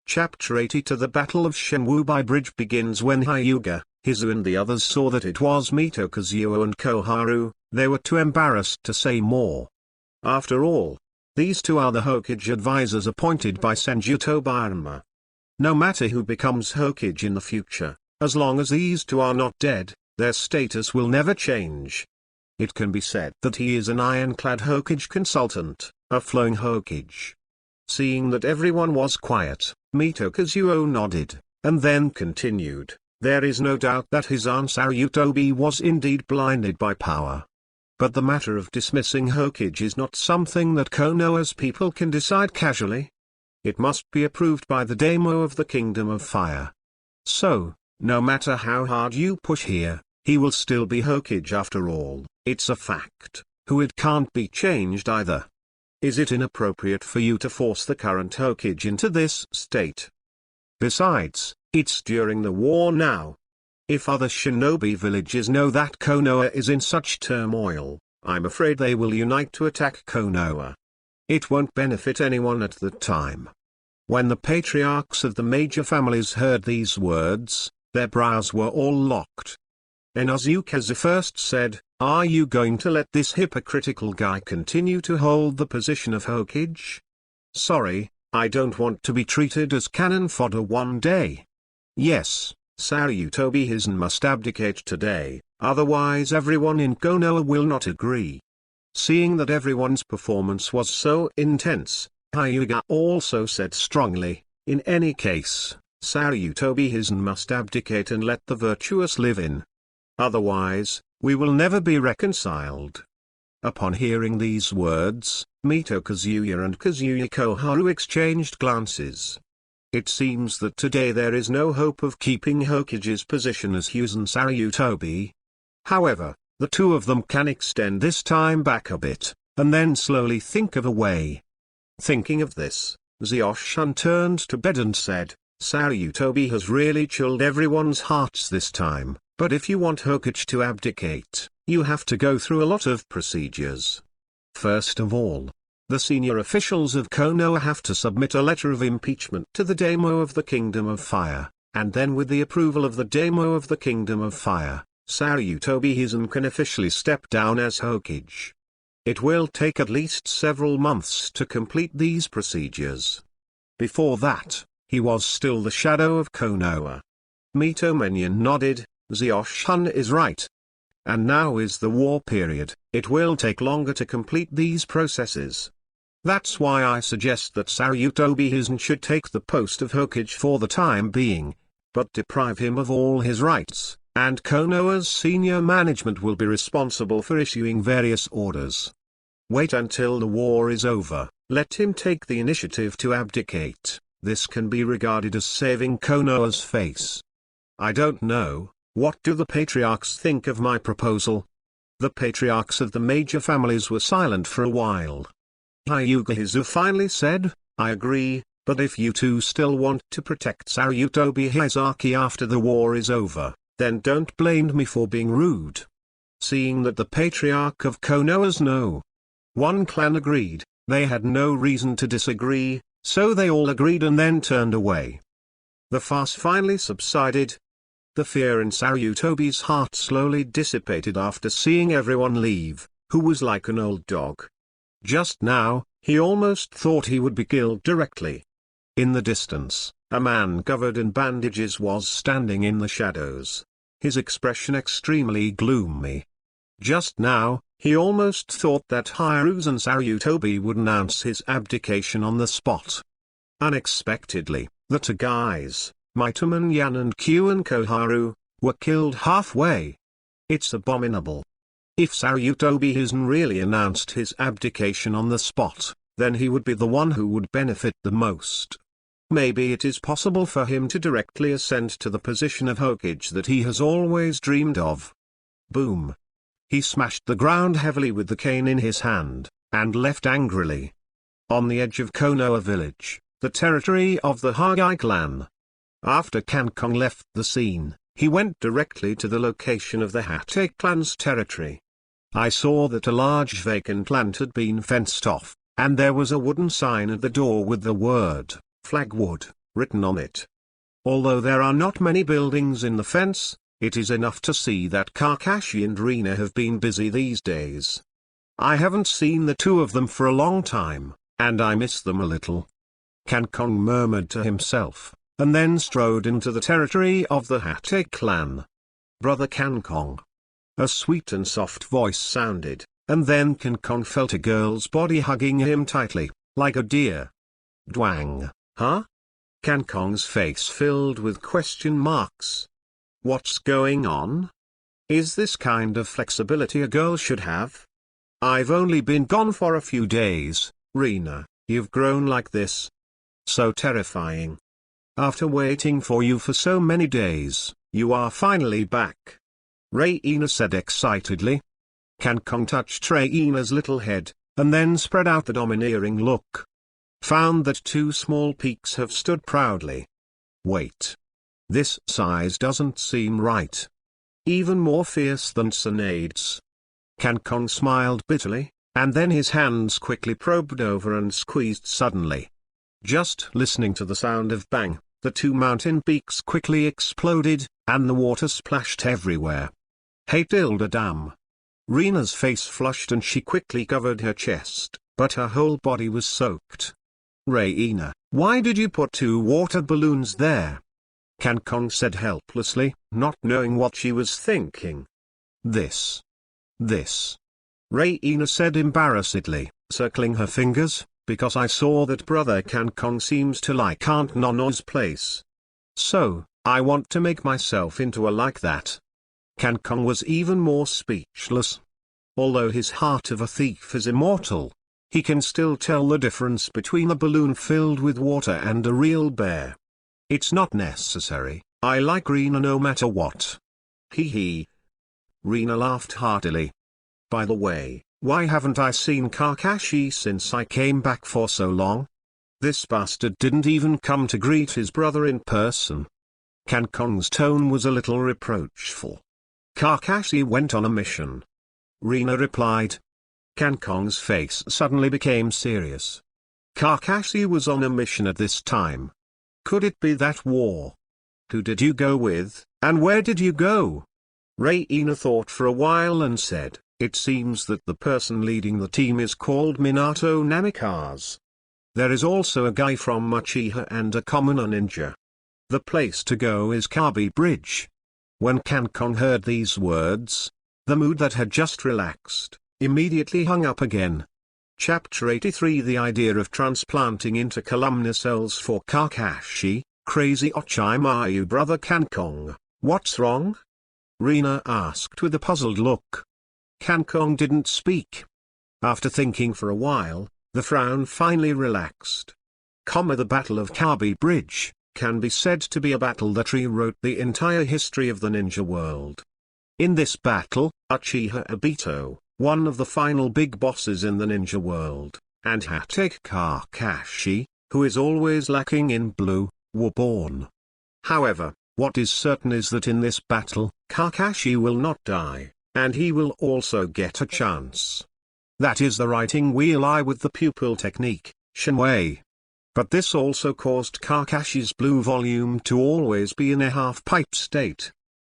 Chapter 80 To the Battle of Shenwubai Bridge begins when Hyuga, Hizu and the others saw that it was Mito Kazuo and Koharu. They were too embarrassed to say more. After all, these 2 are the Hokage advisors appointed by Senjuto Birama. No matter who becomes Hokage in the future, as long as these 2 are not dead, their status will never change. It can be said that he is an ironclad Hokage consultant, a flowing Hokage. Seeing that everyone was quiet, Mito Kazuo nodded, and then continued, there is no doubt that Hizen Sarutobi was indeed blinded by power. But the matter of dismissing Hokage is not something that Konoha's people can decide casually. It must be approved by the daimyo of the Kingdom of Fire. So, no matter how hard you push here, he will still be Hokage after all, it's a fact, who it can't be changed either. Is it inappropriate for you to force the current Hokage into this state? Besides, it's during the war now. If other shinobi villages know that Konoha is in such turmoil, I'm afraid they will unite to attack Konoha. It won't benefit anyone at the time. When the patriarchs of the major families heard these words, their brows were all locked. Inosuke first said, are you going to let this hypocritical guy continue to hold the position of Hokage? Sorry, I don't want to be treated as cannon fodder one day. Yes, Sarutobi Hizen must abdicate today, otherwise everyone in Konoha will not agree. Seeing that everyone's performance was so intense, Hyuga also said strongly, "In any case, Sarutobi Hizen must abdicate and let the virtuous live in. Otherwise, we will never be reconciled." Upon hearing these words, Mito Kazuya and Kazuya Koharu exchanged glances. It seems that today there is no hope of keeping Hokage's position as Hizen Sarutobi. However, the two of them can extend this time back a bit, and then slowly think of a way. Thinking of this, Zeoshun turned to bed and said, "Sarutobi has really chilled everyone's hearts this time, but if you want Hokage to abdicate, you have to go through a lot of procedures. First of all, the senior officials of Konoha have to submit a letter of impeachment to the Daimyo of the Kingdom of Fire, and then with the approval of the Daimyo of the Kingdom of Fire, Sarutobi Hizen can officially step down as Hokage. It will take at least several months to complete these procedures. Before that, he was still the shadow of Konoha." Mito Menyon nodded. Zeoshun is right. And now is the war period, it will take longer to complete these processes. That's why I suggest that Sarutobi Hizen should take the post of Hokage for the time being, but deprive him of all his rights, and Konoha's senior management will be responsible for issuing various orders. Wait until the war is over, let him take the initiative to abdicate. This can be regarded as saving Konoha's face. I don't know. What do the patriarchs think of my proposal?" The patriarchs of the major families were silent for a while. Hyuga Hizu finally said, "I agree, but if you two still want to protect Sarutobi Hizaki after the war is over, then don't blame me for being rude." Seeing that the patriarch of Konoha's one clan agreed, they had no reason to disagree, so they all agreed and then turned away. The fuss finally subsided. The fear in Sarutobi's heart slowly dissipated after seeing everyone leave, who was like an old dog. Just now, he almost thought he would be killed directly. In the distance, a man covered in bandages was standing in the shadows, his expression extremely gloomy. Just now, he almost thought that Hiruzen Sarutobi would announce his abdication on the spot. Unexpectedly, the two guys, Mitoman Yan and Kyuan Koharu, were killed halfway. It's abominable. If Sarutobi Hizen really announced his abdication on the spot, then he would be the one who would benefit the most. Maybe it is possible for him to directly ascend to the position of Hokage that he has always dreamed of. Boom. He smashed the ground heavily with the cane in his hand, and left angrily. On the edge of Konoha village, the territory of the Hokage clan. After Kankong left the scene, he went directly to the location of the Hate clan's territory. I saw that a large vacant land had been fenced off, and there was a wooden sign at the door with the word, Flagwood, written on it. Although there are not many buildings in the fence, it is enough to see that Kakashi and Rina have been busy these days. I haven't seen the two of them for a long time, and I miss them a little. Kankong murmured to himself, and then strode into the territory of the Hate clan. "Brother Kankong." A sweet and soft voice sounded, and then Kankong felt a girl's body hugging him tightly, like a deer. Dwang, huh? Kankong's face filled with question marks. What's going on? Is this kind of flexibility a girl should have? I've only been gone for a few days, Rina, you've grown like this. So terrifying. After waiting for you for so many days, you are finally back. Reina said excitedly. Kankong touched Reina's little head, and then spread out the domineering look. Found that two small peaks have stood proudly. Wait. This size doesn't seem right. Even more fierce than Tsunade's. Kankong smiled bitterly, and then his hands quickly probed over and squeezed suddenly. Just listening to the sound of bang, the two mountain peaks quickly exploded, and the water splashed everywhere. Hey Tilda Dam. Rina's face flushed and she quickly covered her chest, but her whole body was soaked. Reina, why did you put two water balloons there? Kankong said helplessly, not knowing what she was thinking. This. Reina said embarrassedly, circling her fingers, because I saw that Brother Cancon seems to like Aunt Nono's place. So, I want to make myself into a like that. Cancon was even more speechless. Although his heart of a thief is immortal, he can still tell the difference between a balloon filled with water and a real bear. It's not necessary, I like Rina no matter what. Hee hee. Rina laughed heartily. By the way, why haven't I seen Kakashi since I came back for so long? This bastard didn't even come to greet his brother in person. Cancon's tone was a little reproachful. Kakashi went on a mission. Rina replied. Cancon's face suddenly became serious. Kakashi was on a mission at this time. Could it be that war? Who did you go with, and where did you go? Reina thought for a while and said, it seems that the person leading the team is called Minato Namikaze. There is also a guy from Uchiha and a commoner ninja. The place to go is Kabi Bridge. When Cancon heard these words, the mood that had just relaxed immediately hung up again. Chapter 83 The idea of transplanting intercolumnar cells for Kakashi, crazy Orochimaru brother Cancon, what's wrong? Rina asked with a puzzled look. Cancon didn't speak. After thinking for a while, the frown finally relaxed. The Battle of Kabi Bridge can be said to be a battle that rewrote the entire history of the ninja world. In this battle, Uchiha Obito, one of the final big bosses in the ninja world, and Hatake Kakashi, who is always lacking in blue, were born. However, what is certain is that in this battle, Kakashi will not die, and he will also get a chance. That is the writing wheel eye with the pupil technique, Shinwei. But this also caused Kakashi's blue volume to always be in a half-pipe state.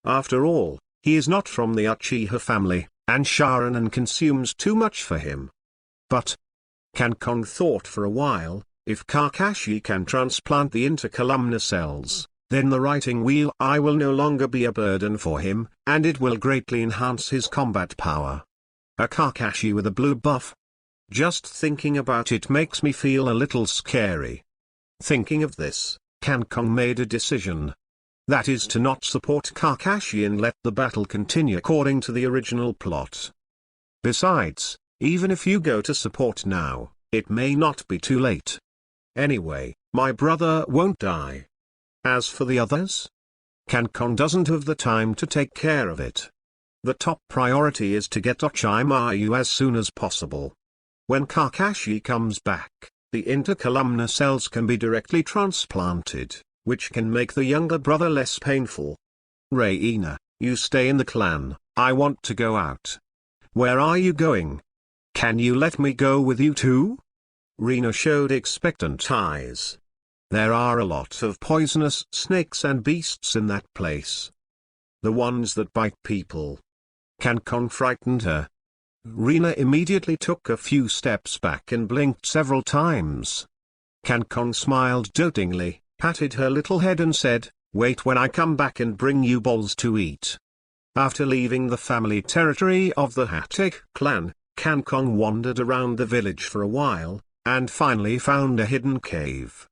After all, he is not from the Uchiha family, and Sharingan consumes too much for him. But Cancon thought for a while, if Kakashi can transplant the intercolumnar cells, then the writing wheel eye will no longer be a burden for him, and it will greatly enhance his combat power. A Kakashi with a blue buff. Just thinking about it makes me feel a little scary. Thinking of this, Cancon made a decision. That is to not support Kakashi and let the battle continue according to the original plot. Besides, even if you go to support now, it may not be too late. Anyway, my brother won't die. As for the others, Cancon doesn't have the time to take care of it. The top priority is to get Orochimaru as soon as possible. When Kakashi comes back, the intercolumnar cells can be directly transplanted, which can make the younger brother less painful. Reina, you stay in the clan, I want to go out. Where are you going? Can you let me go with you too? Rina showed expectant eyes. There are a lot of poisonous snakes and beasts in that place. The ones that bite people. Cancon frightened her. Rina immediately took a few steps back and blinked several times. Cancon smiled dotingly, patted her little head and said, wait when I come back and bring you balls to eat. After leaving the family territory of the Hatake clan, Cancon wandered around the village for a while, and finally found a hidden cave.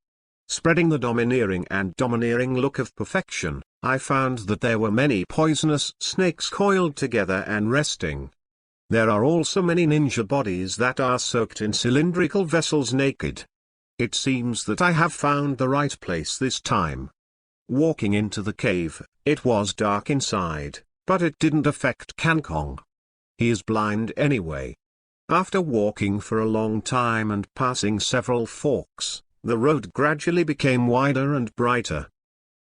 Spreading the domineering look of perfection, I found that there were many poisonous snakes coiled together and resting. There are also many ninja bodies that are soaked in cylindrical vessels naked. It seems that I have found the right place this time. Walking into the cave, it was dark inside, but it didn't affect Cancon. He is blind anyway. After walking for a long time and passing several forks, the road gradually became wider and brighter.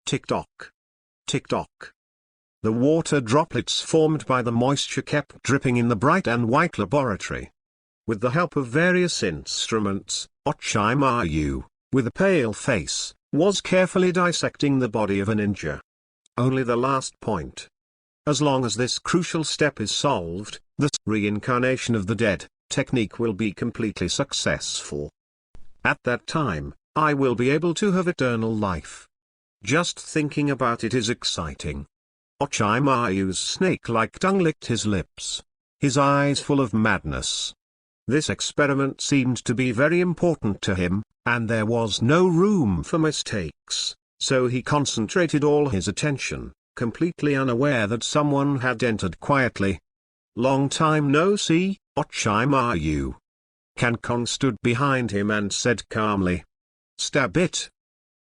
Tick-tock. Tick-tock. The water droplets formed by the moisture kept dripping in the bright and white laboratory. With the help of various instruments, Orochimaru, with a pale face, was carefully dissecting the body of a ninja. Only the last point. As long as this crucial step is solved, the reincarnation of the dead technique will be completely successful. At that time, I will be able to have eternal life. Just thinking about it is exciting. Orochimaru's snake-like tongue licked his lips. his eyes full of madness. This experiment seemed to be very important to him, and there was no room for mistakes, so he concentrated all his attention, completely unaware that someone had entered quietly. "Long time no see, Ochime are you?" Kankong stood behind him and said calmly. "Stab it."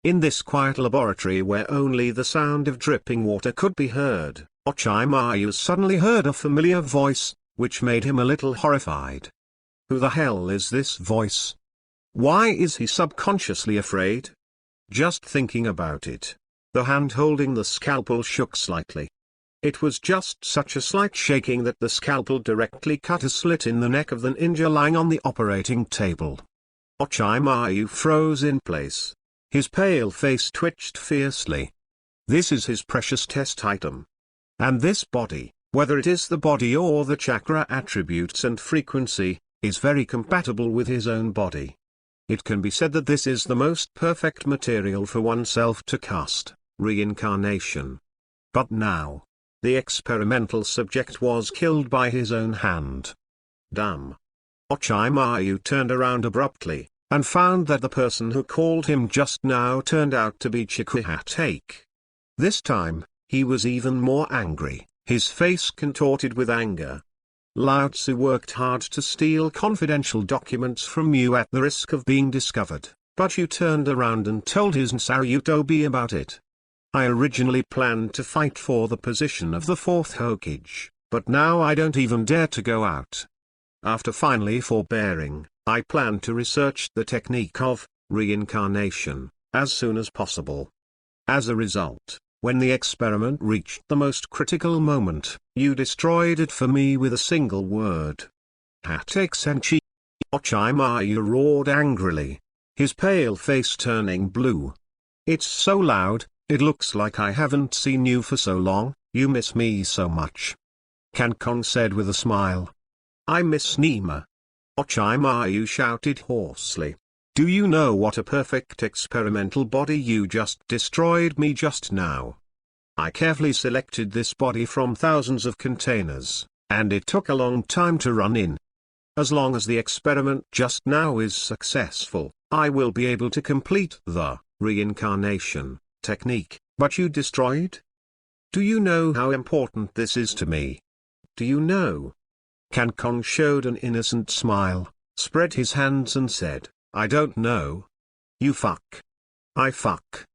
In this quiet laboratory where only the sound of dripping water could be heard, Ochime suddenly heard a familiar voice, which made him a little horrified. Who the hell is this voice? Why is he subconsciously afraid? Just thinking about it, the hand holding the scalpel shook slightly. It was just such a slight shaking that the scalpel directly cut a slit in the neck of the ninja lying on the operating table. Ochime froze in place. His pale face twitched fiercely. This is his precious test item. And this body, whether it is the body or the chakra attributes and frequency, is very compatible with his own body. It can be said that this is the most perfect material for oneself to cast reincarnation. But now, the experimental subject was killed by his own hand. Damn. Ochime turned around abruptly, and found that the person who called him just now turned out to be Chikuhatake. This time, he was even more angry, his face contorted with anger. Lao Tzu worked hard to steal confidential documents from you at the risk of being discovered, but you turned around and told his Saryutobi about it. I originally planned to fight for the position of the fourth Hokage, but now I don't even dare to go out. After finally forbearing, I plan to research the technique of reincarnation as soon as possible. As a result, when the experiment reached the most critical moment, you destroyed it for me with a single word. Hatake-senchi. Ochime roared angrily, his pale face turning blue. It's so loud, it looks like I haven't seen you for so long, you miss me so much. Kankong said with a smile. I miss Nima. Ochime shouted hoarsely. Do you know what a perfect experimental body you just destroyed me just now? I carefully selected this body from thousands of containers, and it took a long time to run in. As long as the experiment just now is successful, I will be able to complete the reincarnation technique, but you destroyed? Do you know how important this is to me? Do you know? Kankong showed an innocent smile, spread his hands and said, I don't know. You fuck. I fuck.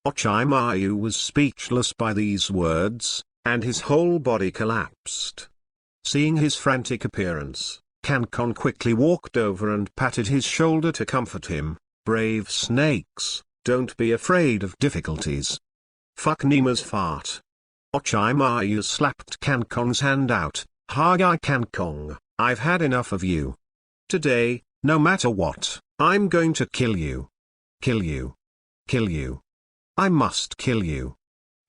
Ochime was speechless by these words, and his whole body collapsed. Seeing his frantic appearance, Kankong quickly walked over and patted his shoulder to comfort him. Brave snakes, don't be afraid of difficulties. Fuck Nima's fart. Ochime slapped Kankong's hand out. Hokage Kankong, I've had enough of you. Today, no matter what, I'm going to kill you. Kill you. Kill you. I must kill you.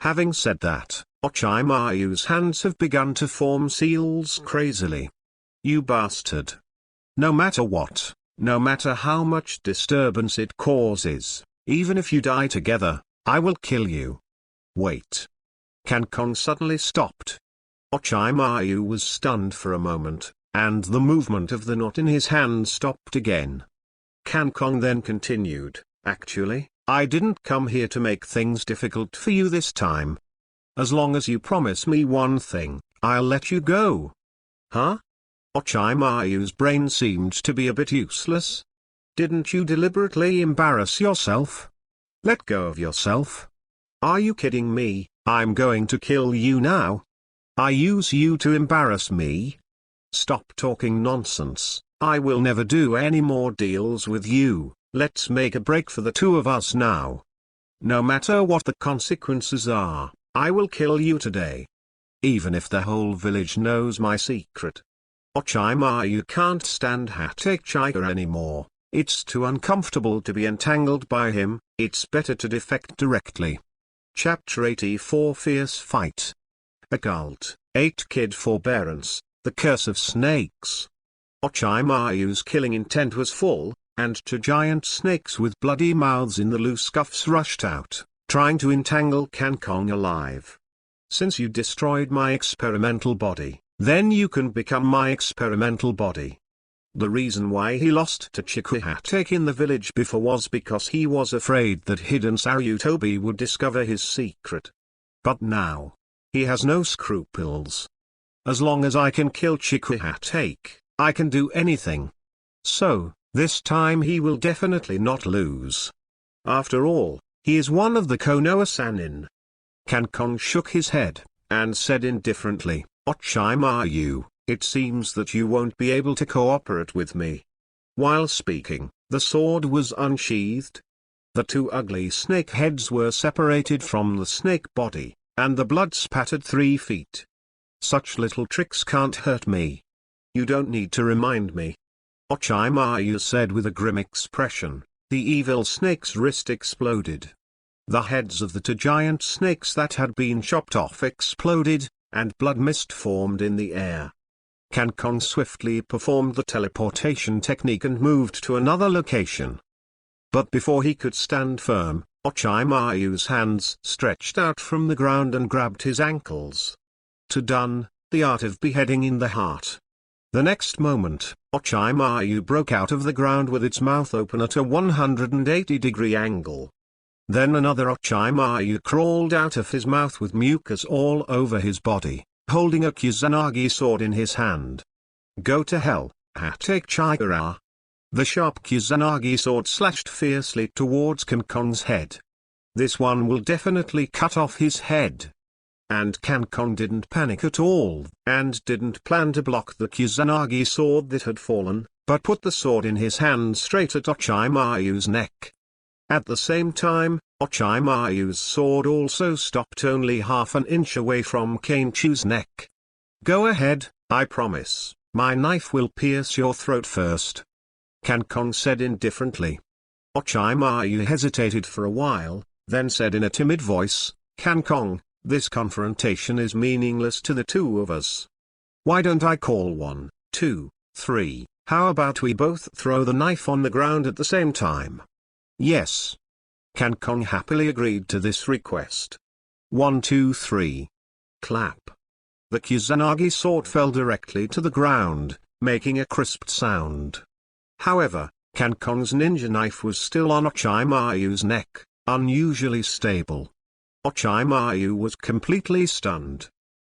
Having said that, Ochime hands have begun to form seals crazily. You bastard. No matter what, no matter how much disturbance it causes, even if you die together, I will kill you. Wait. Kankong suddenly stopped. Ochime was stunned for a moment, and the movement of the knot in his hand stopped again. Kankong then continued, actually, I didn't come here to make things difficult for you this time. As long as you promise me one thing, I'll let you go. Huh? Ochime brain seemed to be a bit useless. Didn't you deliberately embarrass yourself? Let go of yourself. Are you kidding me? I'm going to kill you now. I use you to embarrass me? Stop talking nonsense. I will never do any more deals with you. Let's make a break for the two of us now. No matter what the consequences are, I will kill you today. Even if the whole village knows my secret. Ochime can't stand Hatake anymore. It's too uncomfortable to be entangled by him, it's better to defect directly. Chapter 84 Fierce Fight. Occult, 8 Kid Forbearance, The Curse of Snakes. Ochime killing intent was full, and 2 giant snakes with bloody mouths in the loose cuffs rushed out, trying to entangle Kankong alive. Since you destroyed my experimental body, Then you can become my experimental body. The reason why he lost to Chikuhatake in the village before was because he was afraid that hidden Sarutobi would discover his secret. But now, he has no scruples. As long as I can kill Chikuhatake, I can do anything. So, this time he will definitely not lose. After all, he is one of the Konoha Sannin. Kankon shook his head, and said indifferently, Ochimaru, it seems that you won't be able to cooperate with me. While speaking, the sword was unsheathed. The two ugly snake heads were separated from the snake body, and the blood spattered 3 feet. Such little tricks can't hurt me. You don't need to remind me. Ochimaru said with a grim expression. The evil snake's wrist exploded. The heads of the 2 giant snakes that had been chopped off exploded, and blood mist formed in the air. Kankon swiftly performed the teleportation technique and moved to another location. But before he could stand firm, Ochimaru's hands stretched out from the ground and grabbed his ankles. To done, the art of beheading in the heart. The next moment, Ochimaru broke out of the ground with its mouth open at a 180-degree angle. Then another Ochimaru crawled out of his mouth with mucus all over his body, holding a Kusanagi sword in his hand. Go to hell, Hatake Chikara. The sharp Kusanagi sword slashed fiercely towards Kankon's head. This one will definitely cut off his head. And Kankon didn't panic at all, and didn't plan to block the Kusanagi sword that had fallen, but put the sword in his hand straight at Ochimaru's neck. At the same time, Ochimaru's sword also stopped only half an inch away from Kainchu's neck. Go ahead, I promise, my knife will pierce your throat first. Kankon said indifferently. Ochimaru hesitated for a while, then said in a timid voice, Kankon, this confrontation is meaningless to the two of us. Why don't I call 1, 2, 3, how about we both throw the knife on the ground at the same time? Yes. Kankon happily agreed to this request. 1, 2, 3. Clap. The Kusanagi sword fell directly to the ground, making a crisp sound. However, Kankon's ninja knife was still on Ochimaru's neck, unusually stable. Ochimaru was completely stunned.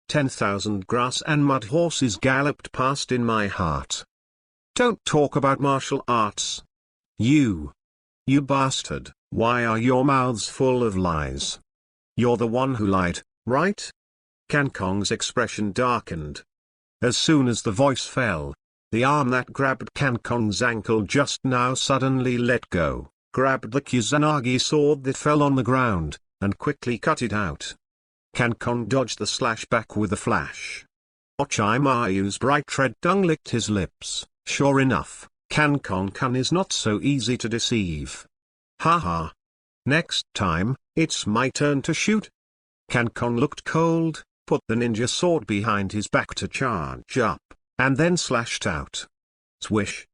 10,000 grass and mud horses galloped past in my heart. Don't talk about martial arts. You bastard, why are your mouths full of lies? You're the one who lied, right? Kankon's expression darkened. As soon as the voice fell, the arm that grabbed Kankon's ankle just now suddenly let go, grabbed the Kusanagi sword that fell on the ground, and quickly cut it out. Kankon dodged the slash back with a flash. Ochimaru's bright red tongue licked his lips. Sure enough, Kankon is not so easy to deceive. Haha. Next time, it's my turn to shoot. Kankon looked cold, put the ninja sword behind his back to charge up, and then slashed out. Swish.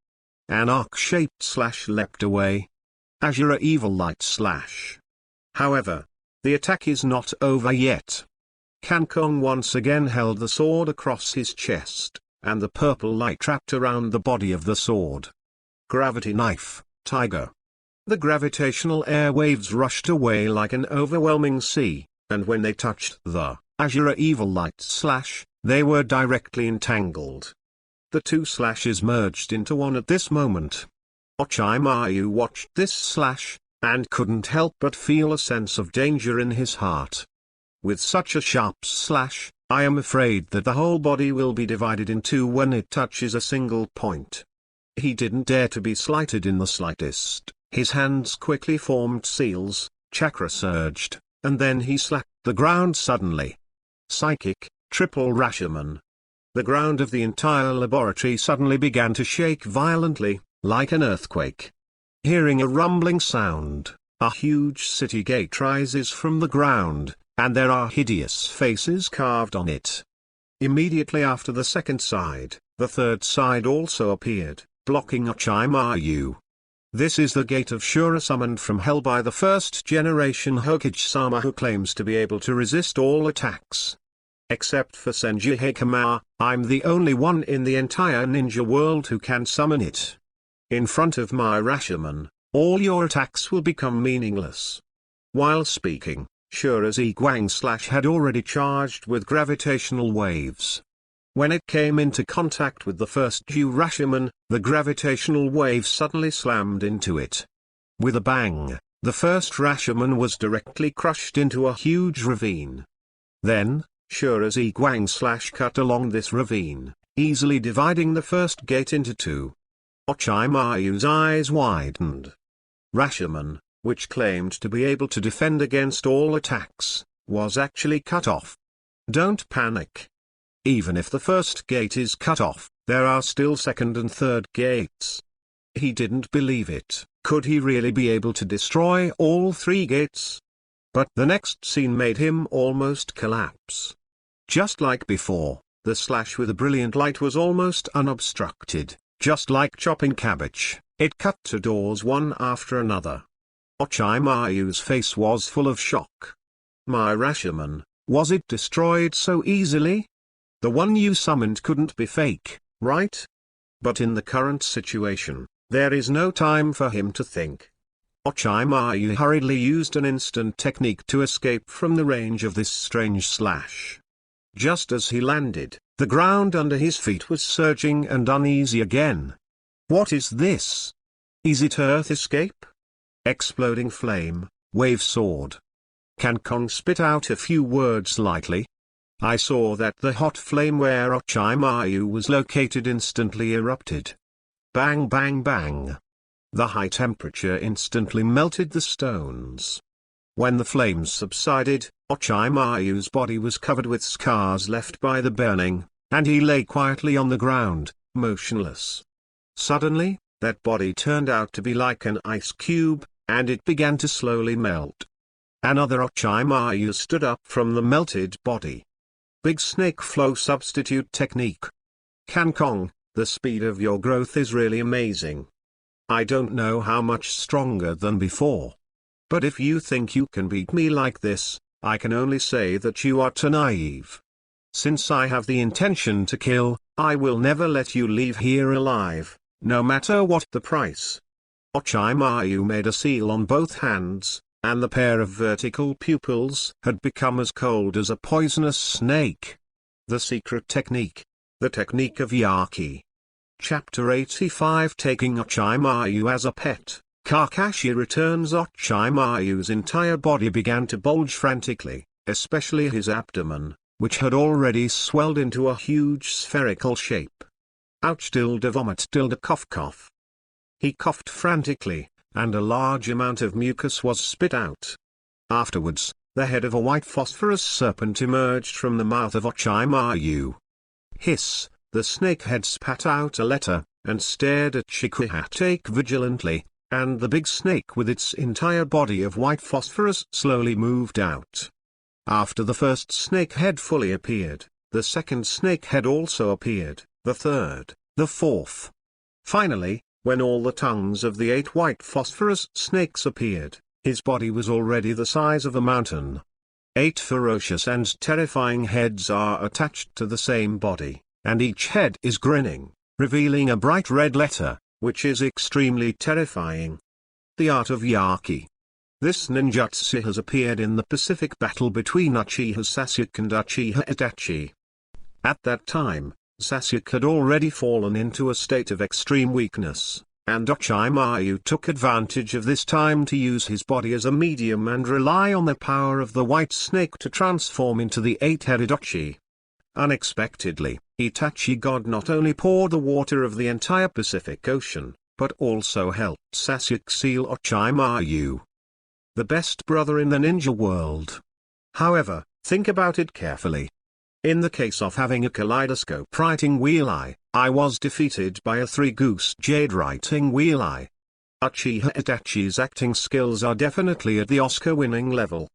An arc-shaped slash leapt away. Azure Evil Light Slash. However, the attack is not over yet. Kankon once again held the sword across his chest, and the purple light wrapped around the body of the sword. Gravity Knife, Tiger. The gravitational air waves rushed away like an overwhelming sea, and when they touched the Azure Evil Light Slash, they were directly entangled. The two slashes merged into one at this moment. Ochimaru watched this slash, and couldn't help but feel a sense of danger in his heart. With such a sharp slash, I am afraid that the whole body will be divided in two when it touches a single point. He didn't dare to be slighted in the slightest. His hands quickly formed seals, chakra surged, and then he slapped the ground suddenly. Psychic, triple Rashomon. The ground of the entire laboratory suddenly began to shake violently, like an earthquake. Hearing a rumbling sound, a huge city gate rises from the ground, and there are hideous faces carved on it. Immediately after the second side, the third side also appeared, blocking Ochimaru. This is the gate of Shura summoned from hell by the first generation Hokage-sama who claims to be able to resist all attacks. Except for Senju Hakama, I'm the only one in the entire ninja world who can summon it. In front of my Rashomon, all your attacks will become meaningless." While speaking, Shura's Guang slash had already charged with gravitational waves. When it came into contact with the first Rashomon, the gravitational wave suddenly slammed into it. With a bang, the first Rashomon was directly crushed into a huge ravine. Then, Shura's Guang slash cut along this ravine, easily dividing the first gate into two. Orochimaru's eyes widened. Rashomon, which claimed to be able to defend against all attacks, was actually cut off. Don't panic. Even if the first gate is cut off, there are still second and third gates. He didn't believe it. Could he really be able to destroy all three gates? But the next scene made him almost collapse. Just like before, the slash with a brilliant light was almost unobstructed. Just like chopping cabbage, it cut to doors one after another. Orochimaru's face was full of shock. "My Rashomon, was it destroyed so easily? The one you summoned couldn't be fake, right?" But in the current situation, there is no time for him to think. Orochimaru hurriedly used an instant technique to escape from the range of this strange slash. Just as he landed, the ground under his feet was surging and uneasy again. What is this? Is it Earth escape? Exploding flame, wave sword. Can Kong spit out a few words lightly? I saw that the hot flame where Orochimaru was located instantly erupted. Bang bang bang. The high temperature instantly melted the stones. When the flames subsided, Orochimaru's body was covered with scars left by the burning, and he lay quietly on the ground, motionless. Suddenly, that body turned out to be like an ice cube, and it began to slowly melt. Another Orochimaru stood up from the melted body. Big snake flow substitute technique. Can Kong, the speed of your growth is really amazing. I don't know how much stronger than before. But if you think you can beat me like this, I can only say that you are too naive. Since I have the intention to kill, I will never let you leave here alive, no matter what the price. Orochimaru made a seal on both hands, and the pair of vertical pupils had become as cold as a poisonous snake. The secret technique. The technique of Yaki. Chapter 85 Taking Orochimaru as a pet. Kakashi returns. Orochimaru's entire body began to bulge frantically, especially his abdomen, which had already swelled into a huge spherical shape. Ouch! Vomit! Cough cough. He coughed frantically, and a large amount of mucus was spit out. Afterwards, the head of a white phosphorus serpent emerged from the mouth of Orochimaru. Hiss! The snakehead spat out a letter, and stared at Shikuhatake vigilantly, and the big snake with its entire body of white phosphorus slowly moved out. After the first snakehead fully appeared, the second snakehead also appeared, the third, the fourth. Finally, when all the tongues of the 8 white phosphorus snakes appeared, his body was already the size of a mountain. 8 ferocious and terrifying heads are attached to the same body, and each head is grinning, revealing a bright red letter, which is extremely terrifying. The art of Yaki. This ninjutsu has appeared in the Pacific battle between Uchiha Sasuke and Uchiha Itachi. At that time, Sasuke had already fallen into a state of extreme weakness, and Orochimaru took advantage of this time to use his body as a medium and rely on the power of the white snake to transform into the 8-headed Uchi. Unexpectedly, Itachi God not only poured the water of the entire Pacific Ocean, but also helped Sasuke seal Orochimaru. The best brother in the ninja world. However, think about it carefully. In the case of having a kaleidoscope writing wheel eye, I was defeated by a 3-goose jade writing wheel eye. Uchiha Itachi's acting skills are definitely at the Oscar-winning level.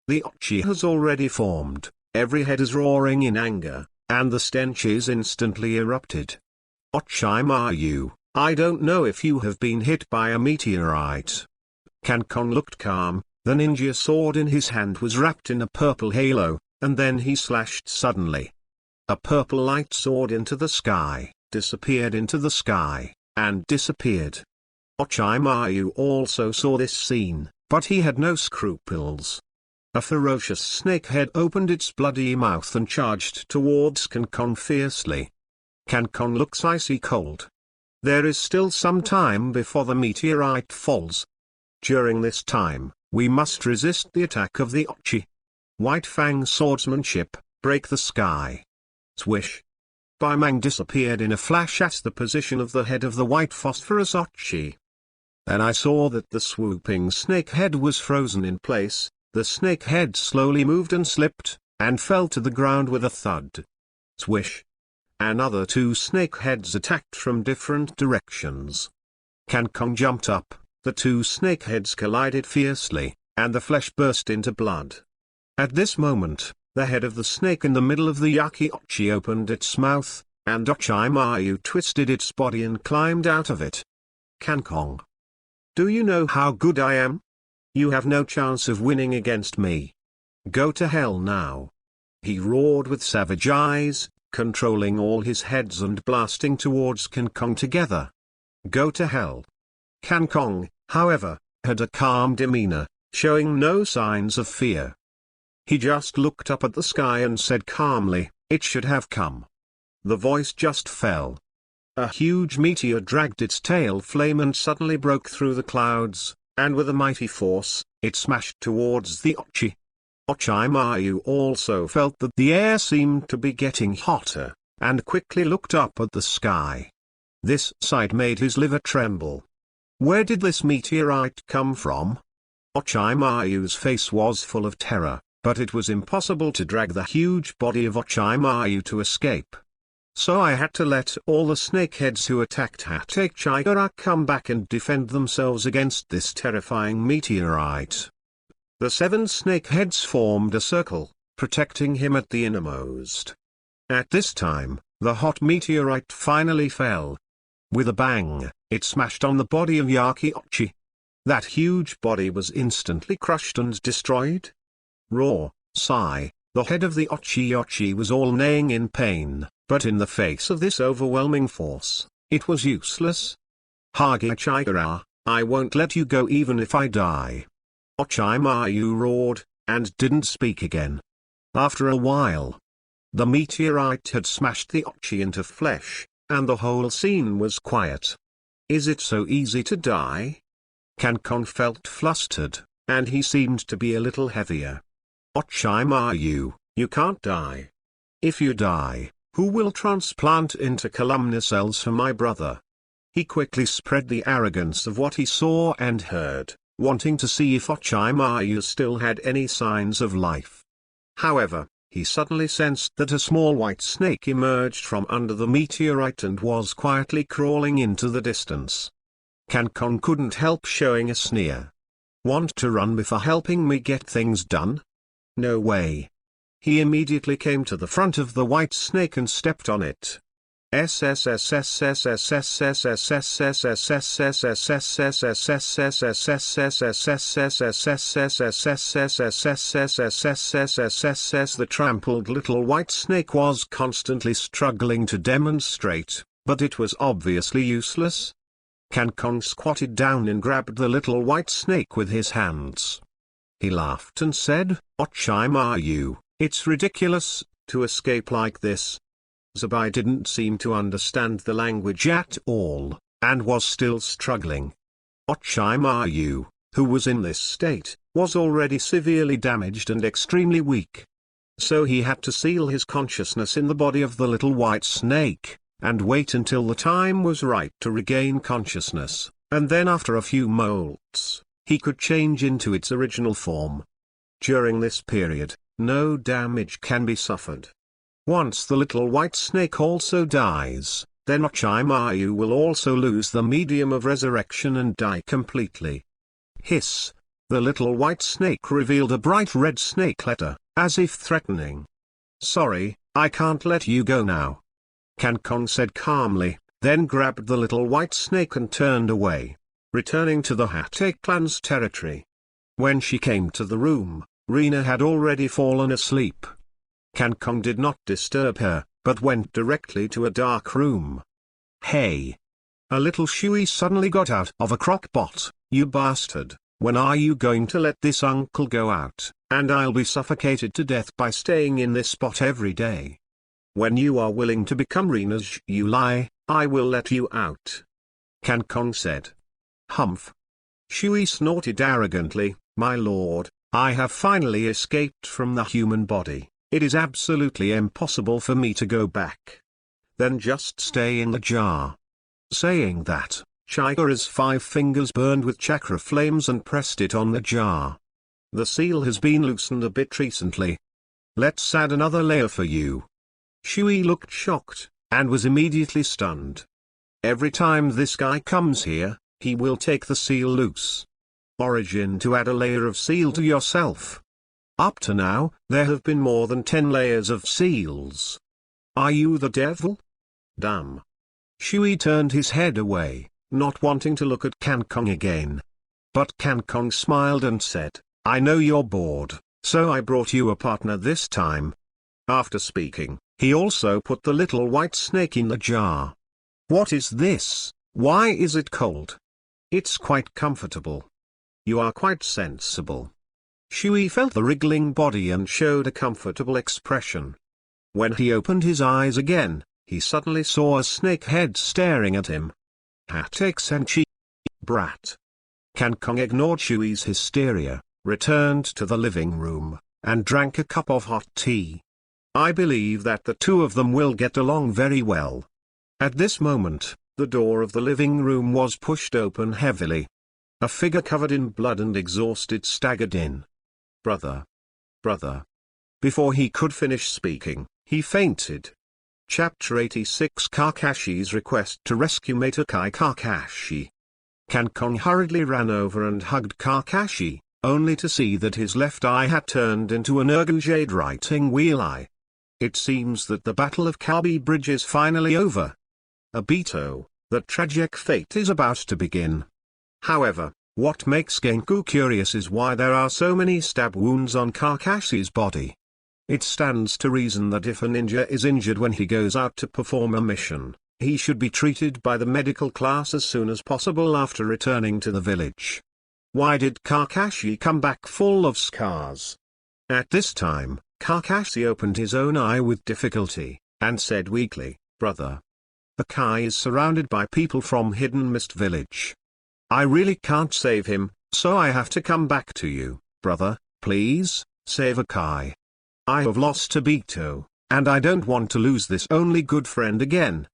The Uchi has already formed, every head is roaring in anger, and the stench is instantly erupted. Orochimaru, I don't know if you have been hit by a meteorite. Can Kong looked calm, the ninja sword in his hand was wrapped in a purple halo, and then he slashed suddenly. A purple light soared into the sky, disappeared into the sky, and disappeared. Orochimaru also saw this scene, but he had no scruples. A ferocious snake head opened its bloody mouth and charged towards Kankon fiercely. Kankon looks icy cold. There is still some time before the meteorite falls. During this time, we must resist the attack of the Ochi. White Fang swordsmanship, break the sky. Swish. Baimang disappeared in a flash at the position of the head of the white phosphorus Ochi. Then I saw that the swooping snake head was frozen in place. The snake head slowly moved and slipped, and fell to the ground with a thud. Swish. Another two snake heads attacked from different directions. Kankon jumped up, the two snake heads collided fiercely, and the flesh burst into blood. At this moment, the head of the snake in the middle of the Yakuochi opened its mouth, and Orochimaru twisted its body and climbed out of it. Kankon. Do you know how good I am? You have no chance of winning against me. Go to hell now. He roared with savage eyes, controlling all his heads and blasting towards Kankon together. Go to hell. Kankon, however, had a calm demeanor, showing no signs of fear. He just looked up at the sky and said calmly, "It should have come." The voice just fell. A huge meteor dragged its tail flame and suddenly broke through the clouds, and with a mighty force, it smashed towards the Ochi. Orochimaru also felt that the air seemed to be getting hotter, and quickly looked up at the sky. This sight made his liver tremble. Where did this meteorite come from? Orochimaru's face was full of terror, but it was impossible to drag the huge body of Orochimaru to escape. So I had to let all the snakeheads who attacked Hokage come back and defend themselves against this terrifying meteorite. The 7 snakeheads formed a circle, protecting him at the innermost. At this time, the hot meteorite finally fell. With a bang, it smashed on the body of Yakuochi. That huge body was instantly crushed and destroyed. Roar, sigh, the head of the Ochi was all neighing in pain, but in the face of this overwhelming force, it was useless. Hokage I won't let you go even if I die. Orochimaru roared, and didn't speak again. After a while, the meteorite had smashed the Ochi into flesh, and the whole scene was quiet. Is it so easy to die? Kankon felt flustered, and he seemed to be a little heavier. Orochimaru, you can't die. If you die, who will transplant into columnar cells for my brother? He quickly spread the arrogance of what he saw and heard, wanting to see if Orochimaru still had any signs of life. However, he suddenly sensed that a small white snake emerged from under the meteorite and was quietly crawling into the distance. Kankon couldn't help showing a sneer. Want to run before helping me get things done? No way. He immediately came to the front of the white snake and stepped on it. The trampled little white snake was constantly struggling to demonstrate, but it was obviously useless. Kankon squatted down and grabbed the little white snake with his hands. He laughed and said, Orochimaru, it's ridiculous to escape like this. Zabai didn't seem to understand the language at all, and was still struggling. Orochimaru, who was in this state, was already severely damaged and extremely weak. So he had to seal his consciousness in the body of the little white snake, and wait until the time was right to regain consciousness, and then after a few molts, he could change into its original form. During this period, no damage can be suffered. Once the little white snake also dies, then Orochimaru will also lose the medium of resurrection and die completely. Hiss! The little white snake revealed a bright red snake letter, as if threatening. Sorry, I can't let you go now. Kankon said calmly, then grabbed the little white snake and turned away, returning to the Hokage clan's territory. When she came to the room, Rina had already fallen asleep. Kankong did not disturb her, but went directly to a dark room. "Hey!" A little Shui suddenly got out of a crock pot. "You bastard, when are you going to let this uncle go out, and I'll be suffocated to death by staying in this spot every day? When you are willing to become Rena's Yulai, I will let you out," Kankong said. "Humph." Shui snorted arrogantly, "My lord, I have finally escaped from the human body. It is absolutely impossible for me to go back. Then just stay in the jar." Saying that, Chikara's 5 fingers burned with chakra flames and pressed it on the jar. "The seal has been loosened a bit recently. Let's add another layer for you." Shui looked shocked, and was immediately stunned. "Every time this guy comes here, he will take the seal loose. Origin to add a layer of seal to yourself. Up to now, there have been more than 10 layers of seals. Are you the devil? Damn." Shui turned his head away, not wanting to look at Kankong again. But Kankong smiled and said, "I know you're bored, so I brought you a partner this time." After speaking, he also put the little white snake in the jar. "What is this? Why is it cold? It's quite comfortable. You are quite sensible." Shui felt the wriggling body and showed a comfortable expression. When he opened his eyes again, he suddenly saw a snake head staring at him. "Take senchi, brat." Kankong ignored Shui's hysteria, returned to the living room, and drank a cup of hot tea. I believe that the two of them will get along very well. At this moment, the door of the living room was pushed open heavily. A figure covered in blood and exhausted staggered in. "Brother! Brother!" Before he could finish speaking, he fainted. Chapter 86 Kakashi's Request to Rescue Maitokai Kakashi. Kankong hurriedly ran over and hugged Kakashi, only to see that his left eye had turned into an Ergon Jade writing wheel eye. It seems that the Battle of Kabi Bridge is finally over. Obito, the tragic fate is about to begin. However, what makes Genku curious is why there are so many stab wounds on Kakashi's body. It stands to reason that if a ninja is injured when he goes out to perform a mission, he should be treated by the medical class as soon as possible after returning to the village. Why did Kakashi come back full of scars? At this time, Kakashi opened his own eye with difficulty, and said weakly, "Brother. Akai is surrounded by people from Hidden Mist Village. I really can't save him, so I have to come back to you, brother. Please, save Akai. I have lost Obito, and I don't want to lose this only good friend again."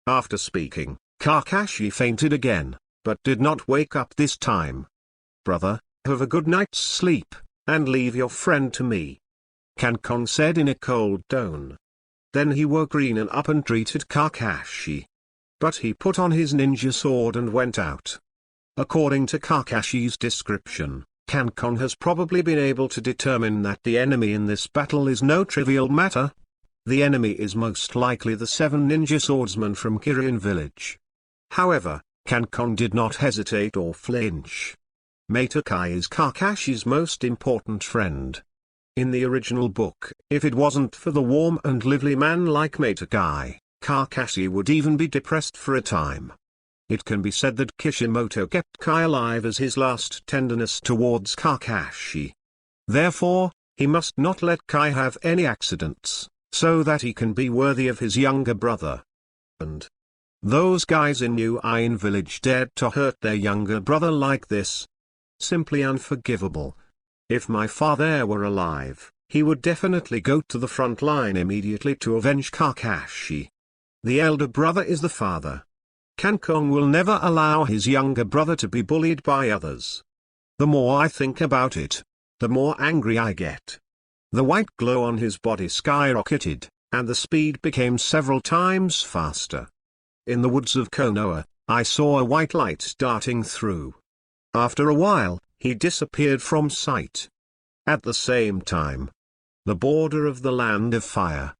After speaking, Kakashi fainted again, but did not wake up this time. "Brother, have a good night's sleep, and leave your friend to me," Kankong said in a cold tone. Then he woke Renan up and treated Kakashi. But he put on his ninja sword and went out. According to Kakashi's description, Kankong has probably been able to determine that the enemy in this battle is no trivial matter. The enemy is most likely the 7 ninja swordsmen from Kirin village. However, Kankong did not hesitate or flinch. Maitokai is Kakashi's most important friend. In the original book, if it wasn't for the warm and lively man like Maitokai, Kakashi would even be depressed for a time. It can be said that Kishimoto kept Kai alive as his last tenderness towards Kakashi. Therefore, he must not let Kai have any accidents, so that he can be worthy of his younger brother. And those guys in New Iron Village dared to hurt their younger brother like this. Simply unforgivable. If my father were alive, he would definitely go to the front line immediately to avenge Kakashi. The elder brother is the father. Kankong will never allow his younger brother to be bullied by others. The more I think about it, the more angry I get. The white glow on his body skyrocketed, and the speed became several times faster. In the woods of Konoha, I saw a white light darting through. After a while, he disappeared from sight. At the same time, the border of the land of fire.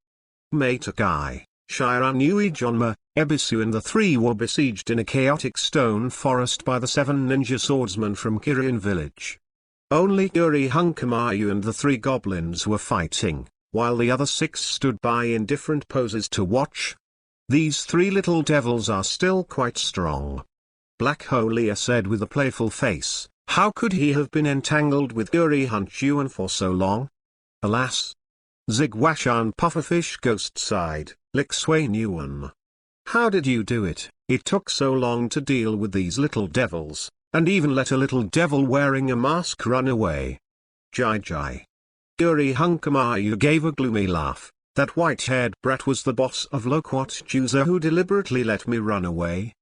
Maitokai, Shiranui Jonma, Ebisu and the 3 were besieged in a chaotic stone forest by the 7 ninja swordsmen from Kirin village. Only Yuri Hunkamayu and the 3 goblins were fighting, while the other 6 stood by in different poses to watch. These 3 little devils are still quite strong. Black Holia said with a playful face, how could he have been entangled with Yuri Hunt-Yuan for so long? Alas! Zigwashan Pufferfish Ghost sighed, Lixuan Yuan. How did you do it? It took so long to deal with these little devils, and even let a little devil wearing a mask run away. Jai Jai. Yuri Hunkamayu gave a gloomy laugh. That white-haired brat was the boss of Loquat Juza who deliberately let me run away.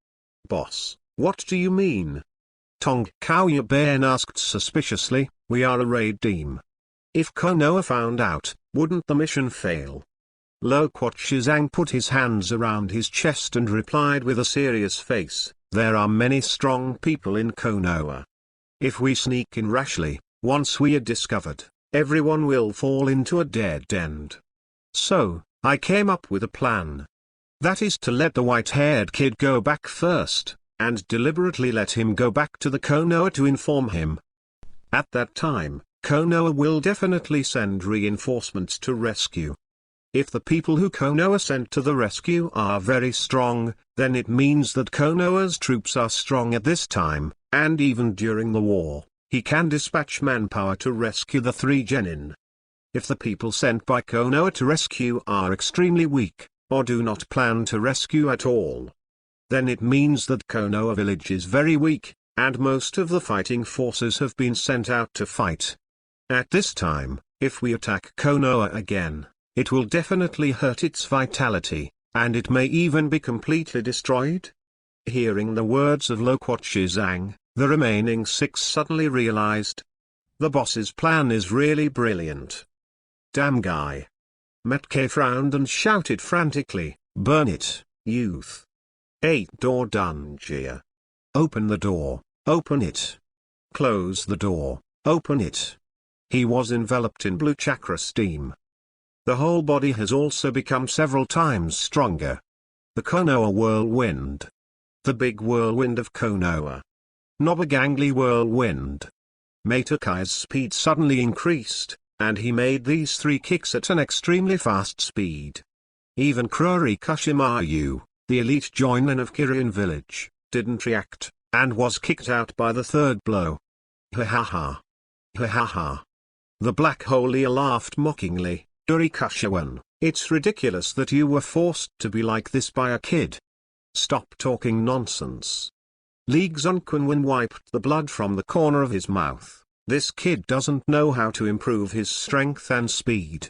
Boss, what do you mean? Tong Kaoya Ben asked suspiciously, we are a raid team. If Konoha found out, wouldn't the mission fail? Loquat Shizang put his hands around his chest and replied with a serious face, there are many strong people in Konoha. If we sneak in rashly, once we are discovered, everyone will fall into a dead end. So, I came up with a plan. That is to let the white-haired kid go back first, and deliberately let him go back to the Konoha to inform him. At that time, Konoha will definitely send reinforcements to rescue. If the people who Konoha sent to the rescue are very strong, then it means that Konoha's troops are strong at this time, and even during the war, he can dispatch manpower to rescue the 3 genin. If the people sent by Konoha to rescue are extremely weak, or do not plan to rescue at all, then it means that Konoha village is very weak, and most of the fighting forces have been sent out to fight. At this time, if we attack Konoha again, it will definitely hurt its vitality, and it may even be completely destroyed. Hearing the words of Loquat Shizang, the remaining 6 suddenly realized. The boss's plan is really brilliant. Damn guy. Metke frowned and shouted frantically, burn it, youth. 8-door dungeon. Open the door, open it. Close the door, open it. He was enveloped in blue chakra steam. The whole body has also become several times stronger. The Konoha whirlwind. The big whirlwind of Konoha. Nobagangli whirlwind. Matakai's speed suddenly increased, and he made these 3 kicks at an extremely fast speed. Even Kurori Kushimayu, the elite joinin of Kirin village, didn't react, and was kicked out by the 3rd blow. Ha ha ha. Ha ha ha. The Black Holia laughed mockingly, Yuri Kushiwan, it's ridiculous that you were forced to be like this by a kid. Stop talking nonsense. Lee Xunquan wiped the blood from the corner of his mouth. This kid doesn't know how to improve his strength and speed.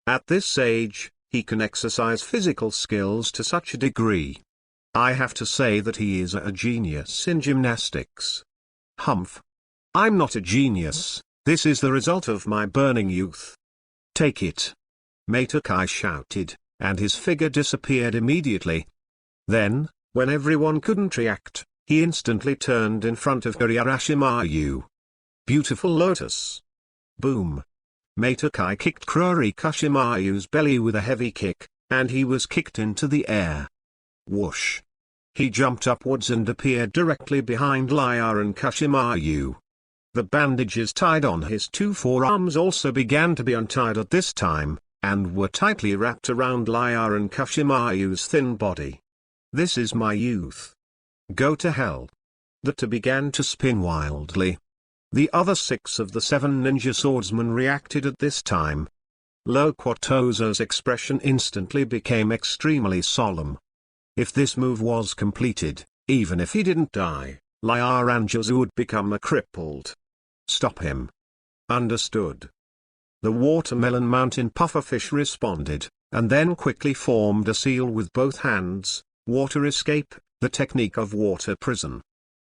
At this age, he can exercise physical skills to such a degree. I have to say that he is a genius in gymnastics. Humph. I'm not a genius, this is the result of my burning youth. Take it. Matakai shouted, and his figure disappeared immediately. Then, when everyone couldn't react, he instantly turned in front of Kurarashimayu. Beautiful lotus. Boom. Matakai kicked Kurori Kushimayu's belly with a heavy kick, and he was kicked into the air. Whoosh. He jumped upwards and appeared directly behind Lyaran Kushimayu. The bandages tied on his 2 forearms also began to be untied at this time, and were tightly wrapped around Lyaran Kushimayu's thin body. This is my youth. Go to hell. The two began to spin wildly. The other 6 of the 7 ninja swordsmen reacted at this time. Loquatozo's expression instantly became extremely solemn. If this move was completed, even if he didn't die, Lyaranjuzu would become a crippled. Stop him. Understood. The watermelon mountain pufferfish responded, and then quickly formed a seal with both hands, water escape, the technique of water prison.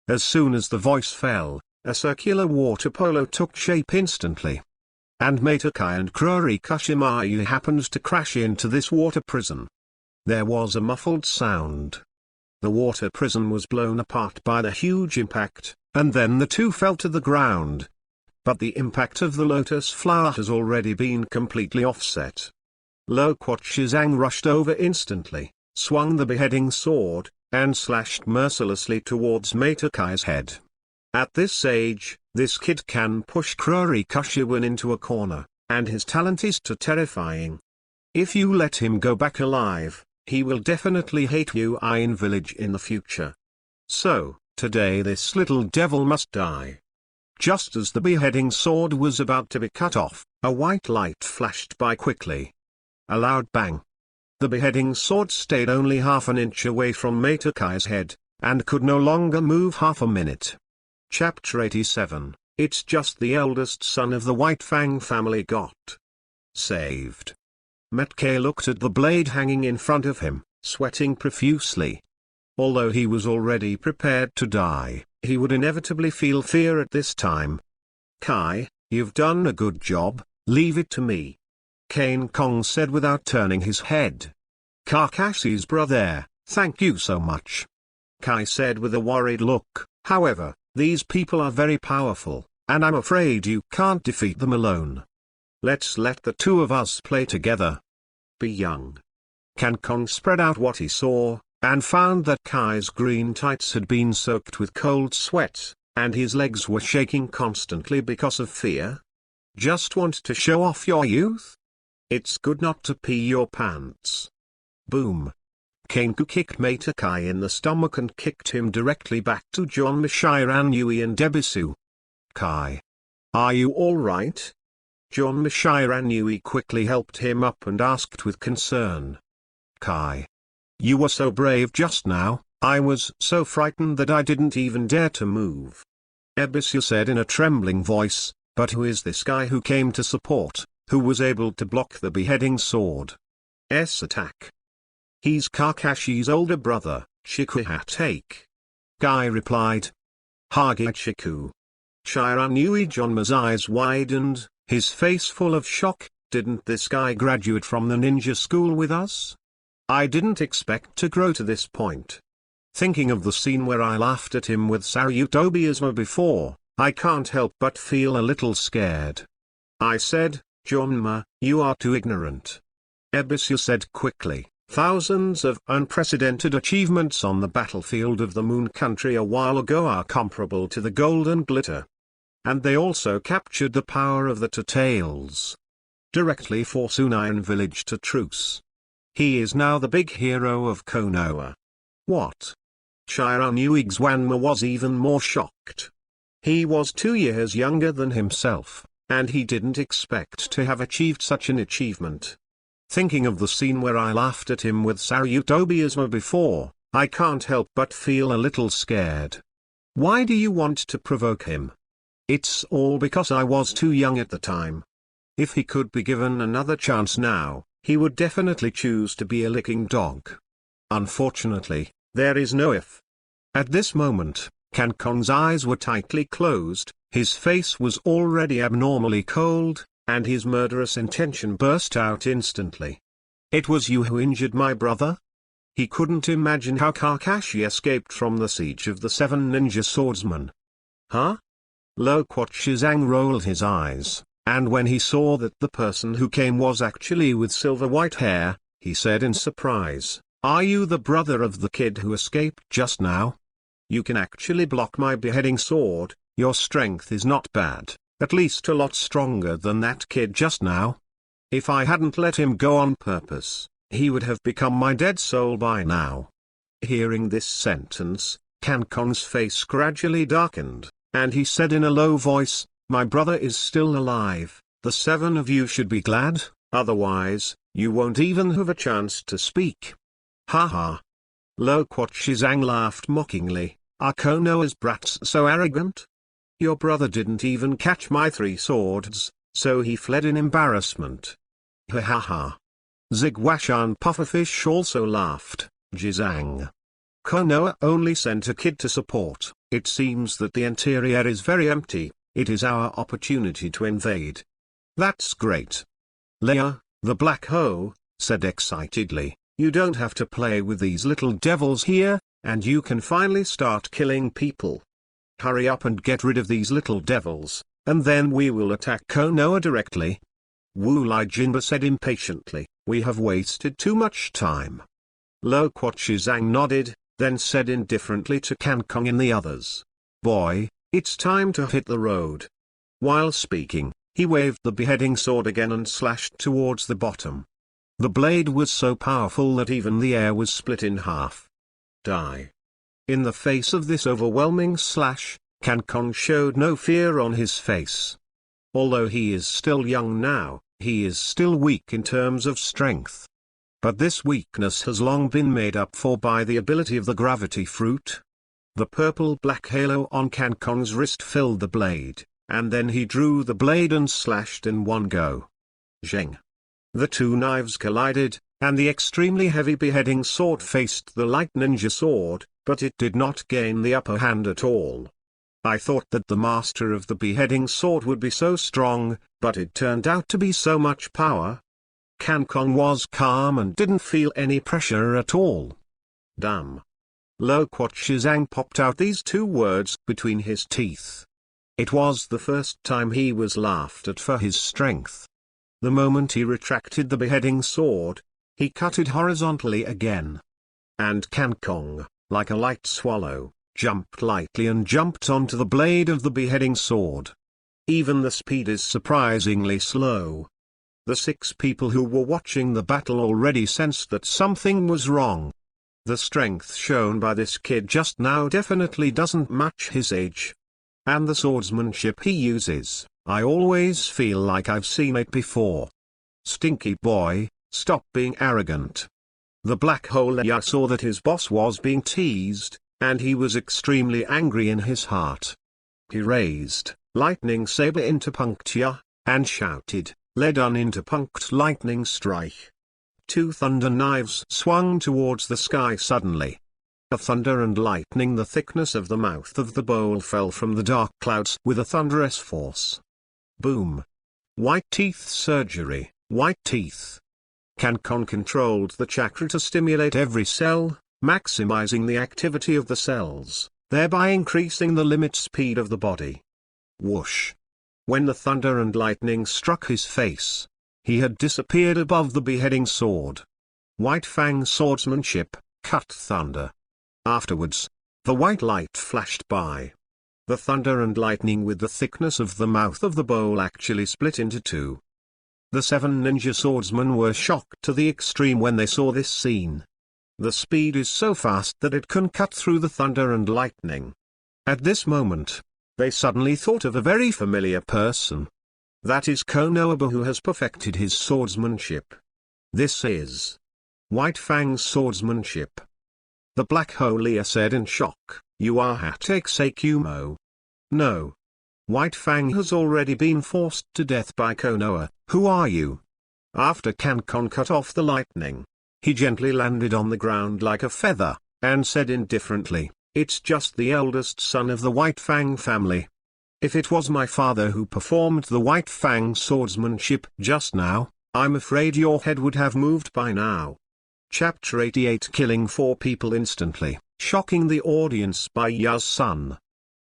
As soon as the voice fell, a circular water polo took shape instantly. And Matakai and Kurori Kushimayu happened to crash into this water prison. There was a muffled sound. The water prison was blown apart by the huge impact, and then the two fell to the ground. But the impact of the lotus flower has already been completely offset. Loquat Shizang rushed over instantly, swung the beheading sword, and slashed mercilessly towards Matakai's head. At this age, this kid can push Kurori Kushiwan into a corner, and his talent is too terrifying. If you let him go back alive, he will definitely hate you in village in the future. So, today this little devil must die. Just as the beheading sword was about to be cut off, a white light flashed by quickly. A loud bang. The beheading sword stayed only half an inch away from Hokai's head, and could no longer move half a minute. Chapter 87. It's just the eldest son of the White Fang family got saved. Metkay looked at the blade hanging in front of him, sweating profusely. Although he was already prepared to die, he would inevitably feel fear at this time. Kai, you've done a good job, leave it to me. Kane Kong said without turning his head. Kakashi's brother, thank you so much. Kai said with a worried look, however, these people are very powerful, and I'm afraid you can't defeat them alone. Let's let the two of us play together. Be young. Kan Kong spread out what he saw, and found that Kai's green tights had been soaked with cold sweat, and his legs were shaking constantly because of fear. Just want to show off your youth? It's good not to pee your pants. Boom. Kenku kicked Kai in the stomach and kicked him directly back to John Mishiran and Debisu. Kai. Are you alright? John Mishiran quickly helped him up and asked with concern. Kai. You were so brave just now, I was so frightened that I didn't even dare to move. Ebisu said in a trembling voice, but who is this guy who came to support, who was able to block the beheading sword's attack? He's Kakashi's older brother, Shikuha Take. Guy replied. Hage Shiku. Shiranui Jonma's eyes widened, his face full of shock. Didn't this guy graduate from the ninja school with us? I didn't expect to grow to this point. Thinking of the scene where I laughed at him with Saryutobiasma before, I can't help but feel a little scared. I said, Jonma, you are too ignorant. Ebisu said quickly, thousands of unprecedented achievements on the battlefield of the Moon Country a while ago are comparable to the Golden Glitter. And they also captured the power of the Tails. Directly force Union village to truce. He is now the big hero of Konoha. What? Shiranui Xwanma was even more shocked. He was 2 years younger than himself, and he didn't expect to have achieved such an achievement. Thinking of the scene where I laughed at him with Saryutobiasma before, I can't help but feel a little scared. Why do you want to provoke him? It's all because I was too young at the time. If he could be given another chance now, he would definitely choose to be a licking dog. Unfortunately, there is no if. At this moment, Kan Kong's eyes were tightly closed, his face was already abnormally cold, and his murderous intention burst out instantly. It was you who injured my brother? He couldn't imagine how Kakashi escaped from the siege of the 7 ninja swordsmen. Huh? Lo Kuo Shizang rolled his eyes, and when he saw that the person who came was actually with silver-white hair, he said in surprise, are you the brother of the kid who escaped just now? You can actually block my beheading sword, your strength is not bad, at least a lot stronger than that kid just now. If I hadn't let him go on purpose, he would have become my dead soul by now. Hearing this sentence, Kan Kong's face gradually darkened, and he said in a low voice, my brother is still alive, the 7 of you should be glad, otherwise, you won't even have a chance to speak. Ha ha. Lo Kuo Shizang laughed mockingly, are Konoha's brats so arrogant? Your brother didn't even catch my 3 swords, so he fled in embarrassment. Ha ha ha. Zigwashan Pufferfish also laughed, Jizang. Konoha only sent a kid to support, it seems that the interior is very empty, it is our opportunity to invade. That's great. Leia, the Black Hoe, said excitedly, you don't have to play with these little devils here, and you can finally start killing people. Hurry up and get rid of these little devils, and then we will attack Konoha directly. Wu Lai Jinba said impatiently, we have wasted too much time. Lo Kuo Shizang nodded, then said indifferently to Kan Kong and the others, boy, it's time to hit the road. While speaking, He waved the beheading sword again and slashed towards the bottom. The blade was so powerful that even the air was split in half. Die. In the face of this overwhelming slash, Cancon showed no fear on his face. Although he is still young now, he is still weak in terms of strength. But this weakness has long been made up for by the ability of the gravity fruit. The purple-black halo on Cancon's wrist filled the blade, and then he drew the blade and slashed in one go. Zheng. The two knives collided, and the extremely heavy beheading sword faced the light ninja sword, but it did not gain the upper hand at all. I thought that the master of the beheading sword would be so strong, but it turned out to be so much power. Cancon was calm and didn't feel any pressure at all. Damn. Lo Kuo Zhang popped out these two words between his teeth. It was the first time he was laughed at for his strength. The moment he retracted the beheading sword, he cut it horizontally again. And Cancon, like a light swallow, jumped lightly and jumped onto the blade of the beheading sword. Even the speed is surprisingly slow. The 6 people who were watching the battle already sensed that something was wrong. The strength shown by this kid just now definitely doesn't match his age. And the swordsmanship he uses, I always feel like I've seen it before. Stinky boy, stop being arrogant. The black hole saw that his boss was being teased, and he was extremely angry in his heart. He raised lightning saber into puncture, and shouted, "Lead on into punct lightning strike." 2 thunder knives swung towards the sky suddenly. A thunder and lightning, the thickness of the mouth of the bowl fell from the dark clouds with a thunderous force. Boom. White teeth surgery, white teeth. Cancon controlled the chakra to stimulate every cell, maximizing the activity of the cells, thereby increasing the limit speed of the body. Whoosh. When the thunder and lightning struck his face, he had disappeared above the beheading sword. White Fang swordsmanship, cut thunder. Afterwards, the white light flashed by. The thunder and lightning with the thickness of the mouth of the bowl actually split into 2. The 7 ninja swordsmen were shocked to the extreme when they saw this scene. The speed is so fast that it can cut through the thunder and lightning. At this moment, they suddenly thought of a very familiar person. That is Konoha, who has perfected his swordsmanship. This is White Fang's swordsmanship. The Black Hole said in shock, "You are Hatake Sakumo." No. White Fang has already been forced to death by Konoha. Who are you? After Cancon cut off the lightning, he gently landed on the ground like a feather, and said indifferently, "It's just the eldest son of the White Fang family. If it was my father who performed the White Fang swordsmanship just now, I'm afraid your head would have moved by now." Chapter 88, killing 4 people instantly, shocking the audience by Ya's son.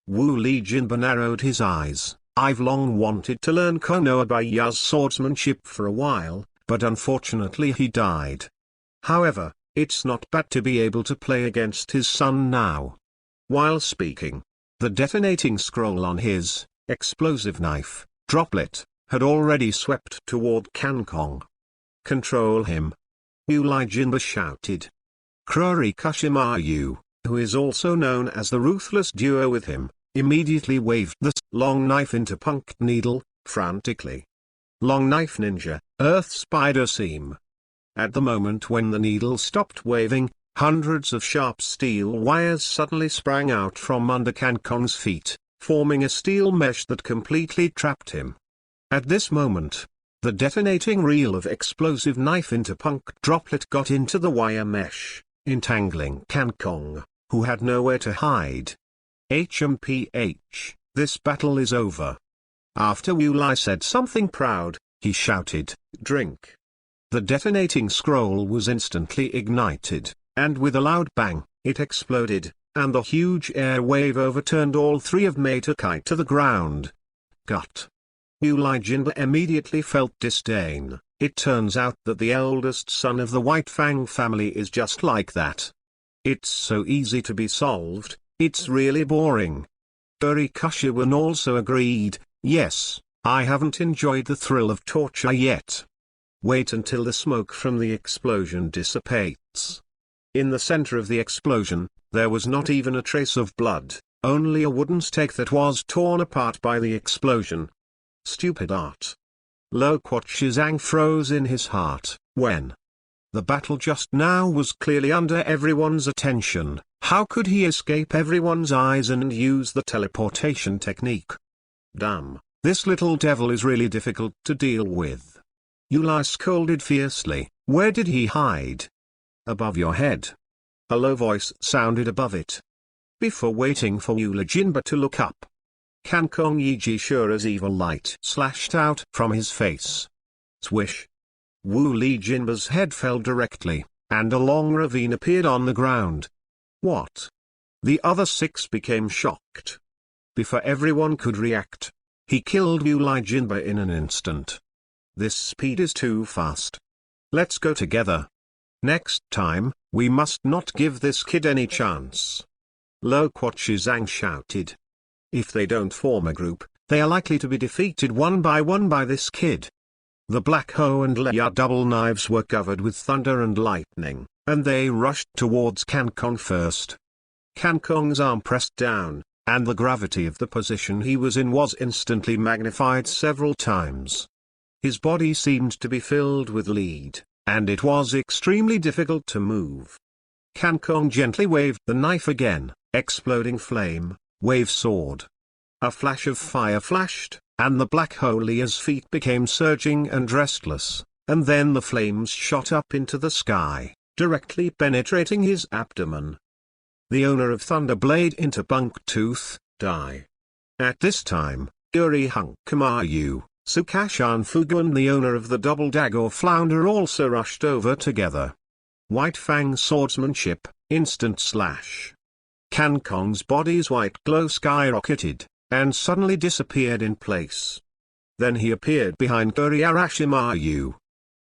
Wu Li Jinba narrowed his eyes. I've long wanted to learn Konoha by Ya's swordsmanship for a while, but unfortunately he died. However, it's not bad to be able to play against his son now. While speaking, the detonating scroll on his explosive knife droplet had already swept toward Cancon. Control him. Wu Li Jinba shouted. Kuroi Kashimayu, who is also known as the Ruthless Duo with him, immediately waved the long knife into Punct Needle, frantically. Long knife ninja, earth spider seam. At the moment when the needle stopped waving, hundreds of sharp steel wires suddenly sprang out from under Cancon's feet, forming a steel mesh that completely trapped him. At this moment, the detonating reel of explosive knife into Punct droplet got into the wire mesh, entangling Cancon, who had nowhere to hide. HMPH, this battle is over. After Wu Li said something proud, he shouted, "Drink." The detonating scroll was instantly ignited, and with a loud bang, it exploded, and the huge air wave overturned all 3 of Matakai to the ground. Gut. Wu Li Jinba immediately felt disdain. It turns out that the eldest son of the White Fang family is just like that. It's so easy to be solved, it's really boring. Kuroi Kashiwan also agreed, yes, I haven't enjoyed the thrill of torture yet. Wait until the smoke from the explosion dissipates. In the center of the explosion, there was not even a trace of blood, only a wooden stake that was torn apart by the explosion. Stupid art. Lo Kuo Zhang froze in his heart, when the battle just now was clearly under everyone's attention. How could he escape everyone's eyes and use the teleportation technique? Damn, this little devil is really difficult to deal with. Yulai scolded fiercely. Where did he hide? Above your head. A low voice sounded above it. Before waiting for Yula Jinba to look up, Kankong Yiji Shura's evil light slashed out from his face. Swish. Wu Li Jinba's head fell directly, and a long ravine appeared on the ground. What? The other 6 became shocked. Before everyone could react, he killed Wu Li Jinba in an instant. This speed is too fast. Let's go together. Next time, we must not give this kid any chance. Lo Kuo Zhang shouted. If they don't form a group, they are likely to be defeated one by this kid. The Black Ho and Leia double knives were covered with thunder and lightning, and they rushed towards Kankong first. Kankong's arm pressed down, and the gravity of the position he was in was instantly magnified several times. His body seemed to be filled with lead, and it was extremely difficult to move. Kankong gently waved the knife again, exploding flame, wave sword. A flash of fire flashed, and the Black Ho Leia's feet became surging and restless, and then the flames shot up into the sky, directly penetrating his abdomen. The owner of Thunder Blade into Punktooth, die. At this time, Yuri Hunkamayu, Sukashan Fugu and the owner of the Double Dagger Flounder also rushed over together. White Fang swordsmanship, instant slash. Kankong's body's white glow skyrocketed, and suddenly disappeared in place. Then he appeared behind Yuri Arashimayu.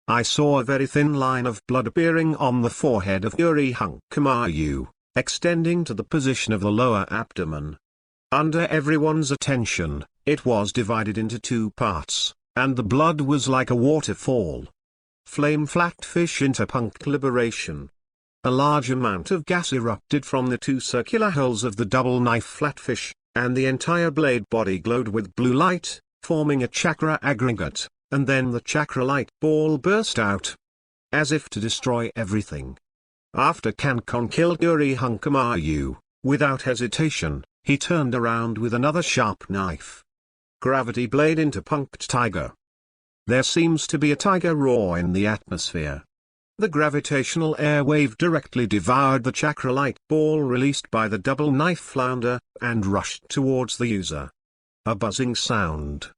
I saw a very thin line of blood appearing on the forehead of Yuri Hunkamayu, extending to the position of the lower abdomen. Under everyone's attention, it was divided into 2 parts, and the blood was like a waterfall. Flame Flatfish interpunct liberation. A large amount of gas erupted from the 2 circular holes of the double knife flatfish, and the entire blade body glowed with blue light, forming a chakra aggregate, and then the chakra light ball burst out, as if to destroy everything. After Kankong killed Yuri Hunkamayu, without hesitation, he turned around with another sharp knife. Gravity blade interpunct tiger. There seems to be a tiger roar in the atmosphere. The gravitational air wave directly devoured the chakra light ball released by the double knife flounder, and rushed towards the user. A buzzing sound.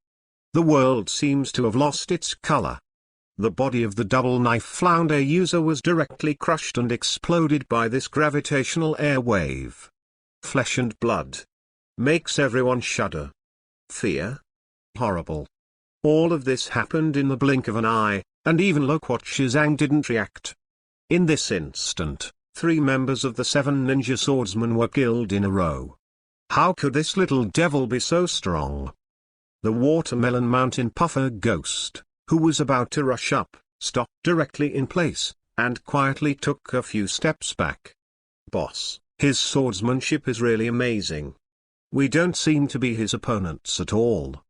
The world seems to have lost its color. The body of the double knife flounder user was directly crushed and exploded by this gravitational air wave. Flesh and blood. Makes everyone shudder. Fear? Horrible. All of this happened in the blink of an eye, and even Lo Kuo Zhang didn't react. In this instant, 3 members of the 7 ninja swordsmen were killed in a row. How could this little devil be so strong? The Watermelon Mountain Puffer Ghost, who was about to rush up, stopped directly in place, and quietly took a few steps back. Boss, his swordsmanship is really amazing. We don't seem to be his opponents at all.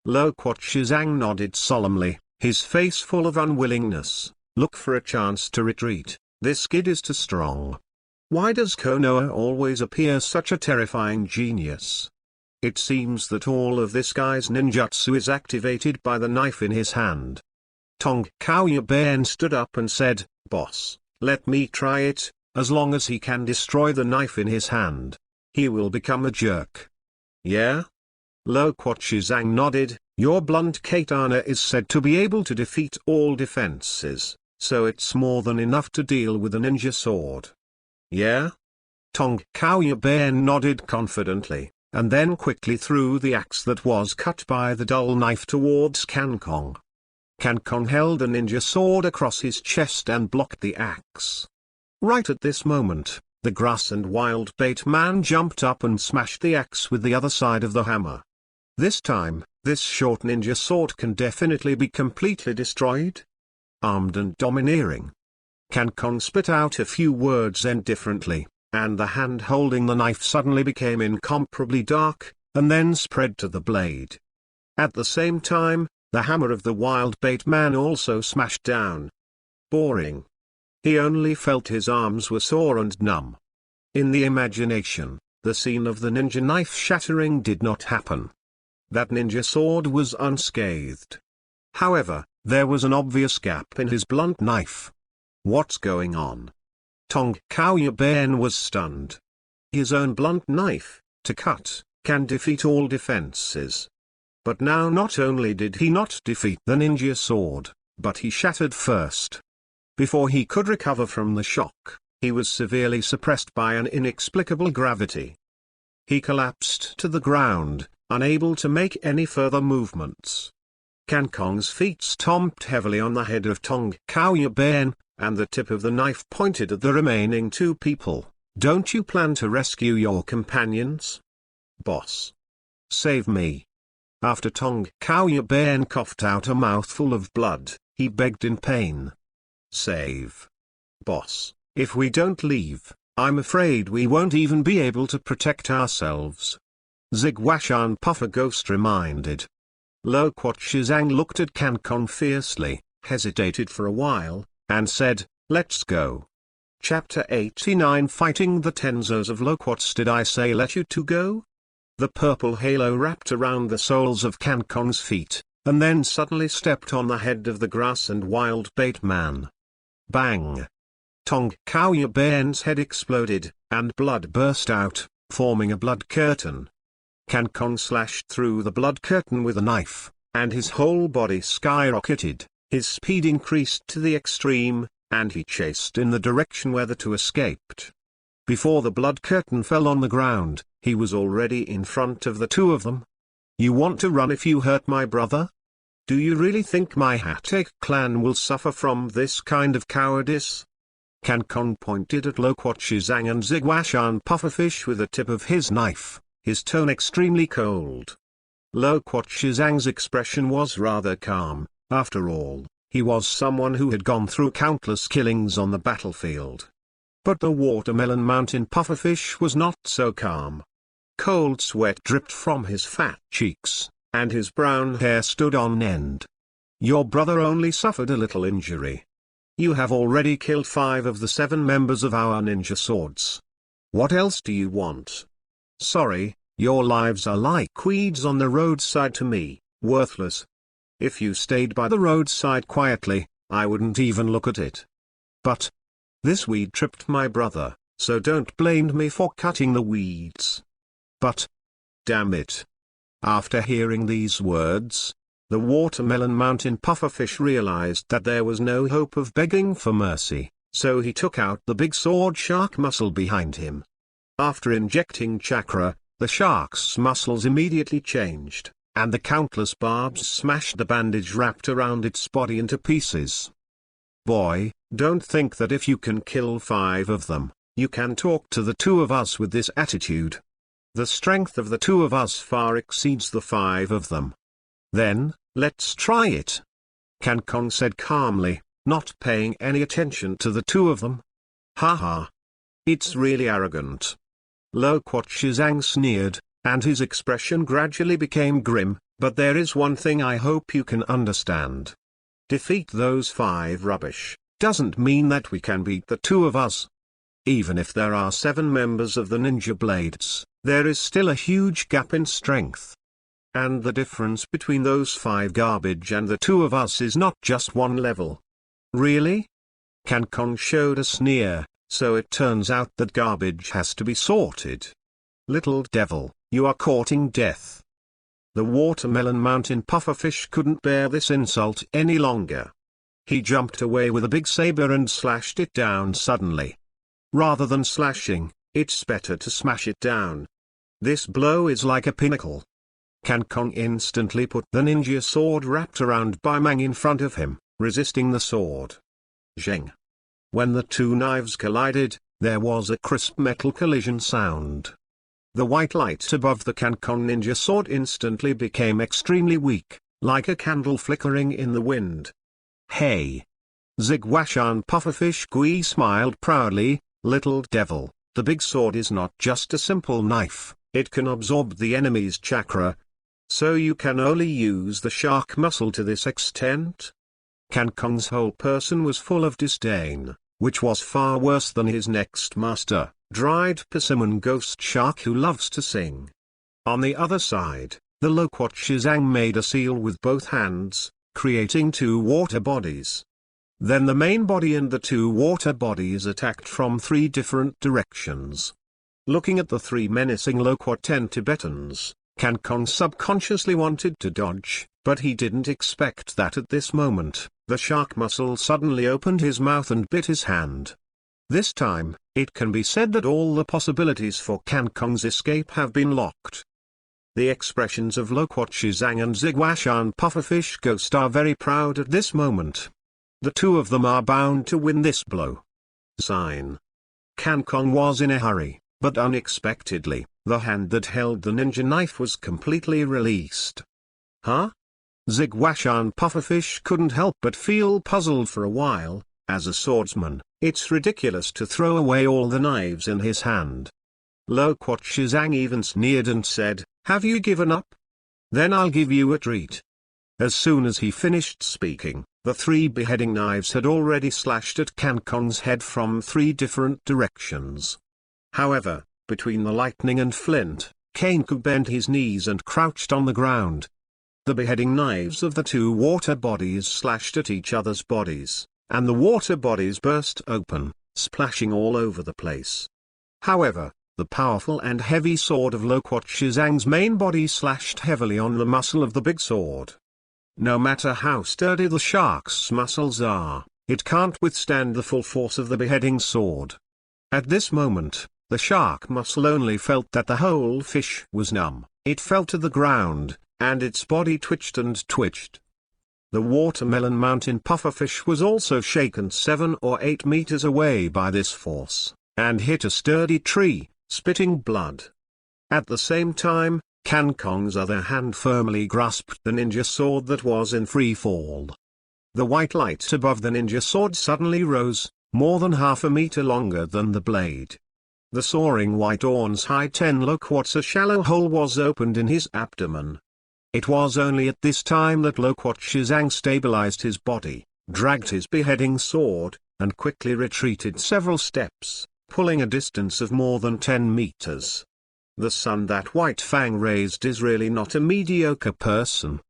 Lo Kuo Zhang nodded solemnly, his face full of unwillingness. Look for a chance to retreat, this kid is too strong. Why does Konoha always appear such a terrifying genius? It seems that all of this guy's ninjutsu is activated by the knife in his hand. Tong Kaoyuben stood up and said, Boss, let me try it, as long as he can destroy the knife in his hand. He will become a jerk. Yeah? Lo Kuo Zhang nodded. Your blunt katana is said to be able to defeat all defenses, so it's more than enough to deal with a ninja sword. Yeah? Tong Kaoyuben nodded confidently, and then quickly threw the axe that was cut by the dull knife towards Kankong. Kankong held a ninja sword across his chest and blocked the axe. Right at this moment, the grass and wild bait man jumped up and smashed the axe with the other side of the hammer. This time, This short ninja sword can definitely be completely destroyed. Armed and domineering. Cancon spit out a few words indifferently, and the hand holding the knife suddenly became incomparably dark, and then spread to the blade. At the same time, the hammer of the wild bait man also smashed down. Boring. He only felt his arms were sore and numb. In the imagination, the scene of the ninja knife shattering did not happen. That ninja sword was unscathed. However, there was an obvious gap in his blunt knife. What's going on? Tong Kaoyuben was stunned. His own blunt knife, to cut, can defeat all defenses. But now not only did he not defeat the ninja sword, but he shattered first. Before he could recover from the shock, he was severely suppressed by an inexplicable gravity. He collapsed to the ground, unable to make any further movements. Cancong's feet stomped heavily on the head of Tong Kaoyuben, and the tip of the knife pointed at the remaining two people. Don't you plan to rescue your companions? Boss. Save me. After Tong Kaoyuben coughed out a mouthful of blood, he begged in pain. Save. Boss, if we don't leave, I'm afraid we won't even be able to protect ourselves. Zigwashan Puffer Ghost reminded. Lo Kuo Shizang looked at Cancon fiercely, hesitated for a while, and said, let's go. Chapter 89 Fighting the Tenzos of Loquats. Did I say let you two go? The purple halo wrapped around the soles of Cancon's feet, and then suddenly stepped on the head of the grass and wild bait man. Bang! Tong Kaoyuben's head exploded, and blood burst out, forming a blood curtain. Cancon slashed through the blood curtain with a knife, and his whole body skyrocketed, his speed increased to the extreme, and he chased in the direction where the two escaped. Before the blood curtain fell on the ground, he was already in front of the two of them. You want to run if you hurt my brother? Do you really think my Hatake clan will suffer from this kind of cowardice? Cancon pointed at Lo Kuo Shizang and Zigwashan Pufferfish with the tip of his knife, his tone extremely cold. Lo Kuo Shizang's expression was rather calm. After all, he was someone who had gone through countless killings on the battlefield. But the watermelon mountain pufferfish was not so calm. Cold sweat dripped from his fat cheeks, and his brown hair stood on end. Your brother only suffered a little injury. You have already killed 5 of the 7 members of our ninja swords. What else do you want? Sorry, your lives are like weeds on the roadside to me, worthless. If you stayed by the roadside quietly, I wouldn't even look at it. But this weed tripped my brother, so don't blame me for cutting the weeds. But damn it. After hearing these words, the watermelon mountain pufferfish realized that there was no hope of begging for mercy, so he took out the big sword shark muscle behind him. After injecting chakra, the shark's muscles immediately changed, and the countless barbs smashed the bandage wrapped around its body into pieces. Boy, don't think that if you can kill 5 of them, you can talk to the 2 of us with this attitude. The strength of the 2 of us far exceeds the 5 of them. Then, let's try it. Cancon said calmly, not paying any attention to the 2 of them. Ha. It's really arrogant. Lo Kuo Shizang sneered, and his expression gradually became grim, but there is one thing I hope you can understand. Defeat those 5 rubbish, doesn't mean that we can beat the 2 of us. Even if there are 7 members of the Ninja Blades, there is still a huge gap in strength. And the difference between those 5 garbage and the 2 of us is not just 1 level. Really? Cancon showed a sneer, so it turns out that garbage has to be sorted. Little devil, you are courting death. The watermelon mountain pufferfish couldn't bear this insult any longer. He jumped away with a big saber and slashed it down suddenly. Rather than slashing, it's better to smash it down. This blow is like a pinnacle. Cancon instantly put the ninja sword wrapped around Baimang in front of him, resisting the sword. Zheng. When the 2 knives collided, there was a crisp metal collision sound. The white light above the Kankong ninja sword instantly became extremely weak, like a candle flickering in the wind. Hey! Zigwashan Pufferfish Gui smiled proudly, little devil, the big sword is not just a simple knife, it can absorb the enemy's chakra. So you can only use the shark muscle to this extent? Kankong's whole person was full of disdain, which was far worse than his next master, dried persimmon ghost shark who loves to sing. On the other side, the Loquat Shizang made a seal with both hands, creating two water bodies. Then the main body and the two water bodies attacked from three different directions. Looking at the three menacing Loquat Tibetans, Kankong subconsciously wanted to dodge, but he didn't expect that at this moment, the shark muscle suddenly opened his mouth and bit his hand. This time, it can be said that all the possibilities for Kankong's escape have been locked. The expressions of Loquat Shizang and Zigwashan Pufferfish Ghost are very proud at this moment. The two of them are bound to win this blow. Sign. Kankong was in a hurry, but unexpectedly, the hand that held the ninja knife was completely released. Huh? Zigwashan Pufferfish couldn't help but feel puzzled for a while. As a swordsman, it's ridiculous to throw away all the knives in his hand. Loquat Shizang even sneered and said, "Have you given up? Then I'll give you a treat." As soon as he finished speaking, the three beheading knives had already slashed at Kankong's head from three different directions. However, between the lightning and flint, Kankong bent his knees and crouched on the ground. The beheading knives of the two water bodies slashed at each other's bodies, and the water bodies burst open, splashing all over the place. However, the powerful and heavy sword of Loquat Shizang's main body slashed heavily on the muscle of the big sword. No matter how sturdy the shark's muscles are, it can't withstand the full force of the beheading sword. At this moment, the shark muscle only felt that the whole fish was numb, it fell to the ground, and its body twitched and twitched. The watermelon mountain pufferfish was also shaken 7 or 8 meters away by this force, and hit a sturdy tree, spitting blood. At the same time, Kankong's other hand firmly grasped the ninja sword that was in free fall. The white light above the ninja sword suddenly rose, more than half a meter longer than the blade. The soaring white horns high 10 loquats, a shallow hole was opened in his abdomen. It was only at this time that Loquat Shizang stabilized his body, dragged his beheading sword, and quickly retreated several steps, pulling a distance of more than 10 meters. The son that White Fang raised is really not a mediocre person.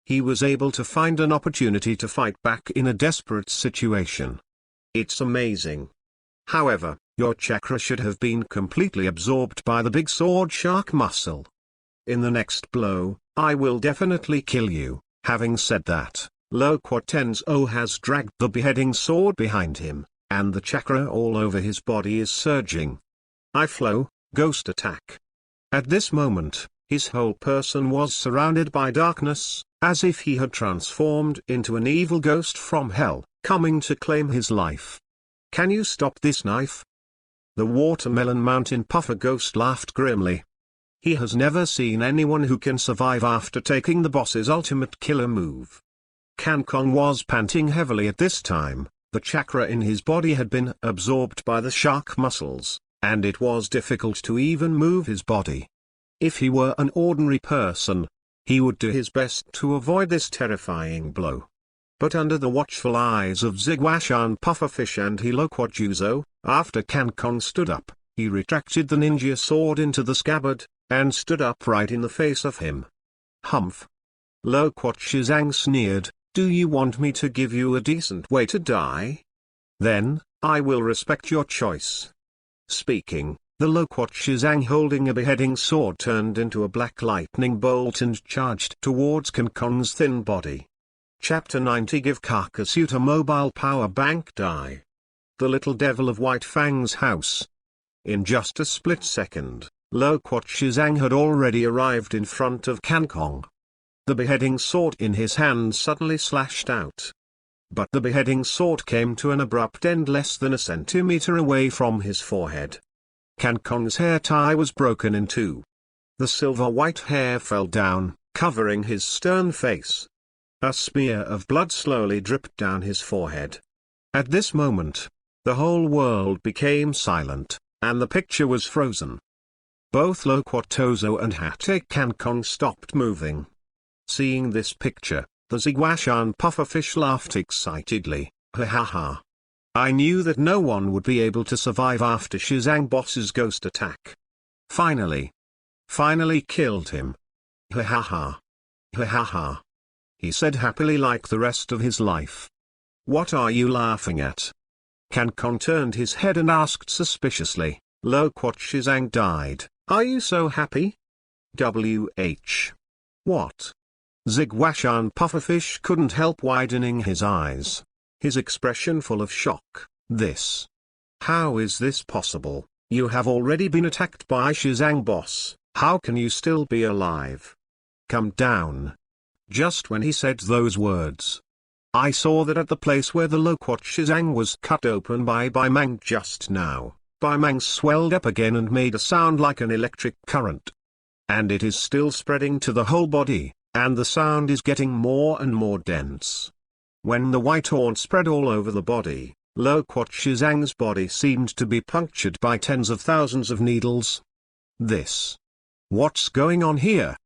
He was able to find an opportunity to fight back in a desperate situation. It's amazing. However, your chakra should have been completely absorbed by the big sword shark muscle. In the next blow, I will definitely kill you. Having said that, Loquat Tenzo has dragged the beheading sword behind him, and the chakra all over his body is surging. I flow, ghost attack. At this moment, his whole person was surrounded by darkness, as if he had transformed into an evil ghost from hell, coming to claim his life. Can you stop this knife? The watermelon mountain puffer ghost laughed grimly. He has never seen anyone who can survive after taking the boss's ultimate killer move. Kankong was panting heavily at this time, the chakra in his body had been absorbed by the shark muscles, and it was difficult to even move his body. If he were an ordinary person, he would do his best to avoid this terrifying blow. But under the watchful eyes of Zigwashan Pufferfish and Loquat Juzo, after Kankong stood up, he retracted the ninja sword into the scabbard, and stood upright in the face of him. Humph! Loquat Shizang sneered, "Do you want me to give you a decent way to die? Then, I will respect your choice." Speaking, the Loquat Shizang holding a beheading sword turned into a black lightning bolt and charged towards Kankong's thin body. Chapter 90 Give Kakasuit a mobile power bank die. The little devil of White Fang's house. In just a split second, Loquat Shizang had already arrived in front of Kankong. The beheading sword in his hand suddenly slashed out. But the beheading sword came to an abrupt end less than a centimeter away from his forehead. Kankong's hair tie was broken in two. The silver-white hair fell down, covering his stern face. A smear of blood slowly dripped down his forehead. At this moment, the whole world became silent, and the picture was frozen. Both Loquatozo and Hate Kankong stopped moving. Seeing this picture, the Ziguashan pufferfish laughed excitedly, ha ha ha. I knew that no one would be able to survive after Shizang Boss's ghost attack. Finally killed him. Ha ha ha. Ha ha ha. He said happily like the rest of his life. What are you laughing at? Kankong turned his head and asked suspiciously, Loquat Shizang died, are you so happy? WH. What? Ziguashan pufferfish couldn't help widening his eyes. His expression full of shock. This. How is this possible? You have already been attacked by Shizang Boss, how can you still be alive? Come down. Just when he said those words, I saw that at the place where the Loquat Shizang was cut open by Mang just now, Mang swelled up again and made a sound like an electric current. And it is still spreading to the whole body, and the sound is getting more and more dense. When the white horn spread all over the body, Loquat Shizang's body seemed to be punctured by tens of thousands of needles. This. What's going on here?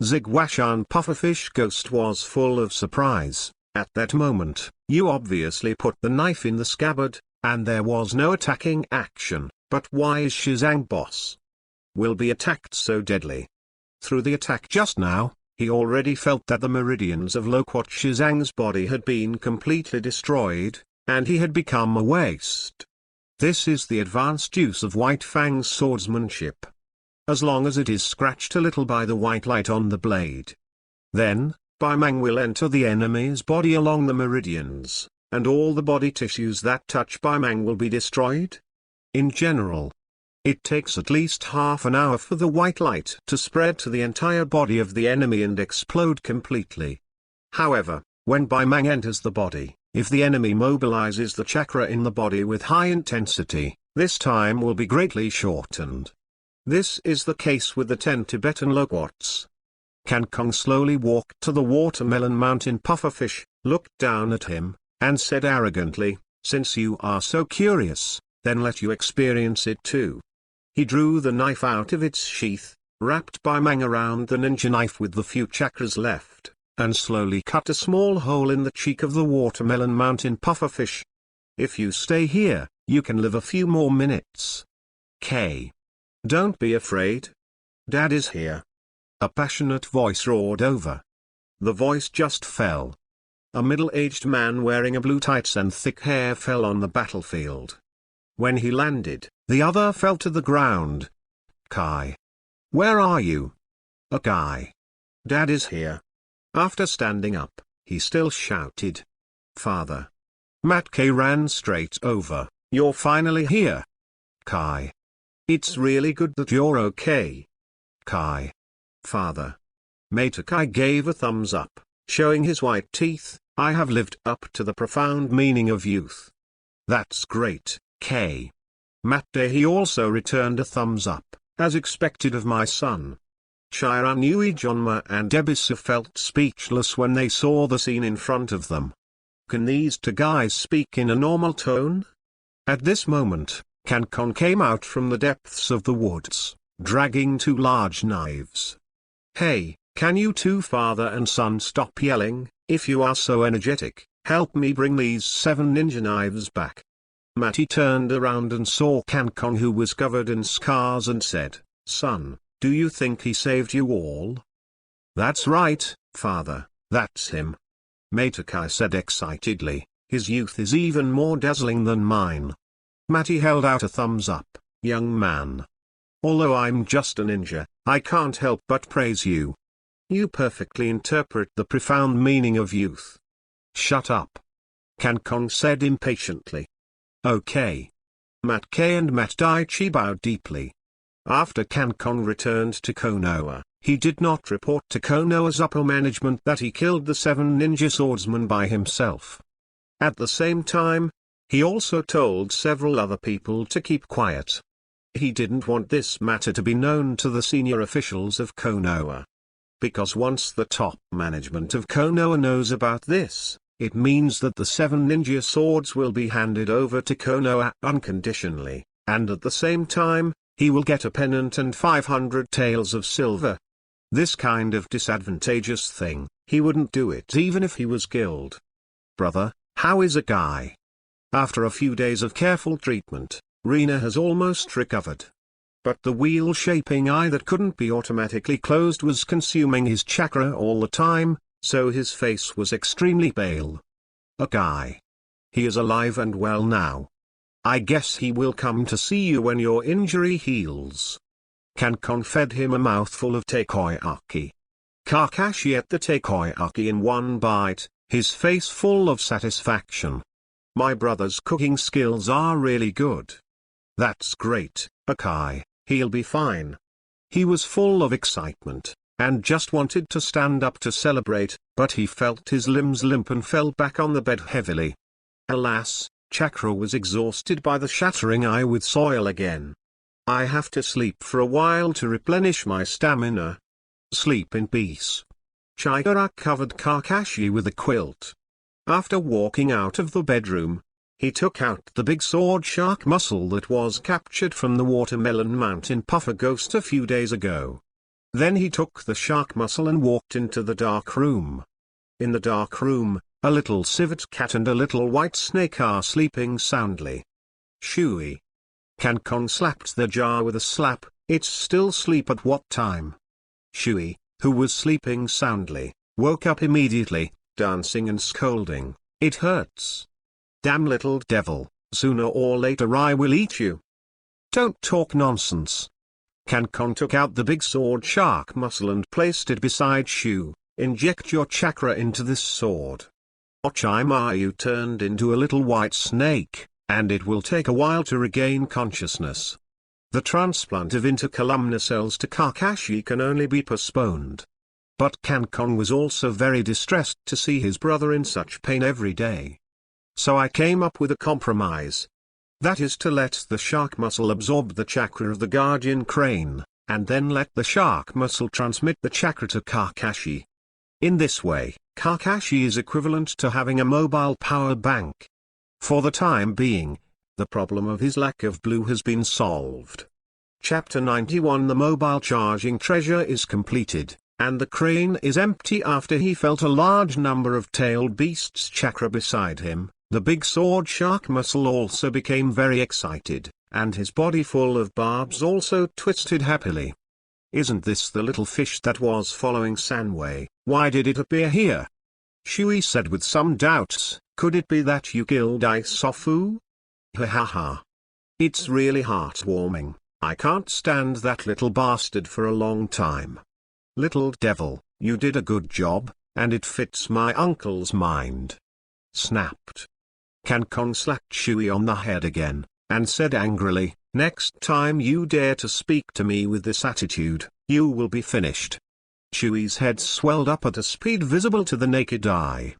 Ziguashan pufferfish ghost was full of surprise. At that moment, you obviously put the knife in the scabbard, and there was no attacking action, but why is Shizang Boss will be attacked so deadly? Through the attack just now, he already felt that the meridians of Loquat Shizang's body had been completely destroyed, and he had become a waste. This is the advanced use of White Fang's swordsmanship. As long as it is scratched a little by the white light on the blade, then, Mang will enter the enemy's body along the meridians, and all the body tissues that touch Mang will be destroyed. In general, it takes at least half an hour for the white light to spread to the entire body of the enemy and explode completely. However, when Mang enters the body, if the enemy mobilizes the chakra in the body with high intensity, this time will be greatly shortened. This is the case with the 10 Tibetan loquats. Kankong slowly walked to the watermelon mountain pufferfish, looked down at him, and said arrogantly, since you are so curious, then let you experience it too. He drew the knife out of its sheath, wrapped Mang around the ninja knife with the few chakras left, and slowly cut a small hole in the cheek of the watermelon mountain pufferfish. If you stay here, you can live a few more minutes. Don't be afraid. Dad is here. A passionate voice roared over. The voice just fell. A middle-aged man wearing a blue tights and thick hair fell on the battlefield. When he landed, the other fell to the ground. Kai. Where are you? A guy. Dad is here. After standing up, he still shouted. Father. Matt K ran straight over. You're finally here. Kai. It's really good that you're okay. Kai. Father. Kai gave a thumbs up, showing his white teeth. I have lived up to the profound meaning of youth. That's great, K. He also returned a thumbs up, as expected of my son. Chiranui Jonma and Debisu felt speechless when they saw the scene in front of them. Can these two guys speak in a normal tone? At this moment, Kankong came out from the depths of the woods, dragging two large knives. Hey, can you two father and son stop yelling? If you are so energetic, help me bring these 7 ninja knives back. Matty turned around and saw Kankong, who was covered in scars, and said, Son, do you think he saved you all? That's right, father, that's him. Kai said excitedly, his youth is even more dazzling than mine. Matty held out a thumbs up, young man. Although I'm just a ninja, I can't help but praise you. You perfectly interpret the profound meaning of youth. Shut up. Kankong said impatiently. Okay. Matt K and Matt Daichi bowed deeply. After Kankong returned to Konoha, he did not report to Konoha's upper management that he killed the 7 ninja swordsmen by himself. At the same time, he also told several other people to keep quiet. He didn't want this matter to be known to the senior officials of Konoha. Because once the top management of Konoha knows about this, it means that the 7 ninja swords will be handed over to Konoha unconditionally, and at the same time, he will get a pennant and 500 taels of silver. This kind of disadvantageous thing, he wouldn't do it even if he was killed. Brother, how is a guy? After a few days of careful treatment, Rina has almost recovered. But the wheel-shaping eye that couldn't be automatically closed was consuming his chakra all the time, so his face was extremely pale. A guy. He is alive and well now. I guess he will come to see you when your injury heals. Kankon fed him a mouthful of takoyaki. Kakashi ate the takoyaki in one bite, his face full of satisfaction. My brother's cooking skills are really good. That's great, Akai, he'll be fine. He was full of excitement, and just wanted to stand up to celebrate, but he felt his limbs limp and fell back on the bed heavily. Alas, Chakra was exhausted by the shattering eye with soil again. I have to sleep for a while to replenish my stamina. Sleep in peace. Chikara covered Kakashi with a quilt. After walking out of the bedroom, he took out the big sword shark muscle that was captured from the Watermelon Mountain Puffer Ghost a few days ago. Then he took the shark muscle and walked into the dark room. In the dark room, a little civet cat and a little white snake are sleeping soundly. Shui. Kankon slapped the jar with a slap. It's still sleep at what time? Shui, who was sleeping soundly, woke up immediately, dancing and scolding. It hurts. Damn little devil, sooner or later I will eat you. Don't talk nonsense. Kankon took out the big sword shark muscle and placed it beside Shu. Inject your chakra into this sword. Ochimayu turned into a little white snake, and it will take a while to regain consciousness. The transplant of intercolumnar cells to Kakashi can only be postponed. But Kankon was also very distressed to see his brother in such pain every day. So I came up with a compromise. That is to let the shark muscle absorb the chakra of the guardian crane, and then let the shark muscle transmit the chakra to Kakashi. In this way, Kakashi is equivalent to having a mobile power bank. For the time being, the problem of his lack of blue has been solved. Chapter 91 The mobile charging treasure is completed, and the crane is empty after he felt a large number of tailed beasts' chakra beside him. The big sword shark muscle also became very excited, and his body full of barbs also twisted happily. Isn't this the little fish that was following Sanwei? Why did it appear here? Shui said with some doubts, could it be that you killed Isofu? Ha ha ha. It's really heartwarming. I can't stand that little bastard for a long time. Little devil, you did a good job, and it fits my uncle's mind. Snapped. Kankon slapped Shui on the head again, and said angrily, next time you dare to speak to me with this attitude, you will be finished. Shui's head swelled up at a speed visible to the naked eye.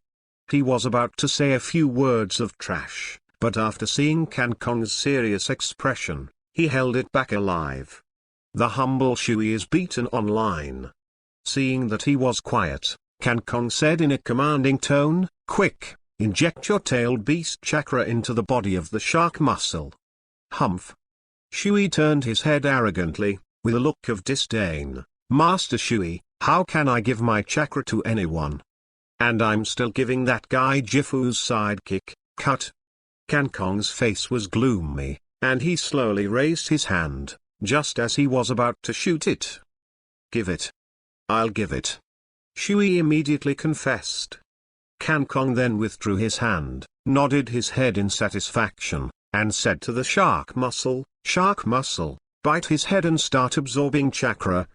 He was about to say a few words of trash, but after seeing Kankon's serious expression, he held it back alive. The humble Shui is beaten online. Seeing that he was quiet, Kankon said in a commanding tone, quick, inject your tailed beast chakra into the body of the shark muscle. Humph. Shui turned his head arrogantly, with a look of disdain. Master Shui, how can I give my chakra to anyone? And I'm still giving that guy Jifu's sidekick, cut. Kankon's face was gloomy, and he slowly raised his hand, just as he was about to shoot it. Give it. I'll give it. Shui immediately confessed. Kankon then withdrew his hand, nodded his head in satisfaction, and said to the shark muscle, bite his head and start absorbing chakra.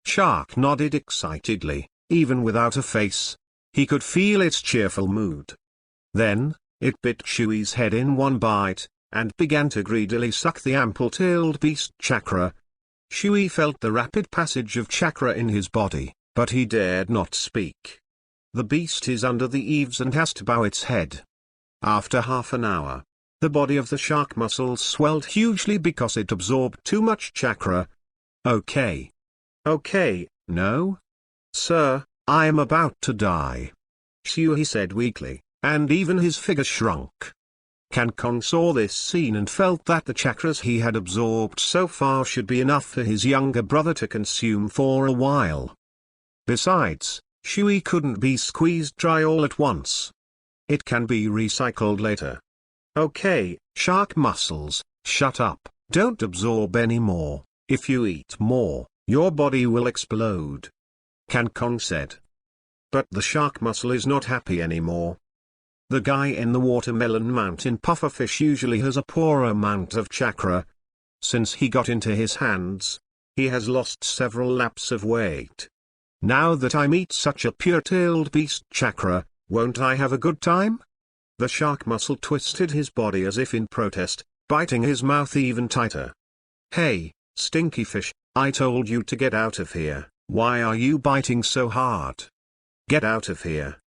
Shark nodded excitedly, even without a face. He could feel its cheerful mood. Then, it bit Shui's head in one bite, and began to greedily suck the ample-tailed beast chakra. Shui felt the rapid passage of chakra in his body, but he dared not speak. The beast is under the eaves and has to bow its head. After half an hour, The body of the shark muscle swelled hugely because it absorbed too much chakra. Okay. Okay, no? Sir, I am about to die. Shui said weakly, and even his figure shrunk. Kong saw this scene and felt that the chakras he had absorbed so far should be enough for his younger brother to consume for a while. Besides, Shui couldn't be squeezed dry all at once. It can be recycled later. Okay, shark muscles, shut up, don't absorb any more. If you eat more, your body will explode. Kong said. But the shark muscle is not happy anymore. The guy in the watermelon mountain pufferfish usually has a poorer amount of chakra. Since he got into his hands, he has lost several laps of weight. Now that I meet such a pure-tailed beast chakra, won't I have a good time? The shark muscle twisted his body as if in protest, biting his mouth even tighter. Hey, stinky fish, I told you to get out of here, why are you biting so hard? Get out of here.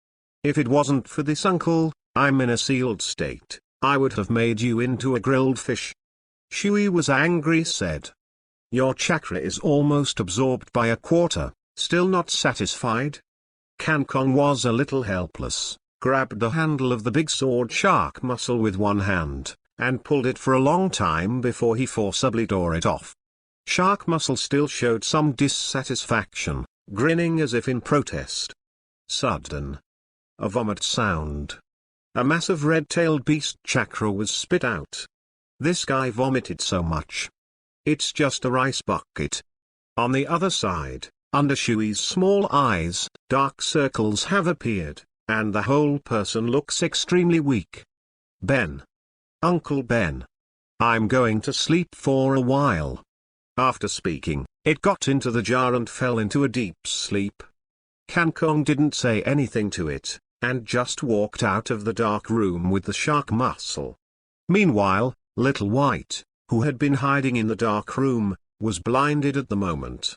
If it wasn't for this uncle, I'm in a sealed state, I would have made you into a grilled fish. Shui was angry said. Your chakra is almost absorbed by a quarter, still not satisfied? Kong was a little helpless, grabbed the handle of the big sword shark muscle with one hand, and pulled it for a long time before he forcibly tore it off. Shark muscle still showed some dissatisfaction, grinning as if in protest. Sudden. A vomit sound. A massive red-tailed beast chakra was spit out. This guy vomited so much. It's just a rice bucket. On the other side, under Shui's small eyes, dark circles have appeared, and the whole person looks extremely weak. Ben. Uncle Ben. I'm going to sleep for a while. After speaking, it got into the jar and fell into a deep sleep. Kong didn't say anything to it, and just walked out of the dark room with the shark muscle. Meanwhile, Little White, who had been hiding in the dark room, was blinded at the moment.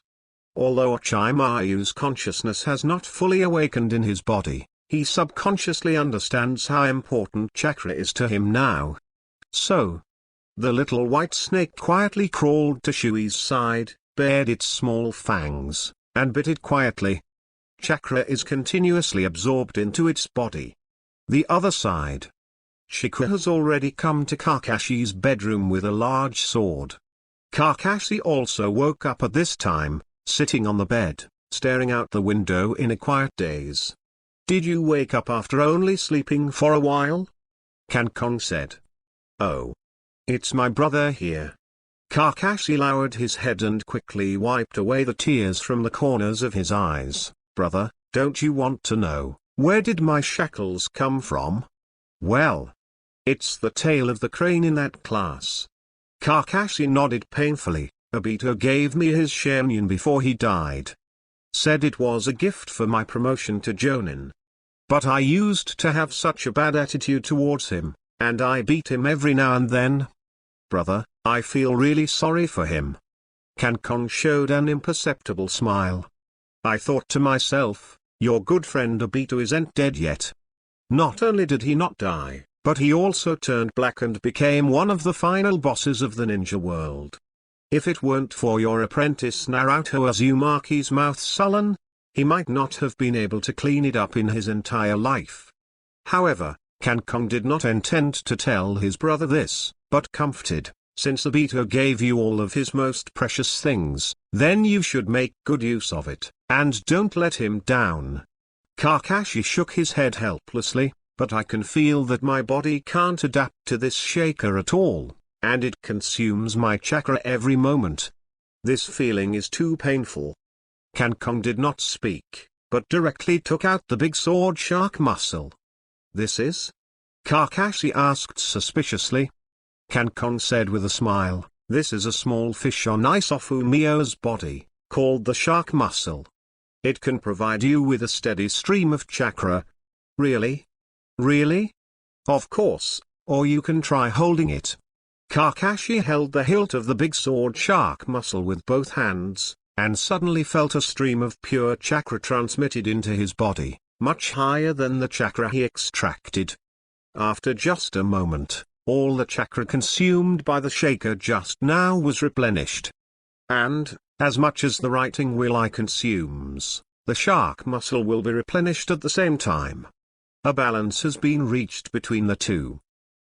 Although Mayu's consciousness has not fully awakened in his body, he subconsciously understands how important chakra is to him now. So, the little white snake quietly crawled to Shui's side, bared its small fangs, and bit it quietly. Chakra is continuously absorbed into its body. The other side. Shikra has already come to Kakashi's bedroom with a large sword. Kakashi also woke up at this time, sitting on the bed, staring out the window in a quiet daze. Did you wake up after only sleeping for a while? Kong said. Oh. It's my brother here. Kakashi lowered his head and quickly wiped away the tears from the corners of his eyes. Brother, don't you want to know, where did my shackles come from? Well, it's the tail of the crane in that class. Kakashi nodded painfully. Obito gave me his Sharingan before he died. Said it was a gift for my promotion to Jonin. But I used to have such a bad attitude towards him, and I beat him every now and then. Brother, I feel really sorry for him. Kong showed an imperceptible smile. I thought to myself, your good friend Obito isn't dead yet. Not only did he not die, but he also turned black and became one of the final bosses of the ninja world. If it weren't for your apprentice Naruto Uzumaki's mouth sullen, he might not have been able to clean it up in his entire life. However, Kong did not intend to tell his brother this, but comforted, since Obito gave you all of his most precious things, then you should make good use of it, and don't let him down. Kakashi shook his head helplessly, but I can feel that my body can't adapt to this shaker at all, and it consumes my chakra every moment. This feeling is too painful. Kong did not speak, but directly took out the big sword shark muscle. This is? Kakashi asked suspiciously. Kong said with a smile, this is a small fish on Isofumio's body, called the shark muscle. It can provide you with a steady stream of chakra. Really? Really? Of course, or you can try holding it. Kakashi held the hilt of the big sword shark muscle with both hands, and suddenly felt a stream of pure chakra transmitted into his body, much higher than the chakra he extracted. After just a moment, All the chakra consumed by the shaker just now was replenished. And, as much as the writing wheel eye consumes, the shark muscle will be replenished at the same time. A balance has been reached between the two.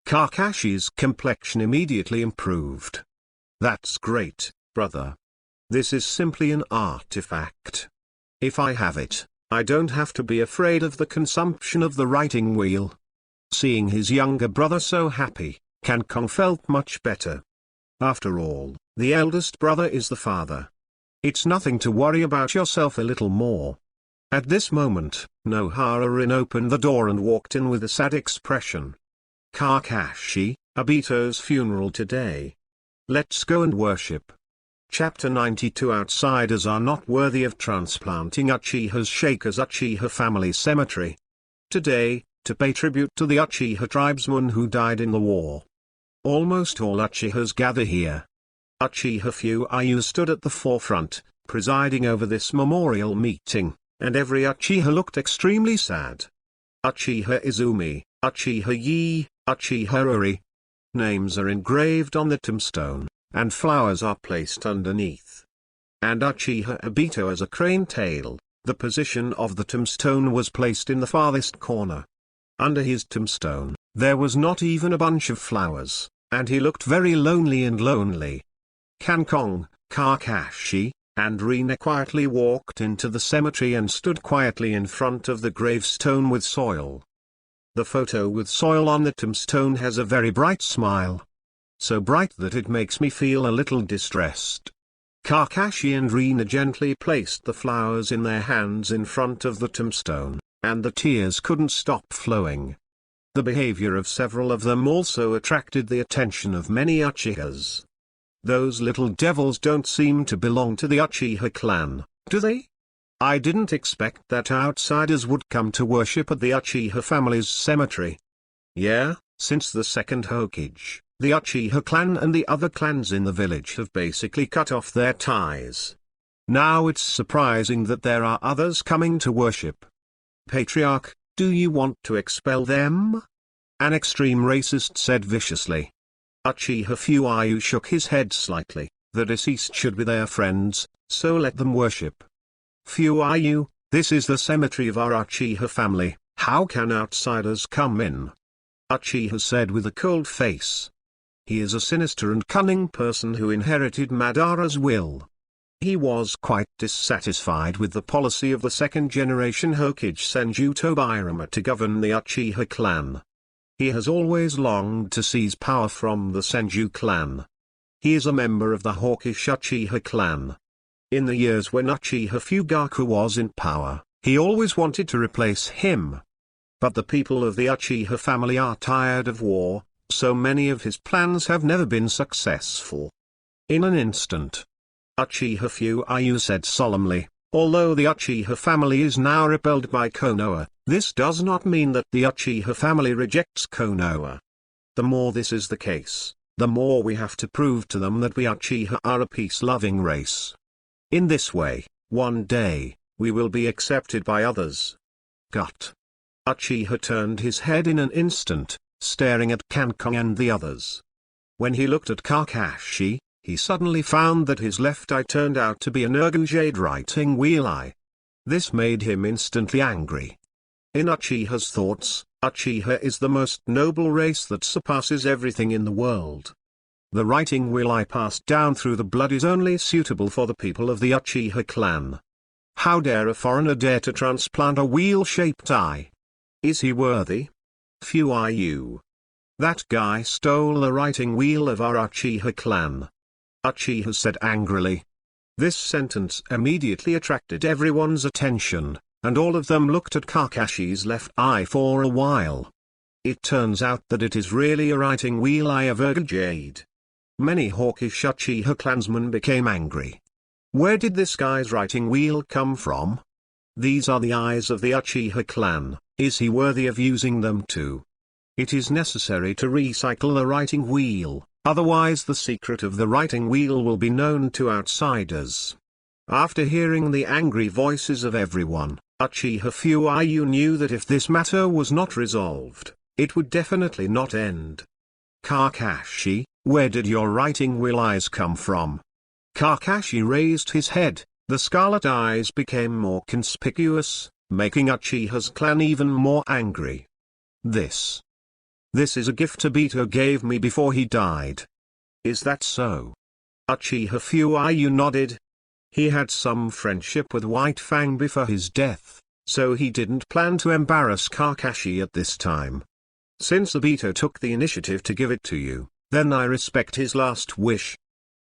Kakashi's complexion immediately improved. That's great, brother. This is simply an artifact. If I have it, I don't have to be afraid of the consumption of the writing wheel. Seeing his younger brother so happy, Kankong felt much better. After all, the eldest brother is the father. It's nothing to worry about yourself a little more. At this moment, Nohara-rin opened the door and walked in with a sad expression. Kakashi, Obito's funeral today. Let's go and worship. Chapter 92. Outsiders are not worthy of transplanting Uchiha's Shaker's Uchiha family cemetery. Today, to pay tribute to the Uchiha tribesmen who died in the war. Almost all Uchihas gather here. Uchiha Fuiyu stood at the forefront, presiding over this memorial meeting, and every Uchiha looked extremely sad. Uchiha Izumi, Uchiha Yi, Uchiha Uri. Names are engraved on the tombstone, and flowers are placed underneath. And Uchiha Obito as a crane tail, the position of the tombstone was placed in the farthest corner. Under his tombstone, there was not even a bunch of flowers, and he looked very lonely. Kankong, Kakashi, and Rina quietly walked into the cemetery and stood quietly in front of the gravestone with soil. The photo with soil on the tombstone has a very bright smile. So bright that it makes me feel a little distressed. Kakashi and Rina gently placed the flowers in their hands in front of the tombstone, and the tears couldn't stop flowing. The behavior of several of them also attracted the attention of many Uchihas. Those little devils don't seem to belong to the Uchiha clan, do they? I didn't expect that outsiders would come to worship at the Uchiha family's cemetery. Yeah, since the second Hokage, the Uchiha clan and the other clans in the village have basically cut off their ties. Now it's surprising that there are others coming to worship. Patriarch, do you want to expel them? An extreme racist said viciously. Uchiha Fuiyu shook his head slightly. The deceased should be their friends, so let them worship. Fuiyu, this is the cemetery of our Uchiha family, how can outsiders come in? Uchiha said with a cold face. He is a sinister and cunning person who inherited Madara's will. He was quite dissatisfied with the policy of the second-generation Hokage Senju Tobirama to govern the Uchiha clan. He has always longed to seize power from the Senju clan. He is a member of the hawkish Uchiha clan. In the years when Uchiha Fugaku was in power, he always wanted to replace him. But the people of the Uchiha family are tired of war, so many of his plans have never been successful. In an instant, Uchiha Fuiyu said solemnly, although the Uchiha family is now repelled by Konoha, this does not mean that the Uchiha family rejects Konoha. The more this is the case, the more we have to prove to them that we Uchiha are a peace-loving race. In this way, one day, we will be accepted by others. Gut. Uchiha turned his head in an instant, staring at Kankong and the others. When he looked at Kakashi, he suddenly found that his left eye turned out to be an Jade writing wheel eye. This made him instantly angry. In Uchiha's thoughts, Uchiha is the most noble race that surpasses everything in the world. The writing wheel eye passed down through the blood is only suitable for the people of the Uchiha clan. How dare a foreigner dare to transplant a wheel-shaped eye? Is he worthy? Fuiyu. That guy stole the writing wheel of our Uchiha clan. Uchiha said angrily. This sentence immediately attracted everyone's attention, and all of them looked at Kakashi's left eye for a while. It turns out that it is really a writing wheel eye of Jade. Many hawkish Uchiha clansmen became angry. Where did this guy's writing wheel come from? These are the eyes of the Uchiha clan, is he worthy of using them too? It is necessary to recycle the writing wheel, otherwise the secret of the writing wheel will be known to outsiders. After hearing the angry voices of everyone, Uchiha Fuiyu knew that if this matter was not resolved, it would definitely not end. Kakashi, where did your writing wheel eyes come from? Kakashi raised his head, the scarlet eyes became more conspicuous, making Uchiha's clan even more angry. This is a gift Obito gave me before he died. Is that so? Uchiha Fuiyu nodded. He had some friendship with White Fang before his death, so he didn't plan to embarrass Kakashi at this time. Since Obito took the initiative to give it to you, then I respect his last wish.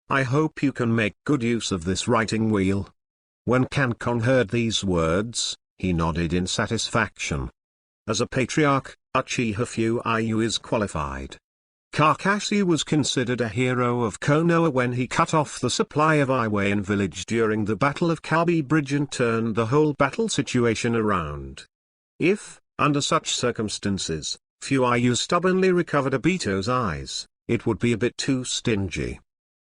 I hope you can make good use of this writing wheel. When Kankong heard these words, he nodded in satisfaction. As a patriarch, Uchiha Fuiyu is qualified. Kakashi was considered a hero of Konoha when he cut off the supply of Iwayan village during the Battle of Kabi Bridge and turned the whole battle situation around. If, under such circumstances, Fuiyu stubbornly recovered Obito's eyes, it would be a bit too stingy.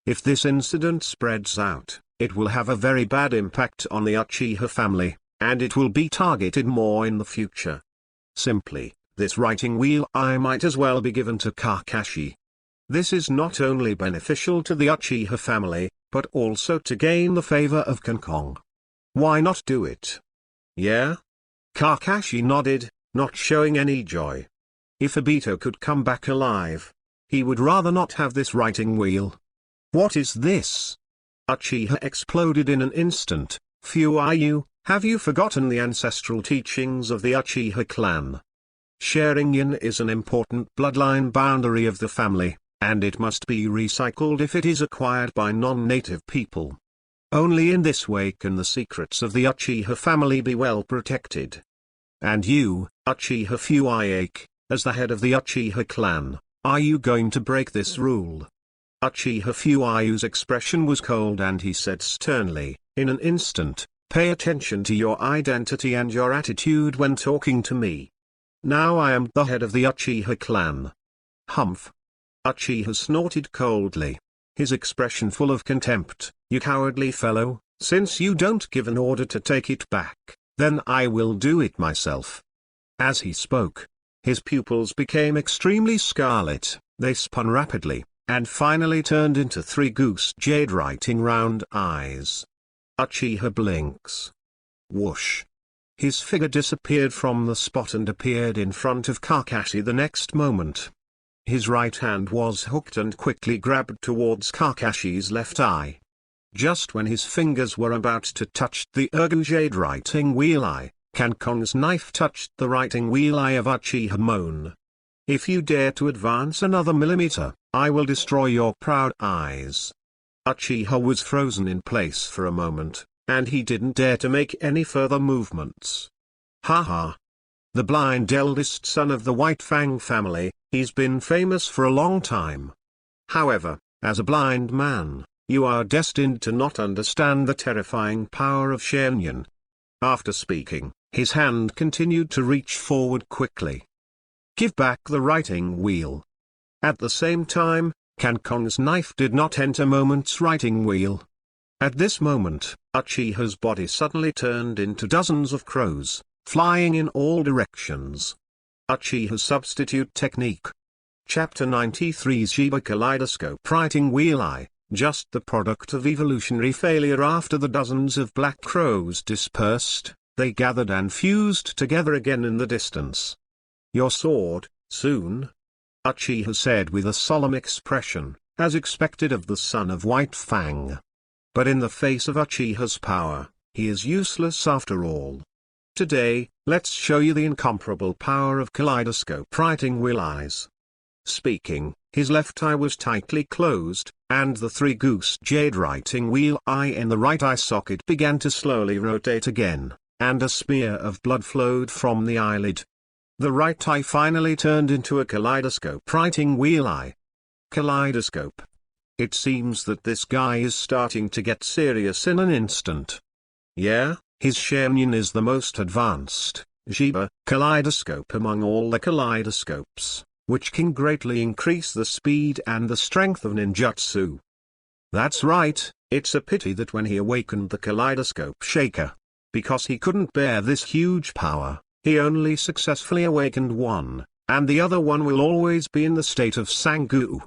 If this incident spreads out, it will have a very bad impact on the Uchiha family, and it will be targeted more in the future. Simply, this writing wheel eye might as well be given to Kakashi. This is not only beneficial to the Uchiha family, but also to gain the favor of Kankong. Why not do it? Yeah? Kakashi nodded, not showing any joy. If Obito could come back alive, he would rather not have this writing wheel. What is this? Uchiha exploded in an instant. Fuiyu, have you forgotten the ancestral teachings of the Uchiha clan? Sharing yin is an important bloodline boundary of the family, and it must be recycled if it is acquired by non-native people. Only in this way can the secrets of the Uchiha family be well protected. And you, Uchiha Fuiyu, as the head of the Uchiha clan, are you going to break this rule? Uchiha Fuiyu's expression was cold and he said sternly, in an instant, pay attention to your identity and your attitude when talking to me. Now I am the head of the Uchiha clan. Humph. Uchiha snorted coldly, his expression full of contempt. You cowardly fellow, since you don't give an order to take it back, then I will do it myself. As he spoke, his pupils became extremely scarlet, they spun rapidly, and finally turned into three goose jade writing round eyes. Uchiha blinks. Whoosh. His figure disappeared from the spot and appeared in front of Kakashi the next moment. His right hand was hooked and quickly grabbed towards Kakashi's left eye. Just when his fingers were about to touch the Urgu Jade writing wheel eye, Kankong's knife touched the writing wheel eye of Uchiha Moan. If you dare to advance another millimeter, I will destroy your proud eyes. Uchiha was frozen in place for a moment, and he didn't dare to make any further movements. Haha. The blind eldest son of the White Fang family, he's been famous for a long time. However, as a blind man, you are destined to not understand the terrifying power of Shenyan. After speaking, his hand continued to reach forward quickly. Give back the writing wheel. At the same time, Kankong's knife did not enter Moment's writing wheel. At this moment, Uchiha's body suddenly turned into dozens of crows, flying in all directions. Uchiha's substitute technique. Chapter 93 Shiba Kaleidoscope Writing Wheel Eye, just the product of evolutionary failure. After the dozens of black crows dispersed, they gathered and fused together again in the distance. Your sword, soon? Uchiha said with a solemn expression, as expected of the son of White Fang. But in the face of Uchiha's power, he is useless after all. Today, let's show you the incomparable power of kaleidoscope writing wheel eyes. Speaking, his left eye was tightly closed, and the three goose jade writing wheel eye in the right eye socket began to slowly rotate again, and a smear of blood flowed from the eyelid. The right eye finally turned into a kaleidoscope writing wheel eye. Kaleidoscope. It seems that this guy is starting to get serious in an instant. Yeah, his Shenyan is the most advanced, Shiba, kaleidoscope among all the kaleidoscopes, which can greatly increase the speed and the strength of ninjutsu. That's right, it's a pity that when he awakened the kaleidoscope shaker, because he couldn't bear this huge power, he only successfully awakened one, and the other one will always be in the state of Sangu.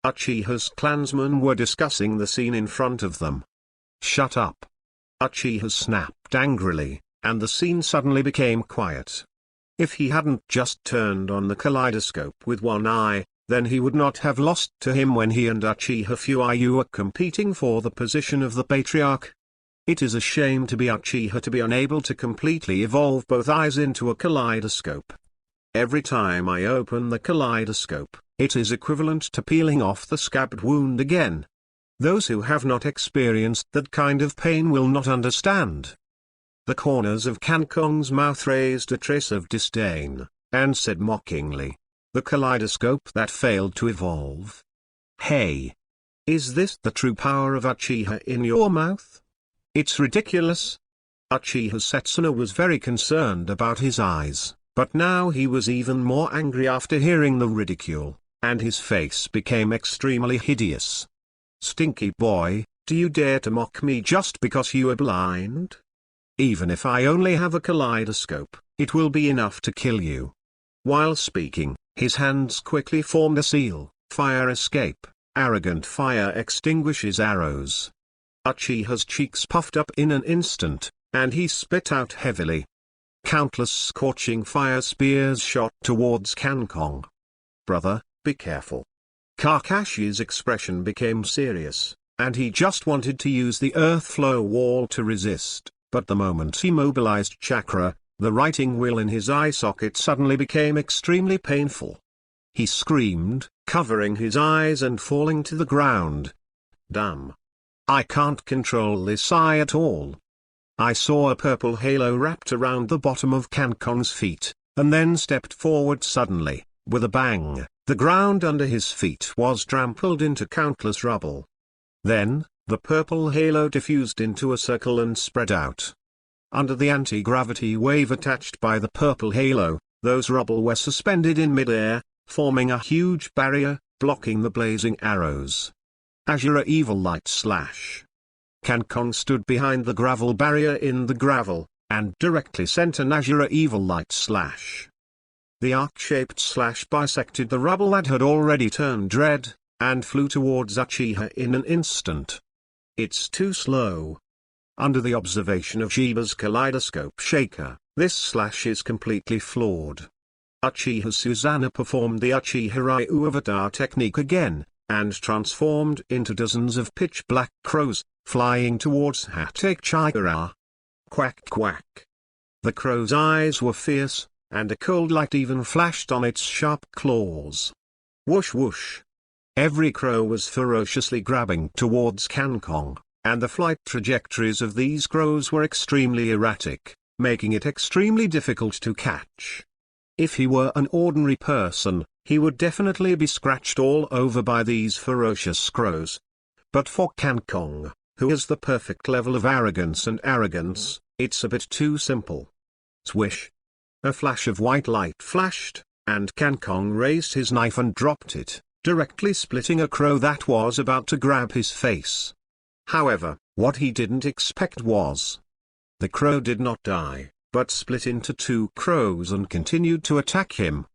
Uchiha's clansmen were discussing the scene in front of them. Shut up! Uchiha snapped angrily, and the scene suddenly became quiet. If he hadn't just turned on the kaleidoscope with one eye, then he would not have lost to him when he and Uchiha Fuyu were competing for the position of the patriarch. It is a shame to be Uchiha to be unable to completely evolve both eyes into a kaleidoscope. Every time I open the kaleidoscope, it is equivalent to peeling off the scabbed wound again. Those who have not experienced that kind of pain will not understand. The corners of Kankong's mouth raised a trace of disdain, and said mockingly, "The kaleidoscope that failed to evolve. Hey! Is this the true power of Uchiha in your mouth? It's ridiculous." Uchiha Setsuna was very concerned about his eyes, but now he was even more angry after hearing the ridicule, and his face became extremely hideous. "Stinky boy, do you dare to mock me just because you are blind? Even if I only have a kaleidoscope, it will be enough to kill you." While speaking, his hands quickly formed a seal, fire escape, arrogant fire extinguishes arrows. Uchiha's cheeks puffed up in an instant, and he spit out heavily. Countless scorching fire spears shot towards Kankong. "Brother, be careful." Kakashi's expression became serious, and he just wanted to use the earth flow wall to resist, but the moment he mobilized chakra, the writing wheel in his eye socket suddenly became extremely painful. He screamed, covering his eyes and falling to the ground. "Damn! I can't control this eye at all." I saw a purple halo wrapped around the bottom of Kankong's feet, and then stepped forward suddenly. With a bang, the ground under his feet was trampled into countless rubble. Then, the purple halo diffused into a circle and spread out. Under the anti-gravity wave attached by the purple halo, those rubble were suspended in mid-air, forming a huge barrier, blocking the blazing arrows. Azura Evil Light Slash. Kankong stood behind the gravel barrier in the gravel, and directly sent an Azura Evil Light Slash. The arc-shaped slash bisected the rubble that had already turned red, and flew towards Uchiha in an instant. "It's too slow." Under the observation of Jiba's kaleidoscope shaker, this slash is completely flawed. Uchiha Susanna performed the Uchiha Ryu avatar technique again, and transformed into dozens of pitch-black crows, flying towards Hatake Chikara. Quack quack. The crow's eyes were fierce, and a cold light even flashed on its sharp claws. Whoosh whoosh. Every crow was ferociously grabbing towards Kankong, and the flight trajectories of these crows were extremely erratic, making it extremely difficult to catch. If he were an ordinary person, he would definitely be scratched all over by these ferocious crows. But for Kankong, who has the perfect level of arrogance, it's a bit too simple. Swish. A flash of white light flashed, and Kankong raised his knife and dropped it, directly splitting a crow that was about to grab his face. However, what he didn't expect was, the crow did not die, but split into two crows and continued to attack him.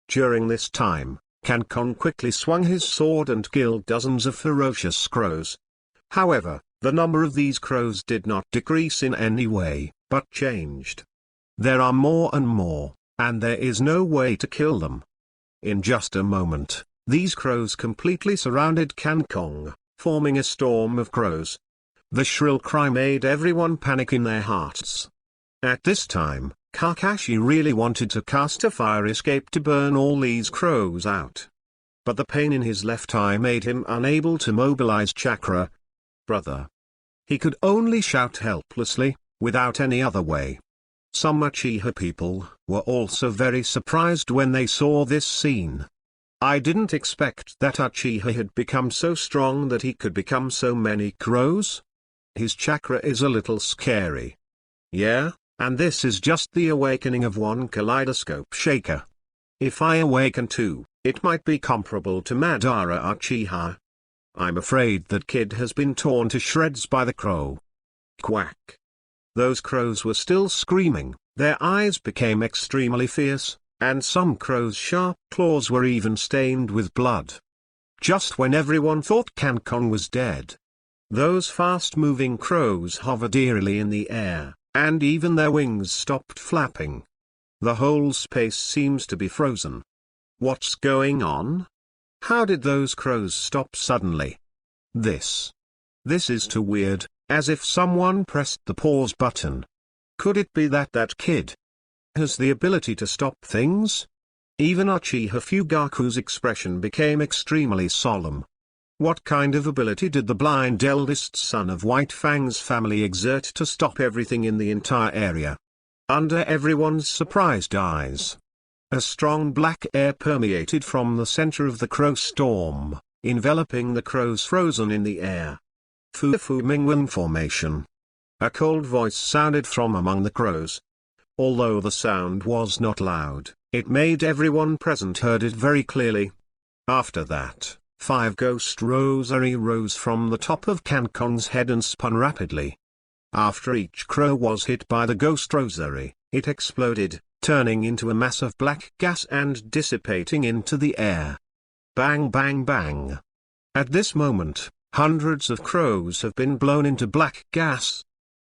During this time, Kankong quickly swung his sword and killed dozens of ferocious crows. However, the number of these crows did not decrease in any way, but changed. There are more and more, and there is no way to kill them. In just a moment, these crows completely surrounded Kankong, forming a storm of crows. The shrill cry made everyone panic in their hearts. At this time, Kakashi really wanted to cast a fire escape to burn all these crows out. But the pain in his left eye made him unable to mobilize chakra. "Brother!" He could only shout helplessly, without any other way. Some Uchiha people were also very surprised when they saw this scene. I didn't expect that Uchiha had become so strong that he could become so many crows. His chakra is a little scary. Yeah, and this is just the awakening of one kaleidoscope shaker. If I awaken too, it might be comparable to Madara Uchiha. I'm afraid that kid has been torn to shreds by the crow. Quack. Those crows were still screaming, their eyes became extremely fierce, and some crows' sharp claws were even stained with blood. Just when everyone thought Cancon was dead, those fast-moving crows hovered eerily in the air, and even their wings stopped flapping. The whole space seems to be frozen. What's going on? How did those crows stop suddenly? This is too weird, as if someone pressed the pause button. Could it be that that kid has the ability to stop things? Even Uchiha Fugaku's expression became extremely solemn. What kind of ability did the blind eldest son of White Fang's family exert to stop everything in the entire area? Under everyone's surprised eyes, a strong black air permeated from the center of the crow storm, enveloping the crows frozen in the air. Fu Mingwen formation. A cold voice sounded from among the crows. Although the sound was not loud, it made everyone present heard it very clearly. After that, 5 ghost rosary rose from the top of Cancon's head and spun rapidly. After each crow was hit by the ghost rosary, it exploded, turning into a mass of black gas and dissipating into the air. Bang bang bang. At this moment, hundreds of crows have been blown into black gas.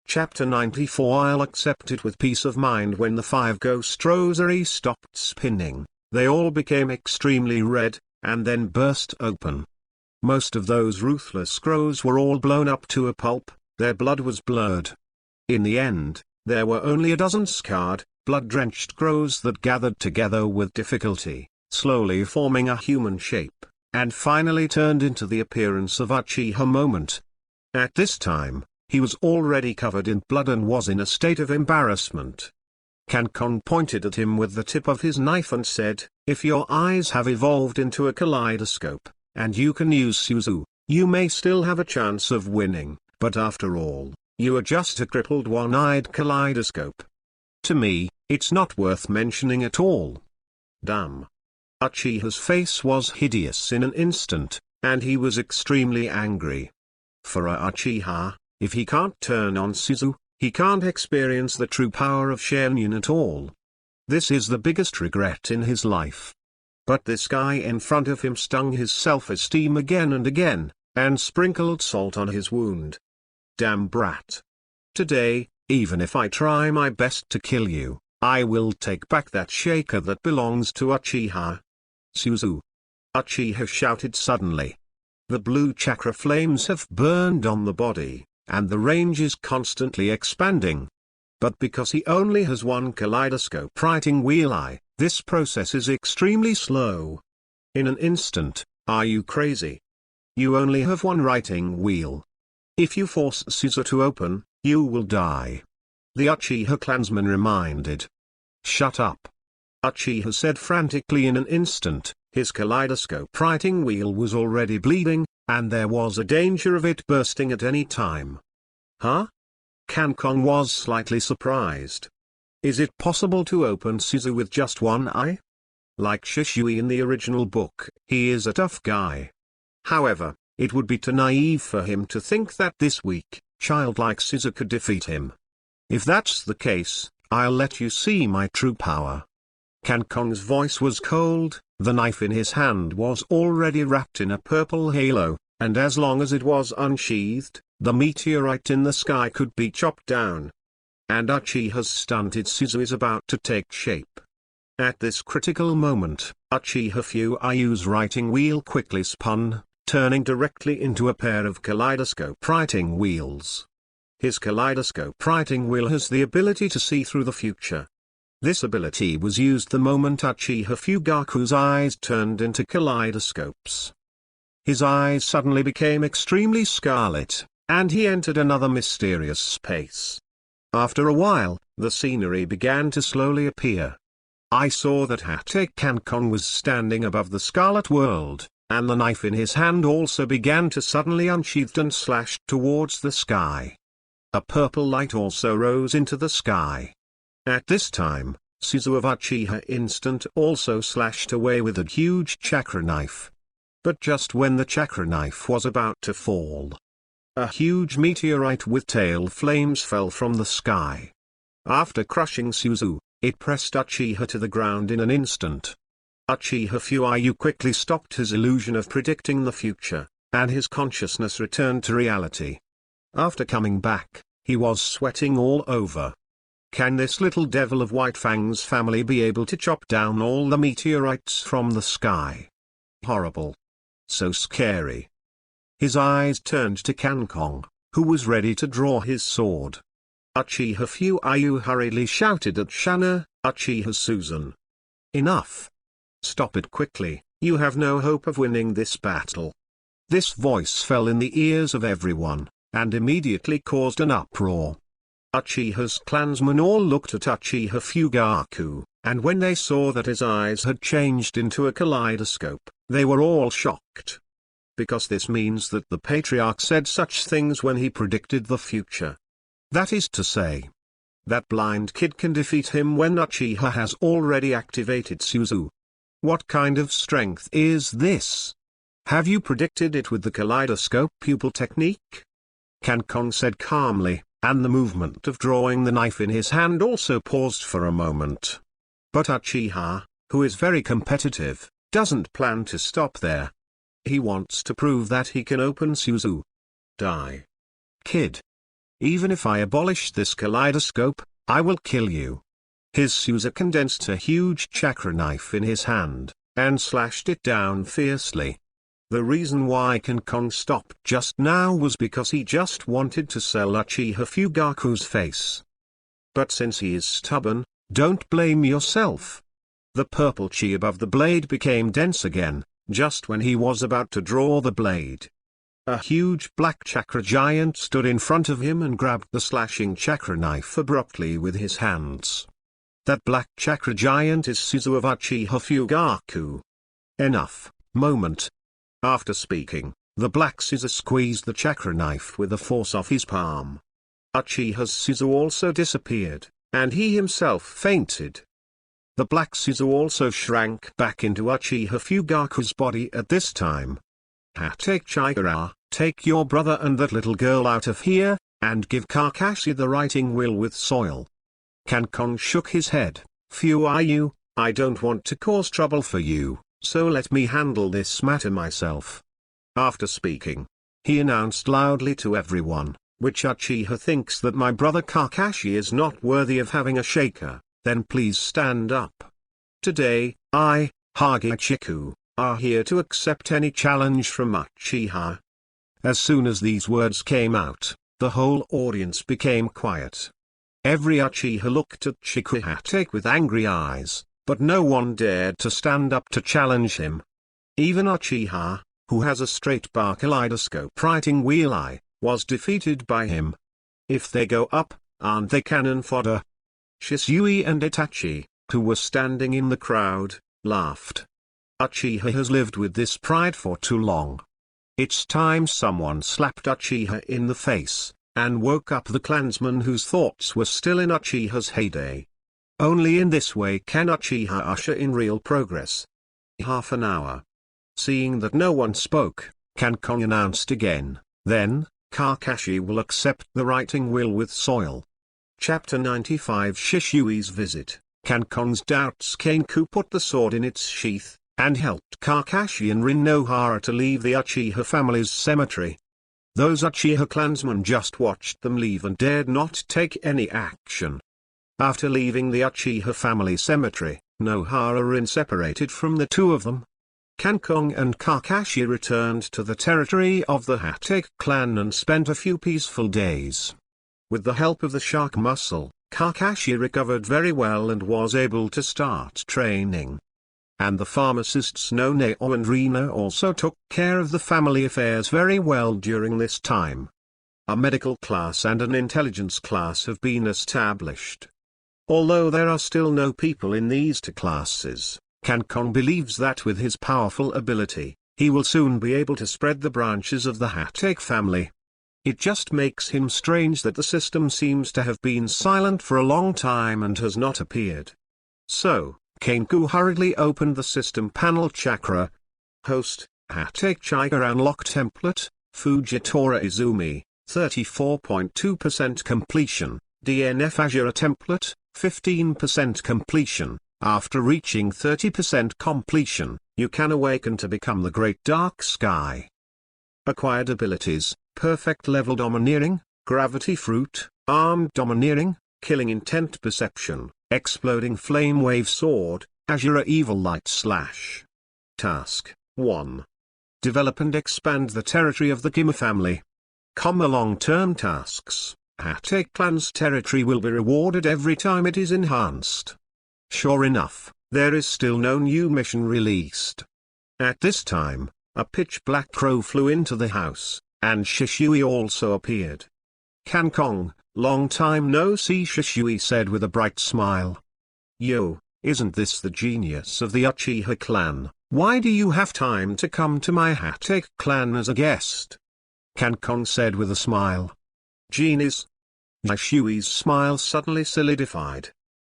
Chapter 94. I'll accept it with peace of mind. When the 5 ghost rosary stopped spinning, they all became extremely red, and then burst open. Most of those ruthless crows were all blown up to a pulp, their blood was blurred. In the end, there were only a dozen scarred, blood-drenched crows that gathered together with difficulty, slowly forming a human shape, and finally turned into the appearance of Uchiha moment. At this time, he was already covered in blood and was in a state of embarrassment. Cancon pointed at him with the tip of his knife and said, "If your eyes have evolved into a kaleidoscope, and you can use Suzu, you may still have a chance of winning, but after all, you are just a crippled one-eyed kaleidoscope. To me, it's not worth mentioning at all." Damn. Uchiha's face was hideous in an instant, and he was extremely angry. For a Uchiha, if he can't turn on Suzu, he can't experience the true power of Shenyan at all. This is the biggest regret in his life. But this guy in front of him stung his self-esteem again and again, and sprinkled salt on his wound. Damn brat. Today, even if I try my best to kill you, I will take back that shaker that belongs to Uchiha. Suzu. Uchiha shouted suddenly. The blue chakra flames have burned on the body, and the range is constantly expanding. But because he only has one kaleidoscope writing wheel eye, this process is extremely slow. In an instant, are you crazy? You only have one writing wheel. If you force Suzu to open, you will die. The Uchiha clansman reminded. Shut up. Uchiha said frantically. In an instant, his kaleidoscope writing wheel was already bleeding, and there was a danger of it bursting at any time. Huh? Cancon was slightly surprised. Is it possible to open Suzu with just one eye? Like Shishui in the original book, he is a tough guy. However, it would be too naive for him to think that this weak, childlike Suzu could defeat him. If that's the case, I'll let you see my true power. Cancon's voice was cold, the knife in his hand was already wrapped in a purple halo, and as long as it was unsheathed, the meteorite in the sky could be chopped down. And Uchiha's stunted Suzu is about to take shape. At this critical moment, Uchiha Fuyu's writing wheel quickly spun, turning directly into a pair of kaleidoscope writing wheels. His kaleidoscope writing wheel has the ability to see through the future. This ability was used the moment Uchiha Fugaku's eyes turned into kaleidoscopes. His eyes suddenly became extremely scarlet, and he entered another mysterious space. After a while, the scenery began to slowly appear. I saw that Hate Cancon was standing above the scarlet world, and the knife in his hand also began to suddenly unsheathed and slashed towards the sky. A purple light also rose into the sky. At this time, Suzu of Uchiha Instant also slashed away with a huge chakra knife. But just when the chakra knife was about to fall, a huge meteorite with tail flames fell from the sky. After crushing Suzu, It pressed Uchiha to the ground in an instant. Uchiha Fuyu quickly stopped his illusion of predicting the future, and his consciousness returned to reality. After coming back, he was sweating all over. Can this little devil of White Fang's family be able to chop down all the meteorites from the sky? Horrible. So scary. His eyes turned to Kankong, who was ready to draw his sword. Uchiha Fuyu hurriedly shouted at Shana, Uchiha Susan. Enough. Stop it quickly, you have no hope of winning this battle. This voice fell in the ears of everyone, and immediately caused an uproar. Uchiha's clansmen all looked at Uchiha Fugaku, and when they saw that his eyes had changed into a kaleidoscope, they were all shocked. Because this means that the patriarch said such things when he predicted the future. That is to say, that blind kid can defeat him when Uchiha has already activated Suzu. What kind of strength is this? Have you predicted it with the kaleidoscope pupil technique? Kankong said calmly, and the movement of drawing the knife in his hand also paused for a moment. But Uchiha, who is very competitive, doesn't plan to stop there. He wants to prove that he can open Suzu. Die. Kid. Even if I abolish this kaleidoscope, I will kill you. His Suzu condensed a huge chakra knife in his hand, and slashed it down fiercely. The reason why Kankong stopped just now was because he just wanted to sell Uchiha Fugaku's face. But since he is stubborn, don't blame yourself. The purple chi above the blade became dense again, just when he was about to draw the blade. A huge black chakra giant stood in front of him and grabbed the slashing chakra knife abruptly with his hands. That black chakra giant is Suzu of Uchiha Fugaku. Enough, moment. After speaking, the black Suzu squeezed the chakra knife with the force of his palm. Uchiha's Suzu also disappeared, and he himself fainted. The black Suzu also shrank back into Uchiha Fugaku's body at this time. Take Chikara, take your brother and that little girl out of here, and give Kakashi the writing will with soil. Kankong shook his head. Fuyu, I don't want to cause trouble for you, so let me handle this matter myself. After speaking, he announced loudly to everyone, which Uchiha thinks that my brother Kakashi is not worthy of having a shaker, then please stand up. Today, I, Hokage, are here to accept any challenge from Uchiha. As soon as these words came out, the whole audience became quiet. Every Uchiha looked at Chikuhatake with angry eyes, but no one dared to stand up to challenge him. Even Uchiha, who has a straight bar kaleidoscope writing wheel eye, was defeated by him. If they go up, aren't they cannon fodder? Shisui and Itachi, who were standing in the crowd, laughed. Uchiha has lived with this pride for too long. It's time someone slapped Uchiha in the face, and woke up the clansmen whose thoughts were still in Uchiha's heyday. Only in this way can Uchiha usher in real progress. Half an hour. Seeing that no one spoke, Kankong announced again, then, Kakashi will accept the writing will with soil. Chapter 95 Shisui's Visit. Kankong's doubts Kenku put the sword in its sheath, and helped Kakashi and Rinohara to leave the Uchiha family's cemetery. Those Uchiha clansmen just watched them leave and dared not take any action. After leaving the Uchiha family cemetery, Nohara Rin separated from the two of them. Kankong and Kakashi returned to the territory of the Hatake clan and spent a few peaceful days. With the help of the shark muscle, Kakashi recovered very well and was able to start training. And the pharmacists Noneo and Rina also took care of the family affairs very well during this time. A medical class and an intelligence class have been established. Although there are still no people in these two classes, Kankong believes that with his powerful ability, he will soon be able to spread the branches of the Hatake family. It just makes him strange that the system seems to have been silent for a long time and has not appeared. So, Kenku hurriedly opened the system panel chakra. Host, Hatake Chikara unlock template, Fujitora Izumi, 34.2% completion, DNF Azure template, 15% completion. After reaching 30% completion, you can awaken to become the Great Dark Sky. Acquired abilities: Perfect Level Domineering, Gravity Fruit, Armed Domineering, Killing Intent Perception, Exploding Flame Wave Sword, Azure Evil Light Slash. Task 1. Develop and expand the territory of the Gima family. Long-term tasks. Hokage clan's territory will be rewarded every time it is enhanced. Sure enough, there is still no new mission released. At this time, a pitch-black crow flew into the house, and Shishui also appeared. Kankong, long time no see, Shishui said with a bright smile. Yo, isn't this the genius of the Uchiha clan? Why do you have time to come to my Hokage clan as a guest? Kankong said with a smile. Genius? Shishui's smile suddenly solidified.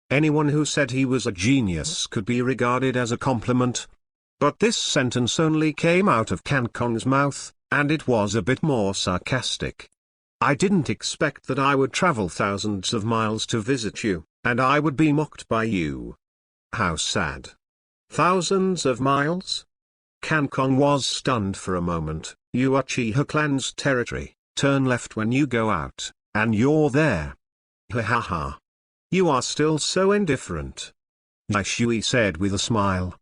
Anyone who said he was a genius could be regarded as a compliment. But this sentence only came out of Kankong's mouth, and it was a bit more sarcastic. I didn't expect that I would travel thousands of miles to visit you, and I would be mocked by you. How sad. Thousands of miles? Kankong was stunned for a moment. You Uchiha clan's territory, turn left when you go out, and you're there. Ha ha ha. You are still so indifferent. Shishui said with a smile.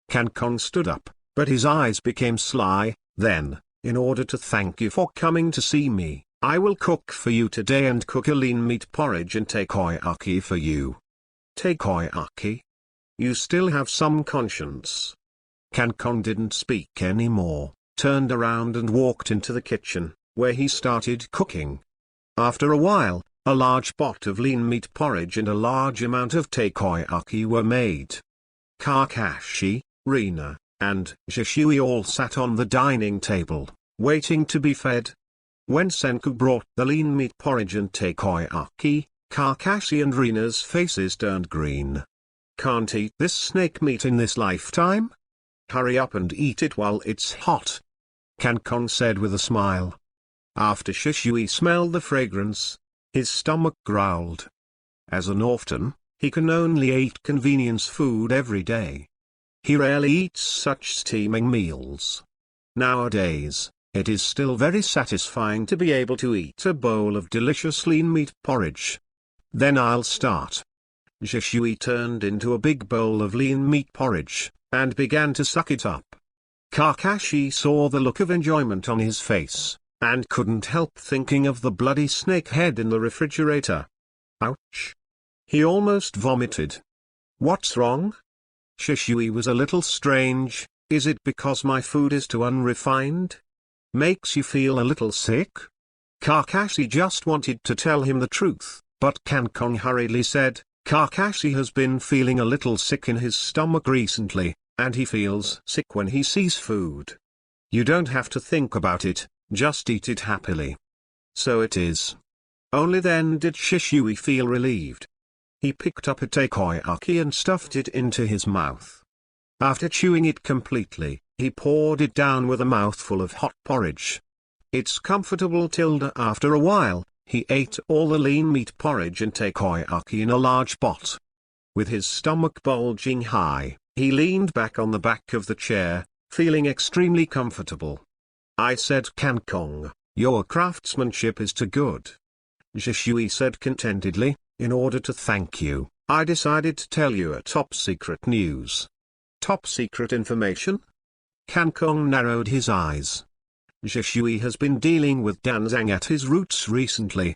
Kankong stood up, but his eyes became sly. Then, in order to thank you for coming to see me, I will cook for you today and cook a lean meat porridge and takoyaki for you. Takoyaki? You still have some conscience. Kankong didn't speak anymore, turned around and walked into the kitchen, where he started cooking. After a while, a large pot of lean meat porridge and a large amount of takoyaki were made. Kakashi, Rina, and Shishui all sat on the dining table, waiting to be fed. When Senku brought the lean meat porridge and takoyaki, Kakashi and Rina's faces turned green. Can't eat this snake meat in this lifetime? Hurry up and eat it while it's hot. Kankong said with a smile. After Shishui smelled the fragrance, his stomach growled. As an orphan, he can only eat convenience food every day. He rarely eats such steaming meals. Nowadays, it is still very satisfying to be able to eat a bowl of delicious lean meat porridge. Then I'll start. Shishui turned into a big bowl of lean meat porridge, and began to suck it up. Kakashi saw the look of enjoyment on his face, and couldn't help thinking of the bloody snake head in the refrigerator. Ouch! He almost vomited. What's wrong? Shishui was a little strange. Is it because my food is too unrefined? Makes you feel a little sick? Kakashi just wanted to tell him the truth, but Kankong hurriedly said, Kakashi has been feeling a little sick in his stomach recently, and he feels sick when he sees food. You don't have to think about it, just eat it happily. So it is. Only then did Shishui feel relieved. He picked up a takoyaki and stuffed it into his mouth. After chewing it completely, he poured it down with a mouthful of hot porridge. It's comfortable tilde. After a while, he ate all the lean meat porridge and takoyaki in a large pot. With his stomach bulging high, he leaned back on the back of the chair, feeling extremely comfortable. I said, Kankong, your craftsmanship is too good. Shishui said contentedly, in order to thank you, I decided to tell you a top-secret news. Top-secret information? Kankong narrowed his eyes. Shishui has been dealing with Danzang at his roots recently.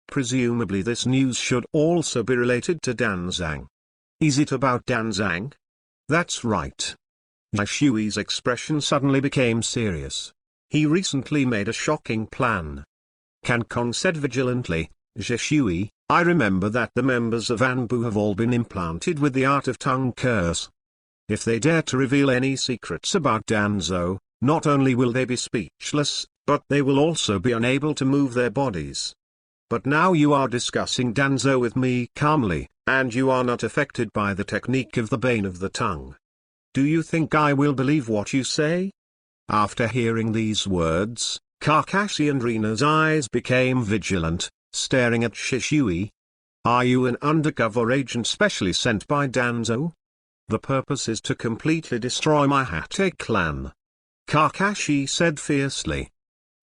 Presumably this news should also be related to Danzang. Is it about Danzang? That's right. Shishui's expression suddenly became serious. He recently made a shocking plan. Kankong said vigilantly, Shishui, I remember that the members of Anbu have all been implanted with the art of tongue curse. If they dare to reveal any secrets about Danzo, not only will they be speechless, but they will also be unable to move their bodies. But now you are discussing Danzo with me calmly, and you are not affected by the technique of the bane of the tongue. Do you think I will believe what you say? After hearing these words, Kakashi and Rina's eyes became vigilant, staring at Shishui. Are you an undercover agent specially sent by Danzo? The purpose is to completely destroy my Hokage clan. Kakashi said fiercely.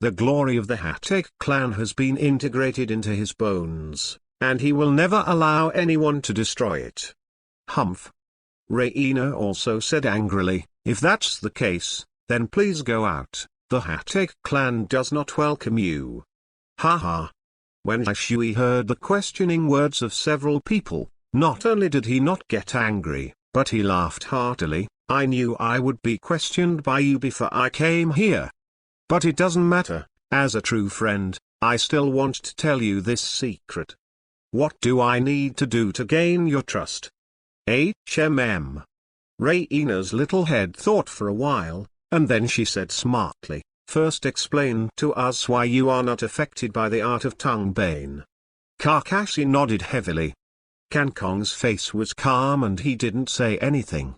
The glory of the Hokage clan has been integrated into his bones, and he will never allow anyone to destroy it. Humph. Reina also said angrily, if that's the case, then please go out, the Hokage clan does not welcome you. Haha. When Shisui heard the questioning words of several people, not only did he not get angry, but he laughed heartily. I knew I would be questioned by you before I came here. But it doesn't matter, as a true friend, I still want to tell you this secret. What do I need to do to gain your trust? Reina's little head thought for a while, and then she said smartly, first explain to us why you are not affected by the art of tongue bane. Kakashi nodded heavily. Kankong's face was calm and he didn't say anything.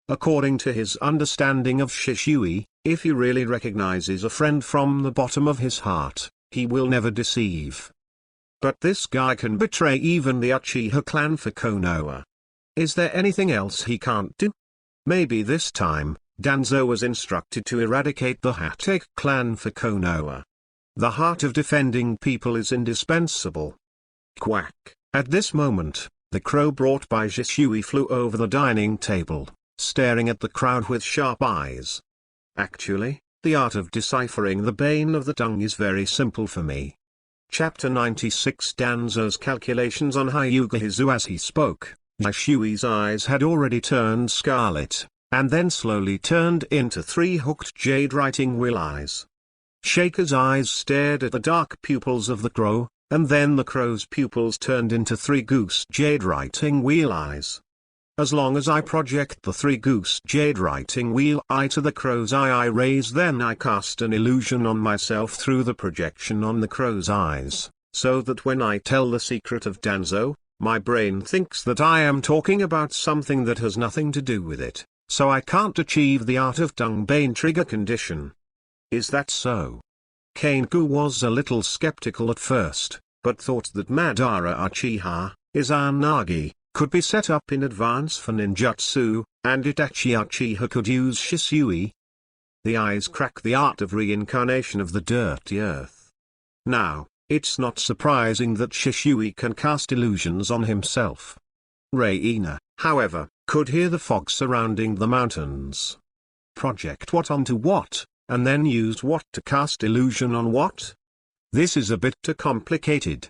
According to his understanding of Shisui, if he really recognizes a friend from the bottom of his heart, he will never deceive. But this guy can betray even the Uchiha clan for Konoha. Is there anything else he can't do? Maybe this time, Danzo was instructed to eradicate the Hokage clan for Konoha. The heart of defending people is indispensable. Quack. At this moment, the crow brought by Shisui flew over the dining table, staring at the crowd with sharp eyes. Actually, the art of deciphering the bane of the tongue is very simple for me. Chapter 96 Danzo's calculations on Hyuga Hizu. As he spoke, Shui's eyes had already turned scarlet, and then slowly turned into 3 hooked jade writing wheel eyes. Shaker's eyes stared at the dark pupils of the crow, and then the crow's pupils turned into 3 goose jade writing wheel eyes. As long as I project the 3 goose jade writing wheel eye to the crow's eye I raise, then I cast an illusion on myself through the projection on the crow's eyes, so that when I tell the secret of Danzo, my brain thinks that I am talking about something that has nothing to do with it, so I can't achieve the art of tongue bane trigger condition. Is that so? Kainku was a little skeptical at first, but thought that Madara Uchiha, Izanagi, could be set up in advance for ninjutsu, and Itachi Uchiha could use Shisui. The eyes crack the art of reincarnation of the dirty earth. Now, it's not surprising that Shisui can cast illusions on himself. Reina, however, could hear the fog surrounding the mountains. Project what onto what, and then use what to cast illusion on what? This is a bit too complicated.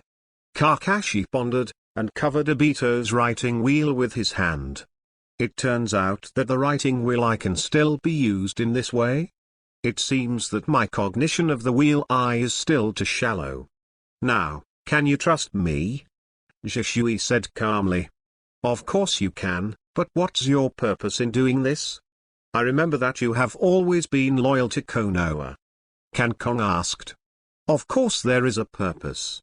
Kakashi pondered, and covered Obito's writing wheel with his hand. It turns out that the writing wheel eye can still be used in this way. It seems that my cognition of the wheel eye is still too shallow. Now, can you trust me? Shisui said calmly. Of course you can, but what's your purpose in doing this? I remember that you have always been loyal to Konoha. Kankong asked. Of course there is a purpose.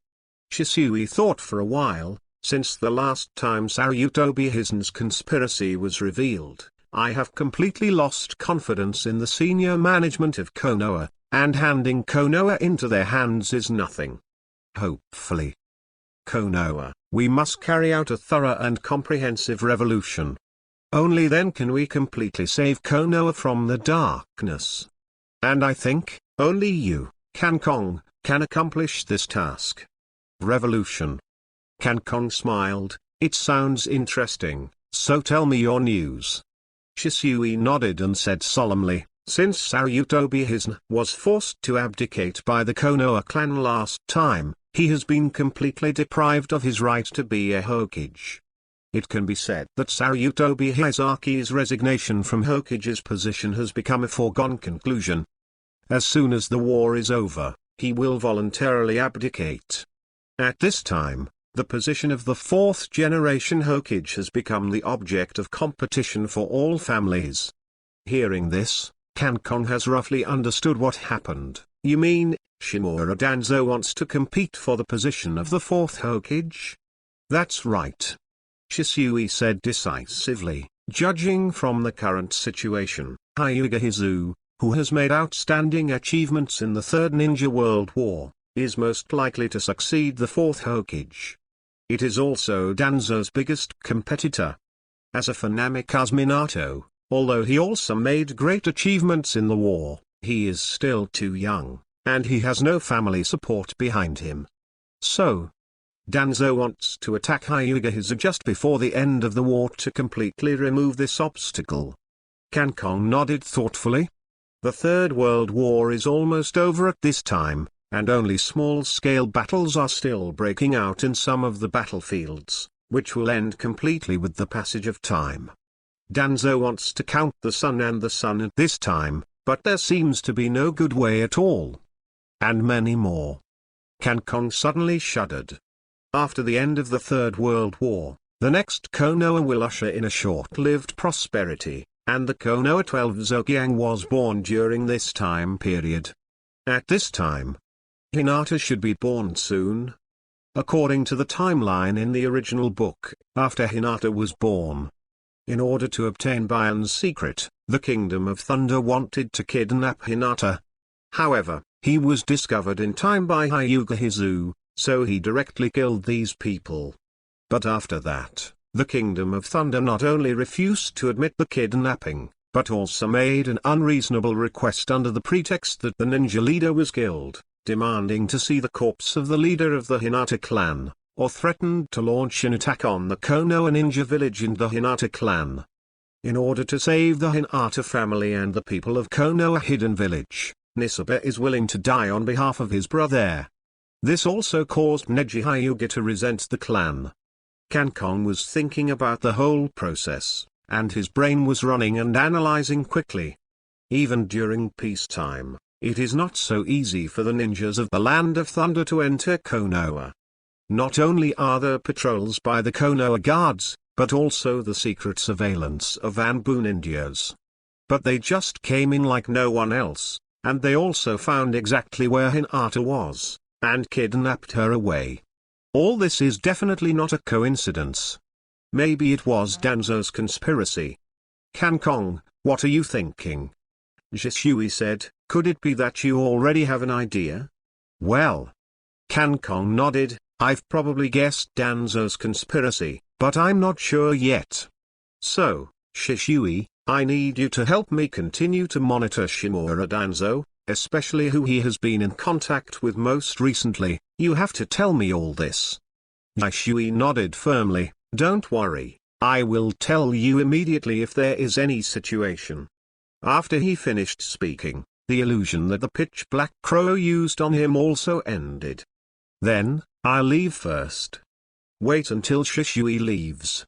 Shisui thought for a while. Since the last time Sarutobi Hizen's conspiracy was revealed, I have completely lost confidence in the senior management of Konoha, and handing Konoha into their hands is nothing. Hopefully. Konoha, we must carry out a thorough and comprehensive revolution. Only then can we completely save Konoha from the darkness. And I think, only you, Kankong, can accomplish this task. Revolution. Kankong smiled. It sounds interesting, so tell me your news. Shisui nodded and said solemnly, since Sarutobi Hizen was forced to abdicate by the Konoha clan last time, he has been completely deprived of his right to be a Hokage. It can be said that Sarutobi Hizaki's resignation from Hokage's position has become a foregone conclusion. As soon as the war is over, he will voluntarily abdicate. At this time, the position of the 4th generation Hokage has become the object of competition for all families. Hearing this, Kankong has roughly understood what happened. You mean, Shimura Danzo wants to compete for the position of the 4th Hokage? That's right. Shisui said decisively, judging from the current situation, Hyuga Hizu, who has made outstanding achievements in the 3rd Ninja World War, is most likely to succeed the 4th Hokage. It is also Danzo's biggest competitor. As a Fanamikaze Minato, although he also made great achievements in the war, he is still too young, and he has no family support behind him. So, Danzo wants to attack Hyuga just before the end of the war to completely remove this obstacle. Kankong nodded thoughtfully. The Third World War is almost over at this time, and only small-scale battles are still breaking out in some of the battlefields, which will end completely with the passage of time. Danzo wants to count the sun and the sun at this time, but there seems to be no good way at all. And many more. Kankong suddenly shuddered. After the end of the Third World War, the next Konoha will usher in a short-lived prosperity, and the Konoha 12 Zhogyang was born during this time period. At this time, Hinata should be born soon. According to the timeline in the original book, after Hinata was born, in order to obtain Byaku's secret, the Kingdom of Thunder wanted to kidnap Hinata. However, he was discovered in time by Hyuga, so he directly killed these people. But after that, the Kingdom of Thunder not only refused to admit the kidnapping, but also made an unreasonable request under the pretext that the ninja leader was killed, demanding to see the corpse of the leader of the Hinata clan, or threatened to launch an attack on the Konoha ninja village and the Hinata clan. In order to save the Hinata family and the people of Konoha Hidden Village, Nisaba is willing to die on behalf of his brother. This also caused Neji Hyuga to resent the clan. Kankong was thinking about the whole process, and his brain was running and analyzing quickly. Even during peacetime, it is not so easy for the ninjas of the Land of Thunder to enter Konoha. Not only are there patrols by the Konoha guards, but also the secret surveillance of Anbu ninjas. But they just came in like no one else, and they also found exactly where Hinata was, and kidnapped her away. All this is definitely not a coincidence. Maybe it was Danzo's conspiracy. Kankong, what are you thinking? Jishui said, could it be that you already have an idea? Well. Kankong nodded, I've probably guessed Danzo's conspiracy, but I'm not sure yet. So, Shishui, I need you to help me continue to monitor Shimura Danzo, especially who he has been in contact with most recently. You have to tell me all this. Shishui nodded firmly, don't worry, I will tell you immediately if there is any situation. After he finished speaking, the illusion that the pitch-black crow used on him also ended. Then, I'll leave first. Wait until Shishui leaves.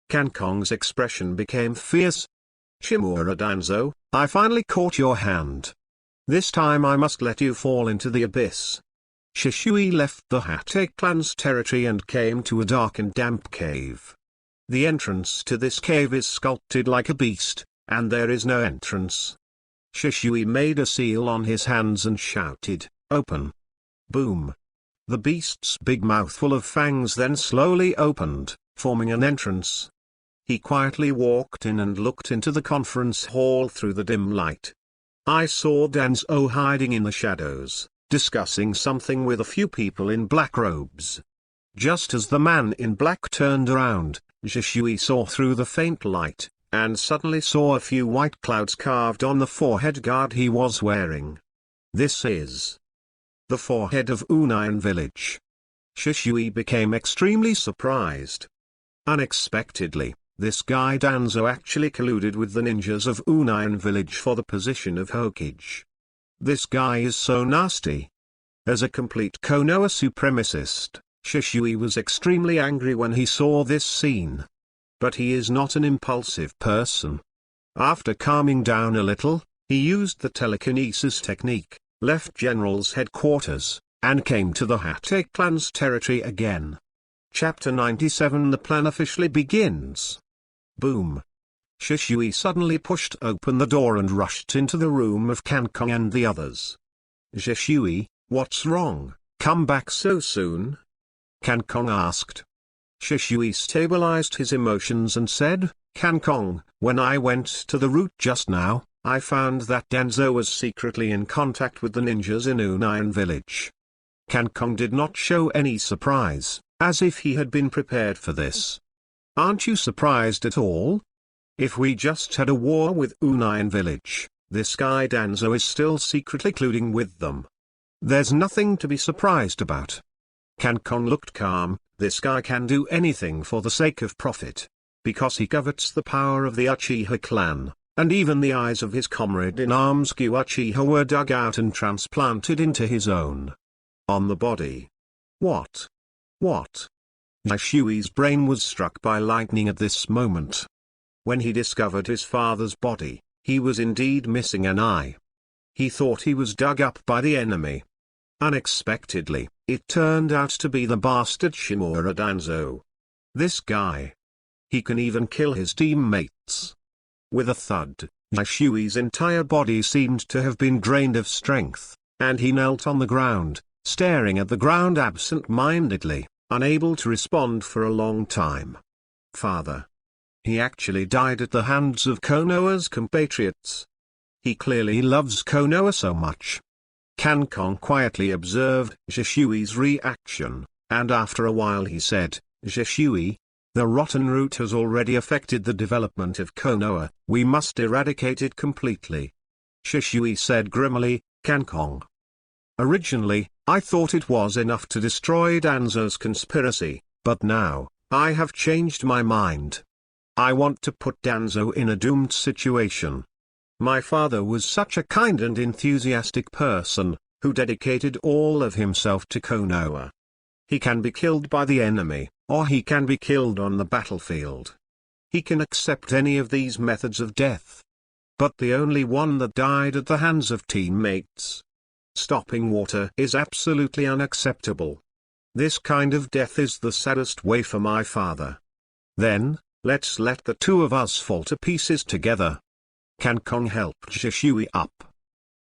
Kankong's expression became fierce. Shimura Danzo, I finally caught your hand. This time I must let you fall into the abyss. Shishui left the Hatake clan's territory and came to a dark and damp cave. The entrance to this cave is sculpted like a beast, and there is no entrance. Shishui made a seal on his hands and shouted, open. Boom. The beast's big mouth full of fangs then slowly opened, forming an entrance. He quietly walked in and looked into the conference hall through the dim light. I saw Danzo hiding in the shadows, discussing something with a few people in black robes. Just as the man in black turned around, Shishui saw through the faint light, and suddenly saw a few white clouds carved on the forehead guard he was wearing. This is the forehead of Union Village. Shishui became extremely surprised. Unexpectedly, this guy Danzo actually colluded with the ninjas of Union Village for the position of Hokage. This guy is so nasty. As a complete Konoha supremacist, Shishui was extremely angry when he saw this scene. But he is not an impulsive person. After calming down a little, he used the telekinesis technique, left General's headquarters, and came to the Hatake clan's territory again. Chapter 97 The plan officially begins. Boom. Shishui suddenly pushed open the door and rushed into the room of Kankong and the others. Shishui, what's wrong? Come back so soon? Kankong asked. Shishui stabilized his emotions and said, Kankong, when I went to the route just now, I found that Danzo was secretly in contact with the ninjas in Union Village. Kankong did not show any surprise, as if he had been prepared for this. Aren't you surprised at all? If we just had a war with Union Village, this guy Danzo is still secretly colluding with them. There's nothing to be surprised about. Kankon looked calm. This guy can do anything for the sake of profit. Because he covets the power of the Uchiha clan, and even the eyes of his comrade-in-arms Q Uchiha were dug out and transplanted into his own. On the body. What? What? Shui's brain was struck by lightning at this moment. When he discovered his father's body, he was indeed missing an eye. He thought he was dug up by the enemy. Unexpectedly, it turned out to be the bastard Shimura Danzo. This guy. He can even kill his teammates. With a thud, Shui's entire body seemed to have been drained of strength, and he knelt on the ground, staring at the ground absent-mindedly, unable to respond for a long time. Father. He actually died at the hands of Konoha's compatriots. He clearly loves Konoha so much. Kankon quietly observed Shui's reaction, and after a while he said, Shui, the rotten root has already affected the development of Konoha, we must eradicate it completely. Shui said grimly, Kankon. Originally, I thought it was enough to destroy Danzo's conspiracy, but now, I have changed my mind. I want to put Danzo in a doomed situation. My father was such a kind and enthusiastic person, who dedicated all of himself to Konoha. He can be killed by the enemy, or he can be killed on the battlefield. He can accept any of these methods of death. But the only one that died at the hands of teammates. Stopping water is absolutely unacceptable. This kind of death is the saddest way for my father. Then, let's let the two of us fall to pieces together. Kankon helped Shui up.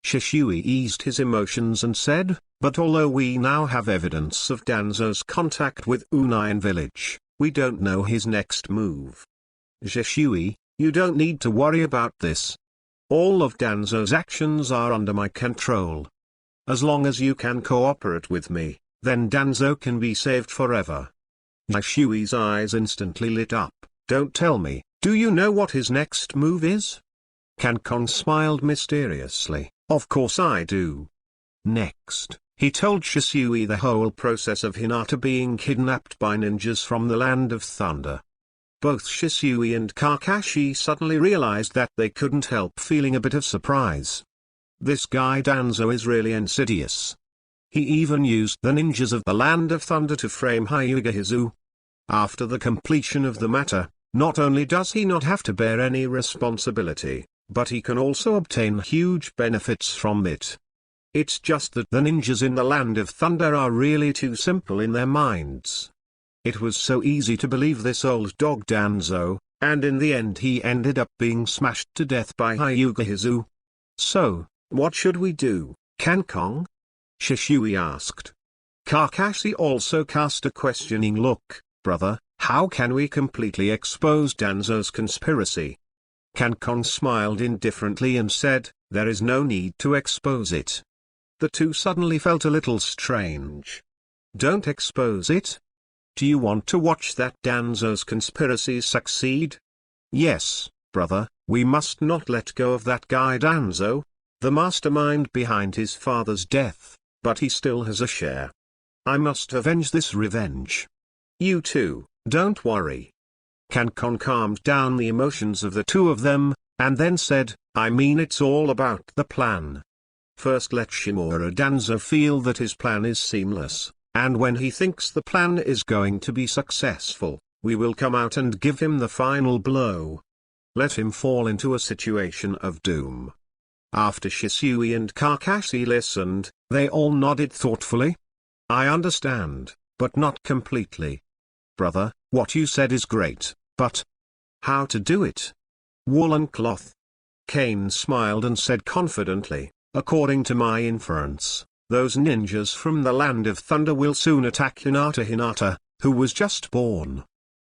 Shui eased his emotions and said, but although we now have evidence of Danzo's contact with Union Village, we don't know his next move. Shui, you don't need to worry about this. All of Danzo's actions are under my control. As long as you can cooperate with me, then Danzo can be saved forever. Shui's eyes instantly lit up. Don't tell me, do you know what his next move is? Kankon smiled mysteriously. Of course I do. Next, he told Shisui the whole process of Hinata being kidnapped by ninjas from the Land of Thunder. Both Shisui and Kakashi suddenly realized that they couldn't help feeling a bit of surprise. This guy Danzo is really insidious. He even used the ninjas of the Land of Thunder to frame Hyuga Hizu. After the completion of the matter, not only does he not have to bear any responsibility, but he can also obtain huge benefits from it. It's just that the ninjas in the Land of Thunder are really too simple in their minds. It was so easy to believe this old dog Danzo, and in the end he ended up being smashed to death by Hyuga Hizu. So, what should we do, Kankon? Shisui asked. Kakashi also cast a questioning look. Brother, how can we completely expose Danzo's conspiracy? Kankon smiled indifferently and said, there is no need to expose it. The two suddenly felt a little strange. Don't expose it? Do you want to watch that Danzo's conspiracy succeed? Yes, brother, we must not let go of that guy Danzo, the mastermind behind his father's death, but he still has a share. I must avenge this revenge. You too, don't worry. Kankon calmed down the emotions of the two of them, and then said, I mean it's all about the plan. First let Shimura Danzo feel that his plan is seamless, and when he thinks the plan is going to be successful, we will come out and give him the final blow. Let him fall into a situation of doom. After Shisui and Kakashi listened, they all nodded thoughtfully. I understand, but not completely. Brother, what you said is great, but how to do it? Woolen cloth. Kane smiled and said confidently, according to my inference, those ninjas from the Land of Thunder will soon attack Hinata, who was just born.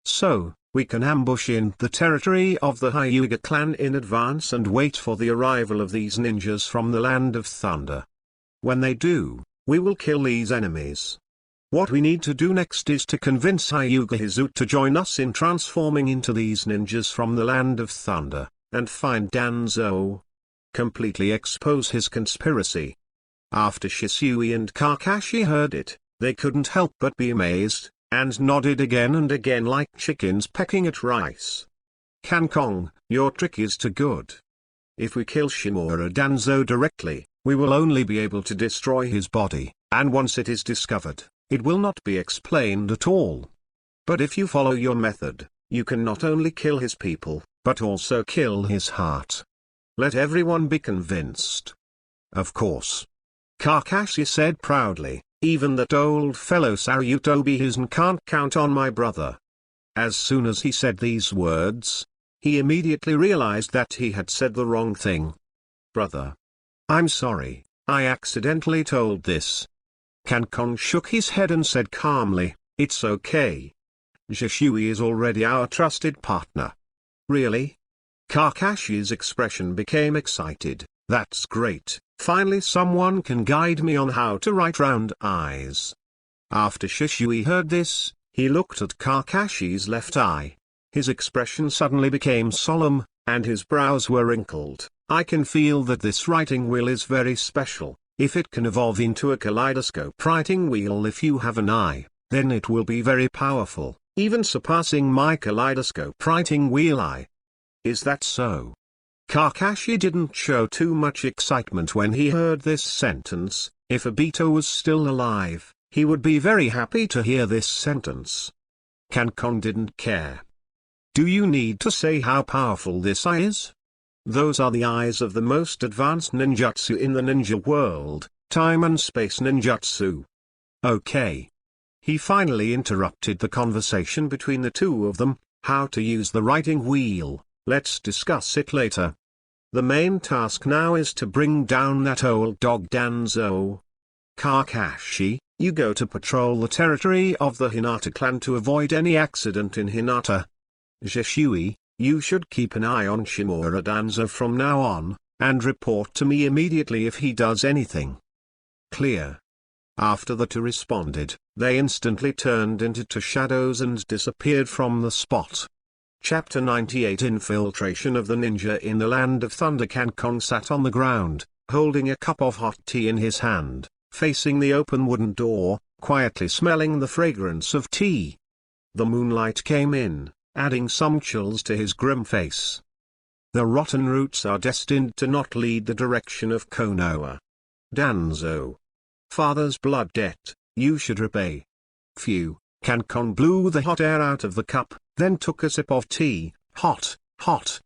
So, we can ambush in the territory of the Hyuga clan in advance and wait for the arrival of these ninjas from the Land of Thunder. When they do, we will kill these enemies. What we need to do next is to convince Hyuga Hizu to join us in transforming into these ninjas from the Land of Thunder, and find Danzo. Completely expose his conspiracy. After Shisui and Kakashi heard it, they couldn't help but be amazed, and nodded again and again like chickens pecking at rice. Kankong, your trick is too good. If we kill Shimura Danzo directly, we will only be able to destroy his body, and once it is discovered, it will not be explained at all. But if you follow your method, you can not only kill his people, but also kill his heart. Let everyone be convinced. Of course. Kakashi said proudly, even that old fellow Sarutobi Hizen can't count on my brother. As soon as he said these words, he immediately realized that he had said the wrong thing. Brother. I'm sorry, I accidentally told this. Kankon shook his head and said calmly, it's okay. Shisui is already our trusted partner. Really? Kakashi's expression became excited. That's great, finally someone can guide me on how to write round eyes. After Shisui heard this, he looked at Kakashi's left eye. His expression suddenly became solemn, and his brows were wrinkled. I can feel that this writing wheel is very special. If it can evolve into a kaleidoscope writing wheel if you have an eye, then it will be very powerful, even surpassing my kaleidoscope writing wheel eye. Is that so? Kakashi didn't show too much excitement when he heard this sentence. If Obito was still alive, he would be very happy to hear this sentence. Kankon didn't care. Do you need to say how powerful this eye is? Those are the eyes of the most advanced ninjutsu in the ninja world, time and space ninjutsu. Okay. He finally interrupted the conversation between the two of them. How to use the writing wheel, let's discuss it later. The main task now is to bring down that old dog Danzo. Kakashi, you go to patrol the territory of the Hinata clan to avoid any accident in Hinata. Shisui, you should keep an eye on Shimura Danzo from now on, and report to me immediately if he does anything. Clear. After the two responded, they instantly turned into shadows and disappeared from the spot. Chapter 98 Infiltration of the Ninja in the Land of Thunder. Kankon sat on the ground, holding a cup of hot tea in his hand, facing the open wooden door, quietly smelling the fragrance of tea. The moonlight came in, adding some chills to his grim face. The rotten roots are destined to not lead the direction of Konoha. Danzo. Father's blood debt, you should repay. Phew. Kankon blew the hot air out of the cup, then took a sip of tea. Hot, hot.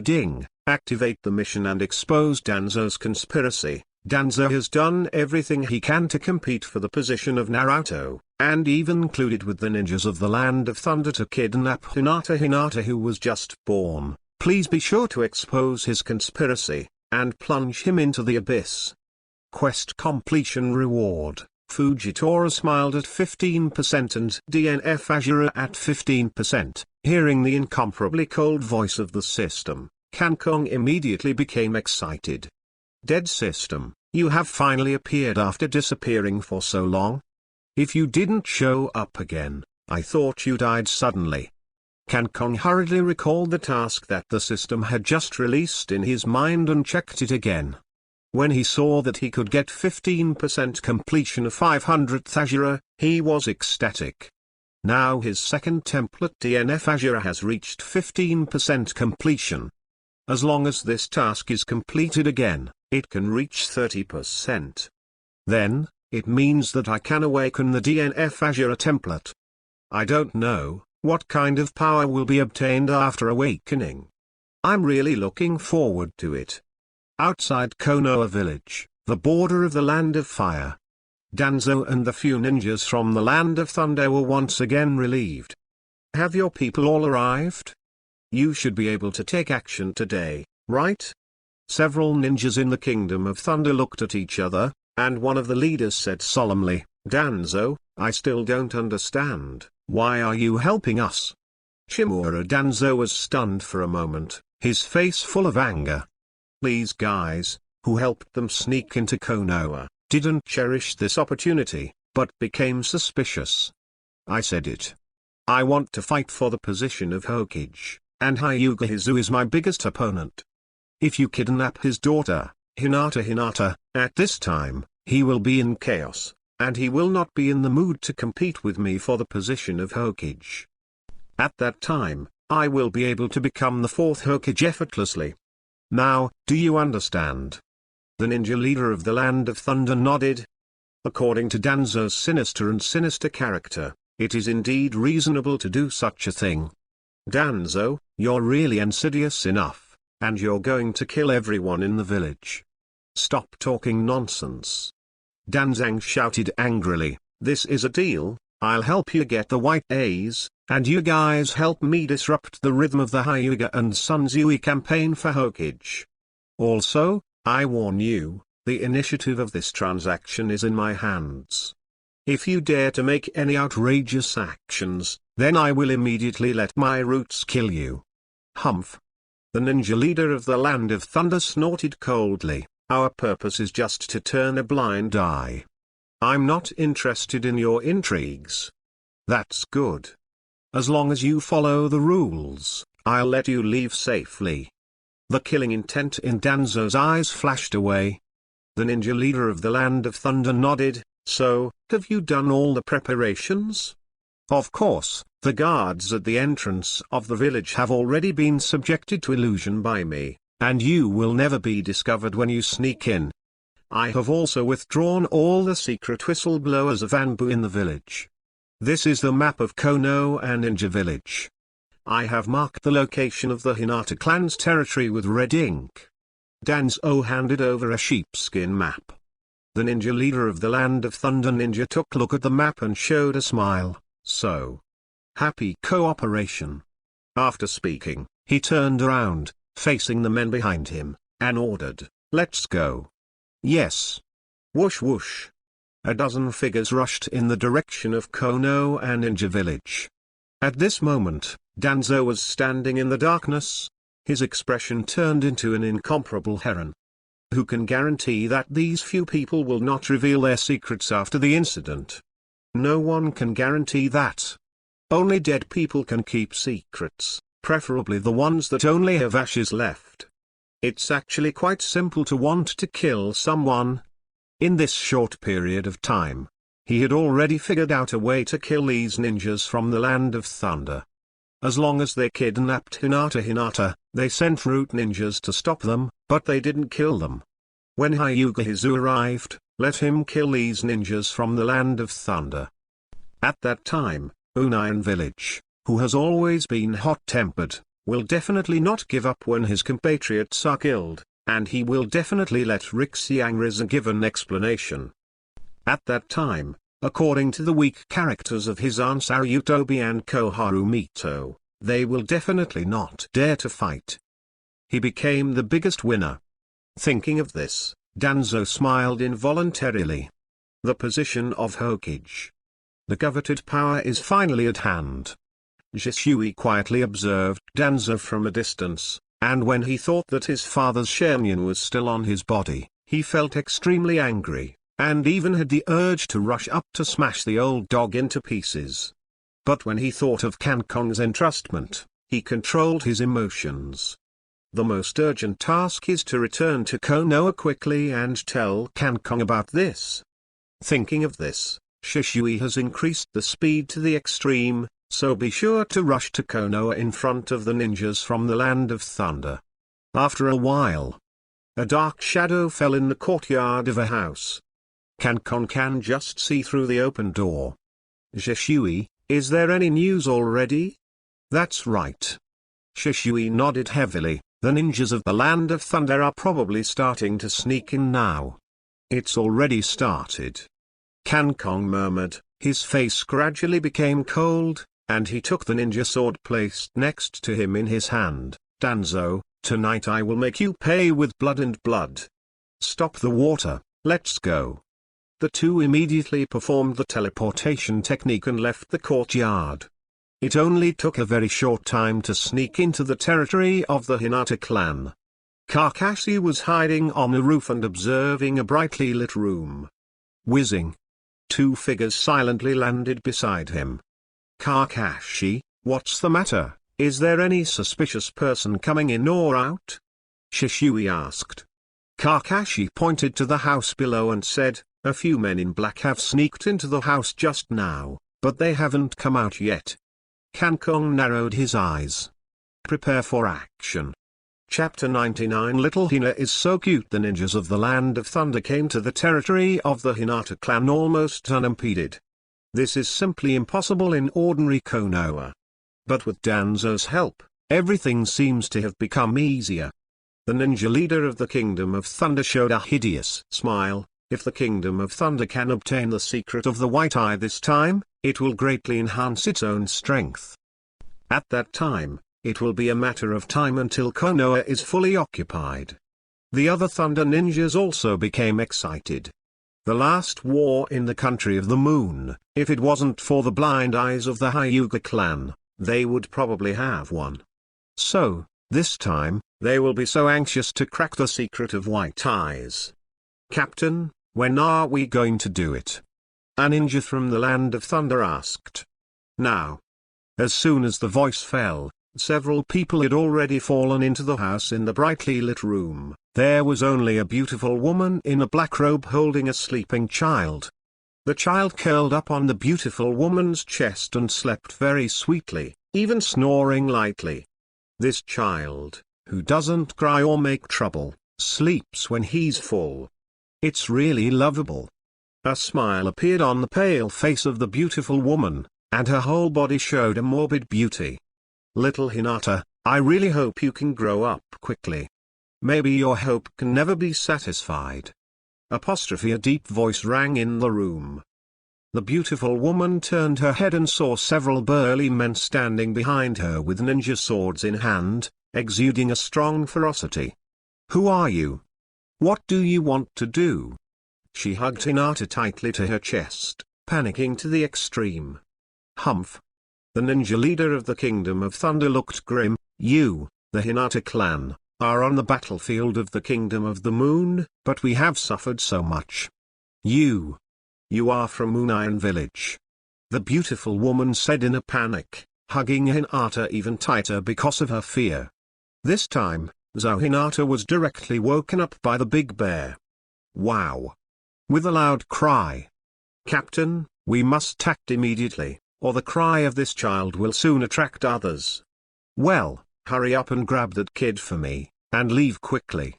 Ding, activate the mission and expose Danzo's conspiracy. Danzo has done everything he can to compete for the position of Naruto, and even colluded with the ninjas of the Land of Thunder to kidnap Hinata who was just born. Please be sure to expose his conspiracy, and plunge him into the abyss. Quest completion reward. Fujitora smiled at 15% and DNF Azura at 15%. Hearing the incomparably cold voice of the system, Kankong immediately became excited. Dead system, you have finally appeared after disappearing for so long? If you didn't show up again, I thought you died suddenly. Kankong hurriedly recalled the task that the system had just released in his mind and checked it again. When he saw that he could get 15% completion of 500th Azura, he was ecstatic. Now his second template DNF Azura has reached 15% completion. As long as this task is completed again, it can reach 30%. Then, it means that I can awaken the DNF Azura template. I don't know what kind of power will be obtained after awakening. I'm really looking forward to it. Outside Konoha village, the border of the Land of Fire, Danzo and the few ninjas from the Land of Thunder were once again relieved. Have your people all arrived? You should be able to take action today, right? Several ninjas in the Kingdom of Thunder looked at each other, and one of the leaders said solemnly, Danzo, I still don't understand, why are you helping us? Shimura Danzo was stunned for a moment, his face full of anger. These guys, who helped them sneak into Konoha, didn't cherish this opportunity. but became suspicious. I said it. I want to fight for the position of Hokage, and Hyuga is my biggest opponent. If you kidnap his daughter, Hinata, at this time, he will be in chaos, and he will not be in the mood to compete with me for the position of Hokage. At that time, I will be able to become the fourth Hokage effortlessly. Now, do you understand? The ninja leader of the Land of Thunder nodded. According to Danzo's sinister character, it is indeed reasonable to do such a thing. Danzo, you're really insidious enough, and you're going to kill everyone in the village. Stop talking nonsense. Danzang shouted angrily, this is a deal, I'll help you get the White A's, and you guys help me disrupt the rhythm of the Hyuga and Sunzui campaign for Hokage. Also, I warn you, the initiative of this transaction is in my hands. If you dare to make any outrageous actions, then I will immediately let my roots kill you. Humph. The ninja leader of the Land of Thunder snorted coldly, our purpose is just to turn a blind eye. I'm not interested in your intrigues. That's good. As long as you follow the rules, I'll let you leave safely. The killing intent in Danzo's eyes flashed away. The ninja leader of the Land of Thunder nodded, so, have you done all the preparations? Of course, the guards at the entrance of the village have already been subjected to illusion by me, and you will never be discovered when you sneak in. I have also withdrawn all the secret whistleblowers of Anbu in the village. This is the map of Konoha Ninja Village. I have marked the location of the Hinata clan's territory with red ink. Danzo handed over a sheepskin map. The ninja leader of the Land of Thunder Ninja took a look at the map and showed a smile, so happy cooperation. After speaking, he turned around, facing the men behind him, and ordered, let's go. Yes. Whoosh whoosh. A dozen figures rushed in the direction of Konoha Ninja Village. At this moment, Danzo was standing in the darkness. His expression turned into an incomparable heron. Who can guarantee that these few people will not reveal their secrets after the incident? No one can guarantee that. Only dead people can keep secrets, preferably the ones that only have ashes left. It's actually quite simple to want to kill someone. In this short period of time, he had already figured out a way to kill these ninjas from the Land of Thunder. As long as they kidnapped Hinata, they sent root ninjas to stop them, but they didn't kill them. When Hyuga arrived, let him kill these ninjas from the Land of Thunder. At that time, Union Village, who has always been hot-tempered, will definitely not give up when his compatriots are killed, and he will definitely let Rick Xiangriza give an explanation. At that time, according to the weak characters of his aunts Sarutobi and Koharu Mito, they will definitely not dare to fight. He became the biggest winner. Thinking of this, Danzo smiled involuntarily. The position of Hokage. The coveted power is finally at hand. Jishui quietly observed Danzo from a distance, and when he thought that his father's Shenyan was still on his body, he felt extremely angry, and even had the urge to rush up to smash the old dog into pieces. But when he thought of Kankong's entrustment, he controlled his emotions. The most urgent task is to return to Konoha quickly and tell Kankong about this. Thinking of this, Shishui has increased the speed to the extreme, so be sure to rush to Konoha in front of the ninjas from the Land of Thunder. After a while, a dark shadow fell in the courtyard of a house. Kankong can just see through the open door. Shishui, is there any news already? That's right. Shishui nodded heavily. The ninjas of the Land of Thunder are probably starting to sneak in now. It's already started. Kankong murmured, his face gradually became cold, and he took the ninja sword placed next to him in his hand. Danzo, tonight I will make you pay with blood and blood. Stop the water, let's go. The two immediately performed the teleportation technique and left the courtyard. It only took a very short time to sneak into the territory of the Hinata clan. Kakashi was hiding on the roof and observing a brightly lit room. Whizzing. two figures silently landed beside him. "Kakashi, what's the matter? Is there any suspicious person coming in or out?" Shisui asked. Kakashi pointed to the house below and said, "A few men in black have sneaked into the house just now, but they haven't come out yet." Kankong narrowed his eyes. Prepare for action. Chapter 99. Little Hina is so cute. The ninjas of the Land of Thunder came to the territory of the Hinata clan almost unimpeded. This is simply impossible in ordinary Konoha. But with Danzo's help, everything seems to have become easier. The ninja leader of the Kingdom of Thunder showed a hideous smile. If the Kingdom of Thunder can obtain the secret of the White Eye this time, it will greatly enhance its own strength. At that time, it will be a matter of time until Konoha is fully occupied. The other Thunder ninjas also became excited. The last war in the country of the moon, if it wasn't for the blind eyes of the Hyuga clan, they would probably have won. So, this time, they will be so anxious to crack the secret of White Eyes. "Captain, when are we going to do it?" a ninja from the Land of Thunder asked. "Now." As soon as the voice fell, several people had already fallen into the house. In the brightly lit room, there was only a beautiful woman in a black robe holding a sleeping child. The child curled up on the beautiful woman's chest and slept very sweetly, even snoring lightly. This child, who doesn't cry or make trouble, sleeps when he's full. It's really lovable. A smile appeared on the pale face of the beautiful woman, and her whole body showed a morbid beauty. "Little Hinata, I really hope you can grow up quickly. Maybe your hope can never be satisfied." A deep voice rang in the room. The beautiful woman turned her head and saw several burly men standing behind her with ninja swords in hand, exuding a strong ferocity. "Who are you? What do you want to do?" She hugged Hinata tightly to her chest, panicking to the extreme. "Humph." The ninja leader of the Kingdom of Thunder looked grim. "You, the Hinata clan, are on the battlefield of the Kingdom of the Moon, but we have suffered so much. You are from Moonian village." The beautiful woman said in a panic, hugging Hinata even tighter because of her fear. This time, Hinata was directly woken up by the big bear. "Wow!" With a loud cry. "Captain, we must act immediately, or the cry of this child will soon attract others." "Well, hurry up and grab that kid for me, and leave quickly."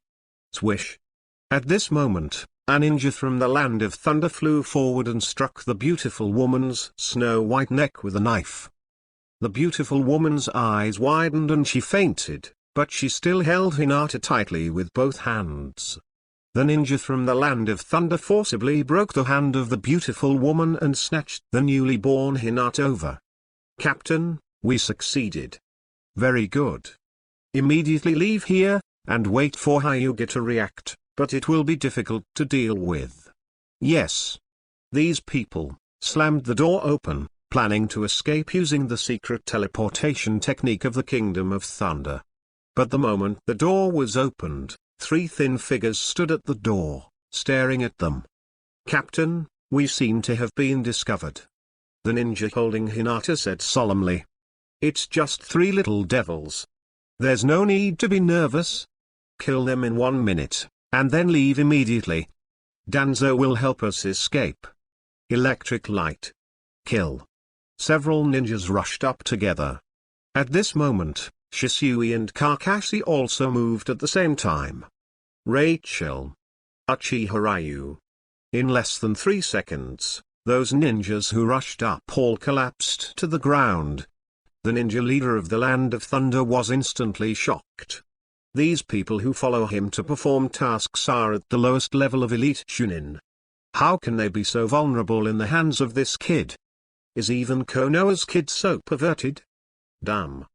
Swish. At this moment, a ninja from the Land of Thunder flew forward and struck the beautiful woman's snow-white neck with a knife. The beautiful woman's eyes widened and she fainted, but she still held Hinata tightly with both hands. The ninja from the Land of Thunder forcibly broke the hand of the beautiful woman and snatched the newly born Hinata over. "Captain, we succeeded." "Very good. Immediately leave here, and wait for Hyuga to react, but it will be difficult to deal with." "Yes." These people slammed the door open, planning to escape using the secret teleportation technique of the Kingdom of Thunder. But the moment the door was opened, three thin figures stood at the door, staring at them. "Captain, we seem to have been discovered." The ninja holding Hinata said solemnly. "It's just three little devils. There's no need to be nervous. Kill them in 1 minute, and then leave immediately. Danzo will help us escape." Electric light. Kill. Several ninjas rushed up together. At this moment, Shisui and Kakashi also moved at the same time. Rachel. Uchiharayu. In less than 3 seconds, those ninjas who rushed up all collapsed to the ground. The ninja leader of the Land of Thunder was instantly shocked. These people who follow him to perform tasks are at the lowest level of elite Chunin. How can they be so vulnerable in the hands of this kid? Is even Konoha's kid so perverted? Damn.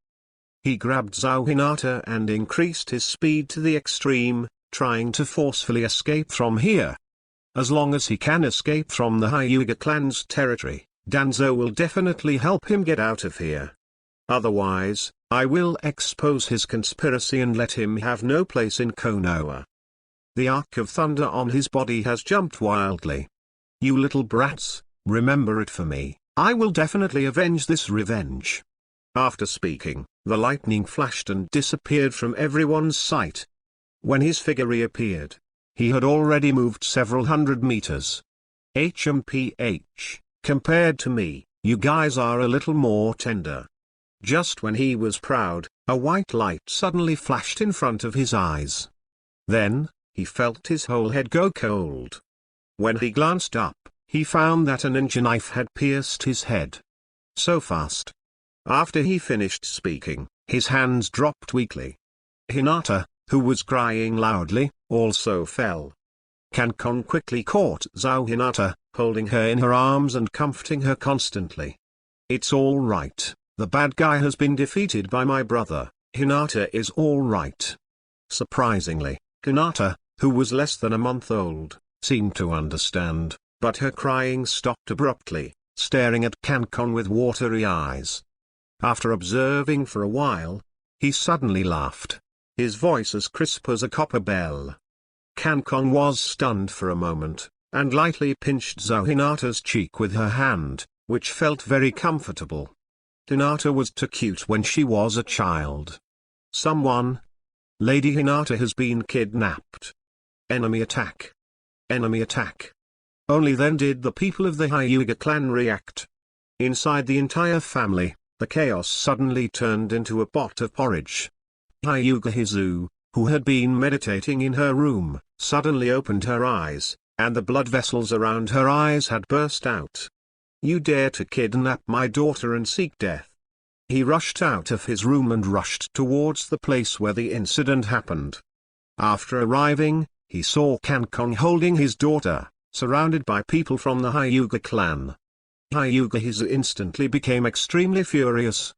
He grabbed Hinata and increased his speed to the extreme, trying to forcefully escape from here. As long as he can escape from the Hyuga clan's territory, Danzo will definitely help him get out of here. Otherwise, I will expose his conspiracy and let him have no place in Konoha. The arc of thunder on his body has jumped wildly. "You little brats, Remember it for me. I will definitely avenge this revenge. After speaking, the lightning flashed and disappeared from everyone's sight. When his figure reappeared, he had already moved several hundred meters. HMPH, compared to me, you guys are a little more tender. Just when he was proud, a white light suddenly flashed in front of his eyes. Then, he felt his whole head go cold. When he glanced up, he found that a ninja knife had pierced his head. So fast. After he finished speaking, his hands dropped weakly. Hinata, who was crying loudly, also fell. Kankon quickly caught Zhao Hinata, holding her in her arms and comforting her constantly. It's all right, the bad guy has been defeated by my brother, Hinata is all right. Surprisingly, Hinata, who was less than a month old, seemed to understand, but her crying stopped abruptly, staring at Kankon with watery eyes. After observing for a while, he suddenly laughed, his voice as crisp as a copper bell. Kankon was stunned for a moment, and lightly pinched Zhao Hinata's cheek with her hand, which felt very comfortable. Hinata was too cute when she was a child. Someone. Lady Hinata has been kidnapped. Enemy attack. Enemy attack. Only then did the people of the Hyuga clan react. Inside the entire family, the chaos suddenly turned into a pot of porridge. Hyuga Hizu, who had been meditating in her room, suddenly opened her eyes, and the blood vessels around her eyes had burst out. You dare to kidnap my daughter and seek death. He rushed out of his room and rushed towards the place where the incident happened. After arriving, he saw Kankon holding his daughter, surrounded by people from the Hyuga clan. Hyuga Hizu instantly became extremely furious.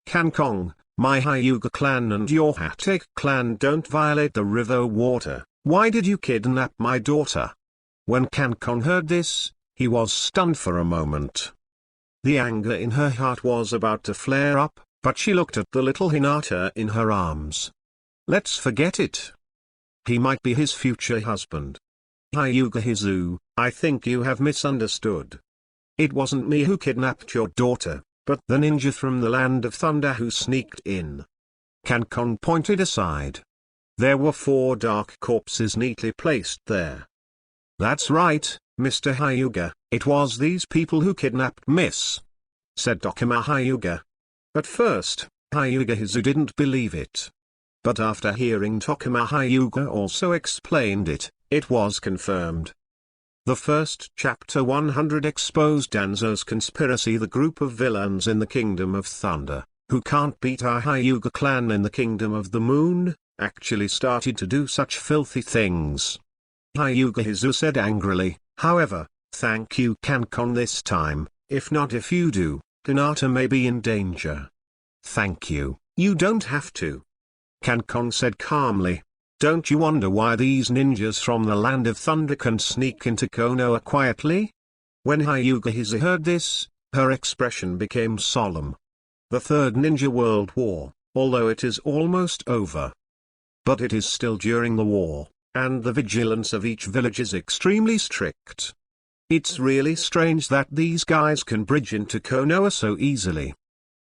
Kankon, my Hyuga clan and your Hatake clan don't violate the river water, why did you kidnap my daughter? When Kankon heard this, he was stunned for a moment. The anger in her heart was about to flare up, but she looked at the little Hinata in her arms. Let's forget it. He might be his future husband. Hyuga Hizu, I think you have misunderstood. It wasn't me who kidnapped your daughter, but the ninja from the Land of Thunder who sneaked in. Kankon pointed aside. There were 4 dark corpses neatly placed there. That's right, Mr. Hyuga, it was these people who kidnapped Miss, said Dokuma Hyuga. At first, Hyuga Hizu didn't believe it. But after hearing Tokuma Hyuga also explained it, it was confirmed. The first chapter 100 exposed Danzo's conspiracy, the group of villains in the Kingdom of Thunder, who can't beat our Hyuga clan in the Kingdom of the Moon, actually started to do such filthy things. Hyuga Hizu said angrily, however, thank you Kankon this time, if not if you do, Hinata may be in danger. Thank you, you don't have to. Kankon said calmly. Don't you wonder why these ninjas from the Land of Thunder can sneak into Konoha quietly? When Hyuga Hizu heard this, her expression became solemn. The Third Ninja World War, although it is almost over. But it is still during the war, and the vigilance of each village is extremely strict. It's really strange that these guys can bridge into Konoha so easily.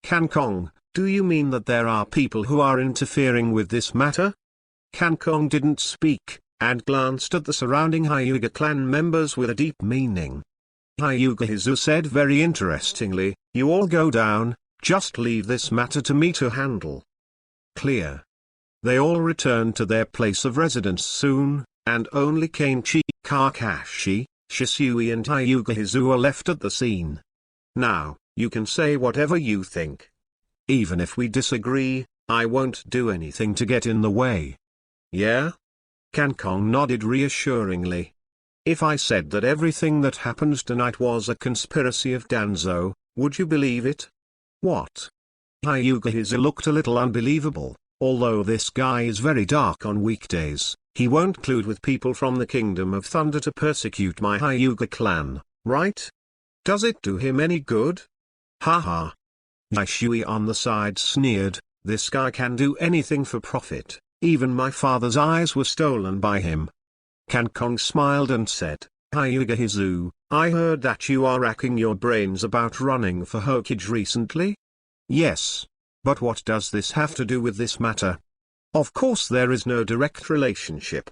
Kankon, do you mean that there are people who are interfering with this matter? Kankon didn't speak, and glanced at the surrounding Hyuga clan members with a deep meaning. Hyuga Hizu said very interestingly, you all go down, just leave this matter to me to handle. Clear. They all returned to their place of residence soon, and only Kenchi, Kakashi, Shisui and Hyuga Hizu were left at the scene. Now, you can say whatever you think. Even if we disagree, I won't do anything to get in the way. Yeah? Kankon nodded reassuringly. If I said that everything that happened tonight was a conspiracy of Danzo, would you believe it? What? Hyuga Hizu looked a little unbelievable. Although this guy is very dark on weekdays, he won't collude with people from the Kingdom of Thunder to persecute my Hyuga clan, right? Does it do him any good? Haha. Shisui on the side sneered, this guy can do anything for profit, even my father's eyes were stolen by him. Kankon smiled and said, Hyuga Hizu, I heard that you are racking your brains about running for Hokage recently? Yes. But what does this have to do with this matter? Of course there is no direct relationship.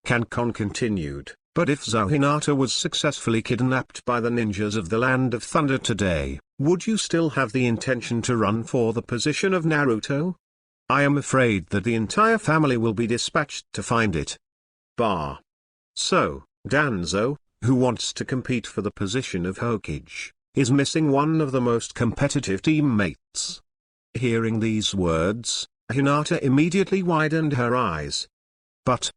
Kankon continued, but if Hinata was successfully kidnapped by the ninjas of the Land of Thunder today, would you still have the intention to run for the position of Naruto? I am afraid that the entire family will be dispatched to find it. So, Danzo, who wants to compete for the position of Hokage, is missing one of the most competitive teammates. Hearing these words, Hinata immediately widened her eyes. But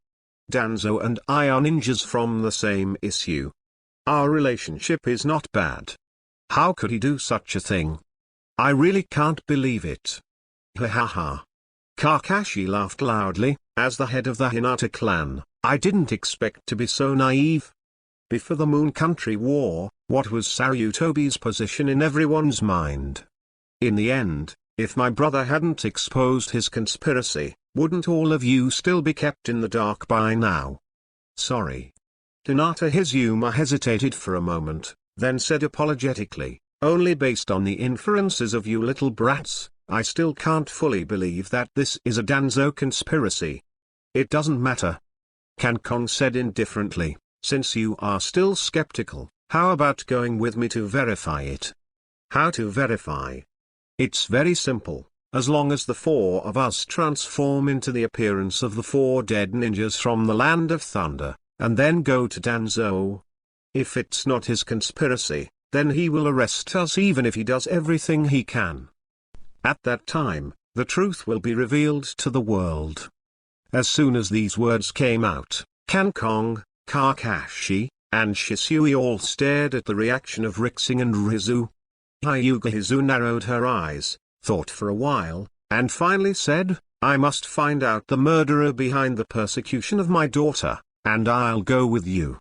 Danzo and I are ninjas from the same issue. Our relationship is not bad. How could he do such a thing? I really can't believe it. Ha ha ha. Kakashi laughed loudly. As the head of the Hinata clan, I didn't expect to be so naive. Before the Moon Country War, what was Sarutobi's position in everyone's mind? In the end, if my brother hadn't exposed his conspiracy, wouldn't all of you still be kept in the dark by now? Sorry. Hinata Hizuma hesitated for a moment, then said apologetically, only based on the inferences of you little brats, I still can't fully believe that this is a Danzo conspiracy. It doesn't matter. Kankon said indifferently, since you are still skeptical, how about going with me to verify it? How to verify? It's very simple, as long as the four of us transform into the appearance of the four dead ninjas from the Land of Thunder, and then go to Danzo. If it's not his conspiracy, then he will arrest us even if he does everything he can. At that time, the truth will be revealed to the world. As soon as these words came out, Kankong, Kakashi, and Shisui all stared at the reaction of Rixing and Rizu. Hyuga Hizu narrowed her eyes, thought for a while, and finally said, I must find out the murderer behind the persecution of my daughter, and I'll go with you.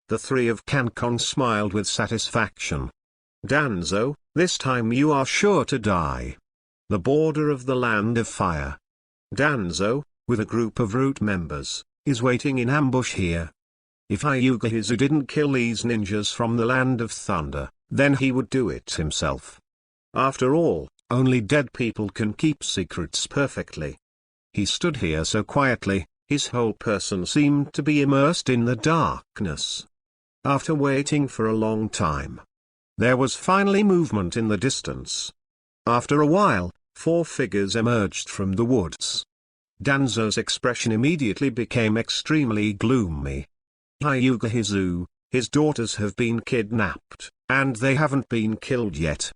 The three of Kankon smiled with satisfaction. Danzo, this time you are sure to die. The border of the Land of Fire. Danzo, with a group of root members, is waiting in ambush here. If Hyuga Hizu didn't kill these ninjas from the Land of Thunder, then he would do it himself. After all, only dead people can keep secrets perfectly. He stood here so quietly, his whole person seemed to be immersed in the darkness. After waiting for a long time, there was finally movement in the distance. After a while, four figures emerged from the woods. Danzo's expression immediately became extremely gloomy. Hyuga Hizu, his daughters have been kidnapped, and they haven't been killed yet.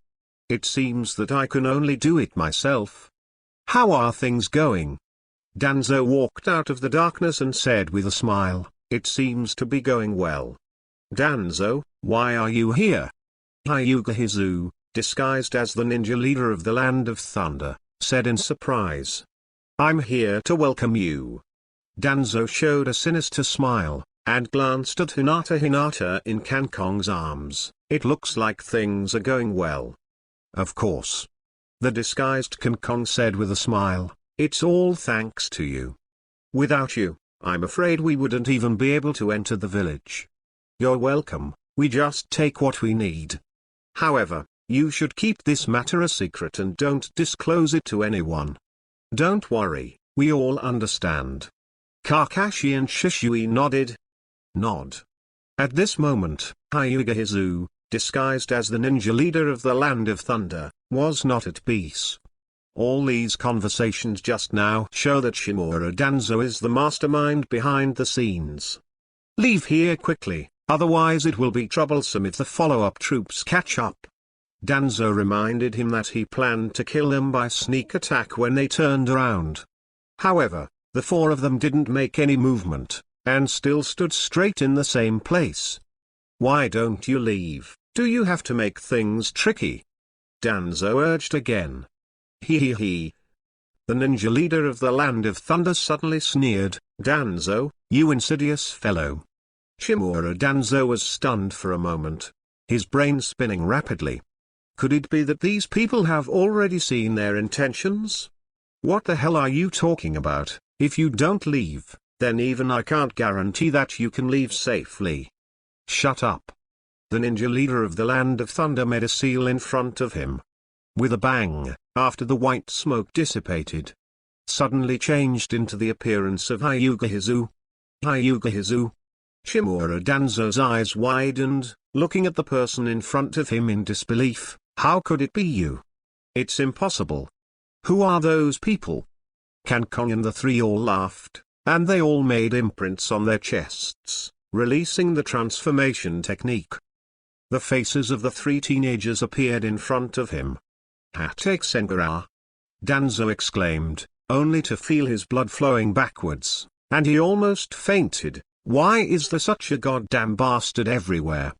It seems that I can only do it myself. How are things going? Danzo walked out of the darkness and said with a smile, it seems to be going well. Danzo, why are you here? Hyuga Hizu, disguised as the ninja leader of the Land of Thunder, said in surprise. I'm here to welcome you. Danzo showed a sinister smile, and glanced at Hinata in Kankong's arms. It looks like things are going well. Of course. The disguised Kankong said with a smile, it's all thanks to you. Without you, I'm afraid we wouldn't even be able to enter the village. You're welcome, we just take what we need. However, you should keep this matter a secret and don't disclose it to anyone. Don't worry, we all understand. Kakashi and Shisui nodded. At this moment, Hyuga Hizu, disguised as the ninja leader of the Land of Thunder, was not at peace. All these conversations just now show that Shimura Danzo is the mastermind behind the scenes. Leave here quickly, otherwise it will be troublesome if the follow-up troops catch up. Danzo reminded him that he planned to kill them by sneak attack when they turned around. However, the four of them didn't make any movement, and still stood straight in the same place. Why don't you leave? Do you have to make things tricky? Danzo urged again. He. The ninja leader of the Land of Thunder suddenly sneered, Danzo, you insidious fellow. Shimura Danzo was stunned for a moment, his brain spinning rapidly. Could it be that these people have already seen their intentions? What the hell are you talking about? If you don't leave, then even I can't guarantee that you can leave safely. Shut up. The ninja leader of the Land of Thunder made a seal in front of him. With a bang, after the white smoke dissipated, suddenly changed into the appearance of Hyuga Hizu. Hyuga Hizu. Shimura Danzo's eyes widened, looking at the person in front of him in disbelief. How could it be you? It's impossible. Who are those people? Kankong and the three all laughed, and they all made imprints on their chests, releasing the transformation technique. The faces of the three teenagers appeared in front of him. Hatake Sengara! Danzo exclaimed, only to feel his blood flowing backwards, and he almost fainted. Why is there such a goddamn bastard everywhere?